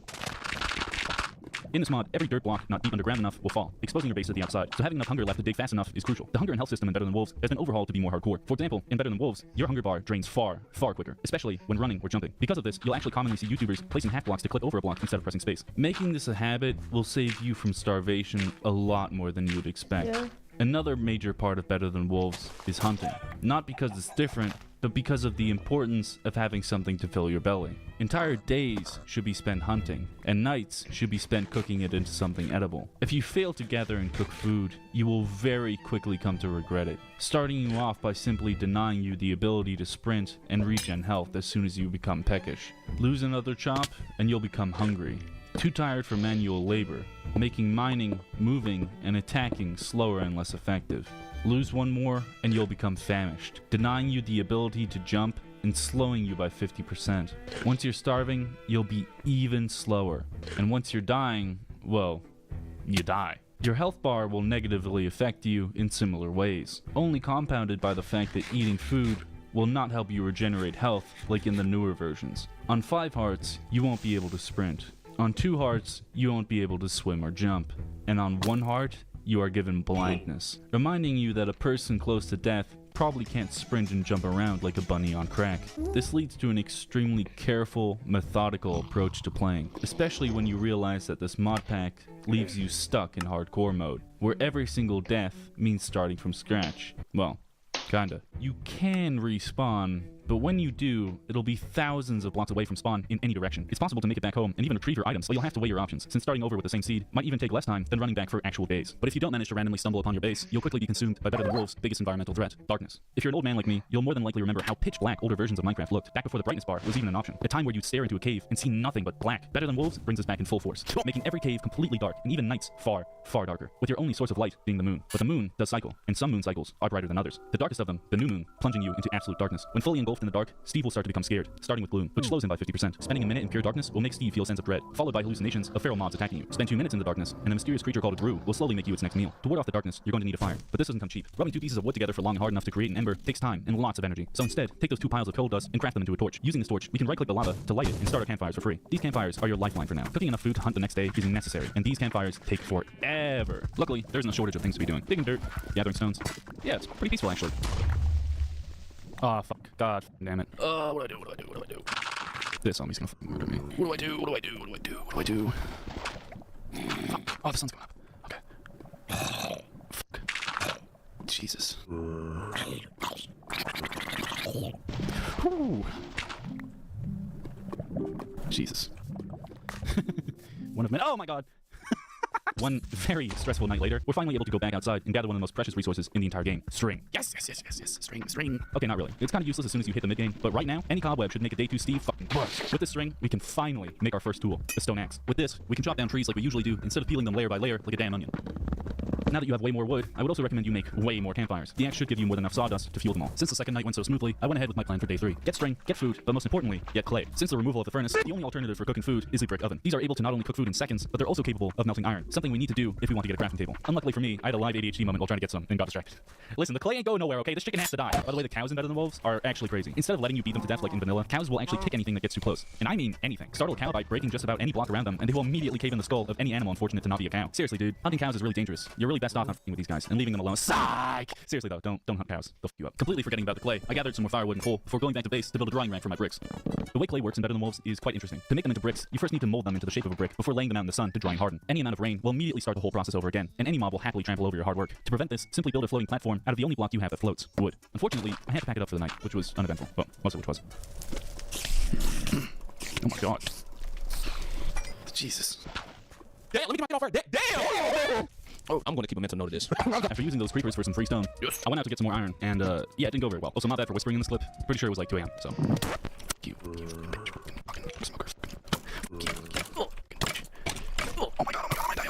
In this mod, every dirt block not deep underground enough will fall, exposing your base to the outside, so having enough hunger left to dig fast enough is crucial. The hunger and health system in Better Than Wolves has been overhauled to be more hardcore. For example, in Better Than Wolves, your hunger bar drains far, far quicker, especially when running or jumping. Because of this, you'll actually commonly see YouTubers placing half blocks to click over a block instead of pressing space. Making this a habit will save you from starvation a lot more than you would expect. Yeah. Another major part of Better Than Wolves is hunting. Not because it's different, but because of the importance of having something to fill your belly. Entire days should be spent hunting, and nights should be spent cooking it into something edible. If you fail to gather and cook food, you will very quickly come to regret it, starting you off by simply denying you the ability to sprint and regen health as soon as you become peckish. Lose another chop, and you'll become hungry. Too tired for manual labor, making mining, moving, and attacking slower and less effective. Lose one more, and you'll become famished, denying you the ability to jump and slowing you by 50%. Once you're starving, you'll be even slower. And once you're dying, well, you die. Your health bar will negatively affect you in similar ways, only compounded by the fact that eating food will not help you regenerate health like in the newer versions. On 5 hearts, you won't be able to sprint. On 2 hearts, you won't be able to swim or jump. And on 1 heart, you are given blindness, reminding you that a person close to death probably can't sprint and jump around like a bunny on crack. This leads to an extremely careful, methodical approach to playing, especially when you realize that this mod pack leaves you stuck in hardcore mode, where every single death means starting from scratch. Well, kinda. You can respawn, but when you do, it'll be thousands of blocks away from spawn in any direction. It's possible to make it back home and even retrieve your items, but you'll have to weigh your options, since starting over with the same seed might even take less time than running back for actual days. But if you don't manage to randomly stumble upon your base, you'll quickly be consumed by better than wolves' biggest environmental threat, darkness. If you're an old man like me, you'll more than likely remember how pitch black older versions of Minecraft looked, back before the brightness bar was even an option. A time where you'd stare into a cave and see nothing but black. Better than wolves brings us back in full force, making every cave completely dark and even nights far, far darker, with your only source of light being the moon. But the moon does cycle, and some moon cycles are brighter than others. The darkest of them, the new moon, plunging you into absolute darkness. When fully engulfed in the dark, Steve will start to become scared, starting with gloom, which slows him by 50%. Spending a minute in pure darkness will make Steve feel a sense of dread, followed by hallucinations of feral mobs attacking you. Spend 2 minutes in the darkness, and a mysterious creature called a brew will slowly make you its next meal. To ward off the darkness, you're going to need a fire, but this doesn't come cheap. Rubbing 2 pieces of wood together for long and hard enough to create an ember takes time and lots of energy. So instead, take those 2 piles of coal dust and craft them into a torch. Using this torch, we can right-click the lava to light it and start our campfires for free. These campfires are your lifeline for now. Cooking enough food to hunt the next day is necessary, and these campfires take forever. Luckily, there's no shortage of things to be doing. Digging dirt, gathering stones. Yeah, it's pretty peaceful actually. Ah, fuck. God damn it. What do I do? What do I do? What do I do? This zombie's gonna fucking murder me. What do I do? What do I do? What do I do? What do I do? Fuck. Oh, the sun's going up. Okay. Fuck. Jesus. Whew. Jesus. One of my— oh my god. One very stressful night later, we're finally able to go back outside and gather one of the most precious resources in the entire game. String. Yes. String. Okay, not really. It's kind of useless as soon as you hit the mid-game, but right now, any cobweb should make a day 2 Steve fucking bust. With this string, we can finally make our first tool, the stone axe. With this, we can chop down trees like we usually do, instead of peeling them layer by layer like a damn onion. Now that you have way more wood, I would also recommend you make way more campfires. The axe should give you more than enough sawdust to fuel them all. Since the second night went so smoothly, I went ahead with my plan for day 3. Get string, get food, but most importantly, get clay. Since the removal of the furnace, the only alternative for cooking food is a brick oven. These are able to not only cook food in seconds, but they're also capable of melting iron, something we need to do if we want to get a crafting table. Unluckily for me, I had a live ADHD moment while trying to get some and got distracted. Listen, the clay ain't going nowhere, okay? This chicken has to die. By the way, the cows in Better Than Wolves are actually crazy. Instead of letting you beat them to death like in vanilla, cows will actually kick anything that gets too close. And I mean anything. Startle a cow by breaking just about any block around them, and they will immediately cave in the skull of any animal unfortunate to not be a cow. Seriously, dude, hunting cows is really dangerous. You're really best off not f***ing with these guys and leaving them alone. Psych! Seriously though, don't hunt cows. They'll f*** you up. Completely forgetting about the clay, I gathered some more firewood and coal before going back to base to build a drying rack for my bricks. The way clay works in Better Than Wolves is quite interesting. To make them into bricks, you first need to mold them into the shape of a brick before laying them out in the sun to dry and harden. Any amount of rain will immediately start the whole process over again, and any mob will happily trample over your hard work. To prevent this, simply build a floating platform out of the only block you have that floats, wood. Unfortunately, I had to pack it up for the night, which was uneventful. Well, most of which was. Oh my god. Jesus. Yeah, let me get my offer. Damn! Oh, I'm going to keep a mental note of this. After using those creepers for some free stone, I went out to get some more iron, and yeah, it didn't go very well. Also, not bad for whispering in this clip. Pretty sure it was like 2 a.m., so. You fucking smoker. Oh my god, I'm gonna die,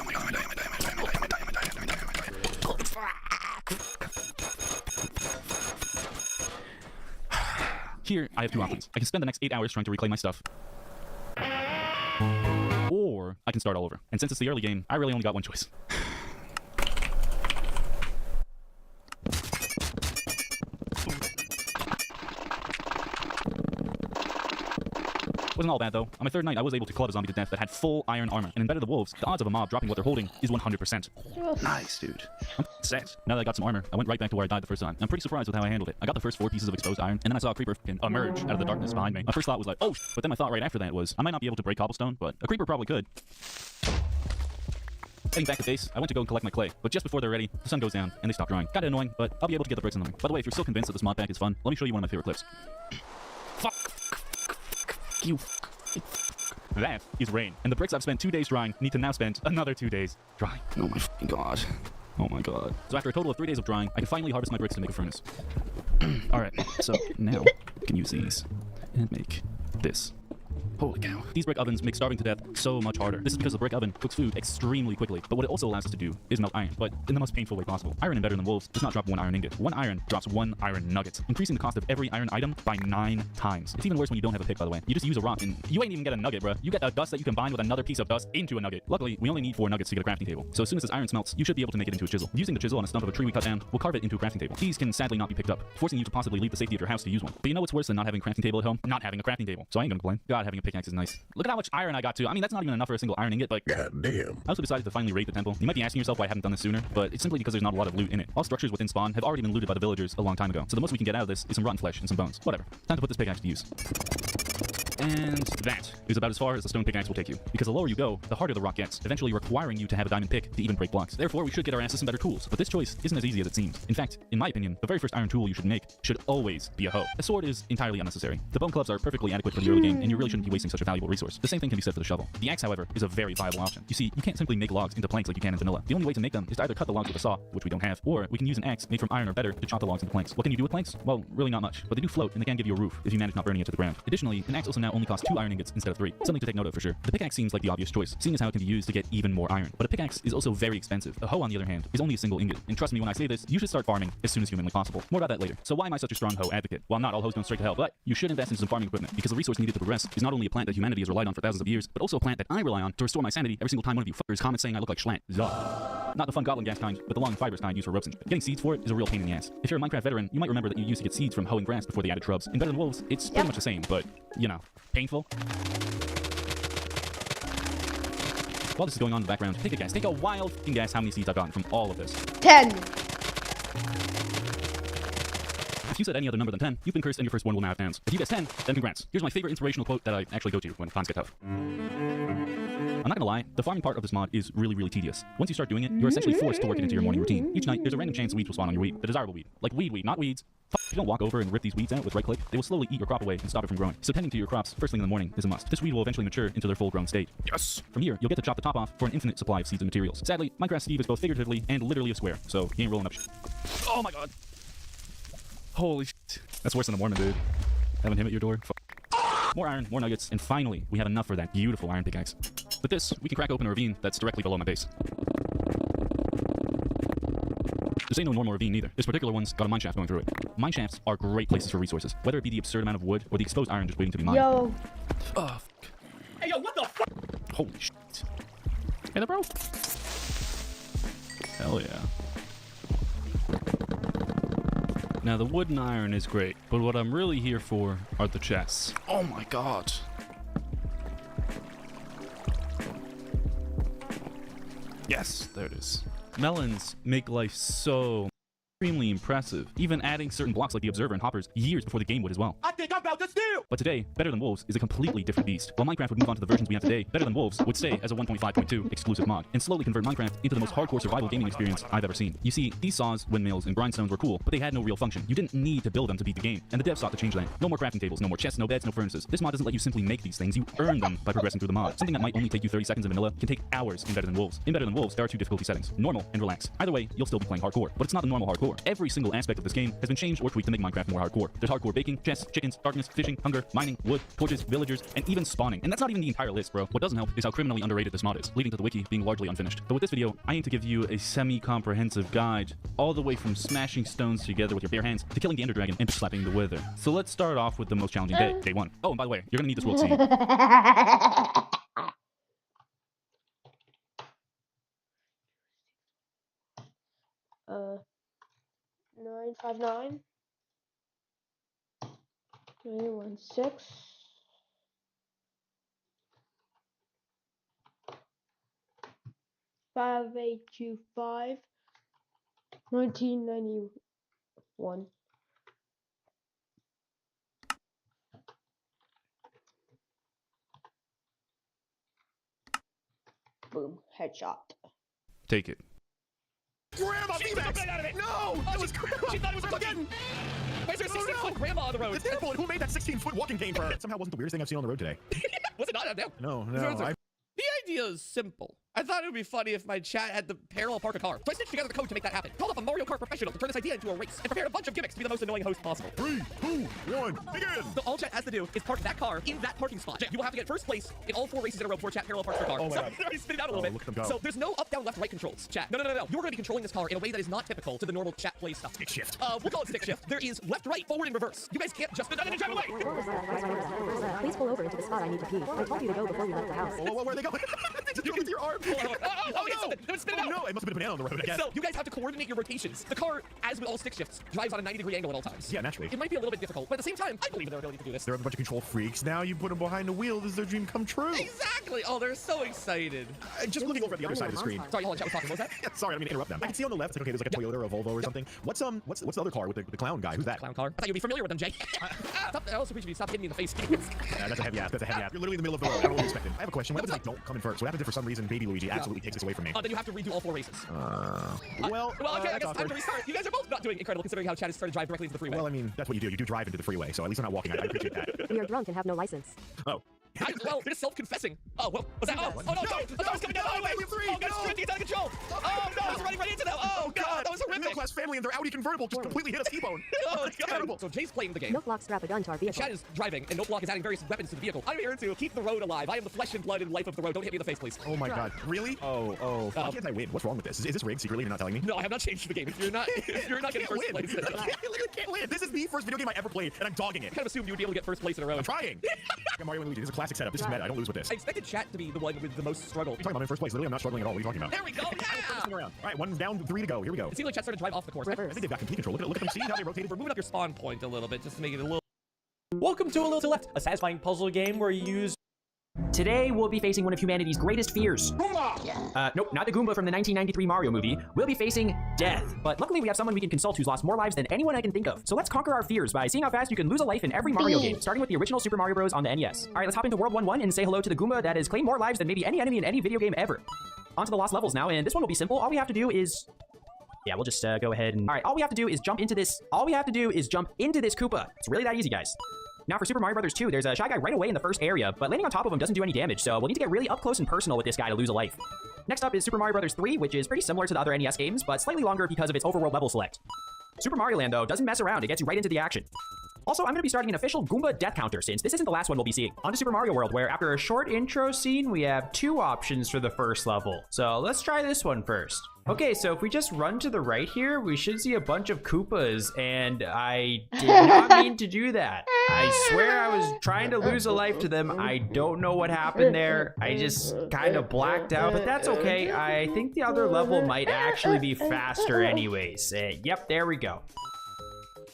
Here, I have 2 options. I can spend the next 8 hours trying to reclaim my stuff, or I can start all over. And since it's the early game, I really only got one choice. Wasn't all bad though. On my 3rd night, I was able to club a zombie to death that had full iron armor. And in Better the Wolves, the odds of a mob dropping what they're holding is 100%. Nice, dude. I'm set. Now that I got some armor, I went right back to where I died the first time. I'm pretty surprised with how I handled it. I got the first 4 pieces of exposed iron, and then I saw a creeper emerge out of the darkness behind me. My first thought was like, oh, but then my thought right after that was, I might not be able to break cobblestone, but a creeper probably could. Heading back to base, I went to go and collect my clay, but just before they're ready, the sun goes down, and they stop drying. Kinda annoying, but I'll be able to get the bricks in them. By the way, if you're still convinced that this mod pack is fun, let me show you one of my favorite clips. Fuck. You. That is rain, and the bricks I've spent 2 days drying need to now spend another 2 days drying. Oh my fucking god. Oh my god. So after a total of 3 days of drying, I can finally harvest my bricks to make a furnace. Alright, so now I can use these and make this. Holy cow. These brick ovens make starving to death so much harder. This is because the brick oven cooks food extremely quickly, but what it also allows us to do is melt iron, but in the most painful way possible. Iron in Better Than Wolves does not drop 1 iron ingot. 1 iron drops 1 iron nugget, increasing the cost of every iron item by 9 times. It's even worse when you don't have a pick, by the way. You just use a rock and you ain't even get a nugget, bruh. You get a dust that you combine with another piece of dust into a nugget. Luckily, we only need 4 nuggets to get a crafting table. So as soon as this iron smelts, you should be able to make it into a chisel. Using the chisel on a stump of a tree we cut down, we'll carve it into a crafting table. These can sadly not be picked up, forcing you to possibly leave the safety of your house to use one. But you know what's worse than not having a crafting table at home? Not having a crafting table. So I ain't gonna complain. God, having a pickaxe is nice. Look at how much iron I got too. I mean, that's not even enough for a single iron ingot, but god damn. I also decided to finally raid the temple. You might be asking yourself why I haven't done this sooner, but it's simply because there's not a lot of loot in it. All structures within spawn have already been looted by the villagers a long time ago. So the most we can get out of this is some rotten flesh and some bones. Whatever. Time to put this pickaxe to use. And that is about as far as the stone pickaxe will take you. Because the lower you go, the harder the rock gets, eventually requiring you to have a diamond pick to even break blocks. Therefore, we should get our asses some better tools. But this choice isn't as easy as it seems. In fact, in my opinion, the very first iron tool you should make should always be a hoe. A sword is entirely unnecessary. The bone clubs are perfectly adequate for the early game, and you really shouldn't be wasting such a valuable resource. The same thing can be said for the shovel. The axe, however, is a very viable option. You see, you can't simply make logs into planks like you can in vanilla. The only way to make them is to either cut the logs with a saw, which we don't have, or we can use an axe made from iron or better to chop the logs into planks. What can you do with planks? Well, really not much, but they do float and they can give you a roof if you manage not burning it to the ground. Additionally, an axe also now only costs 2 iron ingots instead of 3. Something to take note of for sure. The pickaxe seems like the obvious choice, seeing as how it can be used to get even more iron. But a pickaxe is also very expensive. A hoe, on the other hand, is only a single ingot. And trust me when I say this, you should start farming as soon as humanly possible. More about that later. So why am I such a strong hoe advocate? Well, I'm not. All hoes go straight to hell, but you should invest in some farming equipment because the resource needed to progress is not only a plant that humanity has relied on for thousands of years, but also a plant that I rely on to restore my sanity every single time one of you fuckers comments saying I look like Schlant. Zuh. Not the fun goblin gas kind, but the long fibrous kind used for ropes and shit. Getting seeds for it is a real pain in the ass. If you're a Minecraft veteran, you might remember that you used to get seeds from hoeing grass before they added shrubs. In Better Than Wolves, it's pretty much the same, but, you know, painful. While this is going on in the background, take a guess. Take a wild fucking guess how many seeds I've gotten from all of this. 10! If you said any other number than 10, you've been cursed and your firstborn will now have hands. If you guess 10, then congrats. Here's my favorite inspirational quote that I actually go to when times get tough. I'm not gonna lie, the farming part of this mod is really, really tedious. Once you start doing it, you're essentially forced to work it into your morning routine. Each night, there's a random chance weeds will spawn on your weed, the desirable weed. Like weed, not weeds. If you don't walk over and rip these weeds out with right click, they will slowly eat your crop away and stop it from growing. So tending to your crops first thing in the morning is a must. This weed will eventually mature into their full-grown state. Yes! From here, you'll get to chop the top off for an infinite supply of seeds and materials. Sadly, Minecraft Steve is both figuratively and literally a square, so he ain't rolling up shit. Oh my god! Holy shit. That's worse than a Mormon, dude. Having him at your door? Fuck. More iron, more nuggets, and finally, we have enough for that beautiful iron pickaxe. With this, we can crack open a ravine that's directly below my base. This ain't no normal ravine either. This particular one's got a mineshaft going through it. Mineshafts are great places for resources, whether it be the absurd amount of wood or the exposed iron just waiting to be mined. Yo! Oh, fuck. Hey, yo, what the fuck? Holy shit. Hey there, bro. Hell yeah. Now, the wood and iron is great, but what I'm really here for are the chests. Oh my god. Yes, there it is. Melons make life so extremely impressive, even adding certain blocks like the Observer and Hoppers years before the game would as well. I think I'm about to steal! But today, Better Than Wolves is a completely different beast. While Minecraft would move on to the versions we have today, Better Than Wolves would stay as a 1.5.2 exclusive mod, and slowly convert Minecraft into the most hardcore survival gaming experience I've ever seen. You see, these saws, windmills, and grindstones were cool, but they had no real function. You didn't need to build them to beat the game, and the devs sought to change that. No more crafting tables, no more chests, no beds, no furnaces. This mod doesn't let you simply make these things, you earn them by progressing through the mod. Something that might only take you 30 seconds in vanilla can take hours in Better Than Wolves. In Better Than Wolves, there are 2 difficulty settings, normal and relax. Either way, you'll still be playing hardcore, but it's not the normal hardcore. Every single aspect of this game has been changed or tweaked to make Minecraft more hardcore. There's hardcore baking, chests, chickens, darkness, fishing, hunger, mining, wood, torches, villagers, and even spawning. And that's not even the entire list, bro. What doesn't help is how criminally underrated this mod is, leading to the wiki being largely unfinished. But with this video, I aim to give you a semi-comprehensive guide, all the way from smashing stones together with your bare hands to killing the Ender Dragon and slapping the Wither. So let's start off with the most challenging day, day 1. Oh, and by the way, you're gonna need this world seed. 959 316 5825 1991. Boom, headshot. Take it. Grandma, out of it! No! It was Grandma! She thought it was again! Why is there a 16-foot grandma on the road? It's Deadpool, who made that 16-foot walking game for her? Somehow wasn't the weirdest thing I've seen on the road today. Was it not? No, The I... idea is simple. I thought it would be funny if my chat had the parallel park a car. So I stitched together the code to make that happen. Called up a Mario Kart professional to turn this idea into a race and prepared a bunch of gimmicks to be the most annoying host possible. 3, 2, 1, begin! So all chat has to do is park that car in that parking spot. You will have to get first place in all 4 races in a row before chat parallel parks your car. Oh my so, God. He's spinning out a little bit. Look at him go. So there's no up, down, left, right controls. Chat. No. You're going to be controlling this car in a way that is not typical to the normal chat play stuff. Stick shift. We'll call it stick shift. There is left, right, forward, and reverse. You guys can't just drive away. Please pull over into the spot I need to pee. I told you to go before we left the house. Whoa, where are they going? You with your arm. Oh, no. No, it must have been a banana on the road, I guess. So you guys have to coordinate your rotations. The car, as with all stick shifts, drives on a 90-degree angle at all times. Yeah, naturally. It might be a little bit difficult, but at the same time, I believe in their ability to do this. They're a bunch of control freaks. Now you put them behind the wheel. This is their dream come true. Exactly. Oh, they're so excited. Just looking over at the other side of the screen. Sorry, hold on, chat was talking. What was that? Yeah, sorry, I didn't mean to interrupt them. I can see on the left, it's like, okay, there's like a Toyota or a Volvo or something. What's the other car with the clown guy? Who's that? Clown car. I thought you'd be familiar with them, Jay. I also appreciate you stop hitting me in the face. Yeah, that's a heavy ass. That's a heavy ass. You're literally in the middle of the road. I don't really expect it. I have a question. What happens if I don't come in first? What happens if for some reason Baby Luigi absolutely takes this away from me? Then you have to redo all 4 races. Well, okay, I guess time to restart. You guys are both not doing incredible considering how chat is starting to drive directly into the freeway. Well, I mean, that's what you do. You do drive into the freeway, so at least I'm not walking. I appreciate that. We are drunk and have no license. Oh. Well, they're self-confessing. Oh, well, was that? Oh, no, the car's coming down the highway. Oh, God, it's out of control. Oh, no, it's running right into them. Oh, God, that was horrific. Middle-class family and their Audi convertible just completely hit a T-bone. Oh, it's terrible. So Jay's playing the game. No block strap a gun to our vehicle. Chat is driving, and No Block is adding various weapons to the vehicle. I'm here to keep the road alive. I am the flesh and blood and life of the road. Don't hit me in the face, please. Oh, my God. Really? Oh. Why can't I win? What's wrong with this? Is this rigged secretly? You're not telling me? No, I have not changed the game. If you're not getting first place. I literally can't win. This is the first video game I ever played, and I'm dogging it. I kind of assumed you would be able to get first place in a row. I'm trying. Mario and Luigi. This is a classic setup. This is meta. I don't lose with this. I expected chat to be the one with the most struggle. You're talking about in first place. Literally, I'm not struggling at all. What are you talking about? There we go. Yeah. All right, 1 down, 3 to go. Here we go. It seems like chat started to drive off the course. I think they've got complete control. Look at them. See how they rotated? We're moving up your spawn point a little bit just to make it a little. Welcome to A Little to Left, a satisfying puzzle game where you use... Today, we'll be facing one of humanity's greatest fears. Nope, not the Goomba from the 1993 Mario movie. We'll be facing death. But luckily, we have someone we can consult who's lost more lives than anyone I can think of. So let's conquer our fears by seeing how fast you can lose a life in every Mario game, starting with the original Super Mario Bros. On the NES. All right, let's hop into World 1-1 and say hello to the Goomba that has claimed more lives than maybe any enemy in any video game ever. Onto the lost levels now, and this one will be simple. All we have to do is... Yeah, we'll just go ahead and... All right, all we have to do is jump into this... Koopa. It's really that easy, guys. Now for Super Mario Bros. 2, there's a Shy Guy right away in the first area, but landing on top of him doesn't do any damage, so we'll need to get really up close and personal with this guy to lose a life. Next up is Super Mario Bros. 3, which is pretty similar to the other NES games, but slightly longer because of its overworld level select. Super Mario Land, though, doesn't mess around. It gets you right into the action. Also, I'm going to be starting an official Goomba death counter, since this isn't the last one we'll be seeing. On to Super Mario World, where after a short intro scene, we have 2 options for the first level. So let's try this one first. Okay, so if we just run to the right here, we should see a bunch of Koopas, and I did not mean to do that. I swear I was trying to lose a life to them. I don't know what happened there. I just kind of blacked out, but that's okay. I think the other level might actually be faster anyways. Yep, there we go.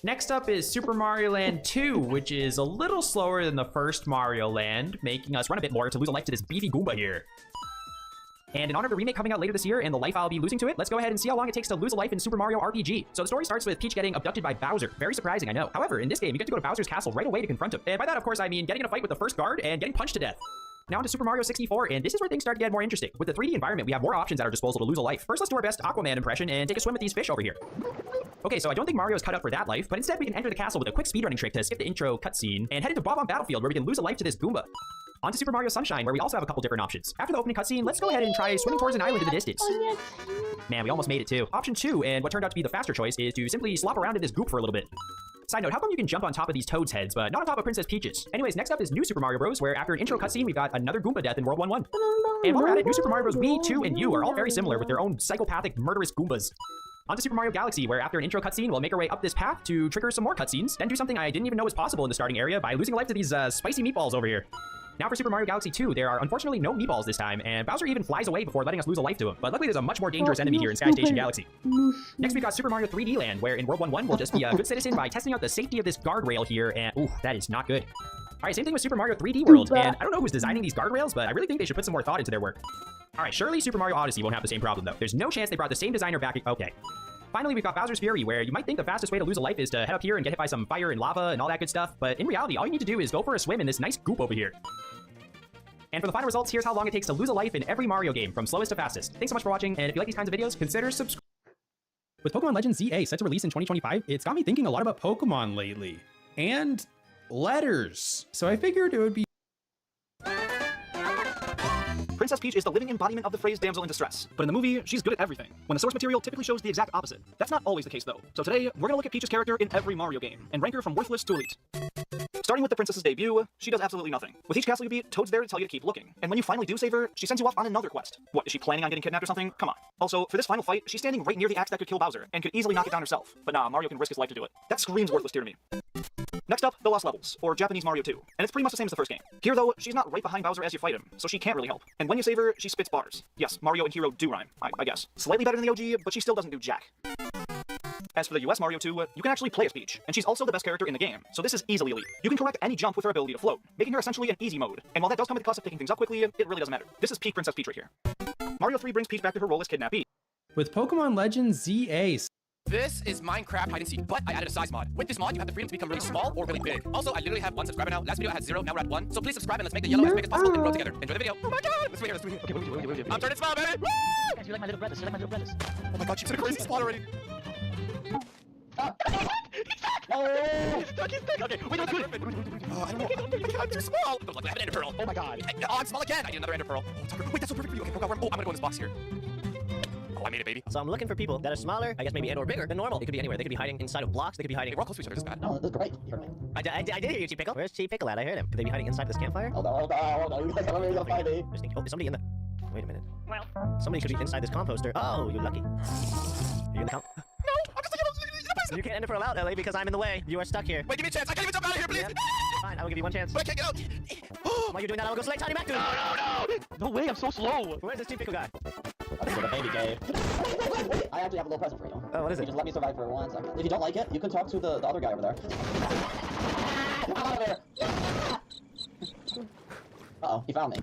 Next up is Super Mario Land 2, which is a little slower than the first Mario Land, making us run a bit more to lose a life to this beefy Goomba here. And in honor of the remake coming out later this year and the life I'll be losing to it, let's go ahead and see how long it takes to lose a life in Super Mario RPG. So the story starts with Peach getting abducted by Bowser. Very surprising, I know. However, in this game, you get to go to Bowser's castle right away to confront him. And by that, of course, I mean getting in a fight with the first guard and getting punched to death. Now onto Super Mario 64, and this is where things start to get more interesting. With the 3D environment, we have more options at our disposal to lose a life. First, let's do our best Aquaman impression and take a swim with these fish over here. Okay, so I don't think Mario's cut out for that life, but instead we can enter the castle with a quick speedrunning trick to skip the intro cutscene and head into Bob-omb Battlefield, where we can lose a life to this Goomba. On to Super Mario Sunshine, where we also have a couple different options. After the opening cutscene, let's go ahead and try swimming towards an island in the distance. Man, we almost made it too. Option 2, and what turned out to be the faster choice, is to simply slop around in this goop for a little bit. Side note, how come you can jump on top of these Toads' heads, but not on top of Princess Peach's? Anyways, next up is New Super Mario Bros., where after an intro cutscene, we've got another Goomba death in World 1-1. And while we're at it, New Super Mario Bros. Wii, 2, and U are all very similar with their own psychopathic, murderous Goombas. On to Super Mario Galaxy, where after an intro cutscene, we'll make our way up this path to trigger some more cutscenes, then do something I didn't even know was possible in the starting area by losing a life to these spicy meatballs over here. Now for Super Mario Galaxy 2, there are unfortunately no meatballs this time, and Bowser even flies away before letting us lose a life to him. But luckily there's a much more dangerous enemy here in Sky Station Galaxy. Next we've got Super Mario 3D Land, where in World 1-1 we'll just be a good citizen by testing out the safety of this guardrail here, and ooh, that is not good. Alright, same thing with Super Mario 3D World, and I don't know who's designing these guardrails, but I really think they should put some more thought into their work. Alright, surely Super Mario Odyssey won't have the same problem though. There's no chance they brought the same designer back. Okay. Finally, we've got Bowser's Fury, where you might think the fastest way to lose a life is to head up here and get hit by some fire and lava and all that good stuff, but in reality, all you need to do is go for a swim in this nice goop over here. And for the final results, here's how long it takes to lose a life in every Mario game, from slowest to fastest. Thanks so much for watching, and if you like these kinds of videos, consider subscribing. With Pokemon Legends ZA set to release in 2025, it's got me thinking a lot about Pokemon lately. And letters. So I figured it would be Princess Peach is the living embodiment of the phrase damsel in distress. But in the movie, she's good at everything, when the source material typically shows the exact opposite. That's not always the case though. So today, we're gonna look at Peach's character in every Mario game, and rank her from worthless to elite. Starting with the princess's debut, she does absolutely nothing. With each castle you beat, Toad's there to tell you to keep looking. And when you finally do save her, she sends you off on another quest. What, is she planning on getting kidnapped or something? Come on. Also, for this final fight, she's standing right near the axe that could kill Bowser, and could easily knock it down herself. But nah, Mario can risk his life to do it. That screams worthless tier to me. Next up, the Lost Levels, or Japanese Mario 2. And it's pretty much the same as the first game. Here though, she's not right behind Bowser as you fight him, so she can't really help. And when you save her, she spits bars. Yes, Mario and Hero do rhyme, I guess. Slightly better than the OG, but she still doesn't do jack. As for the US Mario 2, you can actually play as Peach, and she's also the best character in the game, so this is easily elite. You can correct any jump with her ability to float, making her essentially an easy mode. And while that does come at the cost of picking things up quickly, it really doesn't matter. This is peak Princess Peach right here. Mario 3 brings Peach back to her role as Kidnap Peach. With Pokemon Legends ZA. This is Minecraft hide and seek, but I added a size mod. With this mod, you have the freedom to become really small or really big. Also, I literally have 1 subscriber now. Last video I had 0, now we're at 1. So please subscribe and let's make the yellow as big as possible and grow together. Enjoy the video. Oh my god! Let's do it here, let's do it here. Okay, what do we do? I'm turning small, baby! Woo! Guys, you're like my little brothers. You're like my little brothers. Oh my god, she's in a crazy spot already. Oh! He's stuck. Okay, wait, no, good. I don't know. I'm too small. Look, I have an ender pearl. Oh my god. Oh, I'm small again. I need another ender pearl. Oh, Tucker. Wait, that's so perfect for you. Okay, oh, I'm gonna go in this box here. Oh, I made it, baby. So I'm looking for people that are smaller, I guess maybe and or bigger than normal. They could be anywhere. They could be hiding inside of blocks. They could be hiding. Hey, we're all close to each other. This is bad. No, this is great. You heard me. I did hear you, Cheap Pickle. Where's Cheap Pickle at? I heard him. Could they be hiding inside this campfire? Hold on. You guys are gonna find me. Oh, there's somebody in the... Wait a minute. Well, somebody should be inside this composter. Oh, you're lucky. Are you in the comp? No, I'm just like, you can't enter pearl out, Ellie, because I'm in the way. You are stuck here. Wait, give me a chance. I can't even jump out of here, please. Yeah. Fine, I will give you one chance. But I can't get out. While you're doing that, I will go select Tiny Mac, dude. No way, I'm so slow. Where's this Cheap Pickle guy? This is a baby cave. I actually have a little present for you. Oh, what is it? You just let me survive for 1 second. If you don't like it, you can talk to the other guy over there. Out of there! Uh-oh, he found me.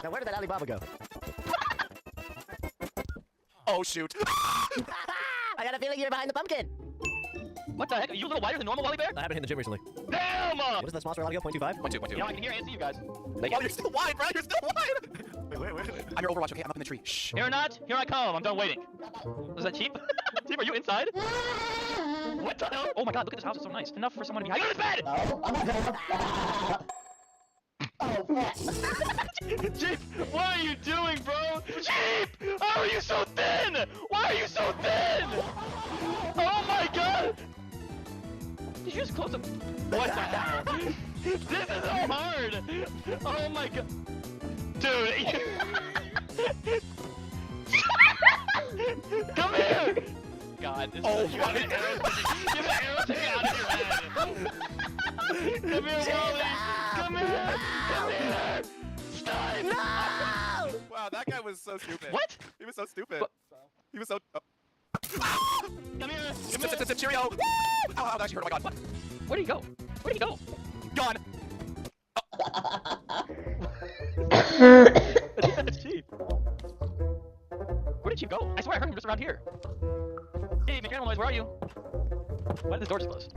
Now where did that Alibaba go? Oh, shoot. I got a feeling you're behind the pumpkin. What the heck? Are you a little wider than normal, Wally Bear? I haven't hit the gym recently. Damn! What is the small square audio? 0.25? 0.2. Yeah, I can hear and see you guys. Oh, you're still wide, bro. You're still wide. Wait. I'm your Overwatch, okay? I'm up in the tree. Shh. Here or not, here I come. I'm done waiting. Was that Cheap? Cheap, are you inside? What the hell? Oh my god, look at this house. It's so nice. Enough for someone to be hiding in this bed! No, I'm not going. Oh, fuck. Cheap, what are you doing, bro? Cheap! How are you so thin? Why are you so thin? Oh my god! Did you just close up? What the hell? This is so hard! Oh my god. Dude! Come here! God, this is you have an arrow sticking out of your head. Come here, Wally! Come here! Come here! Stop! No! Wow, that guy was so stupid. What? He was so stupid. What? He was so... Oh. Come here! It's cheerio! Ow, that actually hurt. Oh my god. What? Where'd he go? Where'd he go? Gone! Cheap. Where did you go? I swear I heard him just around here. Hey, make animal noise, where are you? Why did this door just close?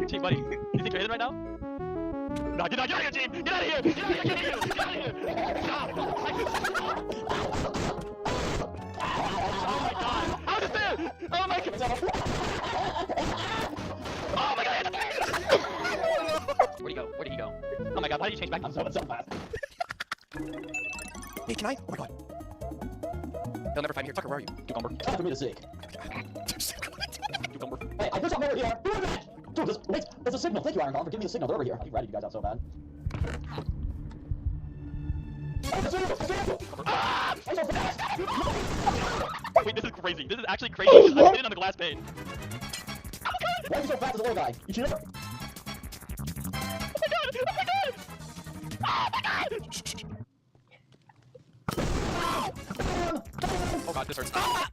Cheap, buddy. You think you're hidden right now? No, get out of here, Cheap! Get out of here! Get out of here! Get out of here! Oh my god! How is there? Oh my god! Oh my god! Where'd he go? Where did he go? Oh my god, why did you change back? I'm so fast. Hey, can I? Oh my god. They'll never find me here. Tucker, where are you? Cucumber. It's time for me to seek. Cucumber. Hey, I push up over here. Dude, wait, there's a signal. Thank you, Iron Golem, for giving me the signal. They're over here. I've ratted you guys out so bad. Ah! I'm so fast! Wait, this is crazy. This is actually crazy. I'm sitting on the glass pane. Why are you so fast as a little guy? You cheater? Oh my god! Oh my god! Oh my god! Oh god, this hurts. Ah!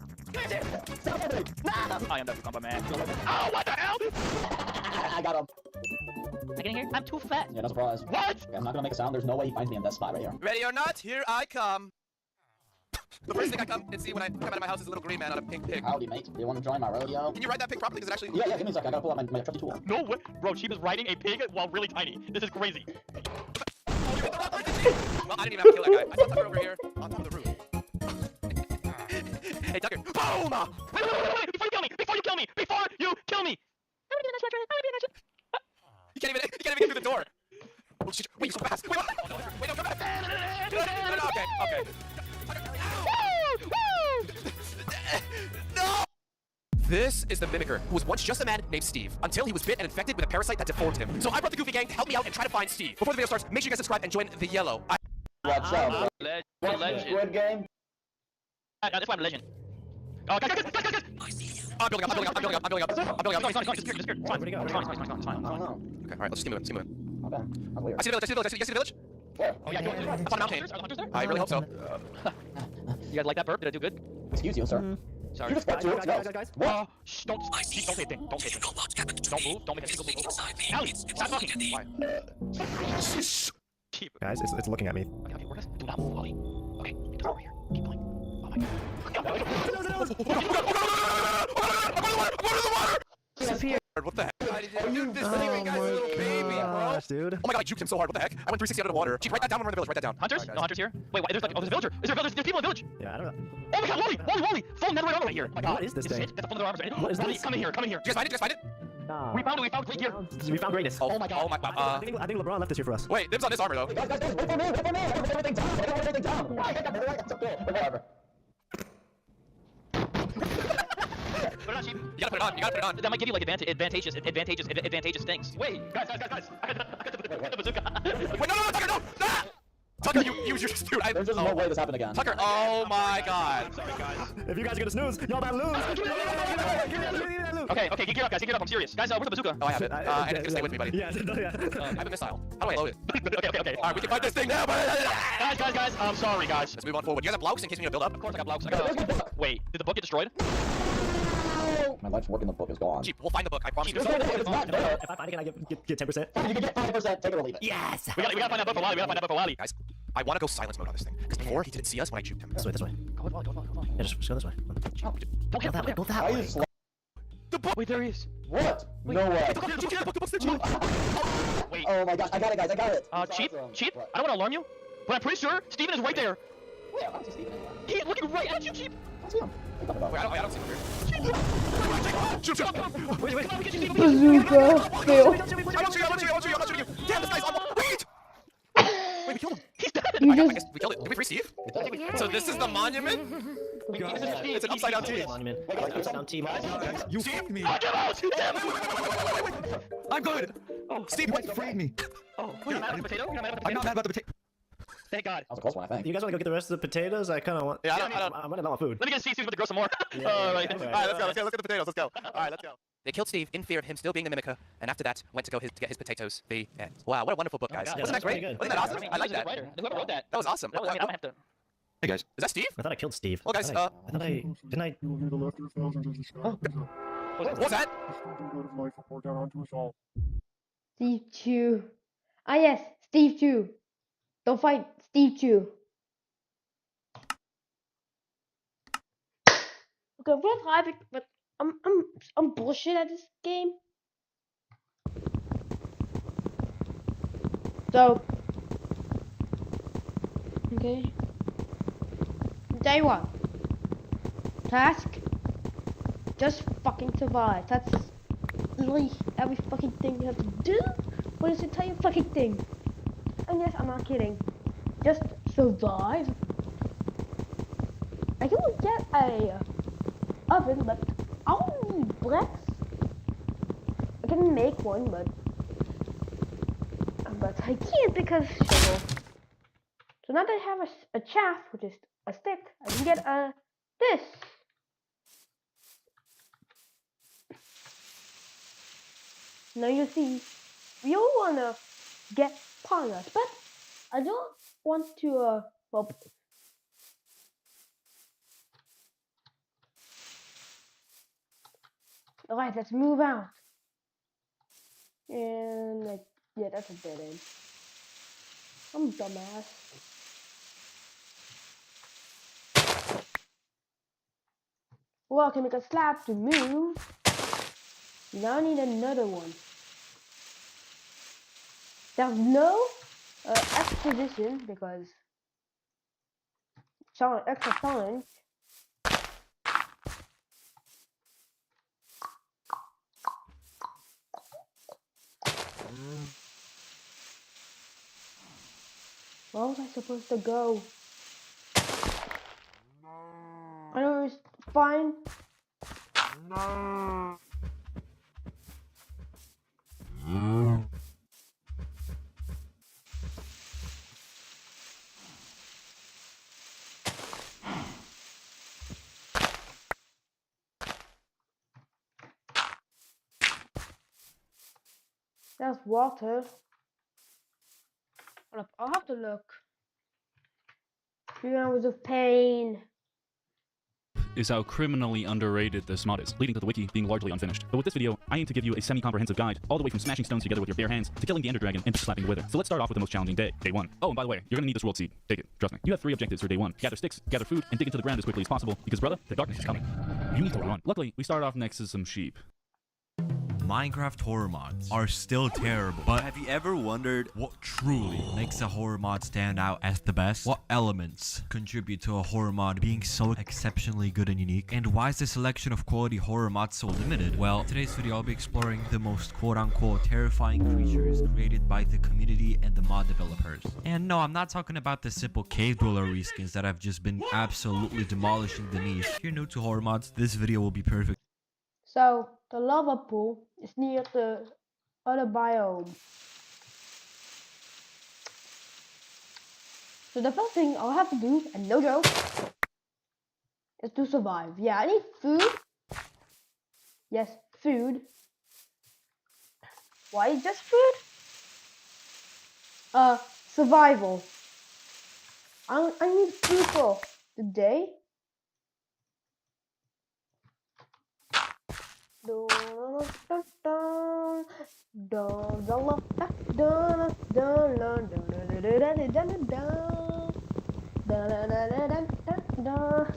I am that cucumber man. Oh, what the hell? I got him. I can hear. I'm too fat. Yeah, no surprise. What? Okay, I'm not gonna make a sound. There's no way he finds me in this spot right here. Ready or not, here I come. The first thing I come and see when I come out of my house is a little green man on a pink pig. Howdy, mate. Do you want to join my rodeo? Can you ride that pig properly? Because it actually... Yeah, give me a second. I gotta pull out my trusty tool. No way. Bro, Cheap is riding a pig while really tiny. This is crazy. Well, I didn't even have to kill that guy. I saw Tucker over here on top of the roof. Hey, Tucker. Boom! Wait, before you kill me! Before you kill me! Before you kill me! You can't even get through the door. Wait, you're so fast. Wait, wait, no, come back. Okay, okay. No! This is the Mimicker, who was once just a man named Steve, until he was bit and infected with a parasite that deformed him. So I brought the Goofy Gang to help me out and try to find Steve. Before the video starts, make sure you guys subscribe and join the yellow. Watch out, bro. Squid Game? That's why I'm a legend. Oh, guys. I'm building up. No, he's gone. Disappeared. Fine. Where'd he go? It's fine. Okay, alright, let's just keep moving. Okay. I see the village. You guys see the village? Where? Oh, yeah, I found a mountain. Are the hunters there? I really hope so. You guys like that burp? Did I do good? Excuse you, sir. Sorry. You just got to Guys. What? Shh, don't say a thing. Don't say a thing. Don't move. Don't make a single move. Allie, stop talking. Why? Guys, it's looking at me. Okay, we're gonna do not move, Ollie. Okay, come over here. Keep going. Oh my god. Disappeared. What the heck? Dude, this sleeping guy's a little baby, bro. Dude. Oh my god, I juked him so hard. What the heck? I went 360 out of the water. Chief, write that down when we're in the village. Write that down. Hunters? Right, No hunters here? Wait, there's like, there's a villager. Is there a villager? There's people in the village. Yeah, I don't know. Oh my god, Wally! Full netherite armor right here. Oh my god. What is this thing? It's the full netherite armor. What is Wally, this? come in here. Did you guys find it? We found great gear. We found greatness. Oh my god. I think LeBron left this here for us. Wait, dibs on this armor though. Guys, wait for me. I gotta put everything down. Whatever. Put it on, Chief. You gotta put it on. That might give you like advantageous things. Wait, guys. I got the bazooka. Wait, no, Tucker, no! Ah! Tucker, you just, dude, There's just no way this happened again. Tucker, oh my god. Sorry, guys. If you guys are gonna snooze, y'all about to lose. Okay, get gear up, guys. Get gear up. I'm serious. Guys, where's the bazooka? Oh, I have it. And it's gonna stay with me, buddy. Yeah. I have a missile. How do I load it? Okay. Alright, we can fight this thing now, Guys. I'm sorry, guys. Let's move on forward. You guys have blocks in case we need to build up? Of course I got blocks. Wait, did the book get destroyed? My life's work in the book is gone. Cheap, we'll find the book. I promise you. It's not there. If I find it, can I get 10%? You can get 5%. Take it or leave it. Yes. We gotta find that book for Wally. Guys, I want to go silence mode on this thing because before he didn't see us when I juked him. This way. Go on. Yeah, just go this way. Don't Go that way. Go that Why are way. you slow? The book. Wait, there he is. What? No way. Wait. Oh my gosh, I got it, guys. I got it. Chief, I don't want to alarm you, but I'm pretty sure Steven is right there. Wait, I don't see Steven anywhere. He's looking right at you, Chief. I see him. Wait, I don't see him here. Shoot. Wait. Come on, we get you, Steven. Bazooka. Fail. I'm not shooting you. Damn, this guy's on. Wait, we killed him. He's dead. You I just guess we killed it. Did we free Steve? So this is the monument? It's an upside down T. Monument. You Steve? me. I'm good. Steve, you freed me. You're not mad at the potato? I'm not mad about the potato. Thank God. That was a close one, I think. You guys want to go get the rest of the potatoes? I kind of want. Yeah, I'm running out of food. Let me get Steve's about to grow some more. Alright, let's get the potatoes. Let's go. Alright, let's go. They killed Steve in fear of him still being the Mimicker, and after that, went to go to get his potatoes. The end. Wow, what a wonderful book, guys. God. Wasn't that great? Wasn't that awesome? I like that. Whoever wrote that. That was awesome. I don't have to. Hey guys, is that Steve? I thought I killed Steve. Well, guys, didn't I? What's that? Steve Chu. Ah yes, Steve Chu. Don't fight Steve Chu. Okay, we're live, but I'm bullshit at this game. So, okay. Day one. Task. Just fucking survive. That's literally every fucking thing you have to do for this entire fucking thing. And yes, I'm not kidding. Just survive. I can get a oven, but I don't need bricks. I can make one, but I can't because shovel. So now that I have a chaff, which is a stick, I can get this. Now you see, we all wanna get partners, but I don't want to well, alright, let's move out. And like, yeah, that's a dead end. I'm a dumbass. Well, I can make a slab to move. Now I need another one. There's no exposition because extra challenge. Where was I supposed to go? I know it's fine. There's water. Hold up, I'll have to look. 3 hours of pain. Is how criminally underrated this mod is, leading to the wiki being largely unfinished. But with this video, I aim to give you a semi-comprehensive guide, all the way from smashing stones together with your bare hands, to killing the Ender Dragon and slapping the Wither. So let's start off with the most challenging day, day 1. Oh, and by the way, you're gonna need this world seed. Take it, trust me. You have 3 objectives for day 1. Gather sticks, gather food, and dig into the ground as quickly as possible, because brother, the darkness is coming. You need to run. Luckily, we started off next to some sheep. Minecraft horror mods are still terrible, but have you ever wondered what truly makes a horror mod stand out as the best? What elements contribute to a horror mod being so exceptionally good and unique? And why is the selection of quality horror mods so limited? Well, today's video I'll be exploring the most quote-unquote terrifying creatures created by the community and the mod developers. And no, I'm not talking about the simple cave dweller reskins that have just been absolutely demolishing the niche. If you're new to horror mods, this video will be perfect. So, the lava pool is near the other biome. So the first thing I'll have to do, and no joke, is to survive. Yeah, I need food. Yes, food. Why just food? Survival. I need food for the day.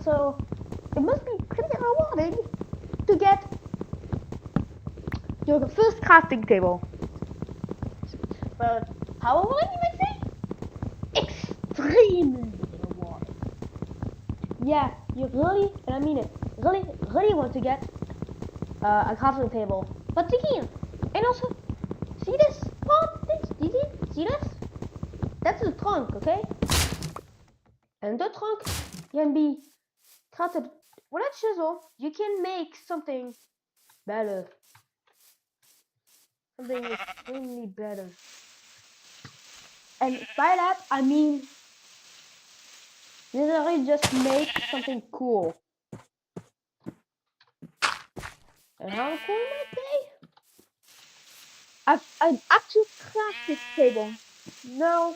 So it must be pretty rewarding to get your first crafting table. But how rewarding you might say? Extremely rewarding. Yeah, you really, and I mean it, really want to get a crafting table. But you can. And also, see this part? See this? That's the trunk, okay? And the trunk can be crafted with a chisel. You can make something better. Something extremely better. And by that, I mean literally just make something cool. And how cool might it be? I've actually cracked this table. Now,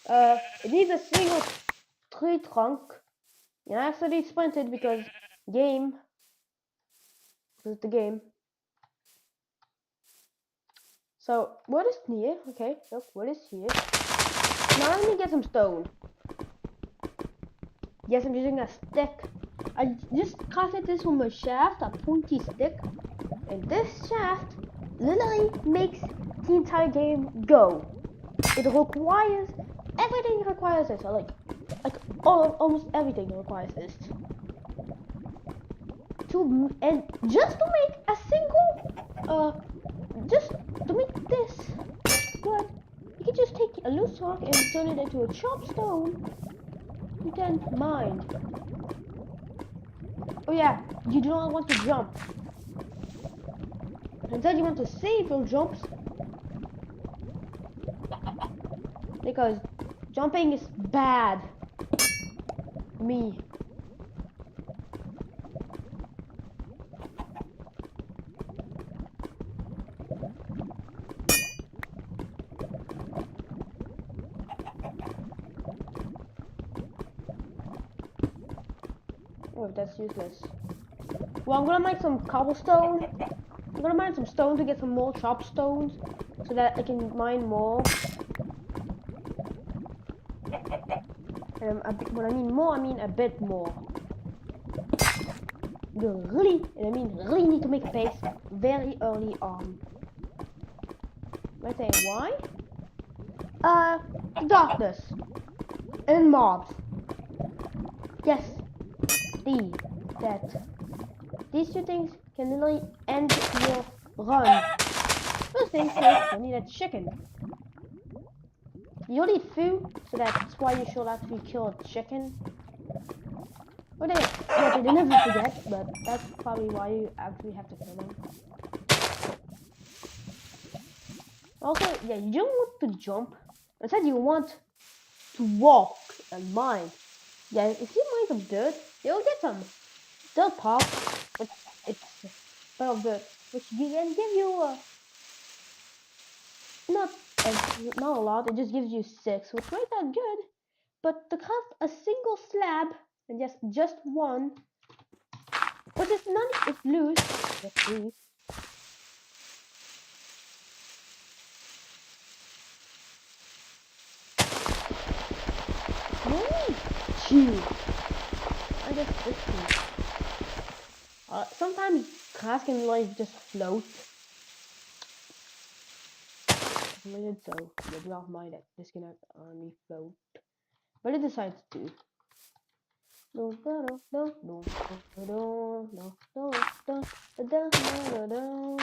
it needs a single tree trunk. And I actually sprinted because game. This is the game. So, what is here? Okay, look, what is here? Now let me get some stone. Yes, I'm using a stick. I just crafted this from a shaft, a pointy stick. And this shaft literally makes the entire game go. It requires, everything requires this. Almost everything requires this. And just to make a single, just to make this good, you can just take a loose rock and turn it into a chopped stone. You can mine. Oh yeah, you do not want to jump. Instead, you want to save your jumps. Because jumping is bad. Me. Oh, that's useless. Well, I'm gonna make some cobblestone. I'm gonna mine some stone to get some more chopped stones so that I can mine more. When I mean more, I mean a bit more. You really, and I mean really need to make a pace very early on. Might say why? Darkness and mobs. Yes, these two things can literally end your run. First thing is, you need a chicken. You need food, so that's why you should actually kill a chicken. Or they never forget, but that's probably why you actually have to kill them. Also, yeah, you don't want to jump. Instead, you want to walk and mine. Yeah, if you mine some dirt, you'll get some dirt pop. It's part of dirt, which can give you not a lot. It just gives you 6, which ain't that good. But to craft a single slab and just one, which is not it's loose. Just loose. Chew. I guess this too. Sometimes class can like just float. Limited, so yeah, do not mind that this can only float. But it decides to. No, no, no, no, no, no, no, no, no, no, no, no.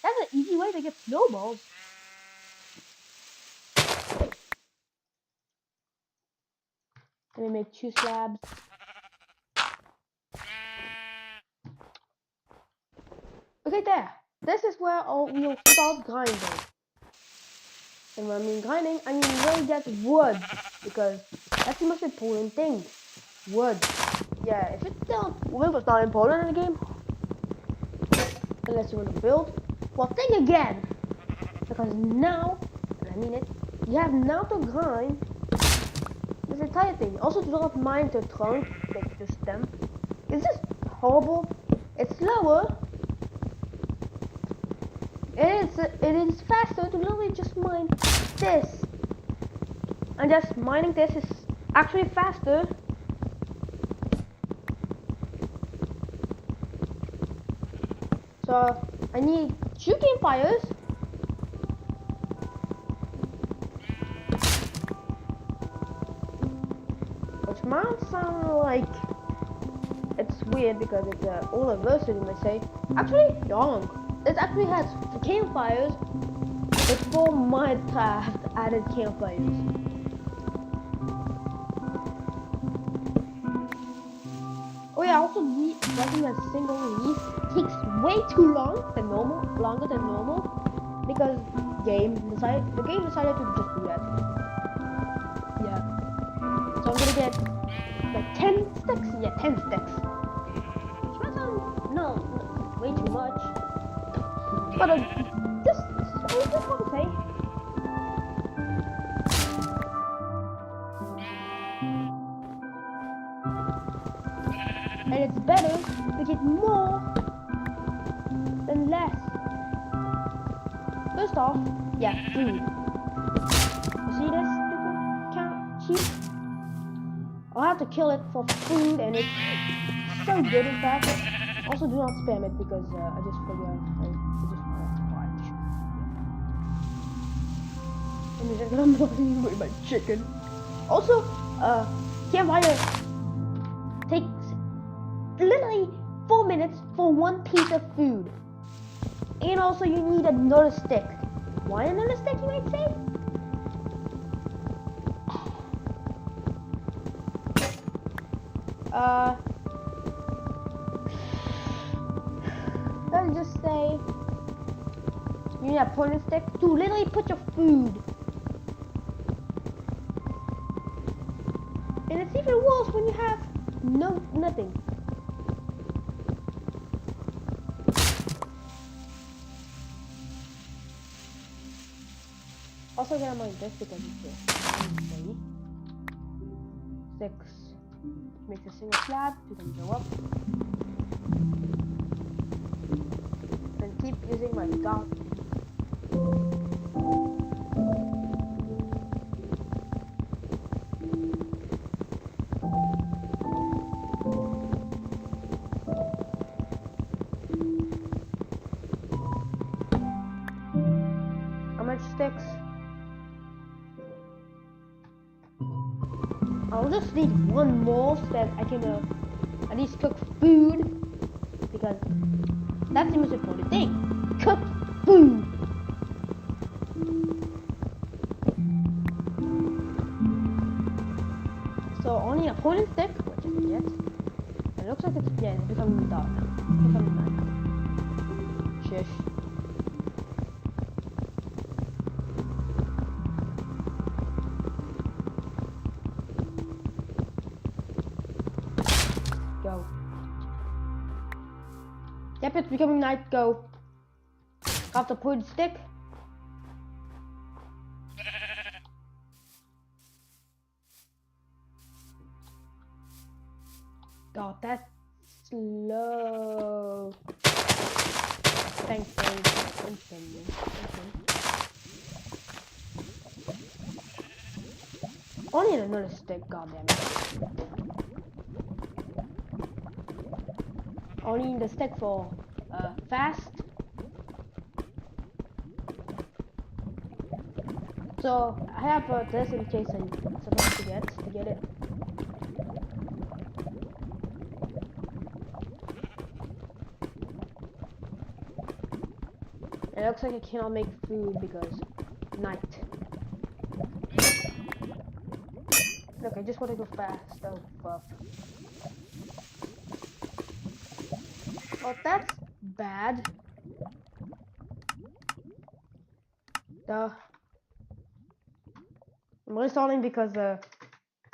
That's an easy way to get snowballs. Let me make 2 slabs. Okay, there. This is where we'll start grinding. And when I mean grinding, I mean really get wood, because that's the most important thing. Wood. Yeah, if it's still wood was not important in the game, unless you want to build, well, think again. Because now, and I mean it, you have now to grind this entire thing. Also, do not mine the trunk, like the stem. It's just horrible. It's slower. It is faster to literally just mine this. And just mining this is actually faster. So I need 2 campfires. Which might sound like it's weird because it's an older version, you might say. Actually, wrong. It actually has campfires, but for Minecraft added campfires. Oh yeah, also writing a single leaf takes way too long than normal, longer than normal, because the game decided to just do that. Yeah. So I'm gonna get like 10 sticks. Yeah, 10 sticks. Which might sound no, way too much. But just want to say. And it's better to get more than less. First off, yeah, food. You see this stupid sheep? I'll have to kill it for food, and it's so good in fact. Also, do not spam it because I just figured I'm not with my chicken. Also, campfire takes literally 4 minutes for 1 piece of food. And also you need another stick. Why another stick, you might say? Let's just say you need a pointer stick to literally put your food. And it's even worse when you have nothing. Also get my this because it's 6 makes a single slab to then go up. And keep using my dot. point sticks. I'll just need one more so that I can at least cook food, because that's the most important thing. Cook food. So only a point and stick, which I can get. It looks like it's becoming dark. It's becoming night. Shush. Go. Yep, it's becoming night. Go. Got the point stick. God, that's slow. Thanks, babe. Continue. I need another stick, goddammit. I need the stick for fast. So I have this in case I'm supposed to get it. It looks like I cannot make food because night. Look, I just want to go fast. Oh fuck. Oh, that's bad. Duh. I'm restarting because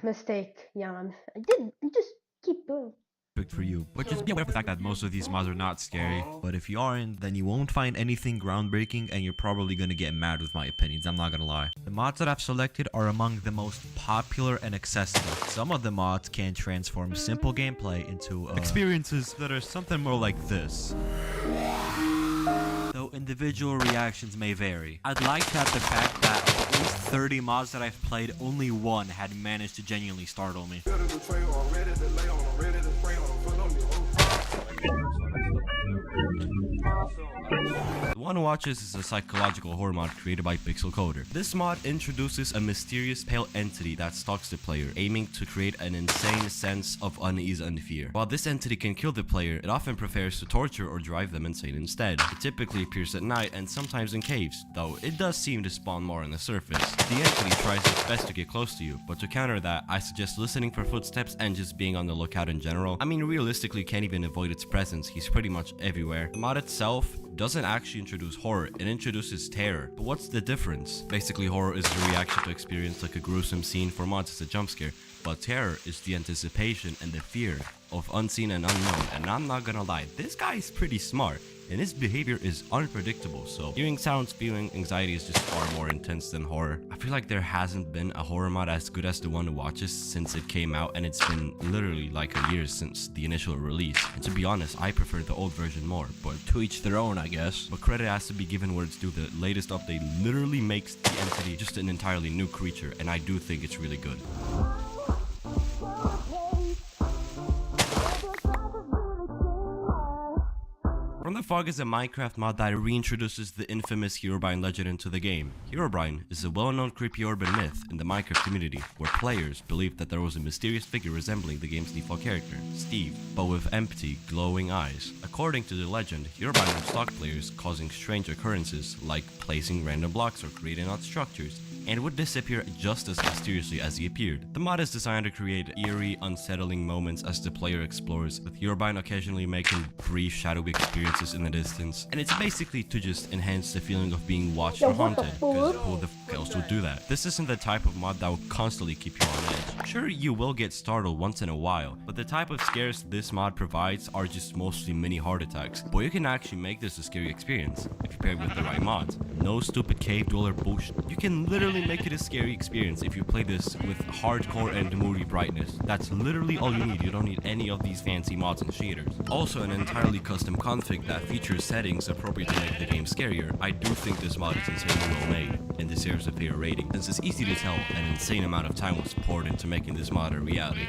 mistake. Yeah, I just keep doing. Perfect for you, but just be aware of the fact that most of these mods are not scary. But if you aren't, then you won't find anything groundbreaking, and you're probably gonna get mad with my opinions. I'm not gonna lie. The mods that I've selected are among the most popular and accessible. Some of the mods can transform simple gameplay into experiences that are something more like this. Though individual reactions may vary. I'd like to add the fact that of at least 30 mods that I've played, only one had managed to genuinely startle me. One Watches is a psychological horror mod created by Pixel Coder. This mod introduces a mysterious pale entity that stalks the player, aiming to create an insane sense of unease and fear. While this entity can kill the player, it often prefers to torture or drive them insane instead. It typically appears at night and sometimes in caves, though it does seem to spawn more on the surface. The entity tries its best to get close to you, but to counter that, I suggest listening for footsteps and just being on the lookout in general. I mean, realistically, you can't even avoid its presence. He's pretty much everywhere. The mod itself doesn't actually introduce horror, it introduces terror. But what's the difference? Basically, horror is the reaction to experience like a gruesome scene. For mods, it's a jump scare, but terror is the anticipation and the fear of unseen and unknown. And I'm not gonna lie, this guy is pretty smart, and his behavior is unpredictable, so hearing sounds, feeling anxiety is just far more intense than horror. I feel like there hasn't been a horror mod as good as the One Watches since it came out, and it's been literally like a year since the initial release. And to be honest, I prefer the old version more, but to each their own, I guess. But credit has to be given where it's due. The latest update literally makes the entity just an entirely new creature, and I do think it's really good. From the Fog is a Minecraft mod that reintroduces the infamous Herobrine legend into the game. Herobrine is a well-known creepy urban myth in the Minecraft community, where players believed that there was a mysterious figure resembling the game's default character, Steve, but with empty, glowing eyes. According to the legend, Herobrine would stalk players, causing strange occurrences like placing random blocks or creating odd structures, and would disappear just as mysteriously as he appeared. The mod is designed to create eerie, unsettling moments as the player explores, with Herobrine occasionally making brief, shadowy experiences in the distance, and it's basically to just enhance the feeling of being watched or haunted, because who the f else would do that? This isn't the type of mod that will constantly keep you on edge. Sure, you will get startled once in a while, but the type of scares this mod provides are just mostly mini heart attacks, but you can actually make this a scary experience if you pair it with the right mods. No stupid cave dweller bullshit. You can literally make it a scary experience if you play this with hardcore and moody brightness. That's literally all you need. You don't need any of these fancy mods and shaders. Also, an entirely custom config that features settings appropriate to make the game scarier. I do think this mod is insanely well made, and deserves a fair rating, since it's easy to tell an insane amount of time was poured into making this mod a reality.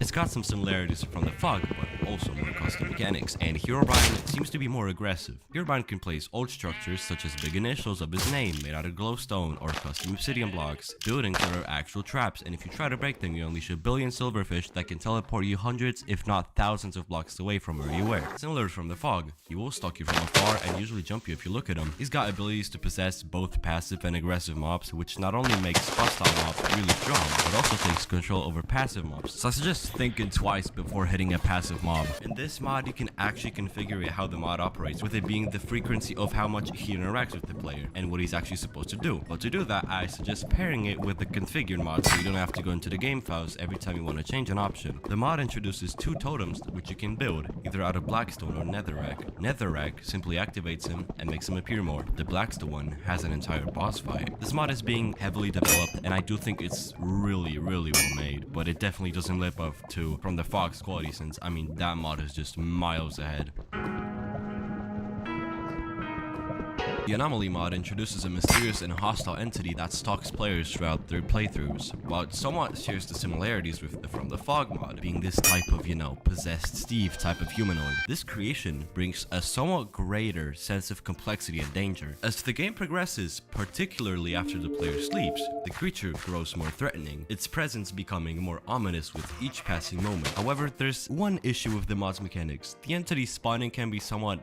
It's got some similarities from the Fog, but also more custom mechanics, and Herobrine seems to be more aggressive. Herobrine can place old structures such as big initials of his name made out of glowstone or custom obsidian blocks, buildings that are actual traps, and if you try to break them, you unleash a billion silverfish that can teleport you hundreds, if not thousands of blocks away from where you were. Similar from the fog, he will stalk you from afar and usually jump you if you look at him. He's got abilities to possess both passive and aggressive mobs, which not only makes hostile mobs really strong, but also takes control over passive mobs. So I suggest thinking twice before hitting a passive mob. In this mod, you can actually configure how the mod operates, with it being the frequency of how much he interacts with the player and what he's actually supposed to do. But to do that, I suggest pairing it with the configured mod so you don't have to go into the game files every time you want to change an option. The mod introduces 2 totems which you can build, either out of blackstone or netherrack. Netherrack simply activates him and makes him appear more. The blackstone one has an entire boss fight. This mod is being heavily developed and I do think it's really well made, but it definitely doesn't live up to from the Fox quality, since I mean that mod is just miles ahead. The Anomaly mod introduces a mysterious and hostile entity that stalks players throughout their playthroughs, while it somewhat shares the similarities from the Fog mod, being this type of, possessed Steve type of humanoid. This creation brings a somewhat greater sense of complexity and danger. As the game progresses, particularly after the player sleeps, the creature grows more threatening, its presence becoming more ominous with each passing moment. However, there's one issue with the mod's mechanics. The entity spawning can be somewhat,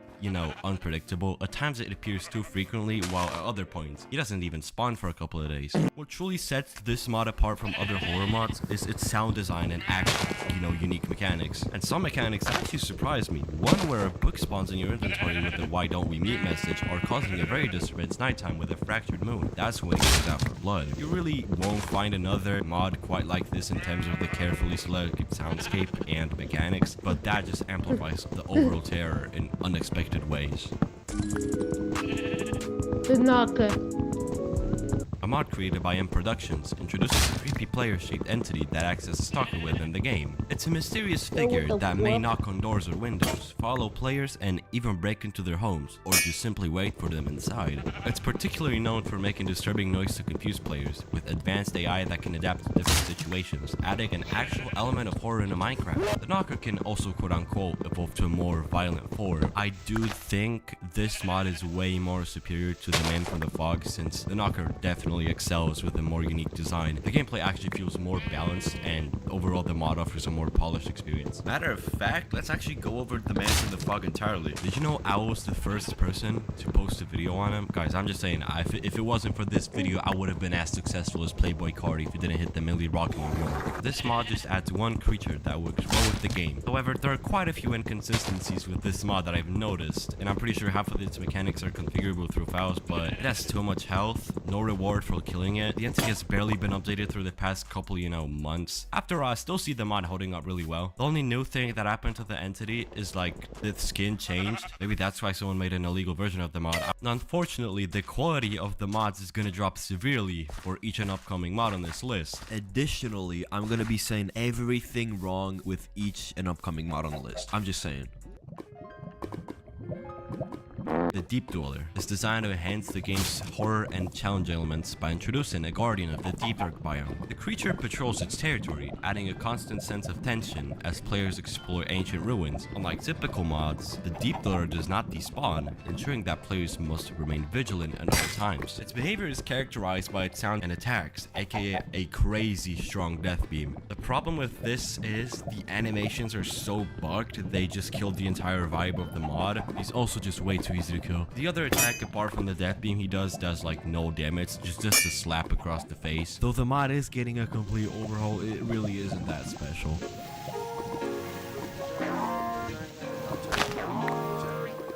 unpredictable. At times it appears too frequently, while at other points, he doesn't even spawn for a couple of days. What truly sets this mod apart from other horror mods is its sound design and actual, unique mechanics. And some mechanics actually surprised me. One where a book spawns in your inventory with a "why don't we meet" message, or causing a very disturbance nighttime with a fractured moon. That's when it goes out for blood. You really won't find another mod quite like this in terms of the carefully selected soundscape and mechanics, but that just amplifies the overall terror in unexpected ways. It's not good. A mod created by M Productions introduces a creepy player-shaped entity that acts as a stalker within the game. It's a mysterious figure that may knock on doors or windows, follow players, and even break into their homes, or just simply wait for them inside. It's particularly known for making disturbing noise to confuse players, with advanced AI that can adapt to different situations, adding an actual element of horror into Minecraft. The knocker can also quote-unquote evolve to a more violent form. I do think this mod is way more superior to the man from the fog, since the knocker definitely excels with a more unique design. The gameplay actually feels more balanced, and overall the mod offers a more polished experience. Matter of fact, let's actually go over the man from the fog entirely. Did you know I was the first person to post a video on him? Guys, I'm just saying, if it wasn't for this video, I would have been as successful as Playboy Cardi if it didn't hit the Millie Rocking rule. This mod just adds one creature that works well with the game. However, there are quite a few inconsistencies with this mod that I've noticed, and I'm pretty sure half of its mechanics are configurable through files, but it has too much health, no reward for killing it. The entity has barely been updated through the past couple, months. After all, I still see the mod holding up really well. The only new thing that happened to the entity is the skin changed. Maybe that's why someone made an illegal version of the mod. Unfortunately, the quality of the mods is gonna drop severely for each and upcoming mod on this list. Additionally, I'm gonna be saying everything wrong with each and upcoming mod on the list. I'm just saying. The Deep Dweller is designed to enhance the game's horror and challenge elements by introducing a guardian of the Deep Dark biome. The creature patrols its territory, adding a constant sense of tension as players explore ancient ruins. Unlike typical mods, the Deep Dweller does not despawn, ensuring that players must remain vigilant at all times. Its behavior is characterized by its sound and attacks, aka a crazy strong death beam. The problem with this is the animations are so bugged they just killed the entire vibe of the mod. He's also just way too easy to kill. The other attack apart from the death beam he does no damage, just a slap across the face. Though the mod is getting a complete overhaul, it really isn't that special.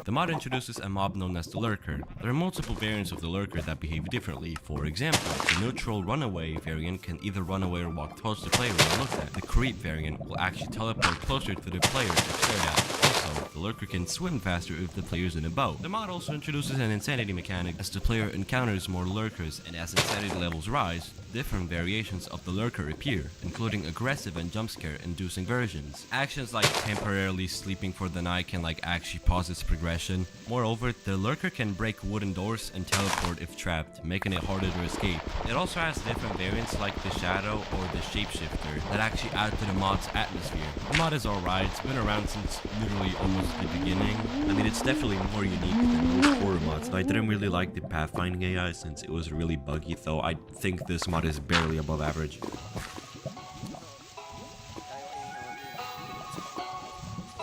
The mod introduces a mob known as the Lurker. There are multiple variants of the Lurker that behave differently. For example, the neutral runaway variant can either run away or walk towards the player when looked at. The creep variant will actually teleport closer to the player if stared at. Also, the lurker can swim faster if the player's in a boat. The mod also introduces an insanity mechanic as the player encounters more lurkers, and as insanity levels rise, different variations of the lurker appear, including aggressive and jump scare inducing versions. Actions like temporarily sleeping for the night can actually pause its progression. Moreover, the lurker can break wooden doors and teleport if trapped, making it harder to escape. It also has different variants like the shadow or the shapeshifter that actually add to the mod's atmosphere. The mod is alright, it's been around since literally almost the beginning. I mean, it's definitely more unique than most horror mods. I didn't really like the pathfinding AI since it was really buggy, though I think this mod is barely above average.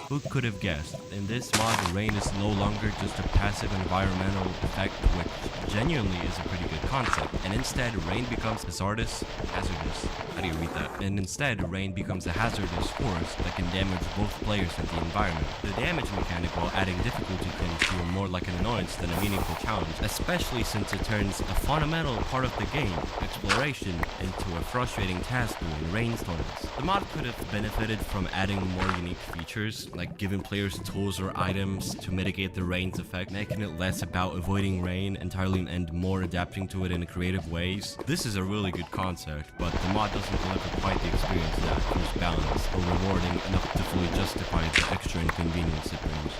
Who could have guessed? In this mod, rain is no longer just a passive environmental effect, which genuinely is a pretty good concept, and instead rain becomes hazardous. How do you read that? And instead rain becomes a hazardous force that can damage both players and the environment. The damage mechanic, while adding difficulty, can feel more like an annoyance than a meaningful challenge, especially since it turns a fundamental part of the game, exploration, into a frustrating task during rainstorms. The mod could have benefited from adding more unique features, like giving players tools or items to mitigate the rain's effect, making it less about avoiding rain entirely and more adapting to it in creative ways. This is a really good concept, but the mod doesn't deliver quite the experience that feels balanced or rewarding enough to fully justify the extra inconvenience it brings.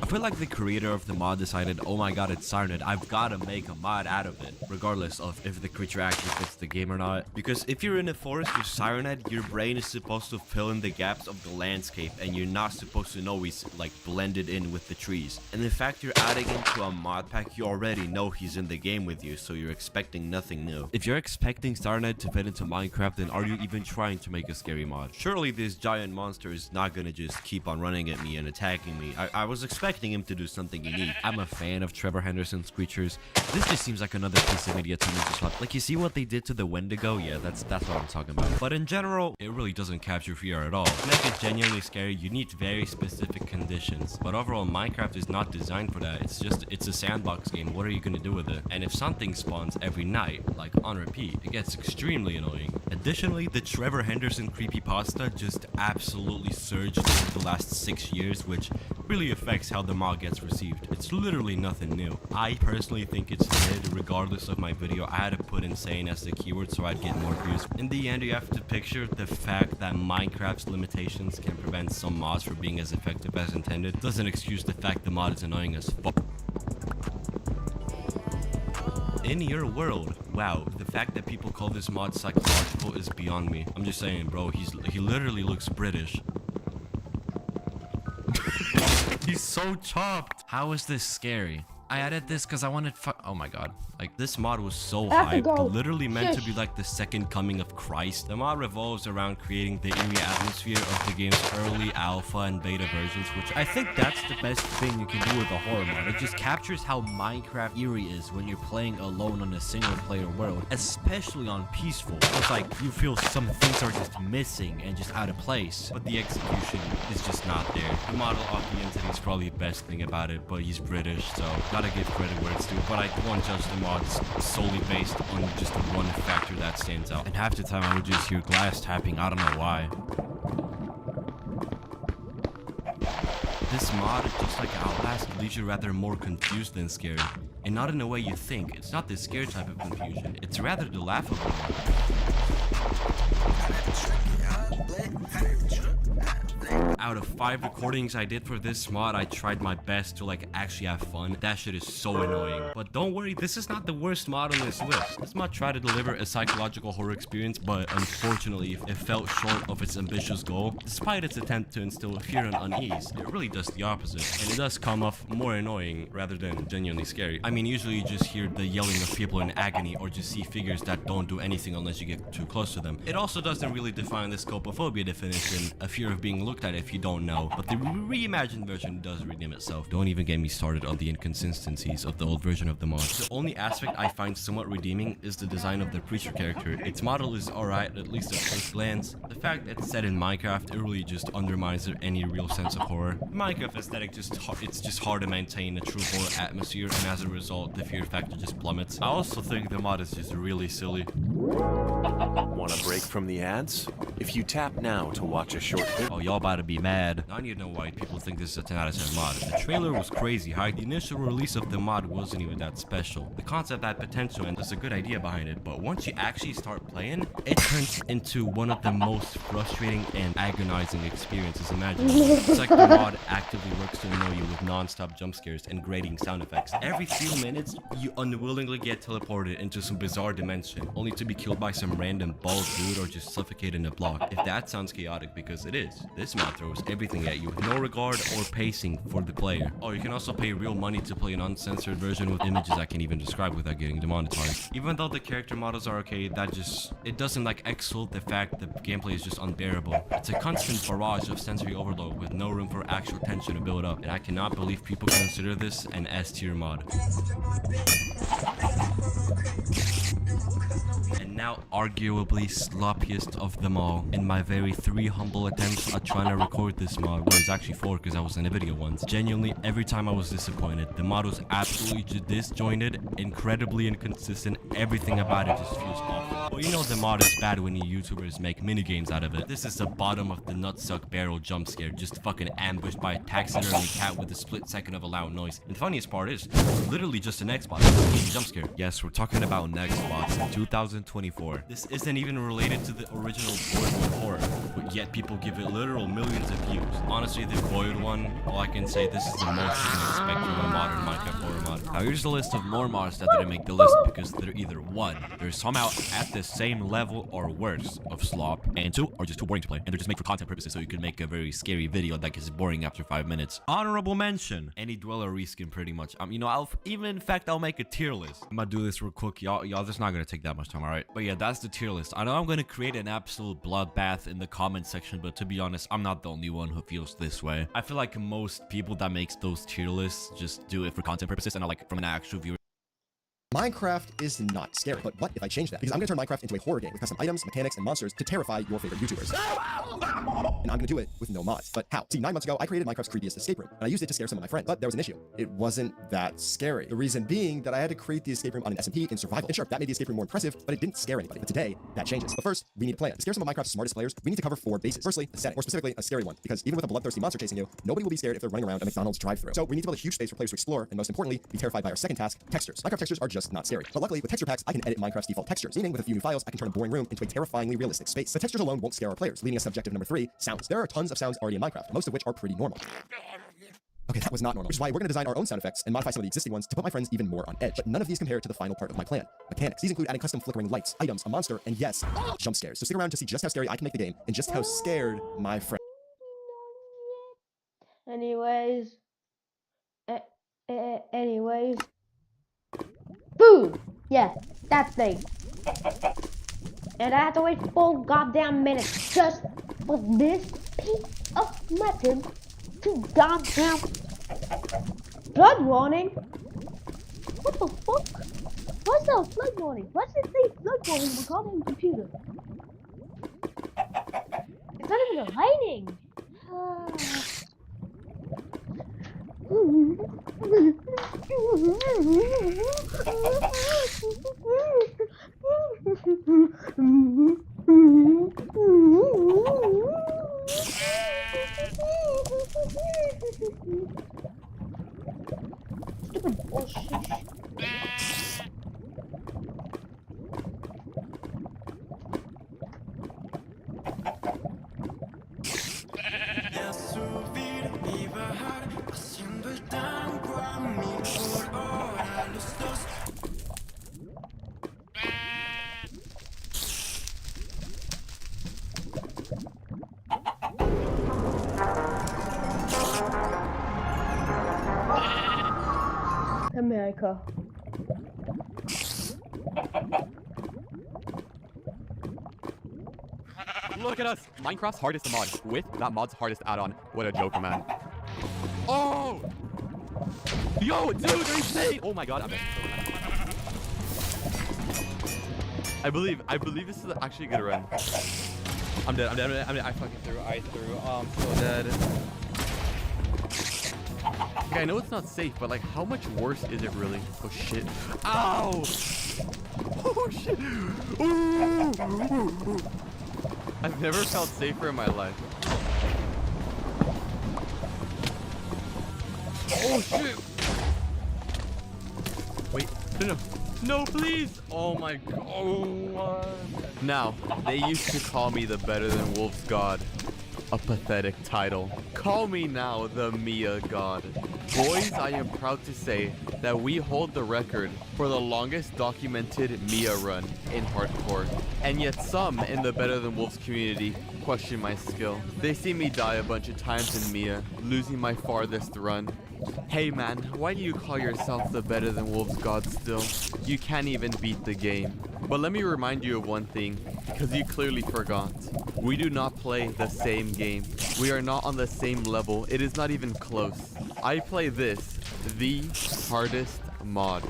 I feel like the creator of the mod decided, oh my god, it's Sirenet, I've gotta make a mod out of it, regardless of if the creature actually fits the game or not. Because if you're in a forest with Sirenet, your brain is supposed to fill in the gaps of the landscape, and you're not supposed to know he's blended in with the trees. And the fact you're adding into a mod pack, you already know he's in the game with you, so you're expecting nothing new. If you're expecting Sirenet to fit into Minecraft, then are you even trying to make a scary mod? Surely this giant monster is not gonna just keep on running at me and attacking me. I was expecting him to do something unique. I'm a fan of Trevor Henderson's creatures. This just seems like another piece of media to me to swap. Like, you see what they did to the Wendigo? Yeah, that's what I'm talking about. But in general, it really doesn't capture fear at all. To make it genuinely scary, you need very specific conditions. But overall, Minecraft is not designed for that. It's a sandbox game. What are you gonna do with it? And if something spawns every night, like on repeat, it gets extremely annoying. Additionally, the Trevor Henderson creepypasta just absolutely surged over the last 6 years, which really affects how the mod gets received. It's literally nothing new. I personally think it's dead. Regardless of my video, I had to put insane as the keyword so I'd get more views. In the end, you have to picture the fact that Minecraft's limitations can prevent some mods from being as effective as intended. Doesn't excuse the fact the mod is annoying as fuck. In your world, wow, the fact that people call this mod psychological is beyond me. I'm just saying, bro, he literally looks British. He's so chopped. How is this scary? I added this because I wanted oh my god. Like, this mod was so hyped, literally meant to be like the second coming of Christ. The mod revolves around creating the eerie atmosphere of the game's early alpha and beta versions, which I think that's the best thing you can do with a horror mod. It just captures how Minecraft eerie is when you're playing alone on a single player world, especially on peaceful. It's like you feel some things are just missing and just out of place, but the execution is just not there. The model of the entity is probably the best thing about it, but he's British, so gotta give credit where it's due. But I won't judge the mods solely based on just one factor that stands out. And half the time I would just hear glass tapping, I don't know why. This mod, just like Outlast, leaves you rather more confused than scared. And not in a way you think. It's not the scared type of confusion. It's rather the laughable one. Out of 5 recordings I did for this mod, I tried my best to actually have fun. That shit is so annoying. But don't worry, this is not the worst mod on this list. This mod tried to deliver a psychological horror experience, but unfortunately, it fell short of its ambitious goal. Despite its attempt to instill fear and unease, it really does the opposite. And it does come off more annoying rather than genuinely scary. I mean, usually you just hear the yelling of people in agony or just see figures that don't do anything unless you get too close to them. It also doesn't really define the scopophobia definition, a fear of being looked at if you don't know, but the reimagined version does redeem itself. Don't even get me started on the inconsistencies of the old version of the mod. The only aspect I find somewhat redeeming is the design of the preacher character. Its model is alright, at least at first glance. The fact that it's set in Minecraft, it really just undermines any real sense of horror. The Minecraft aesthetic it's just hard to maintain a true horror atmosphere, and as a result, the fear factor just plummets. I also think the mod is just really silly. Want a break from the ads? If you tap now to watch a short video. Oh, y'all about to be mad. I need to know why people think this is a 10 out of 10 mod. The trailer was crazy hype. The initial release of the mod wasn't even that special. The concept had potential and there's a good idea behind it, but once you actually start playing, it turns into one of the most frustrating and agonizing experiences imaginable. It's like the mod actively works to annoy you with non-stop jump scares and grating sound effects. Every few minutes, you unwillingly get teleported into some bizarre dimension, only to be killed by some random bald dude or just suffocate in a block. If that sounds chaotic, because it is, this mod throws everything at you with no regard or pacing for the player. Oh, you can also pay real money to play an uncensored version with images I can't even describe without getting demonetized. Even though the character models are okay, it doesn't like exalt the fact that the gameplay is just unbearable. It's a constant barrage of sensory overload with no room for actual tension to build up, and I cannot believe people consider this an S-tier mod. And now, arguably sloppiest of them all, in my very 3 humble attempts at trying to record this mod, well, it's actually 4 because I was in a video once. Genuinely, every time I was disappointed. The mod was absolutely disjointed, incredibly inconsistent, everything about it just feels awful. Well, you know the mod is bad when you YouTubers make minigames out of it. This is the bottom of the nutsuck barrel jump scare, just fucking ambushed by a taxidermy cat with a split second of a loud noise. And the funniest part is, it's literally just an Xbox jump scare. Yes, we're talking about an Xbox in 2024. This isn't even related to the original Void One horror, but yet people give it literal millions of views. Honestly, the Void One, all I can say, this is the most you can expect from a modern Minecraft horror mod. Now here's a list of more mods that didn't make the list because they're either 1, they're somehow at the same level or worse of slop, and 2, are just too boring to play, and they're just made for content purposes so you can make a very scary video that gets boring after 5 minutes. Honorable mention, any dweller reskin pretty much. You know, I'll make a tier list. I'm gonna do this real quick. Y'all, this is not gonna take that much time, alright? But yeah, that's the tier list. I know I'm gonna create an absolute bloodbath in the comment section, but to be honest, I'm not the only one who feels this way. I feel like most people that makes those tier lists just do it for content purposes and not like from an actual viewer. Minecraft is not scary, but what if I change that? Because I'm going to turn Minecraft into a horror game with custom items, mechanics, and monsters to terrify your favorite YouTubers. And I'm going to do it with no mods. But how? See, 9 months ago, I created Minecraft's creepiest escape room, and I used it to scare some of my friends. But there was an issue. It wasn't that scary. The reason being that I had to create the escape room on an SMP in survival. And sure, that made the escape room more impressive, but it didn't scare anybody. But today, that changes. But first, we need a plan. To scare some of Minecraft's smartest players, we need to cover 4 bases. Firstly, a setting, or specifically, a scary one. Because even with a bloodthirsty monster chasing you, nobody will be scared if they're running around a McDonald's drive-thru. So we need to build a huge space for players to explore, and most importantly, be terrified by our second task, textures. Minecraft textures are just not scary. But luckily, with texture packs, I can edit Minecraft's default textures, meaning with a few new files, I can turn a boring room into a terrifyingly realistic space. The textures alone won't scare our players, leading us to objective number 3, sounds. There are tons of sounds already in Minecraft, most of which are pretty normal. Okay, that was not normal, which is why we're going to design our own sound effects and modify some of the existing ones to put my friends even more on edge. But none of these compare to the final part of my plan, mechanics. These include adding custom flickering lights, items, a monster, and yes, jump scares. So stick around to see just how scary I can make the game and just how scared my friends. Anyways. Boom! Yeah, that thing. And I have to wait 4 goddamn minutes just for this piece of mutton to goddamn flood warning. What the fuck? What's the flood warning? What's it say flood warning recording on computer? It's not even raining. Stupid bullshit. America. Look at us. Minecraft's hardest mod with that mod's hardest add-on. What a joke, man. Oh! Yo, dude, they're insane! Oh my god, I'm dead. I believe this is actually a good run. I'm dead. I fucking threw. I'm so dead. Okay, I know it's not safe, but like, how much worse is it really? Oh shit! Ow! Oh shit! Ooh. I've never felt safer in my life. Oh shit! Wait, no, please! Oh my god. Oh, now, they used to call me the better than Wolves god. A pathetic title. Call me now the Mia god. Boys, I am proud to say that we hold the record for the longest documented Mia run in hardcore. And yet some in the Better Than Wolves community question my skill. They see me die a bunch of times in Mia, losing my farthest run. Hey man, why do you call yourself the Better Than Wolves god still? You can't even beat the game. But let me remind you of one thing, because you clearly forgot. We do not play the same game. We are not on the same level. It is not even close. I play this, the hardest mod.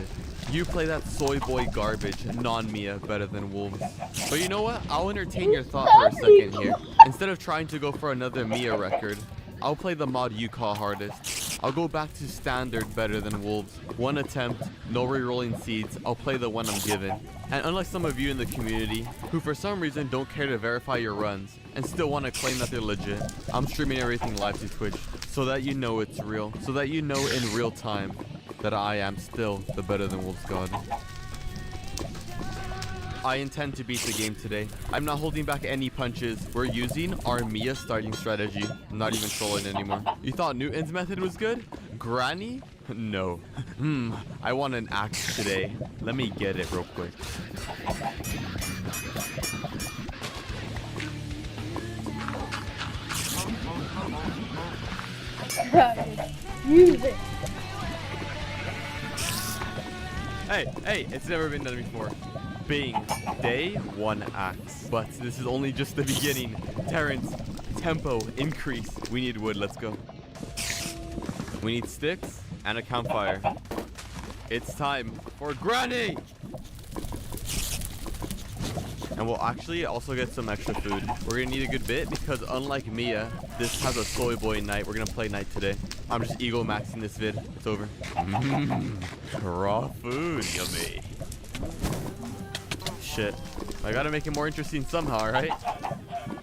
You play that soy boy garbage, non-Mia Better Than Wolves. But you know what? I'll entertain your thought for a second here. Instead of trying to go for another Mia record, I'll play the mod you call hardest. I'll go back to standard Better Than Wolves. One attempt, no re-rolling seeds. I'll play the one I'm given. And unlike some of you in the community, who for some reason don't care to verify your runs, and still want to claim that they're legit, I'm streaming everything live to Twitch, so that you know it's real. So that you know in real time that I am still the Better Than Wolves god. I intend to beat the game today. I'm not holding back any punches. We're using our Mia starting strategy. I'm not even trolling anymore. You thought Newton's method was good? Granny? No. I want an axe today. Let me get it real quick. Use it. Hey, it's never been done before. Bing, day 1 axe. But this is only just the beginning. Terrence, tempo, increase. We need wood, let's go. We need sticks and a campfire. It's time for Granny! And we'll actually also get some extra food. We're gonna need a good bit because unlike Mia, this has a soy boy night. We're gonna play night today. I'm just ego maxing this vid. It's over. Raw food, yummy. Shit. I gotta make it more interesting somehow, right?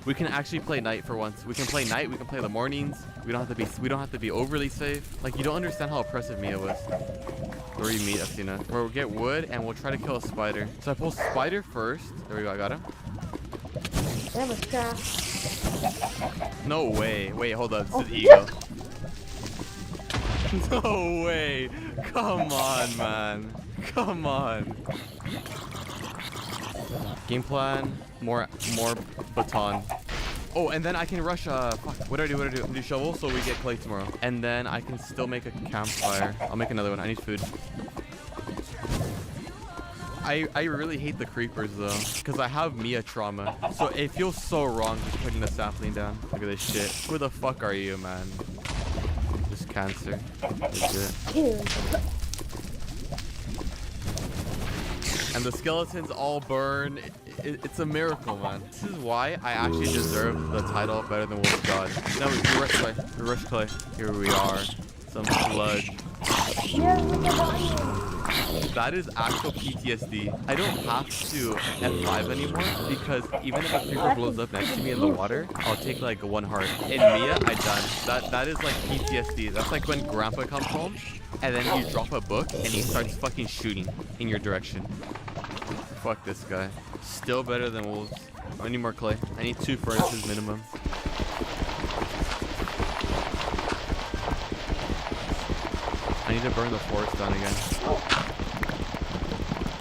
We can actually play night for once. We can play night, we can play the mornings. We don't have to be overly safe. Like, you don't understand how oppressive Mia was. Where you meet Athena. We'll get wood and we'll try to kill a spider. So I pull spider first. There we go, I got him. That was trap. No way. Wait, hold up. This is ego. No way. Come on, man. Come on. Game plan. More baton. Oh, and then I can rush, fuck, what do I do? I do shovel so we get clay tomorrow. And then I can still make a campfire. I'll make another one. I need food. I really hate the creepers though, because I have Mia trauma. So it feels so wrong just putting the sapling down. Look at this shit. Who the fuck are you, man? Just cancer. Legit. And the skeletons all burn. It's a miracle, man. This is why I actually deserve the title Better Than Wolves God. No, we rush clay. We rush clay. Here we are. Some sludge. That is actual PTSD. I don't have to F5 anymore because even if a creeper blows up next to me in the water, I'll take like 1 heart. In Mia, I done. That is like PTSD. That's like when Grandpa comes home and then you drop a book and he starts fucking shooting in your direction. Fuck this guy. Still better than wolves. I need more clay. I need 2 furnaces minimum. I need to burn the forest down again.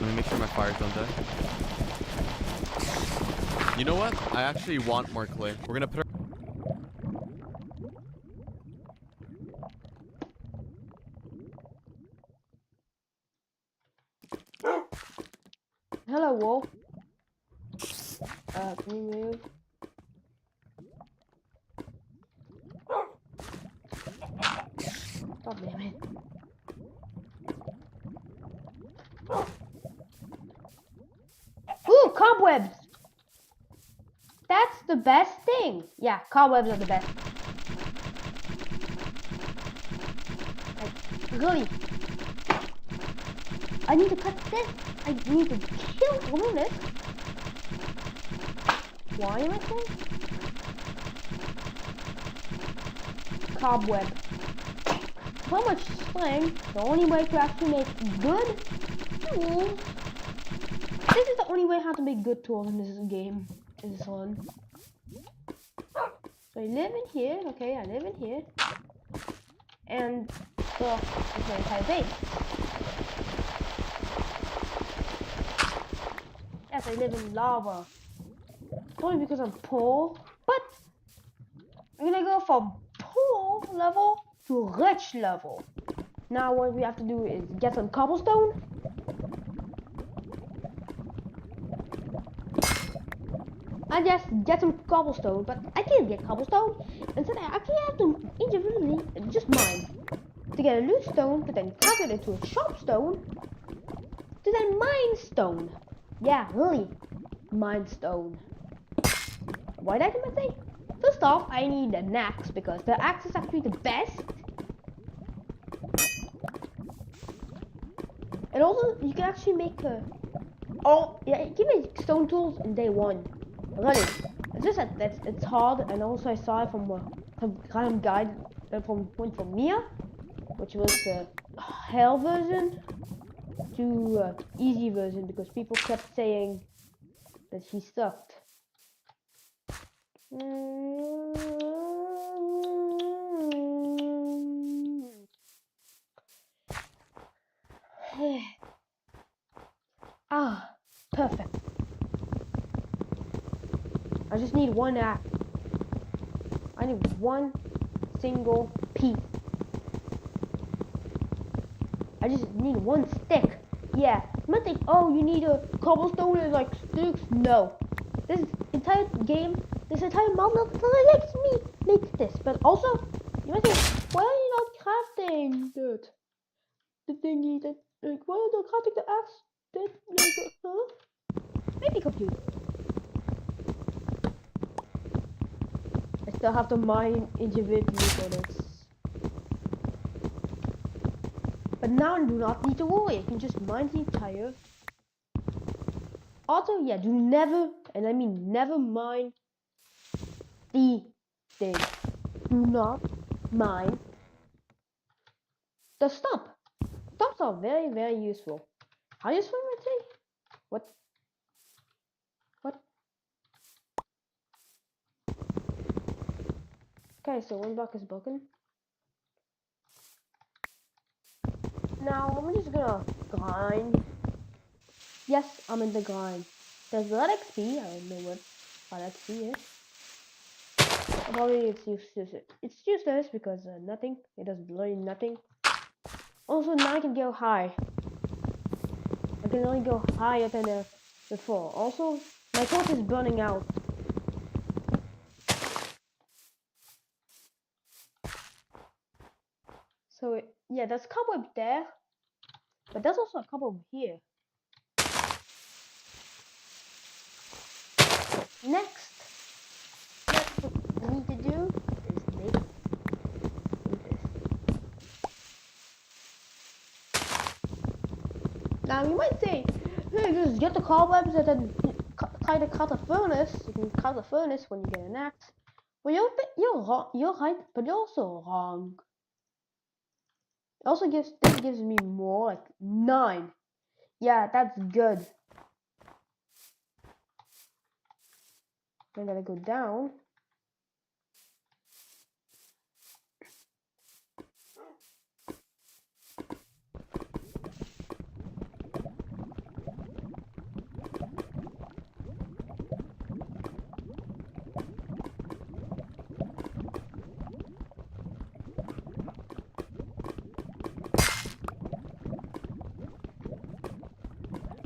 Let me make sure my fires don't die. You know what? I actually want more clay. We're gonna put our... Hello, wolf. Can you move? God damn it. Ooh, cobwebs! That's the best thing. Yeah, cobwebs are the best. Like, really. I need to cut this. I need to kill Hornet. Why am I saying? Cobweb. So much slang. The only way to actually make good tools. This is the only way how to make good tools in this game. In this one. So I live in here. Okay, I live in here. And well, it's my entire base. Yes, I live in lava. Probably because I'm poor, but I'm gonna go from poor level to rich level. Now what we have to do is get some cobblestone. I just get some cobblestone, but I can't get cobblestone. Instead, I actually have to individually just mine. To get a loose stone, to then cut it into a sharp stone, to then mine stone. Yeah, really, mine stone. Why did I say? First off, I need an axe because the axe is actually the best. And also, you can actually make you can make stone tools in day one. Really, it's just that it's hard. And also, I saw it from some random guide from Mia, which was the hell version to easy version because people kept saying that he sucked. Ah, perfect. I just need one axe. I need one single piece. I just need one stick. Yeah, you might think, oh, you need a cobblestone and like sticks. No, this entire game, this entire model lets me make this. But also, you might think, why are you not crafting that? The thingy that, like, why are you not crafting the axe? That, like, huh? Maybe confused. I still have to mine individually for this. But now I do not need to worry. I can just mine the entire. Also, yeah, do never, and I mean never mine the thing. Do not mine the stump. Stumps are very, very useful. How useful would I say? What? Okay, so one block is broken. Now I'm just gonna grind. Yes, I'm in the grind. There's a lot of XP. I don't know what XP is. Probably it's useless. It's useless because nothing. It does literally nothing. Also, now I can go high. I can only go higher than before. Also, my torch is burning out. So yeah, there's a cobweb there, but there's also a cobweb here. Next, what we need to do is make this. Now you might say, hey, just get the cobwebs and then try to cut a furnace. You can cut a furnace when you get an axe. Well, you're wrong. You're right, but you're also wrong. It also gives me more, like 9. Yeah, that's good. I'm gonna go down.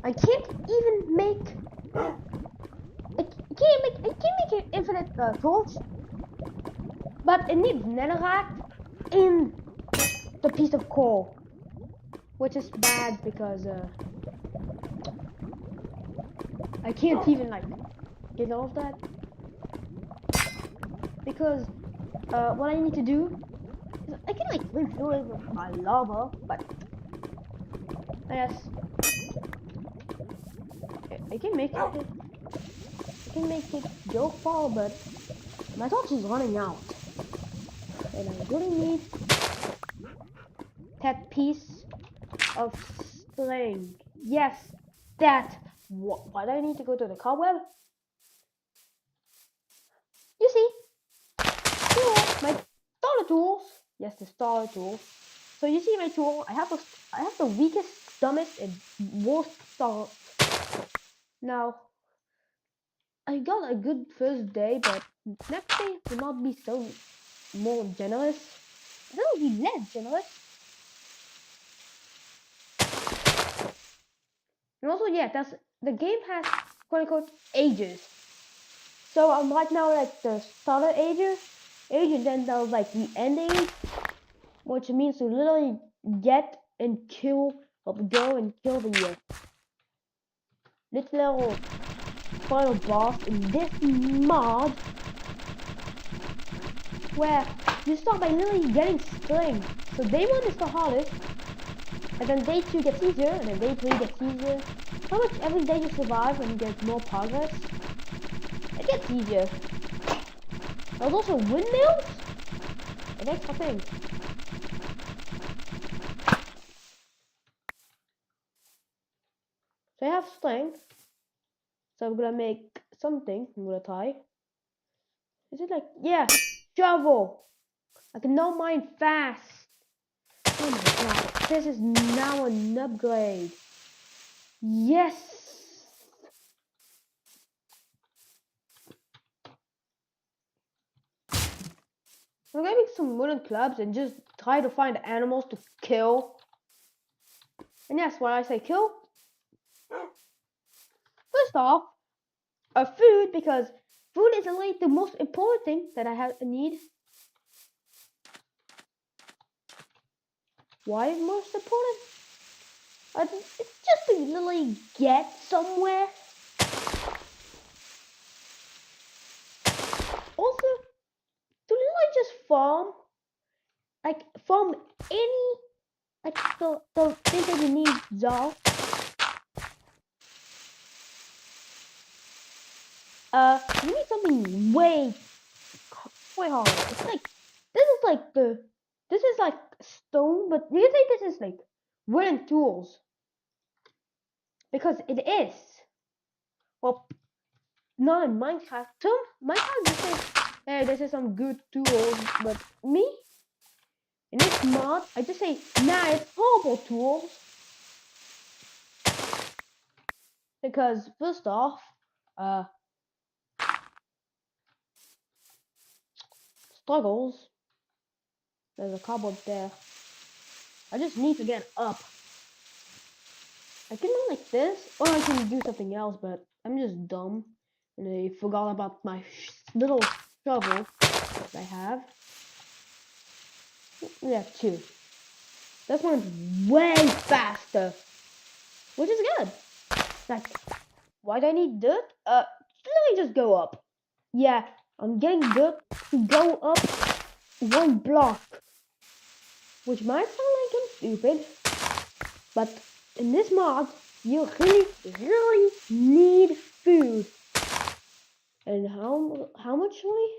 I can't even make. I can't make an infinite torch, but it needs netherrack and the piece of coal, which is bad because I can't even like get all of that because what I need to do is I can like refill it with my lava, but yes, I can make it. I can make it go far, but my torch is running out, and I really need that piece of string. Yes, that. Why do I need to go to the cobweb? You see, my starter tools. Yes, the starter tools. So you see my tool. I have the weakest, dumbest, and worst start. Now, I got a good first day, but next day will not be so more generous. It will be less generous. And also, yeah, the game has quote unquote ages. So I'm right now at the starter age, and then there's like the end age, which means to literally get and kill, or go and kill the little final boss in this mod, where you start by literally getting string. So day 1 is the hardest, and then day 2 gets easier, and then day 3 gets easier. How much every day you survive and you get more progress, it gets easier. There's also windmills, an extra thing. So I have strength, so I'm gonna make something. I'm gonna tie. Is it like, yeah, shovel? I can now mine fast. Oh my god, this is now an upgrade. Yes! I'm gonna make some wooden clubs and just try to find animals to kill. And yes, when I say kill, first off, food, because food is like the most important thing that I need. Why most important? It's just to literally get somewhere. Also, to literally just farm, like farm any, like the things that you need are. You need something way harder. It's like this is like stone, but you think this is like wooden tools because it is. Well, not in Minecraft. Some Minecraft just says, "Hey, this is some good tools," but me in this mod, I just say, "Nah, it's horrible tools." Because first off, struggles. There's a cobweb there. I just need to get up. I can do like this, or I can do something else, but I'm just dumb. And I forgot about my little shovel that I have. Yeah, 2. This one's way faster, which is good. Like, why do I need dirt? Let me just go up. Yeah, I'm getting dirt to go up 1 block, which might sound like I'm stupid, but in this mod, you really need food. And how much really?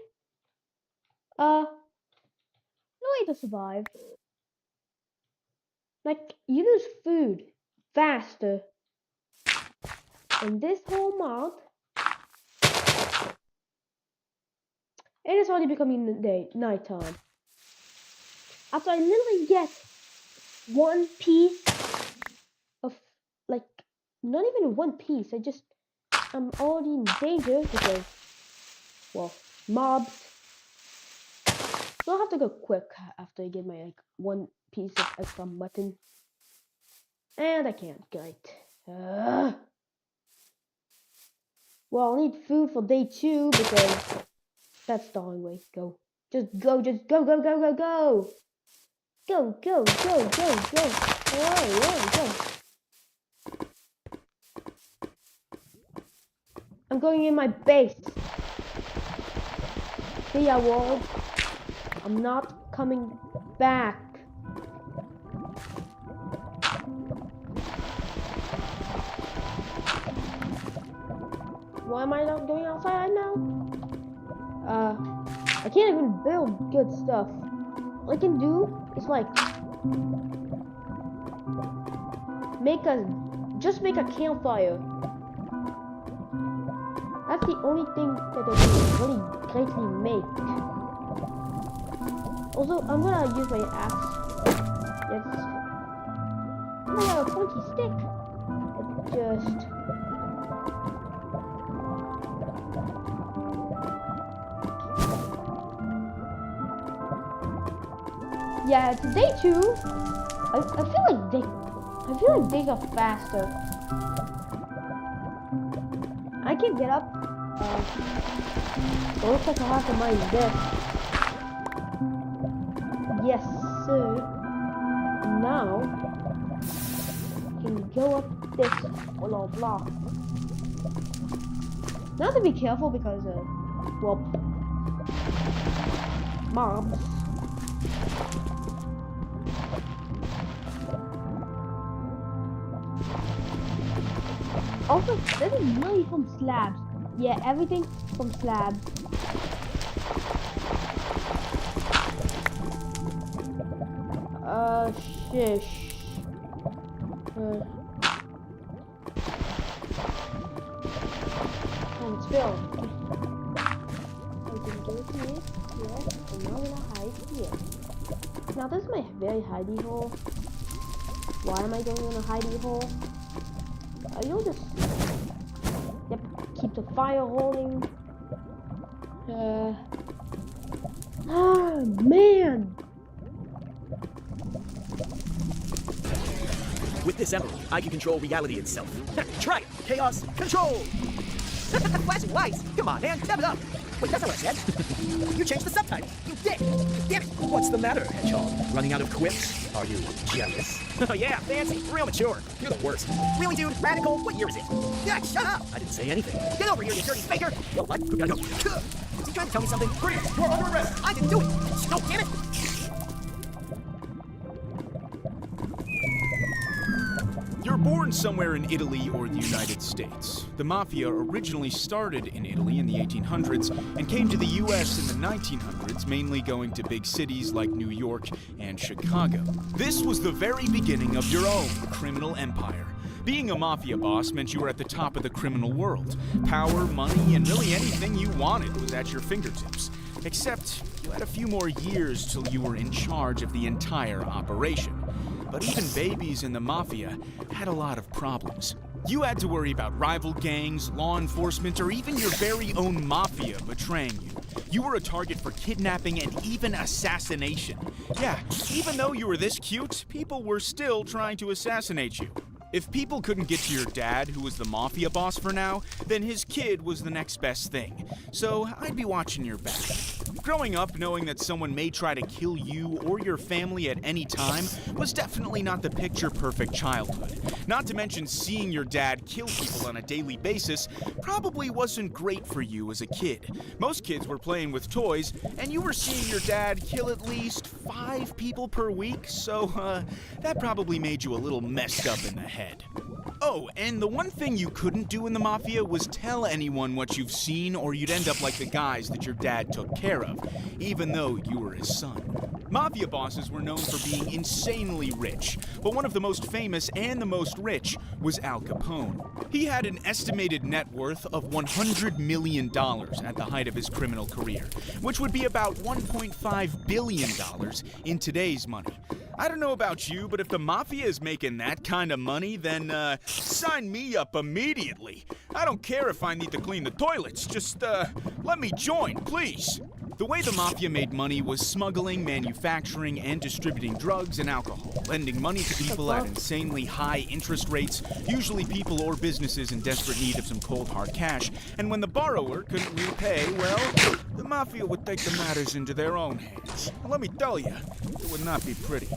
No way to survive. Like, you lose food faster. In this whole mod, it is already becoming nighttime. After I literally get 1 piece of, like, not even 1 piece, I'm already in danger because, well, mobs. So I have to go quick after I get my, like, 1 piece of extra mutton. And I can't, great. Well, I'll need food for day 2 because that's the only way. Go. Just go, go, go, go, go, go! Go, go, go, go, go. Whoa, go. I'm going in my base. See ya, world. I'm not coming back. Why am I not going outside now? I can't even build good stuff. All I can do is like make a campfire. That's the only thing that they can really greatly make. Also, I'm gonna use my axe. It's I got a pointy stick. It just yeah, it's day 2. I feel like days are faster. I can get up. It looks like I'll have to mine this. Yes, sir. Now I can go up this little block. Now I have to be careful because well, mobs. Also, this is really from slabs. Yeah, everything from slabs. Shish. And spill. I can go here, and now I'm gonna hide here. Now this is my very hidey hole. Why am I going in a hidey hole? You'll just keep the fire rolling. Man! With this emerald, I can control reality itself. Try it! Chaos control! Flashing lights! Come on, man, step it up! Wait, that's not what I said! You changed the subtitle! You did! Damn it! What's the matter, Hedgehog? Running out of quips? Are you jealous? Oh yeah, fancy, real mature. You're the worst. Really, dude? Radical? What year is it? Yeah, shut up! I didn't say anything. Get over here, you dirty faker! Yo, what? We gotta go. Is he trying to tell me something? Freeze! You're under arrest! I didn't do it! No, damn it! You're born somewhere in Italy or the United States. The Mafia originally started in Italy in the 1800s and came to the US in the 1900s, mainly going to big cities like New York and Chicago. This was the very beginning of your own criminal empire. Being a Mafia boss meant you were at the top of the criminal world. Power, money, and really anything you wanted was at your fingertips. Except you had a few more years till you were in charge of the entire operation. But even babies in the Mafia had a lot of problems. You had to worry about rival gangs, law enforcement, or even your very own Mafia betraying you. You were a target for kidnapping and even assassination. Yeah, even though you were this cute, people were still trying to assassinate you. If people couldn't get to your dad, who was the Mafia boss for now, then his kid was the next best thing. So I'd be watching your back. Growing up knowing that someone may try to kill you or your family at any time was definitely not the picture-perfect childhood. Not to mention seeing your dad kill people on a daily basis probably wasn't great for you as a kid. Most kids were playing with toys, and you were seeing your dad kill at least 5 people per week, so that probably made you a little messed up in the head. Oh, and the one thing you couldn't do in the Mafia was tell anyone what you've seen, or you'd end up like the guys that your dad took care of, even though you were his son. Mafia bosses were known for being insanely rich, but one of the most famous and the most rich was Al Capone. He had an estimated net worth of $100 million at the height of his criminal career, which would be about $1.5 billion in today's money. I don't know about you, but if the Mafia is making that kind of money, then sign me up immediately. I don't care if I need to clean the toilets, just let me join, please. The way the Mafia made money was smuggling, manufacturing, and distributing drugs and alcohol, lending money to people at insanely high interest rates, usually people or businesses in desperate need of some cold hard cash, and when the borrower couldn't repay, well, the Mafia Mafia would take the matters into their own hands. And let me tell you, it would not be pretty.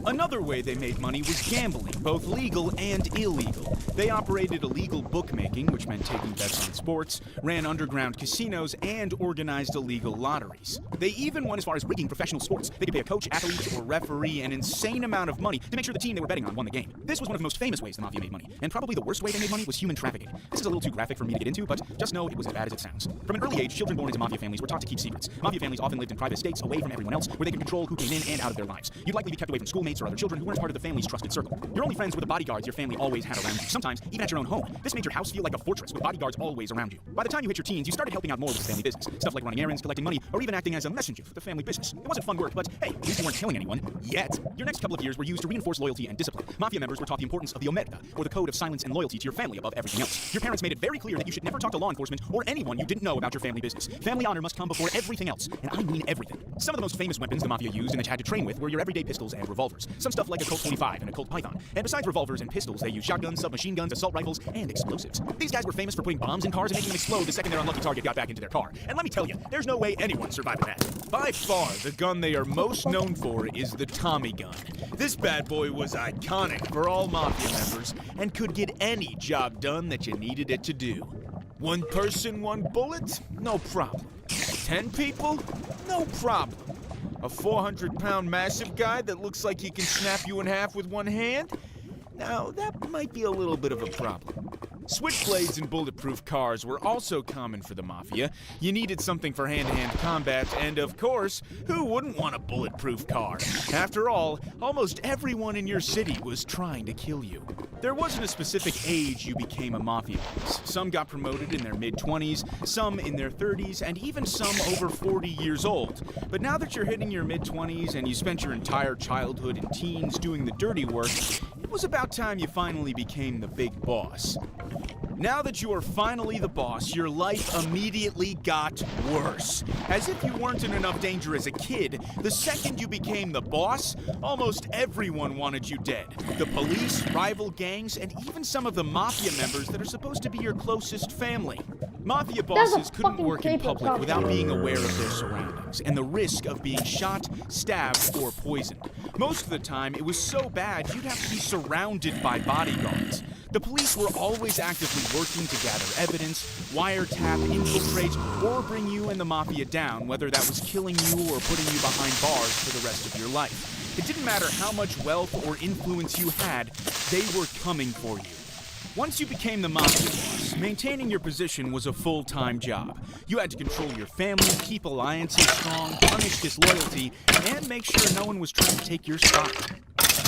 Another way they made money was gambling, both legal and illegal. They operated illegal bookmaking, which meant taking bets on sports, ran underground casinos, and organized illegal lotteries. They even went as far as rigging professional sports. They could pay a coach, athlete, or referee an insane amount of money to make sure the team they were betting on won the game. This was one of the most famous ways the Mafia made money, and probably the worst way they made money was human trafficking. This is a little too graphic for me to get into, but just know it was as bad as it sounds. From an early age, children born into Mafia families were taught to keep secrets. Mafia families often lived in private estates away from everyone else, where they could control who came in and out of their lives. You'd likely be kept away from schoolmates or other children who weren't part of the family's trusted circle. Your only friends were the bodyguards your family always had around you, sometimes even at your own home. This made your house feel like a fortress with bodyguards always around you. By the time you hit your teens, you started helping out more with the family business. Stuff like running errands, collecting money, or even acting as a messenger for the family business. It wasn't fun work, but hey, at least you weren't killing anyone. Yet. Your next couple of years were used to reinforce loyalty and discipline. Mafia members were taught the importance of the omerta, or the code of silence and loyalty to your family above everything else. Your parents made it very clear that you should never talk to law enforcement or anyone you didn't know about your family business. Family honor must come before everything else, and I mean everything. Some of the most famous weapons the Mafia used and that you had to train with were your everyday pistols and revolvers. Some stuff like a Colt 25 and a Colt Python. And besides revolvers and pistols, they used shotguns, submachine guns, assault rifles, and explosives. These guys were famous for putting bombs in cars and making them explode the second their unlucky target got back into their car. And let me tell you, there's no way anyone survived that. By far, the gun they are most known for is the Tommy gun. This bad boy was iconic for all Mafia members and could get any job done that you needed it to do. One person, one bullet? No problem. 10 people? No problem. A 400-pound massive guy that looks like he can snap you in half with one hand? Now, that might be a little bit of a problem. Switchblades and bulletproof cars were also common for the Mafia. You needed something for hand-to-hand combat, and of course, who wouldn't want a bulletproof car? After all, almost everyone in your city was trying to kill you. There wasn't a specific age you became a Mafia boss. Some got promoted in their mid-20s, some in their 30s, and even some over 40 years old. But now that you're hitting your mid-20s and you spent your entire childhood and teens doing the dirty work, it was about time you finally became the big boss. Now that you are finally the boss, your life immediately got worse. As if you weren't in enough danger as a kid, the second you became the boss, almost everyone wanted you dead. The police, rival gangs, and even some of the Mafia members that are supposed to be your closest family. Mafia bosses couldn't work in public without being aware of their surroundings and the risk of being shot, stabbed, or poisoned. Most of the time, it was so bad you'd have to be surrounded by bodyguards. The police were always actively working to gather evidence, wiretap, infiltrate, or bring you and the Mafia down, whether that was killing you or putting you behind bars for the rest of your life. It didn't matter how much wealth or influence you had, they were coming for you. Once you became the Mafia boss, maintaining your position was a full-time job. You had to control your family, keep alliances strong, punish disloyalty, and make sure no one was trying to take your spot.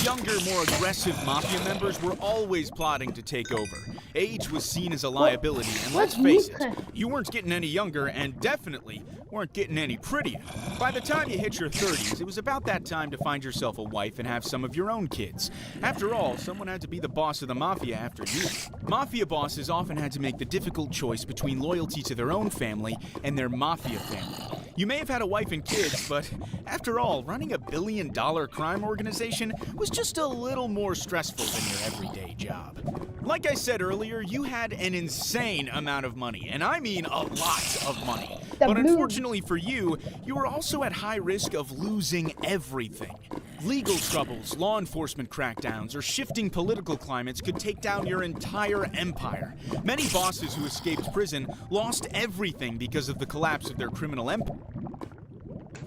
Younger, more aggressive Mafia members were always plotting to take over. Age was seen as a liability, and let's face it, you weren't getting any younger and definitely weren't getting any prettier. By the time you hit your 30s, it was about that time to find yourself a wife and have some of your own kids. After all, someone had to be the boss of the Mafia after you. Mafia bosses often had to make the difficult choice between loyalty to their own family and their Mafia family. You may have had a wife and kids, but after all, running a billion-dollar crime organization was just a little more stressful than your everyday job. Like I said earlier, you had an insane amount of money, and I mean a lot of money. But unfortunately for you, you were also at high risk of losing everything. Legal troubles, law enforcement crackdowns, or shifting political climates could take down your entire empire. Many bosses who escaped prison lost everything because of the collapse of their criminal empire.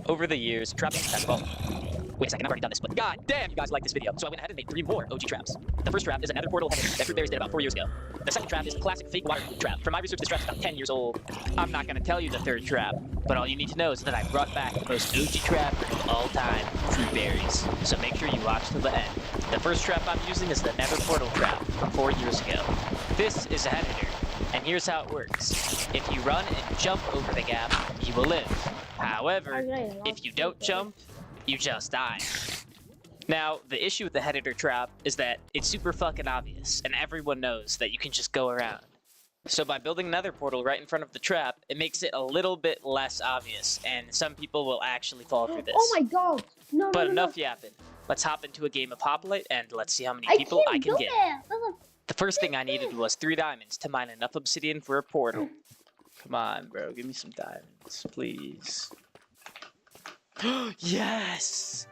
Over the years, trapping has evolved. Wait a second, I've already done this, but god damn you guys like this video. So I went ahead and made 3 more OG traps. The first trap is a nether portal headed that Fruit Berries did about 4 years ago. The second trap is a classic fake water trap. From my research, this trap is about 10 years old. I'm not going to tell you the third trap, but all you need to know is that I brought back the most OG trap of all time, Fruit Berries. So make sure you watch till the end. The first trap I'm using is the nether portal trap from 4 years ago. This is a head hitter, and here's how it works. If you run and jump over the gap, you will live. However, if you don't jump, you just die. Now, the issue with the head hitter trap is that it's super fucking obvious, and everyone knows that you can just go around. So by building another portal right in front of the trap, it makes it a little bit less obvious, and some people will actually fall through this. Oh my god! No, But no, enough no. yapping. Let's hop into a game of Hoplite, and let's see how many people I can get. The first thing I needed was 3 diamonds to mine enough obsidian for a portal. Come on, bro. Give me some diamonds, please. Yes!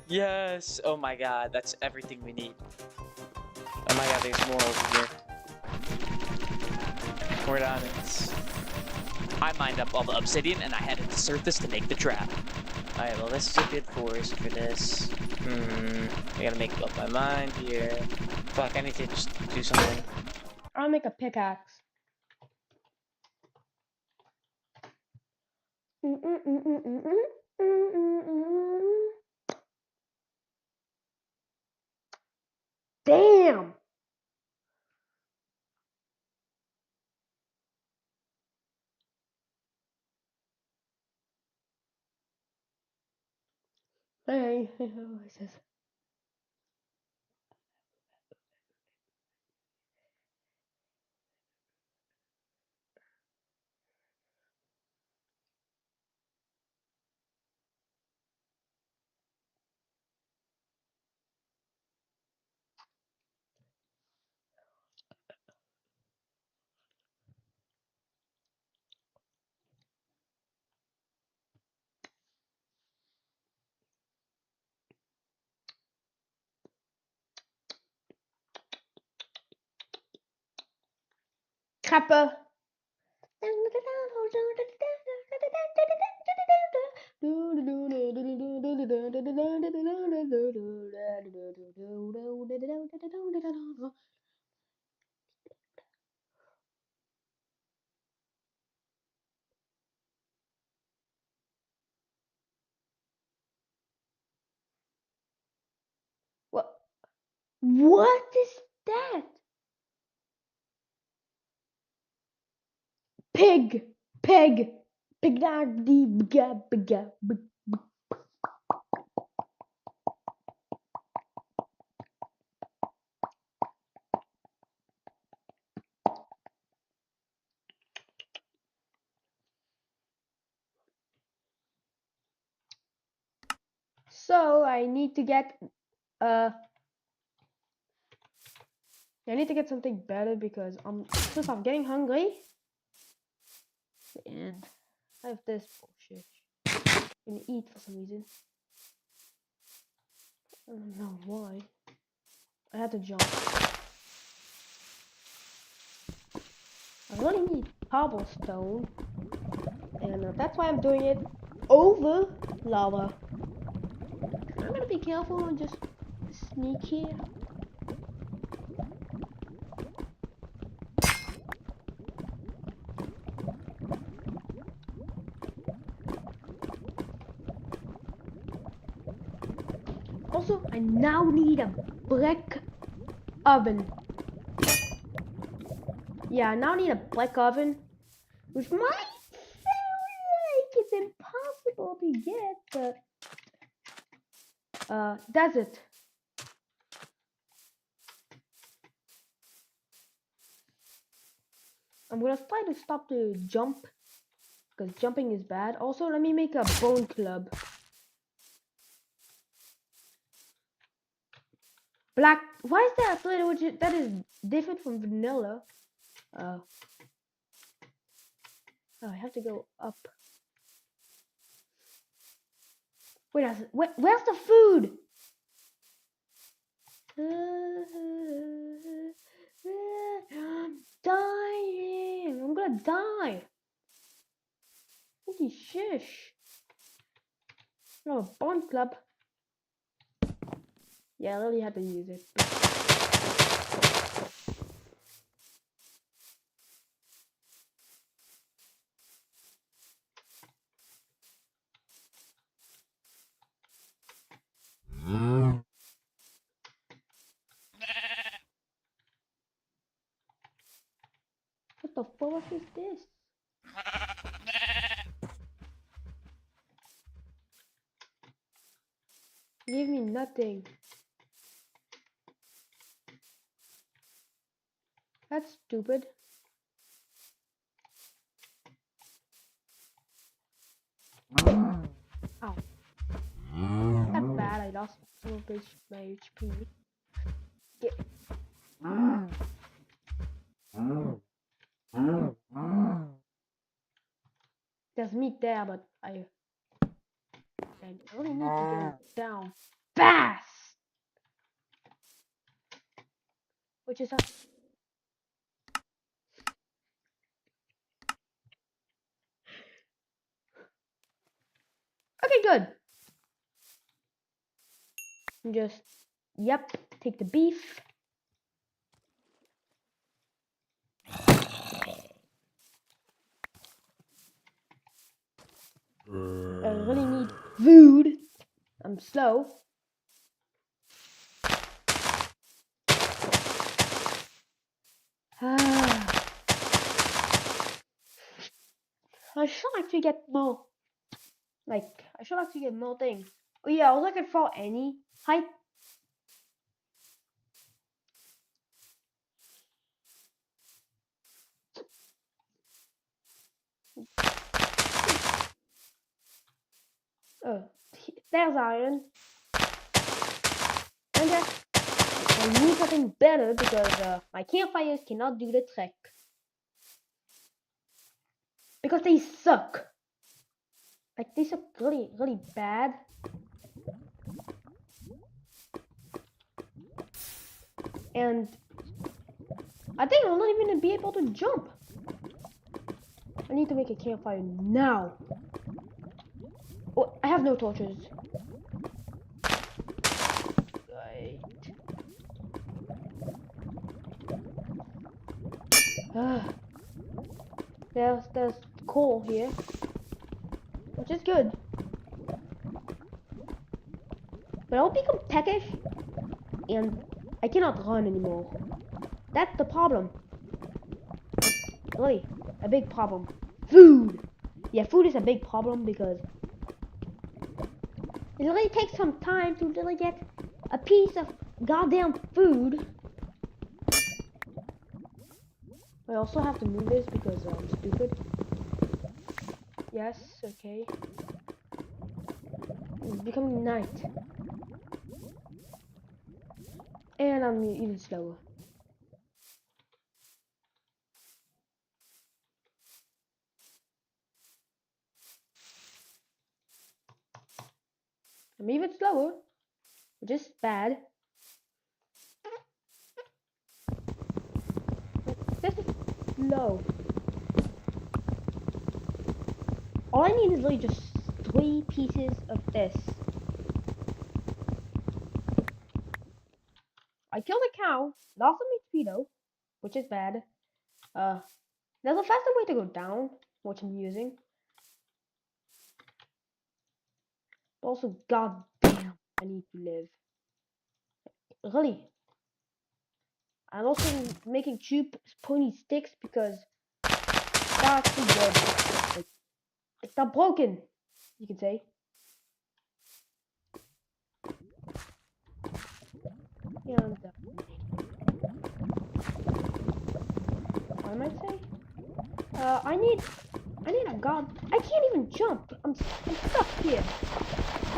Yes! Oh my god, that's everything we need. Oh my god, there's more over here. More diamonds. I mined up all the obsidian and I headed to surface to make the trap. Alright, well this is a good forest for this. I gotta make up my mind here. Fuck, I need to just do something. I'll make a pickaxe. Damn! Hey, what's this? Kappa. What? What is that? Pig. Pig. Pig. So I need to get I need to get something better because since I'm getting hungry and I have this bullshit. I'm gonna eat for some reason. I don't know why. I had to jump. I really need cobblestone, and that's why I'm doing it over lava. I'm gonna be careful and just sneak here. Also, I now need a brick oven. Yeah, I now need a brick oven, which might sound like it's impossible to get, but does it? I'm gonna try to stop the jump because jumping is bad. Also, let me make a bone club. Black. Why is that little? That is different from vanilla. Oh, I have to go up. Wait, where's the food? Dying. I'm gonna die. Holy shish. No, a bond club. Yeah, I really had to use it. What the fuck is this? Give me nothing. That's stupid. Ow. Not bad, I lost some of my HP. Get. I really need to go down fast. Which is okay, good. Just, yep, take the beef. I really need food. I'm slow. I should actually get more. Like, I should actually get more things. Oh yeah, I was looking for any height. Oh, there's iron. And I need something better because my campfires cannot do the trick. Because they suck. Like, they suck really, really bad. And I think I'm not even gonna be able to jump. I need to make a campfire now. Oh, I have no torches. Right. There's coal here, which is good. But I'll become peckish, and I cannot run anymore. That's the problem. Really, a big problem. Food! Yeah, food is a big problem because it really takes some time to really get a piece of goddamn food. I also have to move this because I'm stupid. Yes, okay. It's becoming night. And I'm even slower. I'm even slower, which is bad. This is slow. All I need is really just 3 pieces of this. I killed a cow, lost a mosquito, which is bad. There's a faster way to go down, which I'm using. Also, goddamn, I need to live. Really. I'm also making 2 pointy sticks because that's too good. It's not broken, you can say. And what am I saying? I need a god. I can't even jump. I'm stuck here.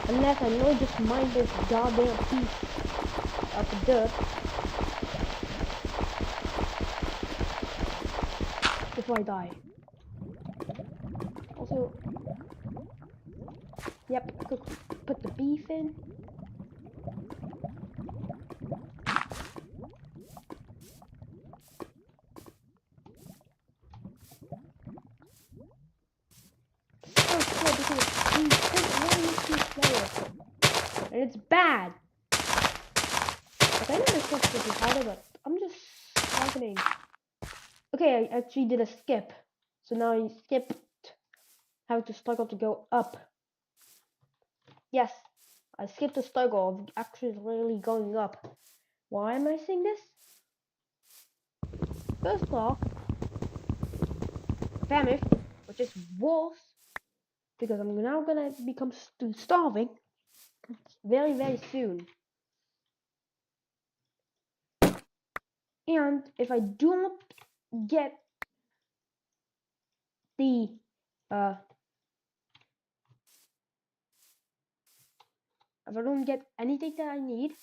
Unless I really just mine this goddamn piece of the dirt before I die. Also, yep, I could put the beef in. And it's bad. Like, I know this stuff is harder, but I'm just happening. Okay, I actually did a skip. So now I skipped having to struggle to go up. Yes, I skipped the struggle of actually really going up. Why am I saying this? First off, famished, which is worse because I'm now gonna become starving very, very soon. And if I don't get the if I don't get anything that I need,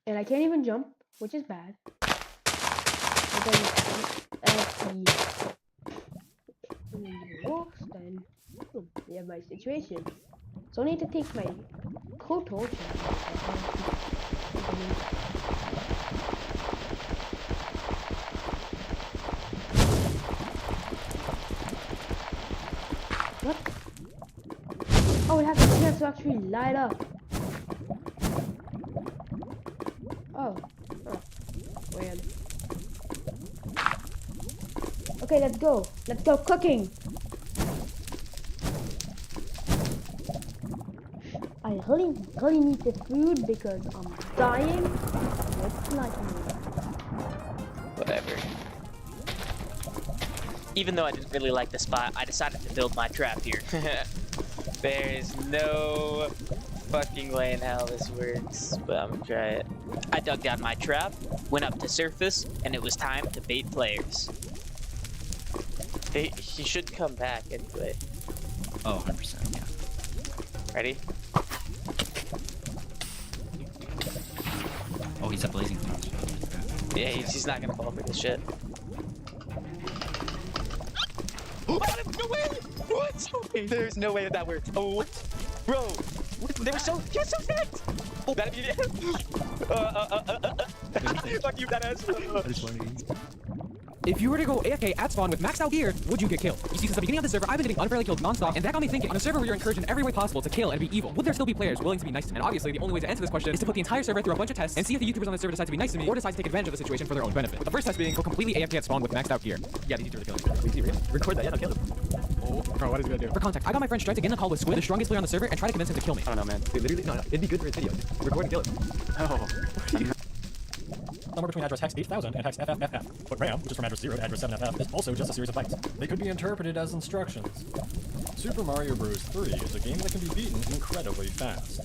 and I can't even jump, which is bad. But then, even works, then we have my situation. So I need to take my cold torch What? Oh, it has a chance to actually light up. Oh. Weird. Okay, let's go. Let's go cooking. I really need the food because I'm dying. Let's like me. Whatever. Even though I didn't really like the spot, I decided to build my trap here. There is no fucking way in hell this works, but I'm gonna try it. I dug down my trap, went up to surface, and it was time to bait players. He should come back anyway. Oh, 100%, yeah. Ready? Oh, he's at blazing clouds. Yeah, he's not gonna fall for this shit. Oh, no way! What? There's no way that worked. Oh, bro, they were so stacked. Oh, that fuck you, that ass. That is funny. If you were to go AFK at spawn with maxed out gear, would you get killed? You see, since the beginning of the server, I've been getting unfairly killed nonstop, and that got me thinking, on a server where you're encouraged in every way possible to kill and be evil, would there still be players willing to be nice to me? And obviously, the only way to answer this question is to put the entire server through a bunch of tests and see if the YouTubers on the server decide to be nice to me or decide to take advantage of the situation for their own benefit. The first test being, go completely AFK at spawn with maxed out gear. Yeah, these YouTubers are killing me. Please, really? Record that, yeah, I'll kill him. Oh, bro, what is he gonna do? For context, I got my friend Strike to get in a call with Squid, the strongest player on the server, and try to convince him to kill me. I don't know, man. Dude, literally, no, it'd be good for his video. Record and kill him. Oh. Somewhere between address hex 8000 and hex FFFF. But RAM, which is from address 0 to address 7FF, is also just a series of bytes. They could be interpreted as instructions. Super Mario Bros. 3 is a game that can be beaten incredibly fast.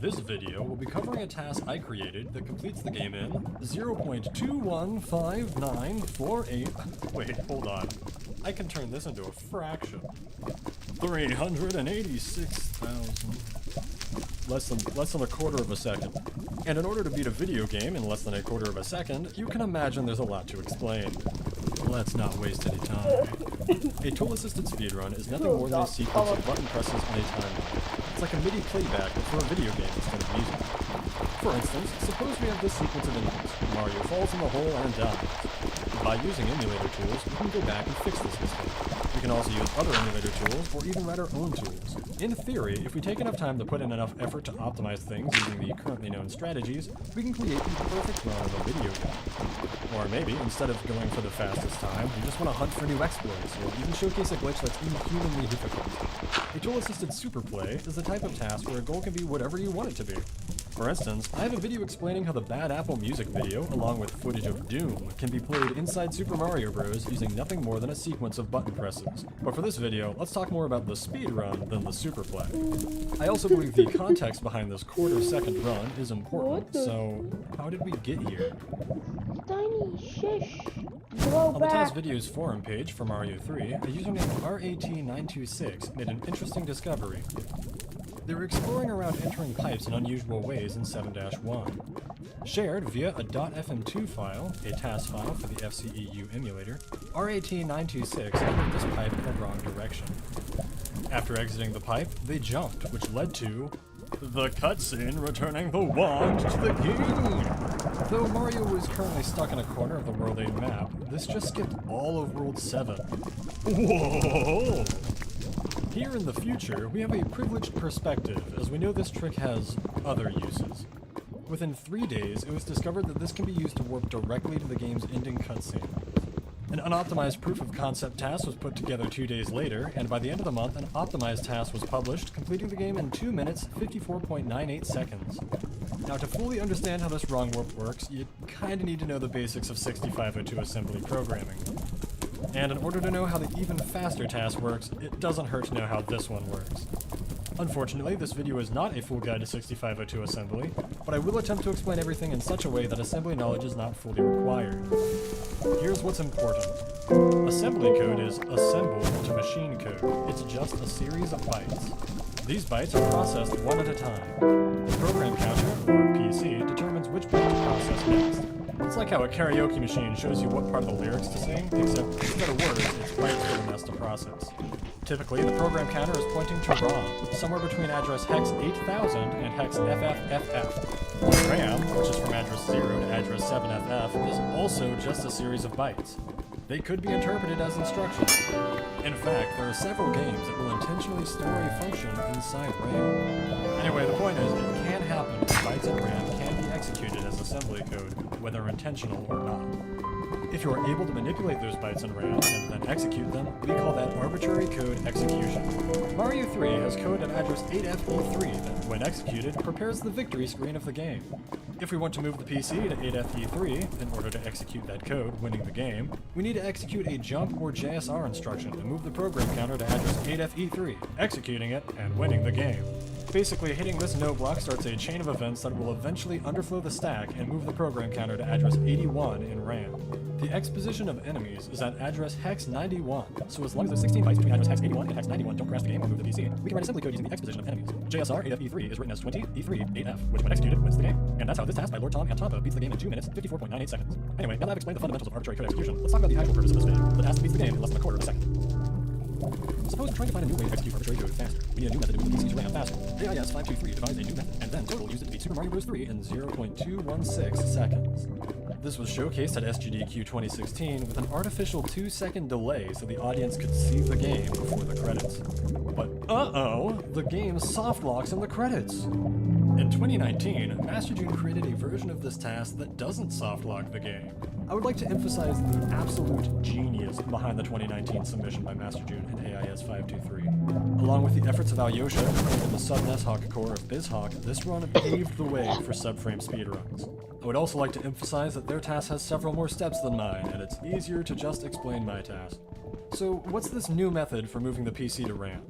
This video will be covering a task I created that completes the game in 0.215948. Wait, hold on. I can turn this into a fraction. 386,000. Less than a quarter of a second. And in order to beat a video game in less than a quarter of a second, you can imagine there's a lot to explain. Let's not waste any time. A tool-assisted speedrun is nothing more than a sequence of button presses on a timeline. It's like a MIDI playback, but for a video game instead of music. For instance, suppose we have this sequence of images. Mario falls in the hole and dies. By using emulator tools, we can go back and fix this mistake. We can also use other emulator tools, or even write our own tools. In theory, if we take enough time to put in enough effort to optimize things using the currently known strategies, we can create the perfect run of a video game. Or maybe, instead of going for the fastest time, we just want to hunt for new exploits, or even showcase a glitch that's inhumanly difficult. A tool-assisted superplay is the type of task where a goal can be whatever you want it to be. For instance, I have a video explaining how the Bad Apple music video, along with footage of Doom, can be played inside Super Mario Bros. Using nothing more than a sequence of button presses. But for this video, let's talk more about the speedrun than the superplay. I also believe the context behind this quarter-second run is important, so how did we get here? Tiny shish. On the Taz Videos forum page for Mario 3, a user named RAT926 made an interesting discovery. They were exploring around entering pipes in unusual ways in 7-1. Shared via a .fm2 file, a TAS file for the FCEU emulator, RAT926 entered this pipe in the wrong direction. After exiting the pipe, they jumped, which led to the cutscene returning the wand to the king! Though Mario was currently stuck in a corner of the World 8 map, this just skipped all of World 7. Whoa! Here in the future, we have a privileged perspective, as we know this trick has other uses. Within 3 days, it was discovered that this can be used to warp directly to the game's ending cutscene. An unoptimized proof of concept task was put together 2 days later, and by the end of the month, an optimized task was published, completing the game in 2 minutes, 54.98 seconds. Now, to fully understand how this wrong warp works, you kinda need to know the basics of 6502 assembly programming. And in order to know how the even faster task works, it doesn't hurt to know how this one works. Unfortunately, this video is not a full guide to 6502 assembly, but I will attempt to explain everything in such a way that assembly knowledge is not fully required. Here's what's important. Assembly code is assembled to machine code. It's just a series of bytes. These bytes are processed one at a time. The program counter, or PC, determines which byte to process next. It's like how a karaoke machine shows you what part of the lyrics to sing, except instead of words, it's bytes for the mess to process. Typically, the program counter is pointing to ROM, somewhere between address hex 8000 and hex FFFF. RAM, which is from address 0 to address 7FF, is also just a series of bytes. They could be interpreted as instructions. In fact, there are several games that will intentionally store a function inside RAM. Anyway, the point is, it can happen if bytes in RAM can be executed as assembly code, whether intentional or not. If you are able to manipulate those bytes in RAM and then execute them, we call that arbitrary code execution. Mario 3 has code at address 8FE3 that, when executed, prepares the victory screen of the game. If we want to move the PC to 8FE3 in order to execute that code, winning the game, we need to execute a jump or JSR instruction to move the program counter to address 8FE3, executing it and winning the game. Basically, hitting this no block starts a chain of events that will eventually underflow the stack and move the program counter to address 81 in RAM. The exposition of enemies is at address hex 91, so as long as there's 16 bytes between address hex 81 and hex 91 don't crash the game or move the PC, we can write assembly code using the exposition of enemies. JSR 8FE3 is written as 20, E3, 8F, which when executed wins the game. And that's how this task by Lord Tom and Tampa beats the game in 2 minutes, 54.98 seconds. Anyway, now that I've explained the fundamentals of arbitrary code execution, let's talk about the actual purpose of this video. The task beats the game in less than a quarter of a second. Suppose we're trying to find a new way to execute arbitrary code faster. We need a new method to move the PC to RAM faster. AIS 523 devised a new method, and then Total used it to beat Super Mario Bros. 3 in 0.216 seconds. This was showcased at SGDQ 2016 with an artificial 2-second delay so the audience could see the game before the credits. But uh-oh, the game soft locks in the credits. In 2019, Master June created a version of this task that doesn't soft lock the game. I would like to emphasize the absolute genius behind the 2019 submission by Master June and AIS 523. Along with the efforts of Alyosha and the sub-Neshawk core of BizHawk, this run paved the way for subframe speedruns. I would also like to emphasize that their task has several more steps than mine, and it's easier to just explain my task. So, what's this new method for moving the PC to RAM?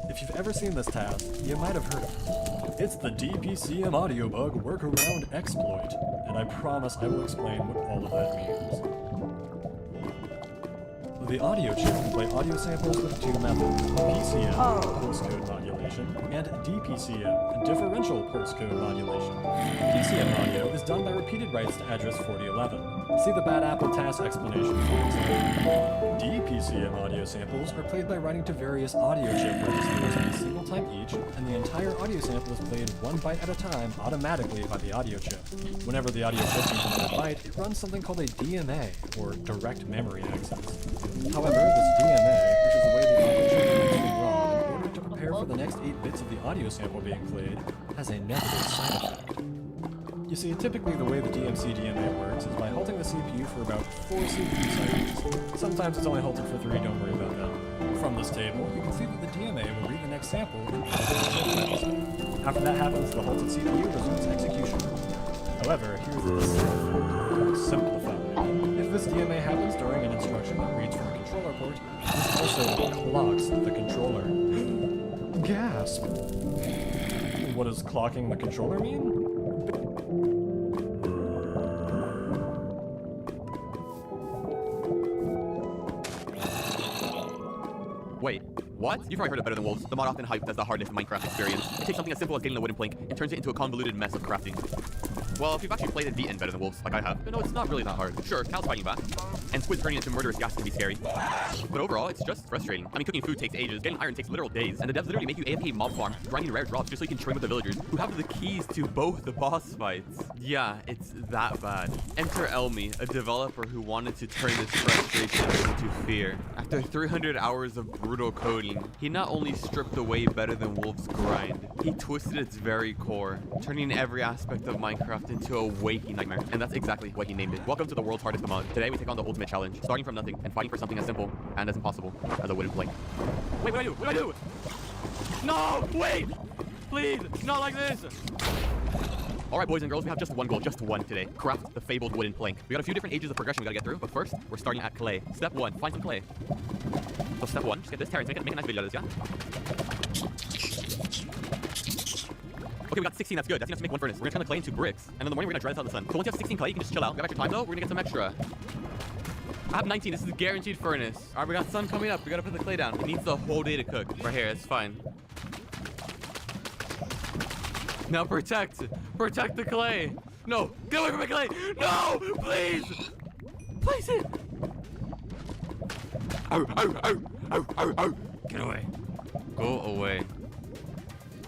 If you've ever seen this task, you might have heard of it. It's the DPCM audio bug workaround exploit, and I promise I will explain what all of that means. The audio chip can play audio samples with two methods, PCM, pulse code modulation, and DPCM, differential pulse code modulation. PCM audio is done by repeated writes to address 4011. See the Bad Apple task explanation for example. DPCM audio samples are played by writing to various audio chip registers at a single time each, and the entire audio sample is played 1 byte at a time automatically by the audio chip. Whenever the audio chip needs another byte, it runs something called a DMA, or direct memory access. However, this DMA, which is the way the audio chip is actually run in order to prepare for the next 8 bits of the audio sample being played, has a negative side effect. You see, typically the way the DMC DMA works is by halting the CPU for about 4 CPU cycles. Sometimes it's only halted for 3, don't worry about that. From this table, you can see that the DMA will read the next sample in 5 seconds. After that happens, the halted CPU resumes execution. However, here's the simplified. If this DMA happens during an instruction that reads from a controller port, this also clocks the controller. Gasp! What does clocking the controller mean? Wait, what? You've probably heard of Better Than Wolves, the mod often hyped as the hardest Minecraft experience. It takes something as simple as getting the wooden plank and turns it into a convoluted mess of crafting. Well, if you've actually played and beaten Better Than Wolves, like I have, you know it's not really that hard. Sure, cows fighting back, and squids turning into murderous gas can be scary. But overall, it's just frustrating. I mean, cooking food takes ages, getting iron takes literal days, and the devs literally make you AFK mob farm, grinding rare drops just so you can train with the villagers, who have the keys to both the boss fights. Yeah, it's that bad. Enter Elmi, a developer who wanted to turn this frustration into fear. After 300 hours of brutal coding, he not only stripped away Better Than Wolves' grind, he twisted its very core, turning every aspect of Minecraft into a waking nightmare. And that's exactly what he named it. Welcome to the world's hardest mod. Today we take on the ultimate challenge, starting from nothing and fighting for something as simple and as impossible as a wooden plank. Wait, what do I do? What do I do? No! Wait! Please! Not like this! Alright boys and girls, we have just one goal, just one today. Craft the fabled wooden plank. We got a few different ages of progression we gotta get through, but first, we're starting at clay. Step 1, find some clay. So step 1, just get this, Terrence, make a nice video of this, yeah? Okay, we got 16, that's good. That's enough to make one furnace. We're gonna turn the clay into bricks, and in the morning we're gonna dry this out in the sun. So once you have 16 clay, you can just chill out. We have extra time though, we're gonna get some extra. I have 19, this is a guaranteed furnace. Alright, we got sun coming up, we gotta put the clay down. It needs the whole day to cook. Right here, it's fine. Now protect the clay. No! Get away from my clay! No! Please! Place it! Ow, ow, ow, ow, ow, ow. Get away. Go away.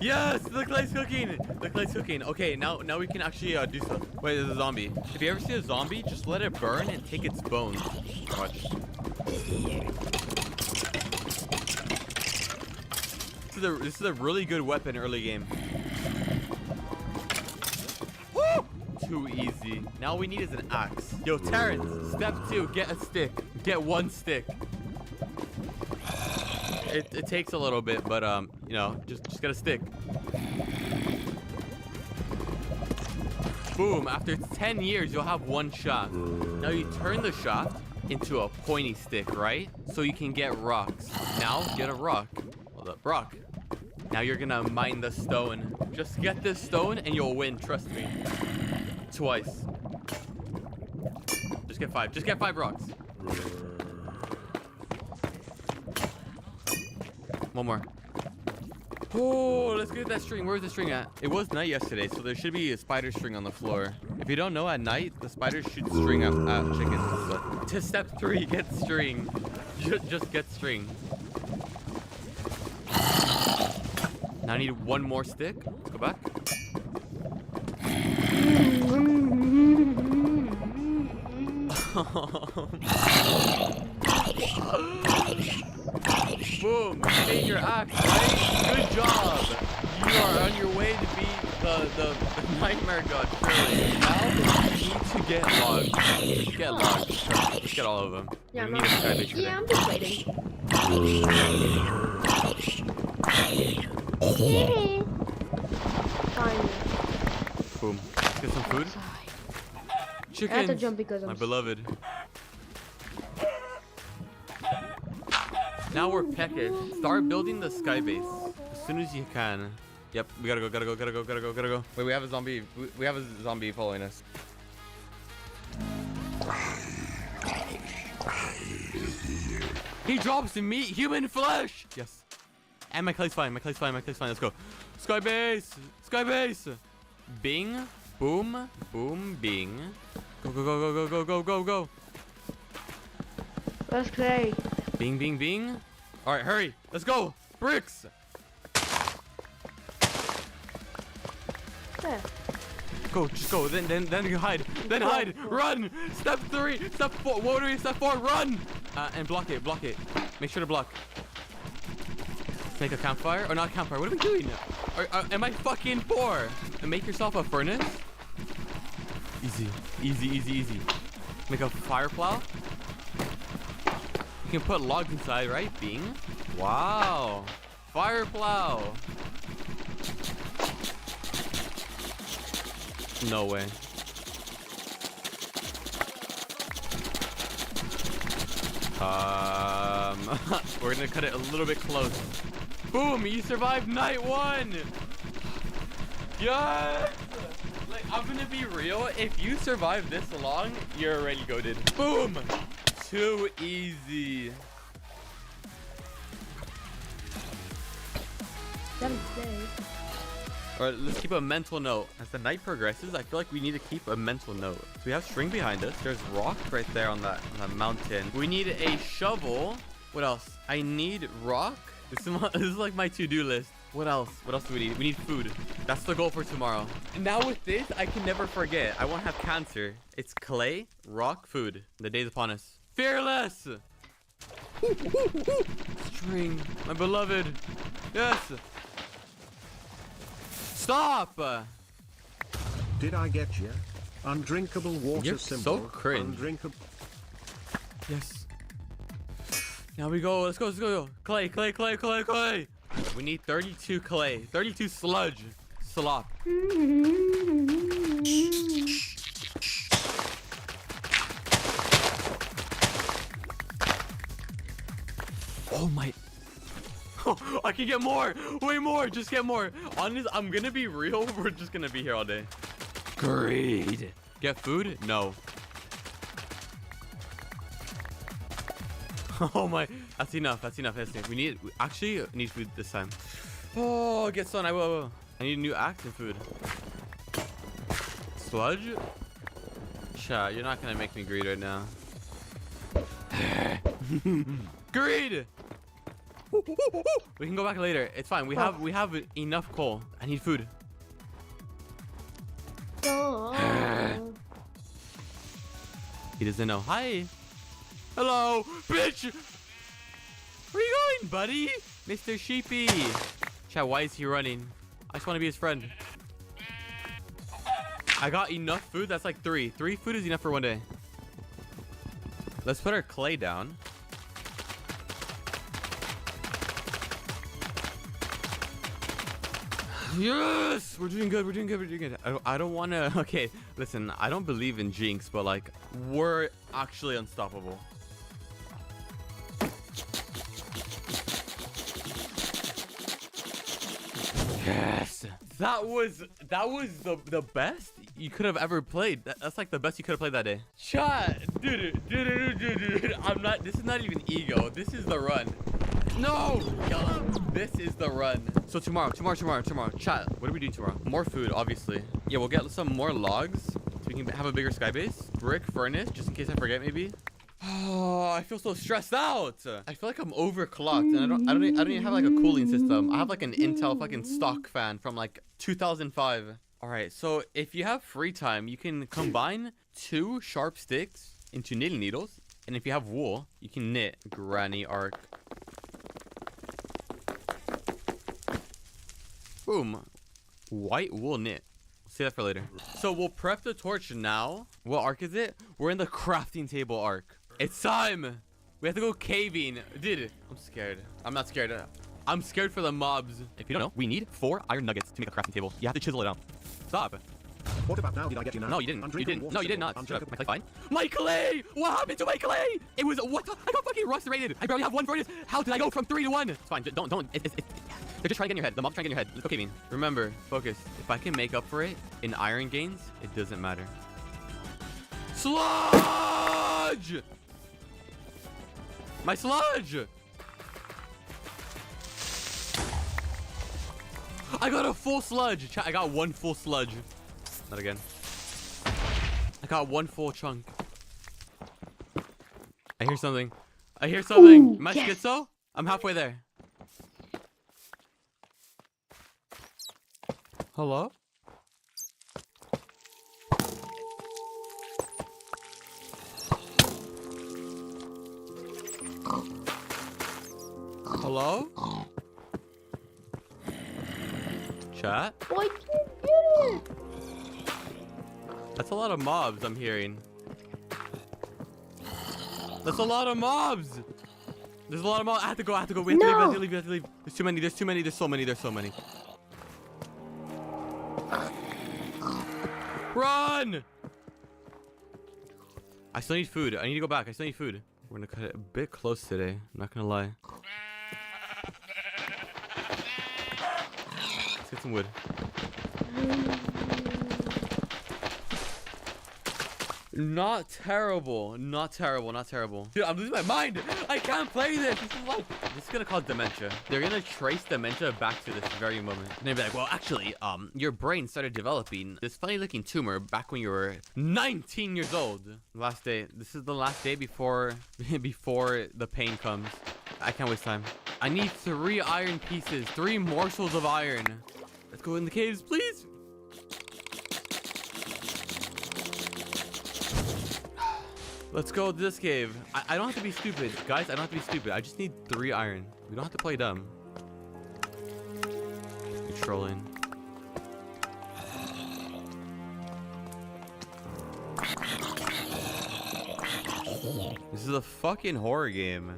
Yes! The clay's cooking! The clay's cooking. Okay, now we can actually do stuff. Wait, there's a zombie. If you ever see a zombie, just let it burn and take its bones. Watch. This is a really good weapon early game. Woo! Too easy. Now all we need is an axe. Yo, Terrence, step 2, get a stick. Get 1 stick. It takes a little bit, but you know, just get a stick. Boom, after 10 years, you'll have 1 shaft. Now you turn the shaft into a pointy stick, right? So you can get rocks. Now, get a rock. Hold up, rock. Now you're gonna mine the stone. Just get this stone and you'll win, trust me. Twice. Just get 5. Just get 5 rocks. 1 more. Oh, let's get that string. Where's the string at? It was night yesterday, so there should be a spider string on the floor. If you don't know, at night, the spiders shoot string at chickens. But to step 3, get string. Just get string. Now I need 1 more stick. Let's go back. Boom! Take your axe, right? Good job! You are on your way to be the nightmare god, surely. Now you need to get logs. Just get logs. Just get all of them. Yeah, we need a skybase for I'm just waiting. Fine. Boom. Let's get some food. Chickens! I had to jump because my beloved. Now we're peckish. Start building the sky base as soon as you can. Yep, we gotta go. Wait, we have a zombie. We have a zombie following us. He drops meat, human flesh. Yes. And my clay's fine. Let's go. Sky base. Bing, boom, boom, bing. Go. Let's play. Bing, bing, bing. All right, hurry. Let's go. Bricks. Yeah. Go, just go. Then you hide. Then hide. Run. Step 3. Step 4. What are we? Step 4. Run. And block it. Make sure to block. Make a campfire. Or not a campfire. What are we doing? Am I fucking 4? And make yourself a furnace. Easy. Make a fire plow. You can put logs inside, right? Bing. Wow. Fire plow. No way. We're gonna cut it a little bit close. Boom! You survived night 1. Yes! Like, I'm gonna be real. If you survive this long, you're already goated. Boom! Too easy. Alright, let's keep a mental note. As the night progresses, I feel like we need to keep a mental note. So we have string behind us. There's rock right there on that mountain. We need a shovel. What else? I need rock. This is like my to-do list. What else? What else do we need? We need food. That's the goal for tomorrow. And now with this, I can never forget. I won't have cancer. It's clay, rock, food. The day's upon us. Fearless! String, my beloved. Yes. Stop! Did I get you? Undrinkable water You're symbol. so cringe. Undrinkable. Yes. Now we go. Let's go. Clay. We need 32 clay. 32 sludge. Slop. Oh my. Oh, I can get more. Way more. Just get more. Honestly, I'm gonna be real. We're just gonna be here all day. Greed. Get food? No. Oh my. That's enough. We actually need food this time. Oh, get sun. I will. I need a new axe and food. sludge? Chat, you're not gonna make me greed right now. Greed! We can go back later. It's fine. We have enough coal. I need food. He doesn't know. Hi. Hello, bitch. Where you going, buddy? Mr. Sheepy. Chat, why is he running? I just want to be his friend. I got enough food. That's like 3. 3 food is enough for one day. Let's put our clay down. Yes! We're doing good. We're doing good. We're doing good. I don't want to... Okay, listen. I don't believe in jinx, but like, we're actually unstoppable. Yes! That was the best you could have ever played. That's like the best you could have played that day. Chat! Dude. I'm not... This is not even ego. This is the run. No! This is the run. So tomorrow. Chat, what do we do tomorrow? More food, obviously. Yeah, we'll get some more logs so we can have a bigger sky base. Brick furnace, just in case I forget, maybe. Oh, I feel so stressed out. I feel like I'm overclocked, and I don't even have like a cooling system. I have like an Intel fucking stock fan from like 2005. All right, so if you have free time, you can combine 2 sharp sticks into knitting needles, and if you have wool, you can knit granny arc. Boom. White wool knit. We'll see that for later. So we'll prep the torch now. What arc is it? We're in the crafting table arc. It's time. We have to go caving. Dude, I'm scared. I'm not scared. I'm scared for the mobs. If you don't know, we need 4 iron nuggets to make a crafting table. You have to chisel it out. Stop. What about now? Did I get you now? No, you didn't. You didn't. No, you did not. I'm Shut up. My clay fine. My clay! What happened to my clay? It was what? I got fucking frustrated. I barely have 1 furnace. How did I go from 3 to 1? It's fine. Don't. They're just trying to get in your head. The mob's trying to get in your head. Let's go caving. Remember, focus. If I can make up for it in iron gains, it doesn't matter. Sludge! My sludge! I got a full sludge. Chat, I got 1 full sludge. Not again. I got 1 full chunk. I hear something. Ooh, Am I yes. schizo? I'm halfway there. Hello? Hello? Chat? Why can't get it? That's a lot of mobs I'm hearing. That's a lot of mobs! There's a lot of mobs. I have to go. We have to leave. There's too many. There's so many. Run! I still need food. I need to go back. I still need food. We're gonna cut it a bit close today. I'm not gonna lie. Let's get some wood. Not terrible. Dude, I'm losing my mind. I can't play this. This is gonna cause dementia. They're gonna trace dementia back to this very moment. And they'll be like, well, actually, your brain started developing this funny looking tumor back when you were 19 years old. Last day. This is the last day before the pain comes. I can't waste time. I need 3 iron pieces, 3 morsels of iron. Let's go in the caves, please. Let's go to this cave. I don't have to be stupid. Guys, I don't have to be stupid. I just need 3 iron. We don't have to play dumb. You're trolling. This is a fucking horror game.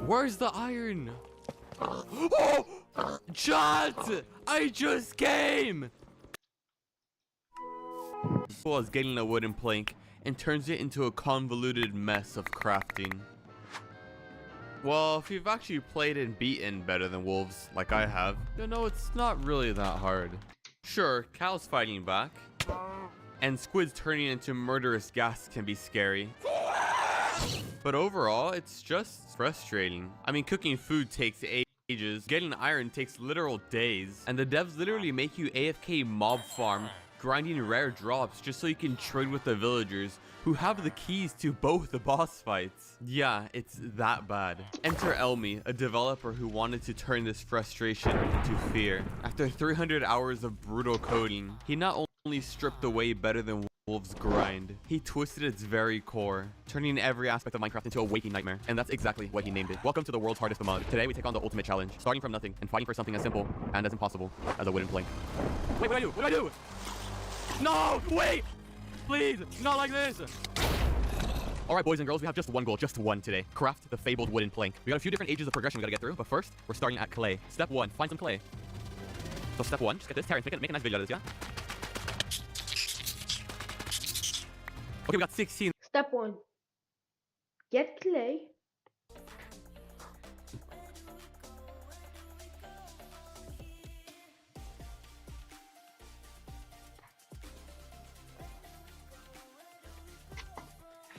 Where's the iron? Oh! Chat! I just came! Is getting a wooden plank and turns it into a convoluted mess of crafting. Well, if you've actually played and beaten better than wolves like I have, you know it's not really that hard. Sure, cows fighting back and squids turning into murderous gas can be scary, but overall it's just frustrating. I mean, cooking food takes ages. Getting iron takes literal days. And the devs literally make you AFK mob farm, grinding rare drops just so you can trade with the villagers who have the keys to both the boss fights. Yeah, it's that bad. Enter Elmi, a developer who wanted to turn this frustration into fear. After 300 hours of brutal coding, he not only stripped away better than Wolf's grind, he twisted its very core, turning every aspect of Minecraft into a waking nightmare. And that's exactly what he named it. Welcome to the world's hardest mod. Today we take on the ultimate challenge, starting from nothing and fighting for something as simple and as impossible as a wooden plank. Wait, what do I do? What do I do? No, wait! Please, not like this! Alright, boys and girls, we have just one goal, just one today. Craft the fabled wooden plank. We got a few different ages of progression we gotta get through, but first, we're starting at clay. Step 1, find some clay. So step 1, just get this, Terrence, make a nice video of this, yeah? Okay, we got 16. Step 1. Get clay.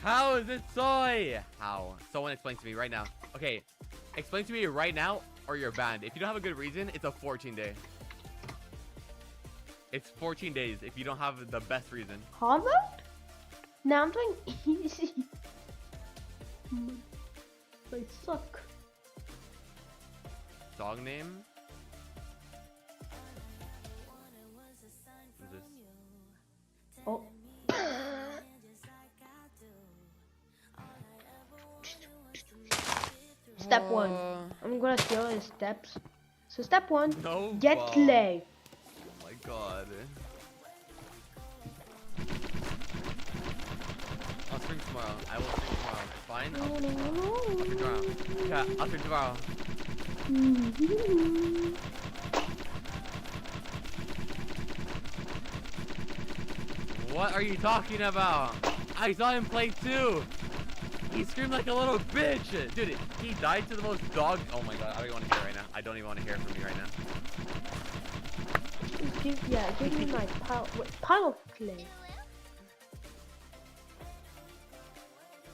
How is it soy? How? Someone explain to me right now. Okay, explain to me right now or you're banned. If you don't have a good reason, it's a 14-day. It's 14 days if you don't have the best reason. Harvard? Now I'm doing easy. They suck. Song name? Who's this? Oh. Step 1. I'm gonna show the steps. So step 1. No, get clay. Oh my god. I'll stream tomorrow. I will stream tomorrow. Fine. I'll stream tomorrow. Yeah, I'll stream tomorrow. What are you talking about? I saw him play too. He screamed like a little bitch. Dude, he died to the most dog. Oh my god, I don't even want to hear it right now. I don't even want to hear it from you right now. Give me my pile of clay.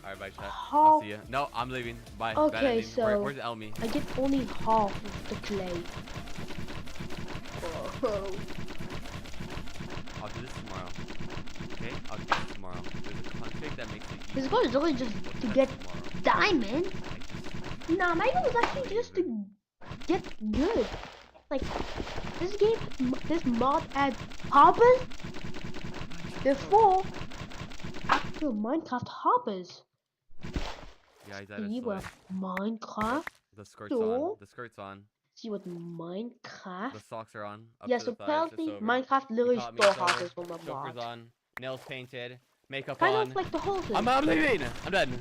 Alright, bye, chat. I'll see you. No, I'm leaving. Bye. Okay, so where's Elmi? I get only half of the clay. Oh. I'll do this tomorrow. Okay? I'll do this tomorrow. There's a config that makes it easy. His goal is only just to get diamond. Nah, my goal is actually just to get good. Like, this mod adds hoppers before actual Minecraft hoppers. Yeah, he's added See what Minecraft. The skirt's on. The skirt's on. See what Minecraft. The socks are on. Yes, so apparently Minecraft literally stole hoppers from a mod. Choker's on. Nails painted. Makeup kind on. Kind of like the whole thing. I'm leaving. I'm done.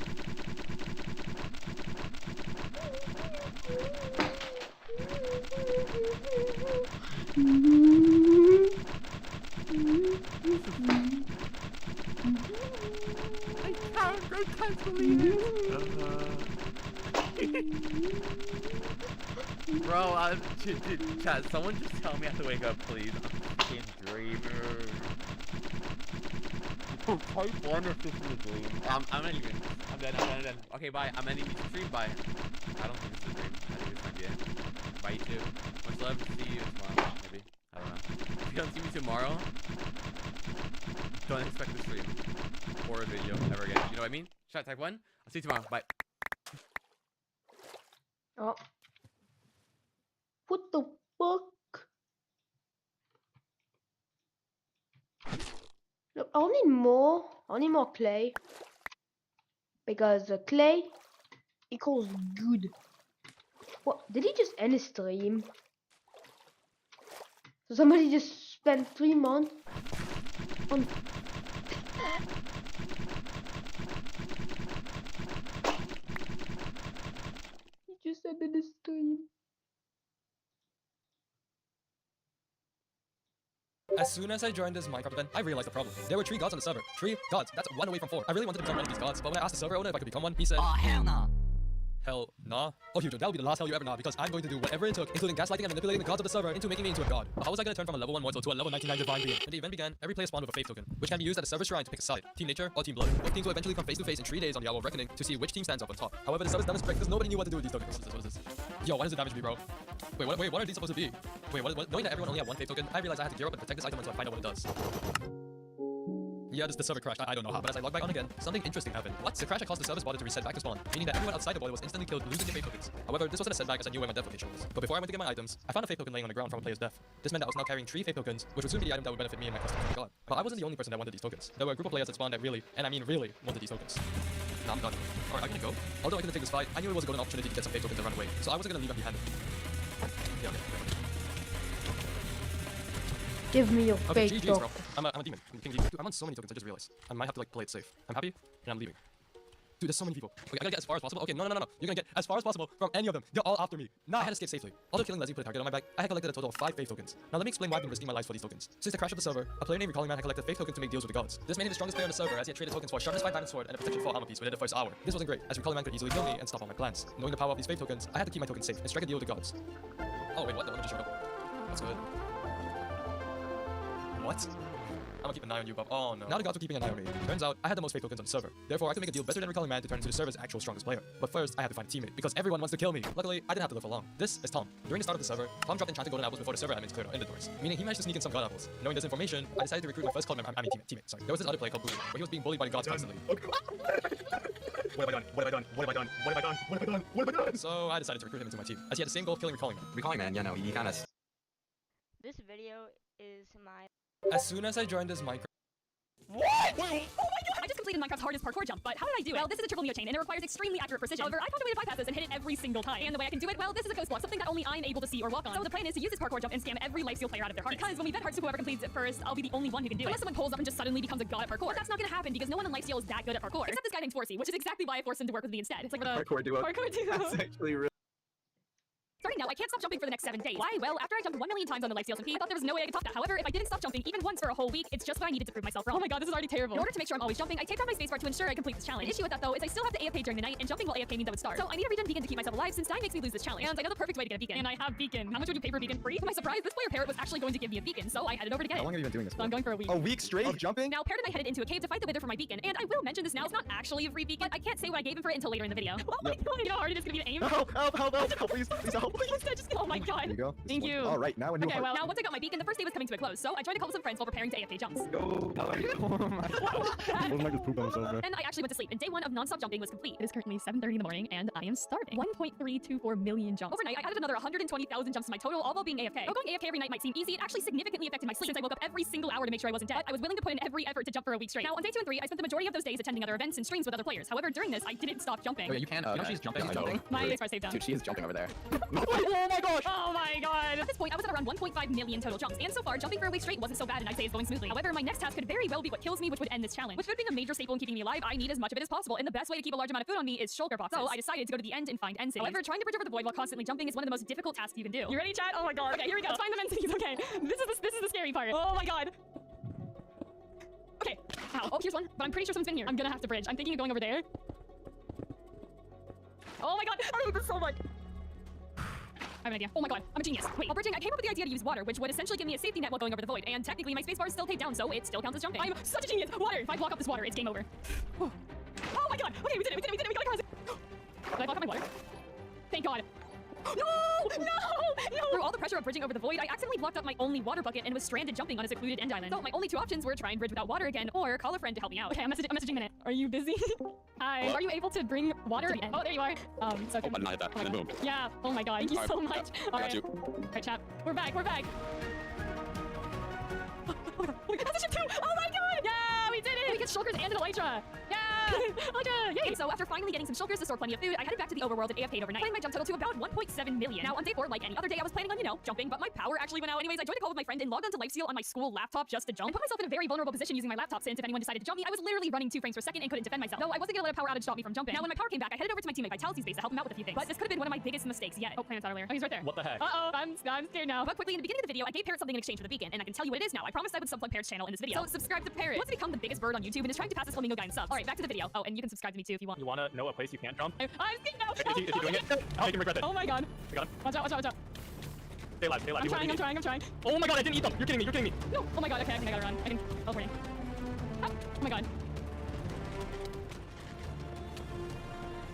I can't believe it. Bro, chat, someone just tell me I have to wake up, please. I'm fucking dreaming. Type 1 if this is a dream. I'm not even. I'm done. Okay, bye. I'm ending the stream. Bye. I don't think this is a dream. I think this might be it. Bye, you too. Much love. See you tomorrow, maybe. I don't know. If you don't see me tomorrow, don't expect the stream or a video ever again. You know what I mean? Chat, type 1. I'll see you tomorrow. Bye. Oh. What the fuck? Look, I need more clay. Because clay equals good. What? Did he just end his stream? So somebody just spent 3 months on... He just ended his stream. As soon as I joined this Minecraft event, I realized the problem. There were 3 gods on the server. 3 gods. That's 1 away from 4. I really wanted to become one of these gods, but when I asked the server owner if I could become one, he said, "Oh, hell no." Hell nah. Oh, Hugo, that'll be the last hell you ever nah, because I'm going to do whatever it took, including gaslighting and manipulating the gods of the server into making me into a god. But how was I going to turn from a level 1 mortal to a level 99 divine being? When the event began, every player spawned with a faith token, which can be used at a server shrine to pick a side, Team Nature or Team Blood. Both teams will eventually come face to face in 3 days on the Hour of Reckoning to see which team stands up on top. However, the server's done is brick because nobody knew what to do with these tokens. What is this? Yo, why does it damage me, bro? Wait, what are these supposed to be? Wait, what? Knowing that everyone only had 1 faith token, I realized I had to gear up and protect this item until I find out what it does. Yeah, the server crashed. I don't know how, but as I log back on again, something interesting happened. What? The crash had caused the server spotter to reset back to spawn, meaning that everyone outside the border was instantly killed, losing their faith tokens. However, this wasn't a setback as I knew where my death location was. But before I went to get my items, I found a faith token laying on the ground from a player's death. This meant that I was now carrying 3 faith tokens, which would soon be the item that would benefit me and my custom god. But I wasn't the only person that wanted these tokens. There were a group of players that spawned that really, and I mean really, wanted these tokens. Now I'm done. Alright, I'm gonna go. Although I couldn't take this fight, I knew it was a golden opportunity to get some faith tokens and run away, so I wasn't gonna leave them behind. Yeah, okay. Give me your Okay, fake GG's, bro. token. I'm a demon. I'm King Demon. Dude, I'm on so many tokens, I just realized. I might have to like play it safe. I'm happy, and I'm leaving. Dude, there's so many people. Okay, I gotta get as far as possible. Okay, no. You're gonna get as far as possible from any of them. They're all after me. Nah, I had to escape safely. Although killing Leslie put a target on my back, I had collected a total of 5 faith tokens. Now let me explain why I've been risking my life for these tokens. Since the crash of the server, a player named Recalling Man had collected faith tokens to make deals with the gods. This made him the strongest player on the server as he had traded tokens for a sharpness 5 diamond sword and a protection 4 armor piece within the first hour. This wasn't great, as Recalling Man could easily kill me and stop all my plans. Knowing the power of these faith tokens, I had to keep my tokens safe and strike a deal with the gods. Oh wait, what? The one that just showed up. That's good. What? I'm gonna keep an eye on you, Bob. Oh no. Now the gods were keeping an eye on me. Turns out, I had the most faith tokens on the server. Therefore, I could make a deal better than Recalling Man to turn into the server's actual strongest player. But first, I had to find a teammate, because everyone wants to kill me. Luckily, I didn't have to live for long. This is Tom. During the start of the server, Tom dropped enchanted golden apples before the server admins cleared our inventories, meaning he managed to sneak in some god apples. Knowing this information, I decided to recruit my first club member. Teammate. Sorry. There was this other player called Boo, where he was being bullied by the gods constantly. Okay. What have I done? So I decided to recruit him into my team, as he had the same goal of killing Recalling Man. Recalling Man, yeah, no, he kind of. This video is my. As soon as I joined this Minecraft. What? Oh my god! I just completed Minecraft's hardest parkour jump, but how did I do it? Well, this is a triple neo chain, and it requires extremely accurate precision. However, I found a way to bypass this and hit it every single time. And the way I can do it, well, this is a ghost block, something that only I'm able to see or walk on. So the plan is to use this parkour jump and scam every lifesteal player out of their hearts. Because when we bet hearts to whoever completes it first, I'll be the only one who can do it. Unless someone pulls up and just suddenly becomes a god at parkour. But that's not gonna happen because no one in lifesteal is that good at parkour. Except this guy named Forsey, which is exactly why I forced him to work with me instead. It's like the Parkour duo. Parkour duo. That's actually really. Starting now, I can't stop jumping for the next 7 days. Why? Well, after I jumped 1 million times on the lifesteal SMP, I thought there was no way I could top that. However, if I didn't stop jumping even once for a whole week, it's just what I needed to prove myself wrong. Oh my god, this is already terrible. In order to make sure I'm always jumping, I taped on my spacebar to ensure I complete this challenge. The issue with that though is I still have to AFK during the night, and jumping while AFK means I would starve. So I need a regen beacon to keep myself alive since dying makes me lose this challenge. And I know the perfect way to get a beacon. And I have beacon. How much would you pay for a beacon? Free? To my surprise, this player Parrot was actually going to give me a beacon, so I headed over to get it. How long have you been doing this for? So I'm going for a week. A week straight of jumping? Now, Parrot and I headed into a cave to fight the Wither for my beacon, and I will mention this now, it's not actually a free beacon, but I can't say what I gave him for it until later in the video. Oh my god, you know how hard it is gonna be to aim? Help, please help. Oh my god. There you go. Thank you. All right, now a new Okay, heart. well, now once I got my beacon, the first day was coming to a close, so I tried to call some friends while preparing to AFK jumps. Then I actually went to sleep, and day 1 of non-stop jumping was complete. It is currently 7:30 in the morning, and I am starving. 1.324 million jumps. Overnight, I added another 120,000 jumps to my total, all while being AFK. Though going AFK every night might seem easy, it actually significantly affected my sleep since I woke up every single hour to make sure I wasn't dead. I was willing to put in every effort to jump for a week straight. Now, on day 2 and 3, I spent the majority of those days attending other events and streams with other players. However, during this, I didn't stop jumping. Oh, yeah, you can. You know she's jumping. My express saved down. Dude, she is jumping over there. Oh my gosh! Oh my god! At this point, I was at around 1.5 million total jumps, and so far, jumping for a week straight wasn't so bad, and I'd say it's going smoothly. However, my next task could very well be what kills me, which would end this challenge. With food being a major staple in keeping me alive, I need as much of it as possible, and the best way to keep a large amount of food on me is shulker boxes. So I decided to go to the end and find end cities. However, trying to bridge over the void while constantly jumping is one of the most difficult tasks you can do. You ready, chat? Oh my god. Okay, here we go. Let's find the end cities. Okay, this is the scary part. Oh my god. Okay. Ow. Oh, here's one, but I'm pretty sure someone's been here. I'm gonna have to bridge. I'm thinking of going over there. Oh my god, I hate this so much. I have an idea. Oh my god, I'm a genius. Wait, while bridging, I came up with the idea to use water, which would essentially give me a safety net while going over the void. And technically, my spacebar is still taped down, so it still counts as jumping. I'm such a genius. Water. If I block up this water, it's game over. Oh my god. Okay, we did it. We got across it. Did I block up my water? Thank god. No! Through all the pressure of bridging over the void, I accidentally blocked up my only water bucket and was stranded jumping on a secluded end island. So my only 2 options were try and bridge without water again, or call a friend to help me out. Okay, I'm messaging Minute. Are you busy? Hi. What? Are you able to bring water to the end? Oh, there you are. So I did not hit that. And then boom. Yeah. Oh my god. Thank you so much. Yeah, all right. got you. All right, chat. We're back. Oh my god. That's a ship too. Oh my god. Yeah, we did it. We get shulkers and an elytra. Yeah. Elytra. Yay. So after finally getting some shulkers to store plenty of food, I headed back to the overworld and AFK'd overnight, putting my jump total to about 1.7 million. Now on day 4, like any other day, I was planning on, jumping, but my power actually went out. Anyways, I joined a call with my friend and logged onto Lifesteal on my school laptop just to jump. I put myself in a very vulnerable position using my laptop since if anyone decided to jump me, I was literally running 2 frames per second and couldn't defend myself. Though I wasn't gonna let a power outage stop me from jumping. Now when my power came back, I headed over to my teammate Vitality's base to help him out with a few things. But this could have been one of my biggest mistakes yet. Oh, planet's earlier. Oh, he's right there. What the heck? Uh-oh, I'm scared now. But quickly, in the beginning of the video, I gave Parrot something in exchange for the beacon, and I can tell you what it is now. I promised I would subplug Parrot's channel in this video. So subscribe to Parrot. He wants to become the biggest bird on YouTube and is trying to pass this flamingo guy in subs. Alright, back to the video. video. Oh, and you can subscribe to me too if you want. You want to know a place you can't jump? I'm scared now. If you're doing it, I'll make him regret it. Oh my god. Hang on. Watch out, watch out, watch out. Stay alive, stay alive. I'm trying. Oh my god, I didn't eat them. You're kidding me, you're kidding me. No. Oh my god, okay, I think I gotta run. I think teleporting. Ah, oh my god.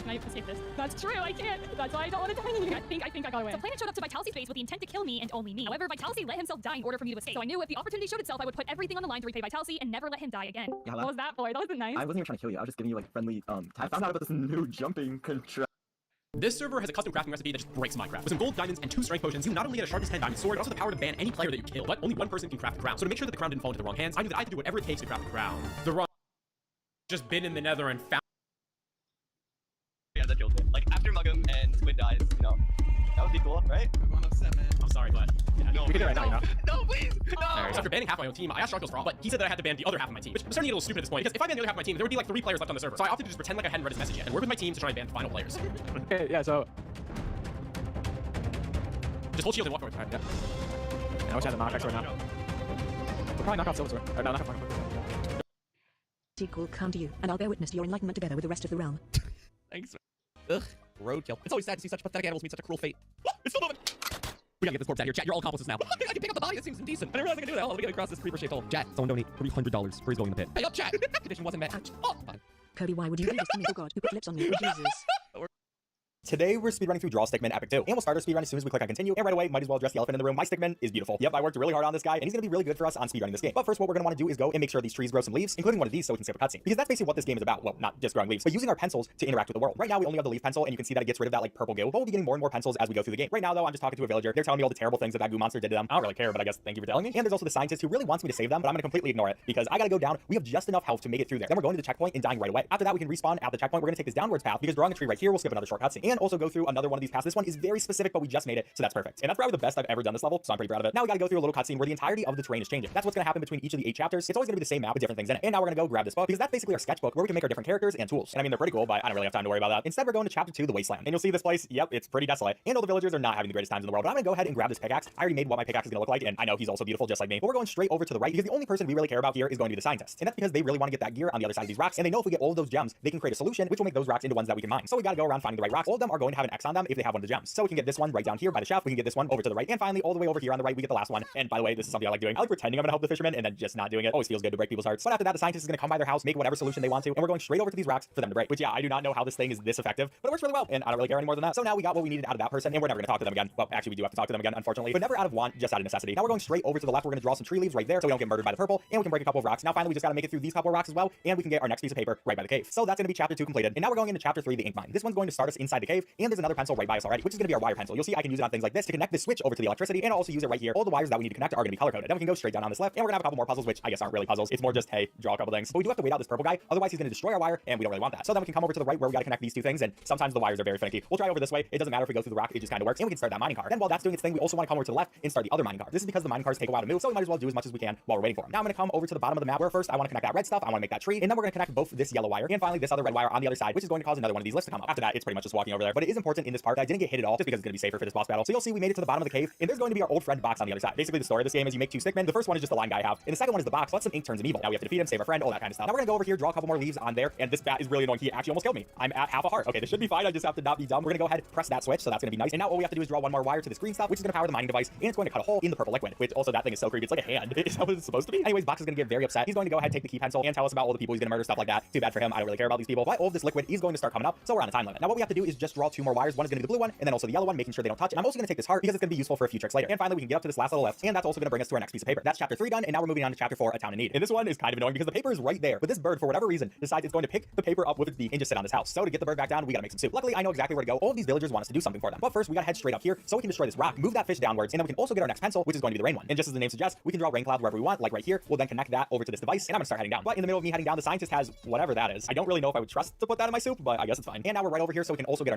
Can I escape this? That's true, I can't. That's why I don't want to die. I think I got away. So Planet showed up to Vitalcy's base with the intent to kill me and only me. However, Vitalcy let himself die in order for me to escape. So I knew if the opportunity showed itself, I would put everything on the line to repay Vitalcy and never let him die again. Yeah, what was that for? That wasn't nice. I wasn't even trying to kill you. I was just giving you like friendly I found out about this new jumping control. This server has a custom crafting recipe that just breaks Minecraft. With some gold, diamonds, and 2 strength potions, you not only get a sharp as 10 diamond sword, but also the power to ban any player that you kill. But only one person can craft a crown. So to make sure that the crown didn't fall into the wrong hands, I knew that I had to do whatever it takes to craft a crown. The wrong just been in the nether and found. Yeah, that killed me. Like, after Muggum and Squid dies, you know, that would be cool, right? I'm upset, man. I'm sorry, but yeah, No, we can do it right now, you know? No, please! No! Alright, so after banning half my own team, I asked Sharkos for all, but he said that I had to ban the other half of my team, which was starting to get a little stupid at this point, because if I banned the other half of my team, there would be like 3 players left on the server. So I opted to just pretend like I hadn't read his message yet, and work with my team to try and ban the final players. Okay, yeah, so... Just hold shield and walk forward. Alright, yeah. I wish I had a knock X right now. We'll probably knock out Silver Sword. Or no, knock out Sequel come to you, and I'll bear witness to your enlightenment together with the rest of the realm. Thanks, man. Ugh, roadkill. It's always sad to see such pathetic animals meet such a cruel fate. It's still moving! We gotta get this corpse out of here. Chat, you're all accomplices now. I can pick up the body, that seems indecent. I didn't realize I could do that. Hold on, we gotta cross this creeper-shaped hole. Chat, someone donate $300 for his going in the pit. Hey up, chat! Condition wasn't met. Oh, fine. Kirby, why would you do this to me, oh god, who put lips on me, oh Jesus. Today, we're speedrunning through Draw Stickman Epic 2. And we'll start our speedrun as soon as we click on continue. And right away, might as well address the elephant in the room. My Stickman is beautiful. Yep, I worked really hard on this guy, and he's gonna be really good for us on speedrunning this game. But first, what we're gonna want to do is go and make sure these trees grow some leaves, including one of these so we can skip a cutscene. Because that's basically what this game is about. Well, not just growing leaves, but using our pencils to interact with the world. Right now, we only have the leaf pencil, and you can see that it gets rid of that like purple goo. But we'll be getting more and more pencils as we go through the game. Right now, though, I'm just talking to a villager. They're telling me all the terrible things that goo monster did to them. I don't really care, but I guess thank you for telling me. And there's also the scientist who really wants me to save them, but I'm gonna completely ignore it because I gotta go down. We have just enough health to make it through there. Then we're going to the checkpoint and dying right away. After that, we can respawn at the checkpoint. We're gonna take this downwards path because drawing a tree right here will skip another short cutscene. And also go through another one of these paths. This one is very specific, but we just made it, so that's perfect. And that's probably the best I've ever done this level, so I'm pretty proud of it. Now we gotta go through a little cutscene where the entirety of the terrain is changing. That's what's gonna happen between each of the 8 chapters. It's always gonna be the same map with different things in it. And now we're gonna go grab this book because that's basically our sketchbook where we can make our different characters and tools. And I mean, they're pretty cool, but I don't really have time to worry about that. Instead, we're going to chapter 2, the Wasteland. And you'll see this place, yep, it's pretty desolate. And all the villagers are not having the greatest times in the world. But I'm gonna go ahead and grab this pickaxe. I already made what my pickaxe is gonna look like, and I know he's also beautiful just like me. But we're going straight over to the right because the only person we really care about here is going to be the scientist. And that's because they really want to get that gear on the other side of these rocks. And they know if we get all of those gems, they can create a solution which will make those rocks into ones that we can mine. So we gotta go around finding the right rocks. All of them are going to have an X on them if they have one of the gems. So we can get this one right down here by the shaft. We can get this one over to the right, and finally all the way over here on the right we get the last one. And by the way, this is something I like doing. I like pretending I'm gonna help the fishermen and then just not doing it. Always feels good to break people's hearts. But after that, the scientist is gonna come by their house, make whatever solution they want to, and we're going straight over to these rocks for them to break. Which yeah, I do not know how this thing is this effective, but it works really well, and I don't really care any more than that. So now we got what we needed out of that person, and we're never gonna talk to them again. Well, actually we do have to talk to them again, unfortunately, but never out of want, just out of necessity. Now we're going straight over to the left. We're gonna draw some tree leaves right there so we don't get murdered by the purple, and we can break a couple of rocks. Now finally we just gotta make it through these couple of rocks as well, and we can get our next piece of paper right by the cave. So that's gonna be chapter 2 completed. And now we're going into chapter 3, the ink mine. This one's going to start us inside the cave, and there's another pencil right by us already, which is gonna be our wire pencil. You'll see I can use it on things like this to connect the switch over to the electricity, and I'll also use it right here. All the wires that we need to connect are gonna be color coded. Then we can go straight down on this left, and we're gonna have a couple more puzzles, which I guess aren't really puzzles. It's more just, hey, draw a couple things. But we do have to wait out this purple guy, otherwise he's gonna destroy our wire, and we don't really want that. So then we can come over to the right where we gotta connect these 2 things, and sometimes the wires are very finicky. We'll try over this way. It doesn't matter if we go through the rock, it just kind of works, and we can start that mining car. Then while that's doing its thing, we also want to come over to the left and start the other mining car. This is because the mining cars take a while to move, so we might as well do as much as we can while we're waiting for them. Now I'm gonna come over to the bottom of the map where first I want to connect that red stuff, I want to make that tree, and then we're gonna connect both this yellow wire and finally this other red wire on the other side, which is going to cause another one of these lifts to come up. After that, it's pretty much just walking over there. But it is important in this part that I didn't get hit at all, just because it's gonna be safer for this boss battle. So you'll see we made it to the bottom of the cave, and there's going to be our old friend Box on the other side. Basically, the story of this game is you make 2 stickmen. The first one is just the line guy I have, and the second one is the box. But some ink turns him evil. Now we have to defeat him, save our friend, all that kind of stuff. Now we're gonna go over here, draw a couple more leaves on there, and this bat is really annoying. He actually almost killed me. I'm at half a heart. Okay, this should be fine. I just have to not be dumb. We're gonna go ahead, press that switch, so that's gonna be nice. And now all we have to do is draw one more wire to this green stuff, which is gonna power the mining device, and it's going to cut a hole in the purple liquid. Which also that thing is so creepy. It's like a hand. Is that what it's supposed to be? Anyways, Box is gonna get very upset. He's going to go ahead, take the key pencil, and tell us about all the people he's gonna murder, stuff like that. Too bad for him. I don't really care about these people. But all of this liquid is going to start coming up, so we're on a time limit. Now what we have to do is just draw 2 more wires. One is gonna be the blue one, and then also the yellow one, making sure they don't touch. And I'm also gonna take this heart because it's gonna be useful for a few tricks later. And finally, we can get up to this last little lift, and that's also gonna bring us to our next piece of paper. That's chapter 3 done, and now we're moving on to chapter 4, a town in need. And this one is kind of annoying because the paper is right there, but this bird, for whatever reason, decides it's going to pick the paper up with its beak and just sit on this house. So to get the bird back down, we gotta make some soup. Luckily, I know exactly where to go. All of these villagers want us to do something for them. But first, we gotta head straight up here so we can destroy this rock, move that fish downwards, and then we can also get our next pencil, which is going to be the rain one. And just as the name suggests, we can draw rain cloud wherever we want, like right here. We'll then connect that over to this device, and I'm gonna start heading down. But in the middle of me heading down, the scientist has whatever that is. I don't really know if I would trust to put that in my soup, but I guess it's fine. And now we're right over here, so we can also get our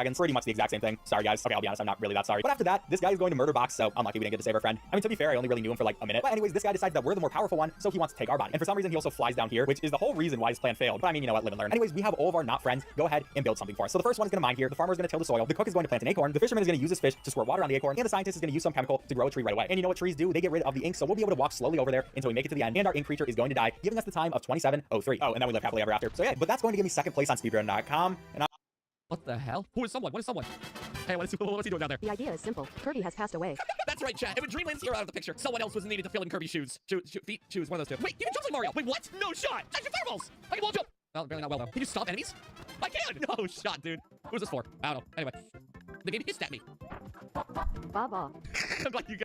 dragons. Pretty much the exact same thing. Sorry, guys. Okay, I'll be honest, I'm not really that sorry. But after that, this guy is going to murder Box, so unlucky we didn't get to save our friend. I mean, to be fair, I only really knew him for like a minute. But anyways, this guy decides that we're the more powerful one, so he wants to take our body. And for some reason, he also flies down here, which is the whole reason why his plan failed. But I mean, you know what, live and learn. Anyways, we have all of our not friends go ahead and build something for us. So the first one is going to mine here. The farmer is going to till the soil. The cook is going to plant an acorn. The fisherman is going to use his fish to squirt water on the acorn. And the scientist is going to use some chemical to grow a tree right away. And you know what trees do? They get rid of the ink, so we'll be able to walk slowly over there until we make it to the end. And our ink creature is going to die, giving us the time of 27:03. Oh, and then we live happily ever after. So yeah, but that's going to give me second place on speedrun.com. And what the hell? Who is someone? What is someone? Hey, what's he doing down there? The idea is simple. Kirby has passed away. That's right, chat. And when Dreamland's hero out of the picture, someone else was needed to fill in Kirby's shoes. Feet, shoes, one of those two. Wait, you can jump like Mario. Wait, what? No shot. I shoot fireballs. I can wall jump. Well, apparently not well, though. Can you stop enemies? I can. No shot, dude. Who's this for? I don't know. Anyway, the game hissed at me. Baba. I'm like, you guys.